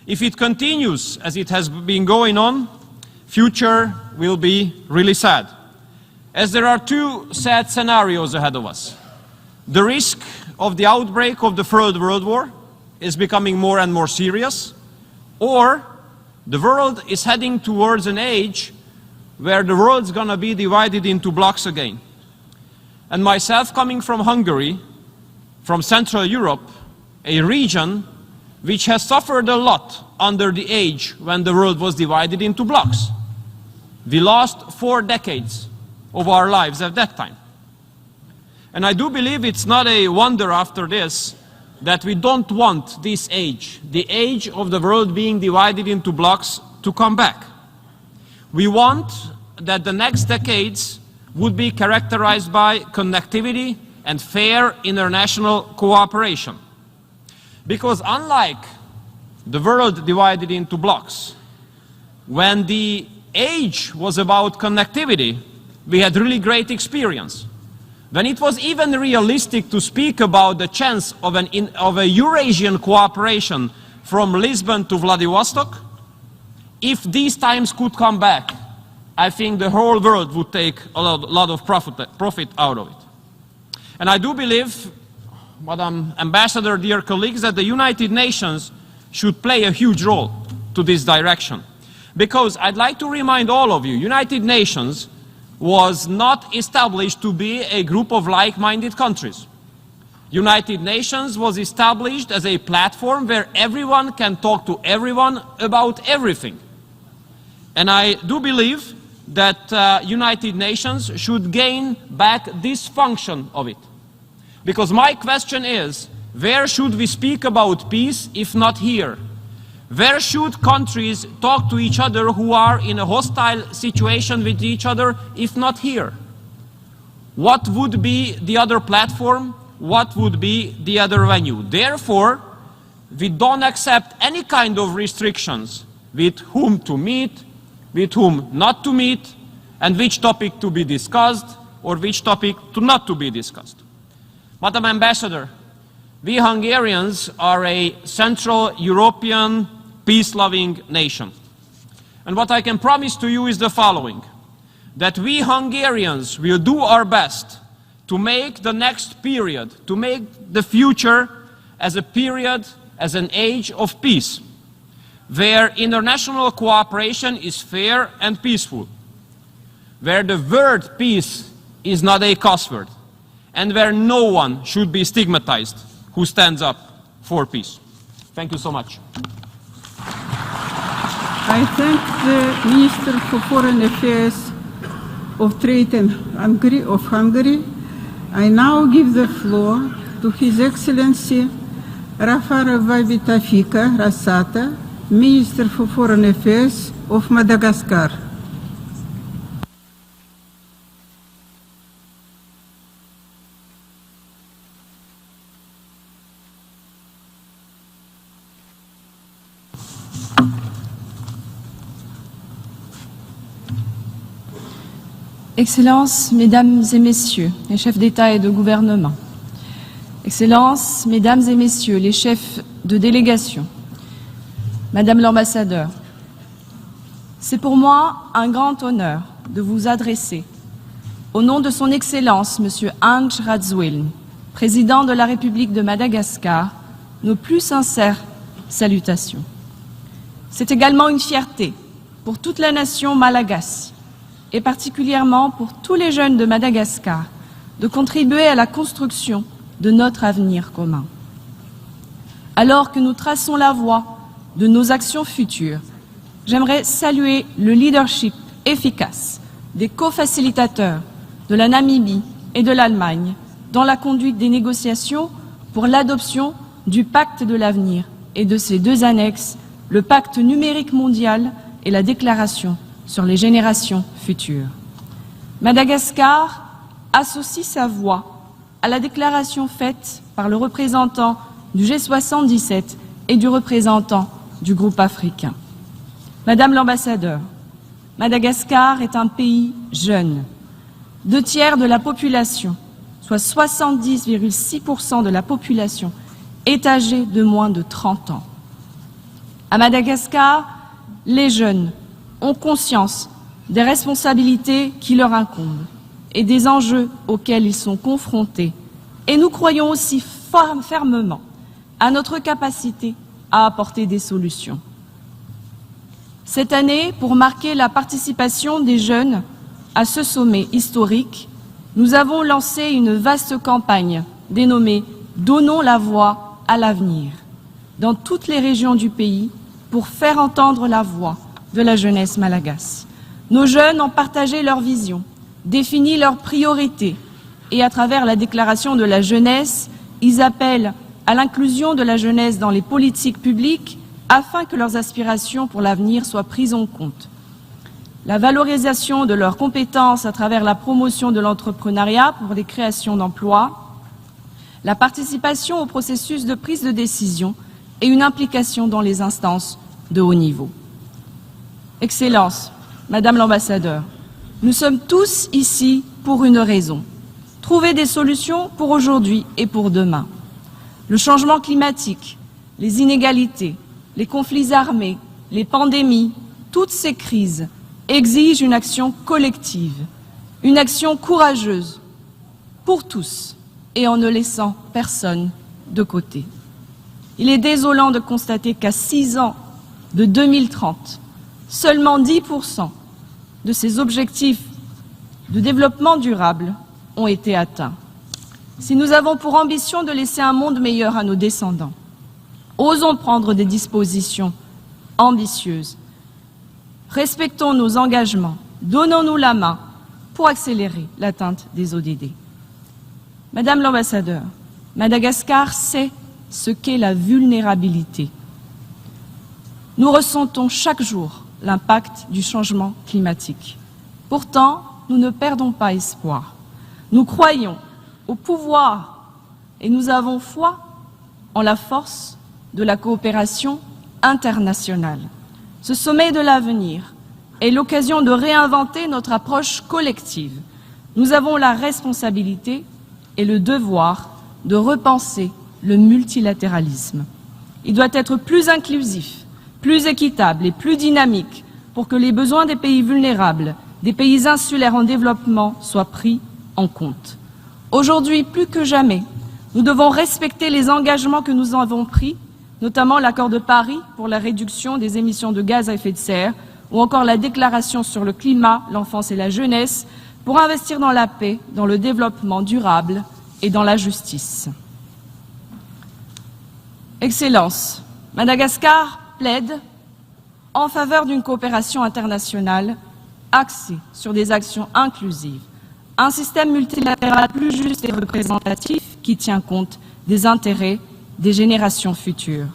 If it continues as it has been going on, future will be really sad, as there are two sad scenarios ahead of us. The risk of the outbreak of the Third World War is becoming more and more serious, or the world is heading towards an age where the world's gonna be divided into blocks again. And myself, coming from Hungary, from Central Europe, a region which has suffered a lot under the age when the world was divided into blocks. We lost 4 decades of our lives at that time. And I do believe it's not a wonder after this that we don't want this age, the age of the world being divided into blocks, to come back. We want that the next decades would be characterized by connectivity and fair international cooperation. Because unlike the world divided into blocks, when the age was about connectivity, we had really great experience. When it was even realistic to speak about the chance of a Eurasian cooperation from Lisbon to Vladivostok, if these times could come back, I think the whole world would take a lot of profit out of it. And I do believe Madam Ambassador, dear colleagues, that the United Nations should play a huge role to this direction. Because I'd like to remind all of you, United Nations was not established to be a group of like-minded countries. United Nations was established as a platform where everyone can talk to everyone about everything. And I do believe that United Nations should gain back this function of it. Because my question is, where should we speak about peace if not here? Where should countries talk to each other who are in a hostile situation with each other if not here? What would be the other platform? What would be the other venue? Therefore, we don't accept any kind of restrictions with whom to meet, with whom not to meet, and which topic to be discussed or which topic to not to be discussed. Madam Ambassador, we Hungarians are a Central European peace-loving nation. And what I can promise to you is the following, that we Hungarians will do our best to make the next period, to make the future as a period, as an age of peace, where international cooperation is fair and peaceful, where the word peace is not a cuss word, and where no one should be stigmatized who stands up for peace. Thank you so much. I thank the Minister for Foreign Affairs of Trade and Hungary. I now give the floor to His Excellency Rafara Vavitafika Rasata, Minister for Foreign Affairs of Madagascar. Excellences, Mesdames et Messieurs, les chefs d'État et de gouvernement, Excellences, Mesdames et Messieurs, les chefs de délégation, Madame l'ambassadeur, c'est pour moi un grand honneur de vous adresser, au nom de son Excellence, Monsieur Ange Radzwiln, président de la République de Madagascar, nos plus sincères salutations. C'est également une fierté pour toute la nation malagasy, et particulièrement pour tous les jeunes de Madagascar, de contribuer à la construction de notre avenir commun. Alors que nous traçons la voie de nos actions futures, j'aimerais saluer le leadership efficace des co-facilitateurs de la Namibie et de l'Allemagne dans la conduite des négociations pour l'adoption du pacte de l'avenir et de ses deux annexes, le pacte numérique mondial et la déclaration sur les générations futures. Madagascar associe sa voix à la déclaration faite par le représentant du G77 et du représentant du groupe africain. Madame l'ambassadeur, Madagascar est un pays jeune. 2/3 de la population, soit 70,6% de la population, est âgée de moins de 30 ans. À Madagascar, les jeunes ont conscience des responsabilités qui leur incombent et des enjeux auxquels ils sont confrontés. Et nous croyons aussi fermement à notre capacité à apporter des solutions. Cette année, pour marquer la participation des jeunes à ce sommet historique, nous avons lancé une vaste campagne dénommée « Donnons la voix à l'avenir » dans toutes les régions du pays pour faire entendre la voix de la jeunesse malagasy. Nos jeunes ont partagé leur vision, défini leurs priorités et à travers la déclaration de la jeunesse, ils appellent à l'inclusion de la jeunesse dans les politiques publiques afin que leurs aspirations pour l'avenir soient prises en compte. La valorisation de leurs compétences à travers la promotion de l'entrepreneuriat pour des créations d'emplois, la participation au processus de prise de décision et une implication dans les instances de haut niveau. Excellences, Madame l'ambassadeur, nous sommes tous ici pour une raison, trouver des solutions pour aujourd'hui et pour demain. Le changement climatique, les inégalités, les conflits armés, les pandémies, toutes ces crises exigent une action collective, une action courageuse, pour tous et en ne laissant personne de côté. Il est désolant de constater qu'à 6 ans de 2030, seulement 10% de ces objectifs de développement durable ont été atteints. Si nous avons pour ambition de laisser un monde meilleur à nos descendants, osons prendre des dispositions ambitieuses. Respectons nos engagements, donnons-nous la main pour accélérer l'atteinte des ODD. Madame l'ambassadeur, Madagascar sait ce qu'est la vulnérabilité. Nous ressentons chaque jour l'impact du changement climatique. Pourtant, nous ne perdons pas espoir. Nous croyons au pouvoir et nous avons foi en la force de la coopération internationale. Ce sommet de l'avenir est l'occasion de réinventer notre approche collective. Nous avons la responsabilité et le devoir de repenser le multilatéralisme. Il doit être plus inclusif, plus équitable et plus dynamique pour que les besoins des pays vulnérables, des pays insulaires en développement soient pris en compte. Aujourd'hui, plus que jamais, nous devons respecter les engagements que nous avons pris, notamment l'accord de Paris pour la réduction des émissions de gaz à effet de serre, ou encore la déclaration sur le climat, l'enfance et la jeunesse, pour investir dans la paix, dans le développement durable et dans la justice. Excellences, Madagascar plaide en faveur d'une coopération internationale axée sur des actions inclusives, un système multilatéral plus juste et représentatif qui tient compte des intérêts des générations futures.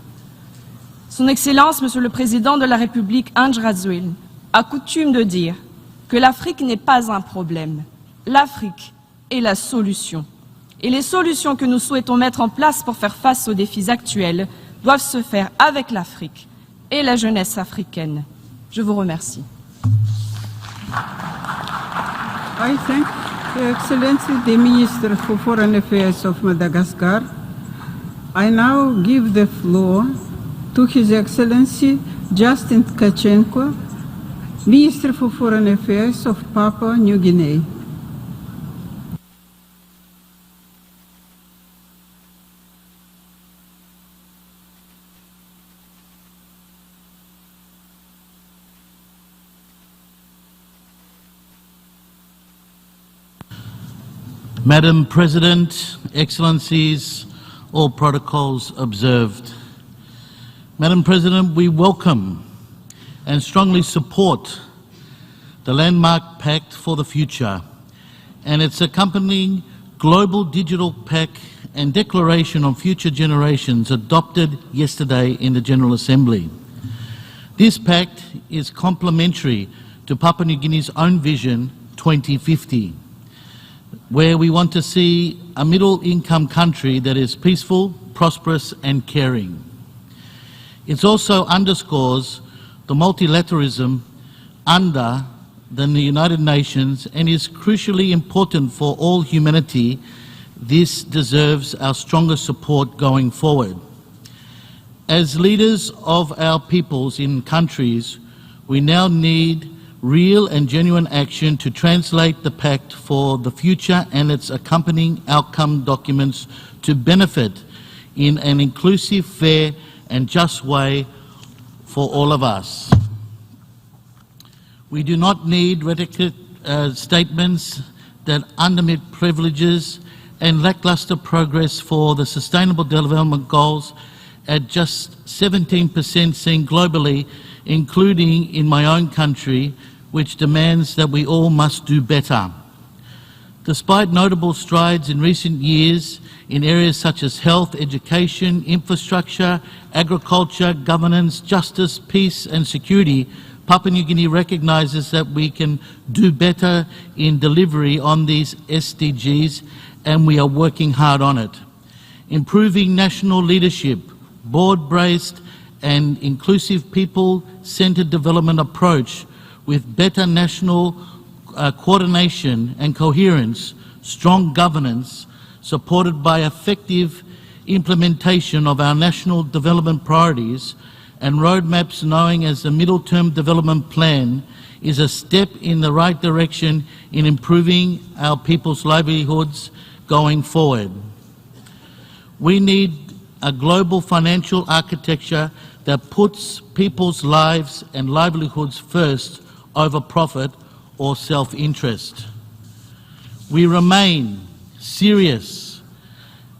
Son Excellence, Monsieur le Président de la République, Ange Rajoelina, a coutume de dire que l'Afrique n'est pas un problème, l'Afrique est la solution. Et les solutions que nous souhaitons mettre en place pour faire face aux défis actuels doivent se faire avec l'Afrique et la jeunesse africaine. Je vous remercie. I thank Your Excellency the Minister for Foreign Affairs of Madagascar. I now give the floor to His Excellency Justin Tkachenko, Minister for Foreign Affairs of Papua New Guinea. Madam President, Excellencies, all protocols observed. Madam President, we welcome and strongly support the landmark Pact for the Future and its accompanying Global Digital Pact and Declaration on Future Generations adopted yesterday in the General Assembly. This pact is complementary to Papua New Guinea's own vision 2050, where we want to see a middle-income country that is peaceful, prosperous and caring. It also underscores the multilateralism under the United Nations and is crucially important for all humanity. This deserves our strongest support going forward. As leaders of our peoples in countries, we now need real and genuine action to translate the Pact for the Future and its accompanying outcome documents to benefit in an inclusive, fair and just way for all of us. We do not need rhetoric statements that undermine privileges and lackluster progress for the Sustainable Development Goals at just 17% seen globally, including in my own country, which demands that we all must do better. Despite notable strides in recent years in areas such as health, education, infrastructure, agriculture, governance, justice, peace and security, Papua New Guinea recognises that we can do better in delivery on these SDGs, and we are working hard on it. Improving national leadership, broad-based and inclusive people-centred development approach with better national coordination and coherence, strong governance, supported by effective implementation of our national development priorities and roadmaps known as the Middle-Term Development Plan, is a step in the right direction in improving our people's livelihoods going forward. We need a global financial architecture that puts people's lives and livelihoods first over profit or self-interest. We remain serious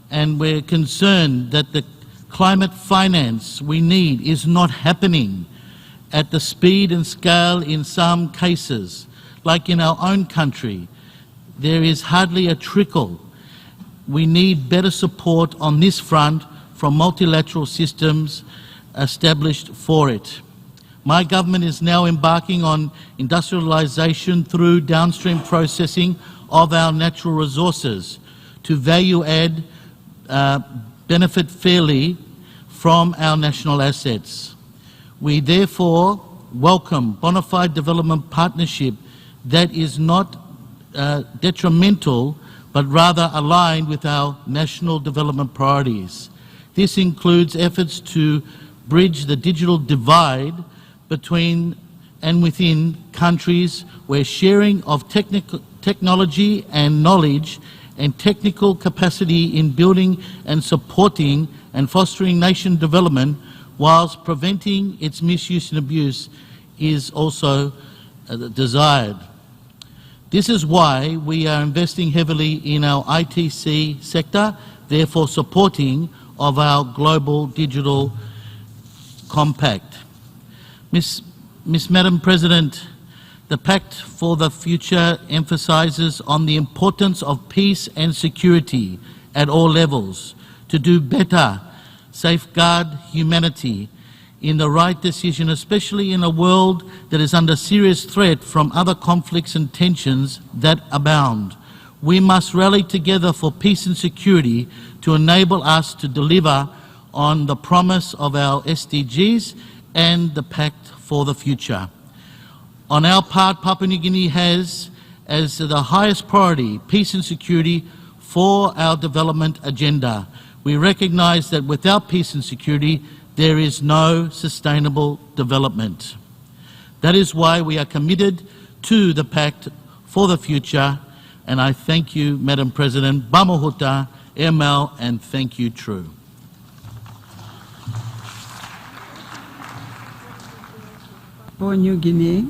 and we're concerned that the climate finance we need is not happening at the speed and scale in some cases. Like in our own country, there is hardly a trickle. We need better support on this front from multilateral systems established for it. My government is now embarking on industrialisation through downstream processing of our natural resources to value add, benefit fairly from our national assets. We therefore welcome bona fide development partnership that is not detrimental but rather aligned with our national development priorities. This includes efforts to bridge the digital divide between and within countries where sharing of technology and knowledge and technical capacity in building and supporting and fostering nation development whilst preventing its misuse and abuse is also desired. This is why we are investing heavily in our ITC sector, therefore supporting of our global digital compact. Madam President, the Pact for the Future emphasises on the importance of peace and security at all levels to do better, safeguard humanity in the right decision, especially in a world that is under serious threat from other conflicts and tensions that abound. We must rally together for peace and security to enable us to deliver on the promise of our SDGs and the Pact for the Future. On our part, Papua New Guinea has as the highest priority peace and security for our development agenda. We recognise that without peace and security, there is no sustainable development. That is why we are committed to the Pact for the Future, and I thank you, Madam President, Bamahuta, ML, and thank you, True. For New Guinea,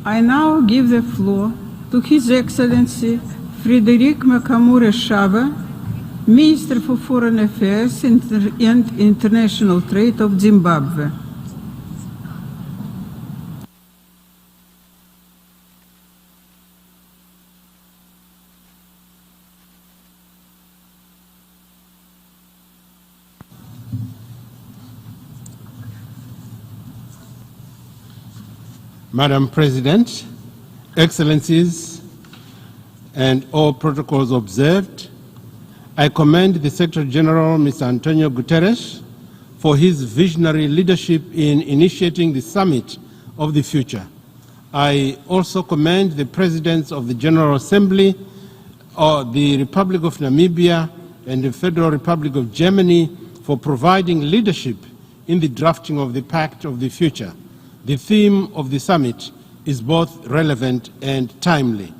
I now give the floor to His Excellency Frederic Makamure Shava, Minister for Foreign Affairs and International Trade of Zimbabwe. Madam President, Excellencies, and all protocols observed, I commend the Secretary General, Mr. Antonio Guterres, for his visionary leadership in initiating the Summit of the Future. I also commend the Presidents of the General Assembly, the Republic of Namibia, and the Federal Republic of Germany for providing leadership in the drafting of the Pact of the Future. The theme of the summit is both relevant and timely.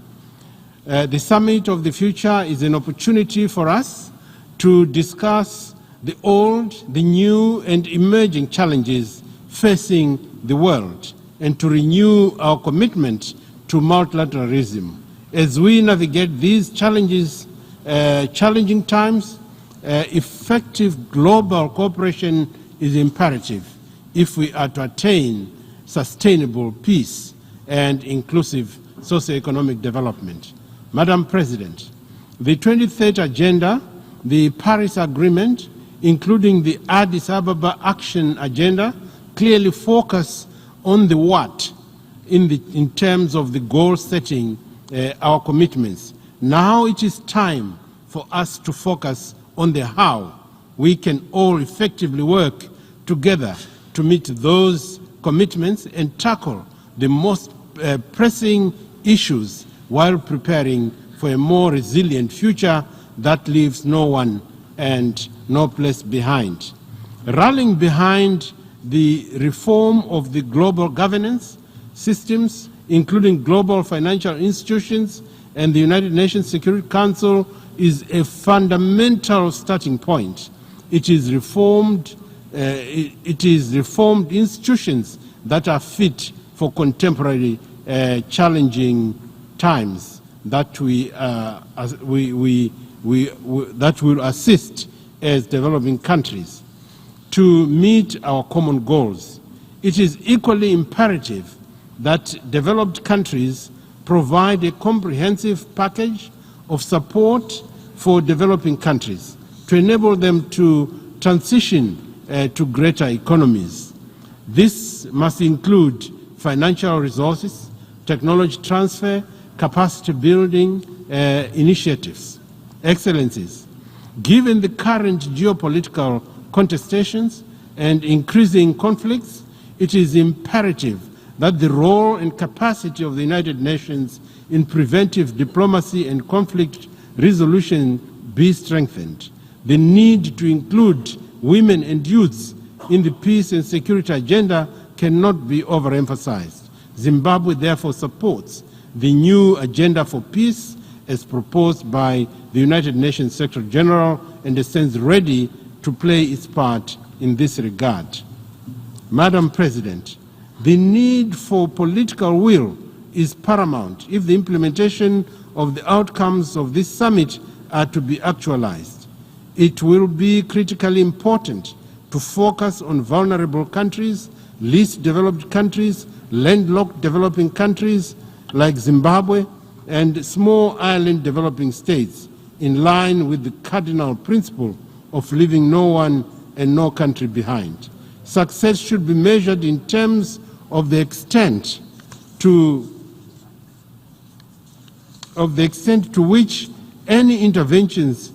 The Summit of the Future is an opportunity for us to discuss the old, the new, and emerging challenges facing the world and to renew our commitment to multilateralism. As we navigate these challenging times, effective global cooperation is imperative if we are to attain sustainable peace and inclusive socio-economic development. Madam President, the 2030 Agenda, the Paris Agreement, including the Addis Ababa Action Agenda, clearly focus on the what in terms of the goal setting, our commitments. Now it is time for us to focus on the how. We can all effectively work together to meet those commitments and tackle the most pressing issues while preparing for a more resilient future that leaves no one and no place behind. Rallying behind the reform of the global governance systems, including global financial institutions and the United Nations Security Council is a fundamental starting point. It is reformed institutions that are fit for contemporary challenging times that that will assist as developing countries to meet our common goals. It is equally imperative that developed countries provide a comprehensive package of support for developing countries to enable them to transition to greater economies. This must include financial resources, technology transfer, capacity building initiatives. Excellencies, given the current geopolitical contestations and increasing conflicts, it is imperative that the role and capacity of the United Nations in preventive diplomacy and conflict resolution be strengthened. The need to include women and youths in the peace and security agenda cannot be overemphasized. Zimbabwe therefore supports the new agenda for peace as proposed by the United Nations Secretary General and stands ready to play its part in this regard. Madam President, the need for political will is paramount if the implementation of the outcomes of this summit are to be actualized. It will be critically important to focus on vulnerable countries, least developed countries, landlocked developing countries like Zimbabwe, and small island developing states, in line with the cardinal principle of leaving no one and no country behind. Success should be measured in terms of the extent to which any interventions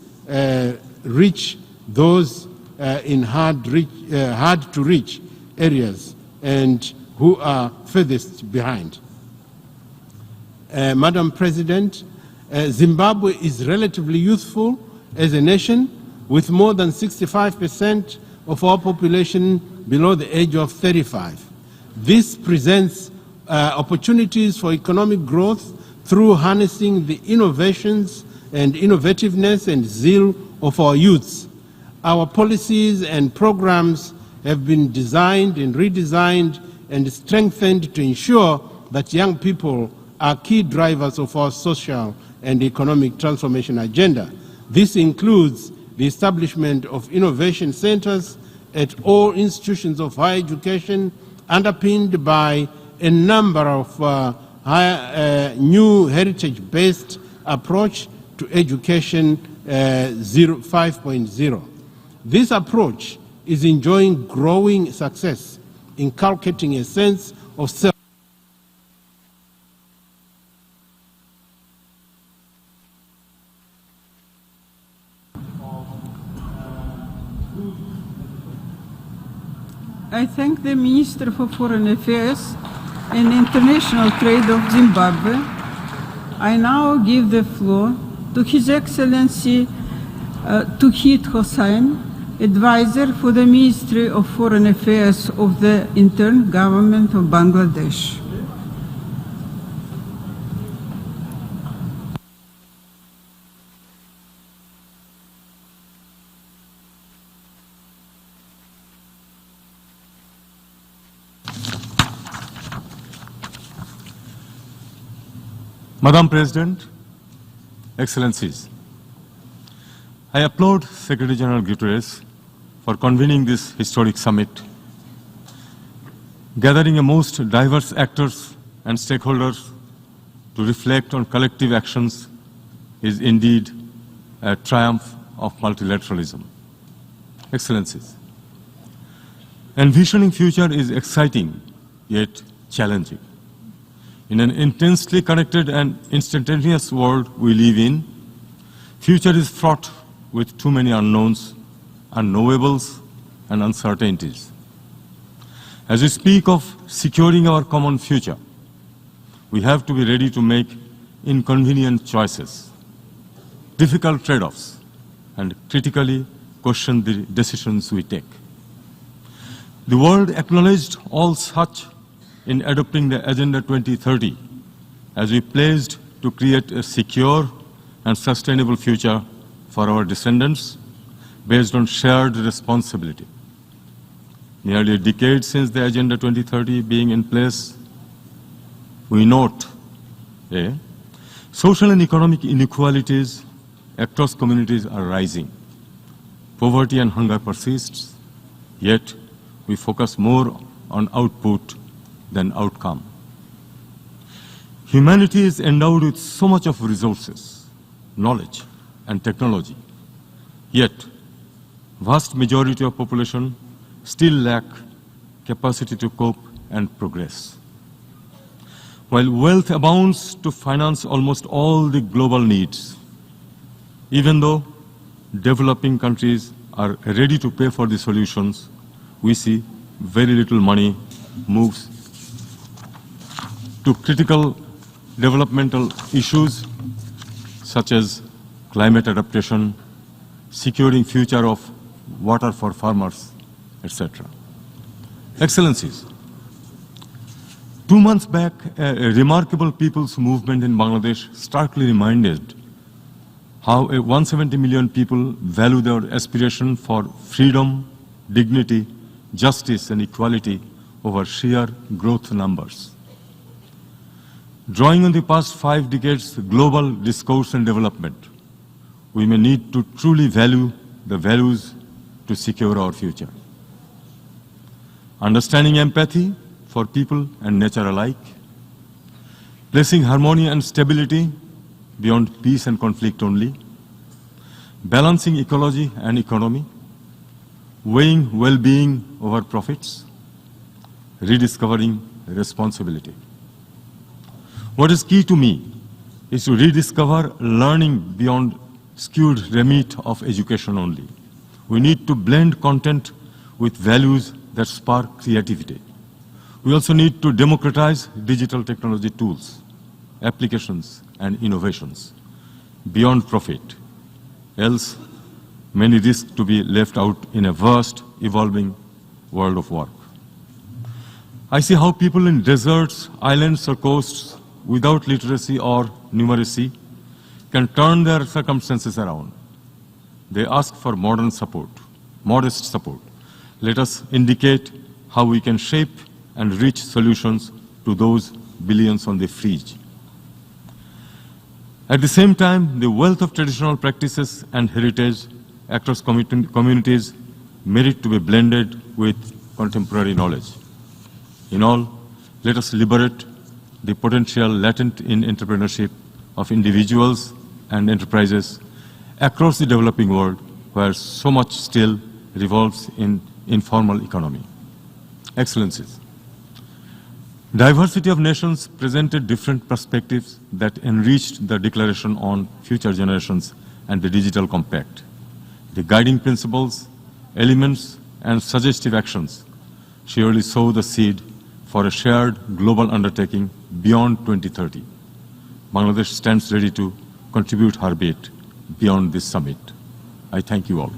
reach those in hard to reach areas and who are furthest behind. Madam President, Zimbabwe is relatively youthful as a nation, with more than 65% of our population below the age of 35. This presents opportunities for economic growth through harnessing the innovations and innovativeness and zeal of our youths. Our policies and programs have been designed and redesigned and strengthened to ensure that young people are key drivers of our social and economic transformation agenda. This includes the establishment of innovation centers at all institutions of higher education, underpinned by a number of new heritage-based approach to education 5.0. This approach is enjoying growing success, inculcating a sense of self. I thank the Minister for Foreign Affairs and International Trade of Zimbabwe. I now give the floor to His Excellency Tūrkīye Hossain, Advisor for the Ministry of Foreign Affairs of the Interim Government of Bangladesh. Madam President, Excellencies, I applaud Secretary General Guterres for convening this historic summit. Gathering a most diverse actors and stakeholders to reflect on collective actions is indeed a triumph of multilateralism. Excellencies, envisioning future is exciting yet challenging. In an intensely connected and instantaneous world we live in, future is fraught with too many unknowns, unknowables, and uncertainties. As we speak of securing our common future, we have to be ready to make inconvenient choices, difficult trade-offs, and critically question the decisions we take. The world acknowledged all such in adopting the Agenda 2030, as we pledged to create a secure and sustainable future for our descendants based on shared responsibility. Nearly a decade since the Agenda 2030 being in place, we note social and economic inequalities across communities are rising. Poverty and hunger persists, yet we focus more on output than outcome. Humanity is endowed with so much of resources, knowledge, and technology, yet vast majority of population still lack capacity to cope and progress. While wealth abounds to finance almost all the global needs, even though developing countries are ready to pay for the solutions, we see very little money moves to critical developmental issues such as climate adaptation, securing future of water for farmers, etc. Excellencies, 2 months back, a remarkable people's movement in Bangladesh starkly reminded how 170 million people value their aspiration for freedom, dignity, justice, and equality over sheer growth numbers. Drawing on the past 5 decades' global discourse and development, we may need to truly value the values to secure our future. Understanding empathy for people and nature alike, placing harmony and stability beyond peace and conflict only, balancing ecology and economy, weighing well-being over profits, rediscovering responsibility. What is key to me is to rediscover learning beyond skewed remit of education only. We need to blend content with values that spark creativity. We also need to democratize digital technology tools, applications, and innovations beyond profit. Else, many risk to be left out in a vast, evolving world of work. I see how people in deserts, islands, or coasts without literacy or numeracy can turn their circumstances around. They ask for modest support. Let us indicate how we can shape and reach solutions to those billions on the fringe. At the same time, the wealth of traditional practices and heritage across communities merit to be blended with contemporary knowledge. In all, let us liberate the potential latent in entrepreneurship of individuals and enterprises across the developing world, where so much still revolves in informal economy. Excellencies, diversity of nations presented different perspectives that enriched the Declaration on Future Generations and the Digital Compact. The guiding principles, elements, and suggestive actions surely sow the seed for a shared global undertaking beyond 2030. Bangladesh stands ready to contribute her bit beyond this summit. I thank you all.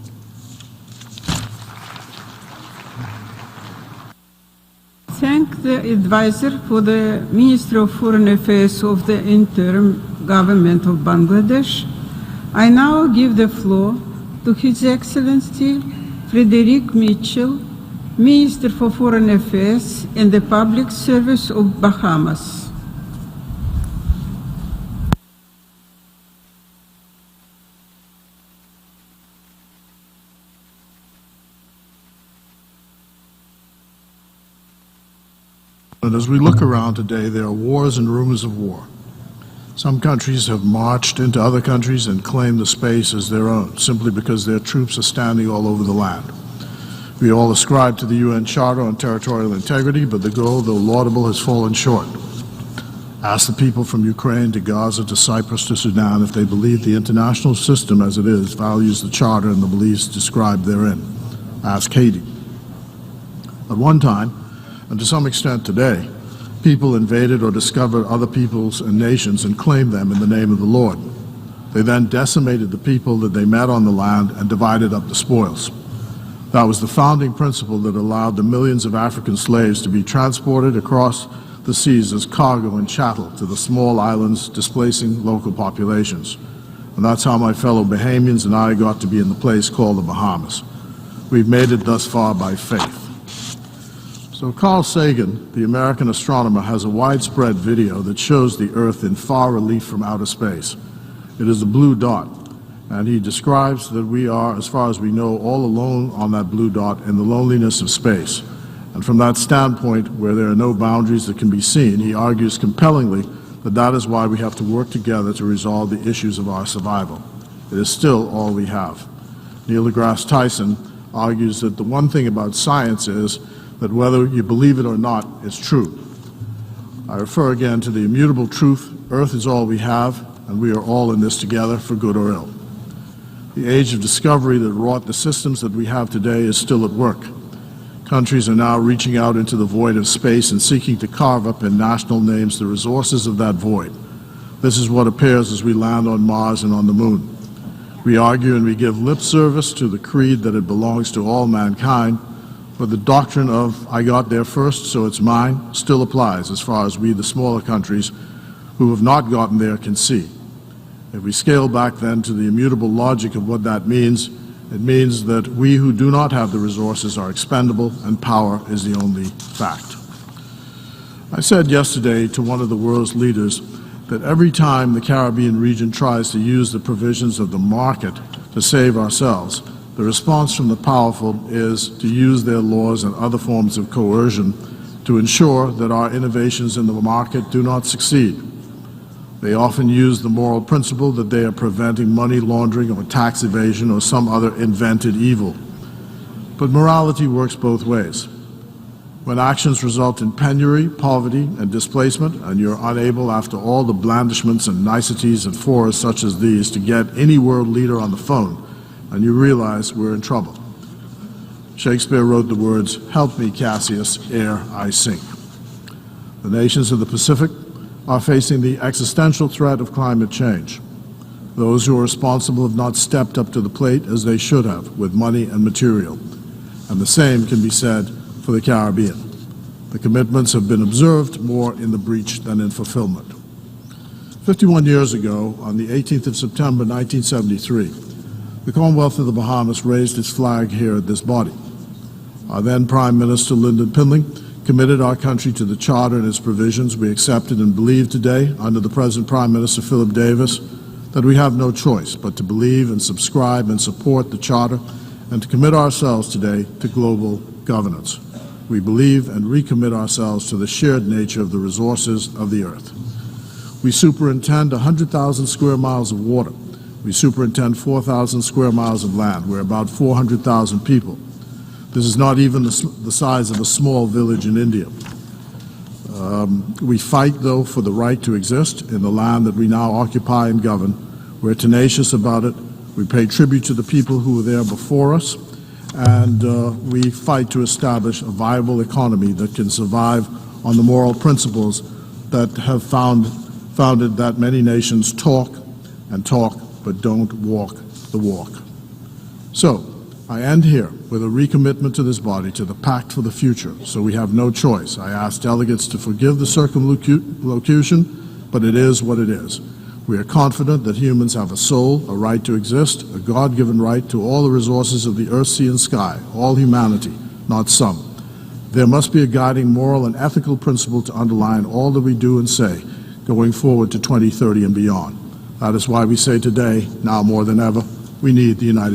Thank the advisor for the Minister of Foreign Affairs of the interim government of Bangladesh. I now give the floor to His Excellency Frederick Mitchell, Minister for Foreign Affairs and the Public Service of Bahamas. And as we look around today, there are wars and rumors of war. Some countries have marched into other countries and claimed the space as their own, simply because their troops are standing all over the land. We all ascribe to the UN Charter on territorial integrity, but the goal, though laudable, has fallen short. Ask the people from Ukraine to Gaza to Cyprus to Sudan if they believe the international system as it is values the Charter and the beliefs described therein. Ask Haiti. At one time, and to some extent today, people invaded or discovered other peoples and nations and claimed them in the name of the Lord. They then decimated the people that they met on the land and divided up the spoils. That was the founding principle that allowed the millions of African slaves to be transported across the seas as cargo and chattel to the small islands, displacing local populations. And that's how my fellow Bahamians and I got to be in the place called the Bahamas. We've made it thus far by faith. So Carl Sagan, the American astronomer, has a widespread video that shows the Earth in far relief from outer space. It is a blue dot, and he describes that we are, as far as we know, all alone on that blue dot in the loneliness of space. And from that standpoint, where there are no boundaries that can be seen, he argues compellingly that that is why we have to work together to resolve the issues of our survival. It is still all we have. Neil deGrasse Tyson argues that the one thing about science is that whether you believe it or not, it's true. I refer again to the immutable truth: Earth is all we have, and we are all in this together, for good or ill. The age of discovery that wrought the systems that we have today is still at work. Countries are now reaching out into the void of space and seeking to carve up in national names the resources of that void. This is what appears as we land on Mars and on the Moon. We argue and we give lip service to the creed that it belongs to all mankind, but the doctrine of "I got there first, so it's mine" still applies as far as we, the smaller countries who have not gotten there, can see. If we scale back then to the immutable logic of what that means, it means that we who do not have the resources are expendable, and power is the only fact. I said yesterday to one of the world's leaders that every time the Caribbean region tries to use the provisions of the market to save ourselves, the response from the powerful is to use their laws and other forms of coercion to ensure that our innovations in the market do not succeed. They often use the moral principle that they are preventing money laundering or tax evasion or some other invented evil. But morality works both ways. When actions result in penury, poverty, and displacement, and you're unable, after all the blandishments and niceties and fors such as these, to get any world leader on the phone, and you realize we're in trouble. Shakespeare wrote the words, "Help me, Cassius, ere I sink." The nations of the Pacific are facing the existential threat of climate change. Those who are responsible have not stepped up to the plate as they should have, with money and material. And the same can be said for the Caribbean. The commitments have been observed more in the breach than in fulfillment. 51 years ago, on the 18th of September 1973, the Commonwealth of the Bahamas raised its flag here at this body. Our then Prime Minister, Lyndon Pinley, committed our country to the Charter and its provisions. We accepted and believe today, under the present Prime Minister Philip Davis, that we have no choice but to believe and subscribe and support the Charter and to commit ourselves today to global governance. We believe and recommit ourselves to the shared nature of the resources of the earth. We superintend 100,000 square miles of water. We superintend 4,000 square miles of land. We're about 400,000 people. This is not even the size of a small village in India. We fight, though, for the right to exist in the land that we now occupy and govern. We're tenacious about it. We pay tribute to the people who were there before us, and we fight to establish a viable economy that can survive on the moral principles that have founded that many nations talk and talk but don't walk the walk. So, I end here with a recommitment to this body to the pact for the future, so we have no choice. I ask delegates to forgive the circumlocution, but it is what it is. We are confident that humans have a soul, a right to exist, a God-given right to all the resources of the earth, sea, and sky, all humanity, not some. There must be a guiding moral and ethical principle to underline all that we do and say going forward to 2030 and beyond. That is why we say today, now more than ever, we need the United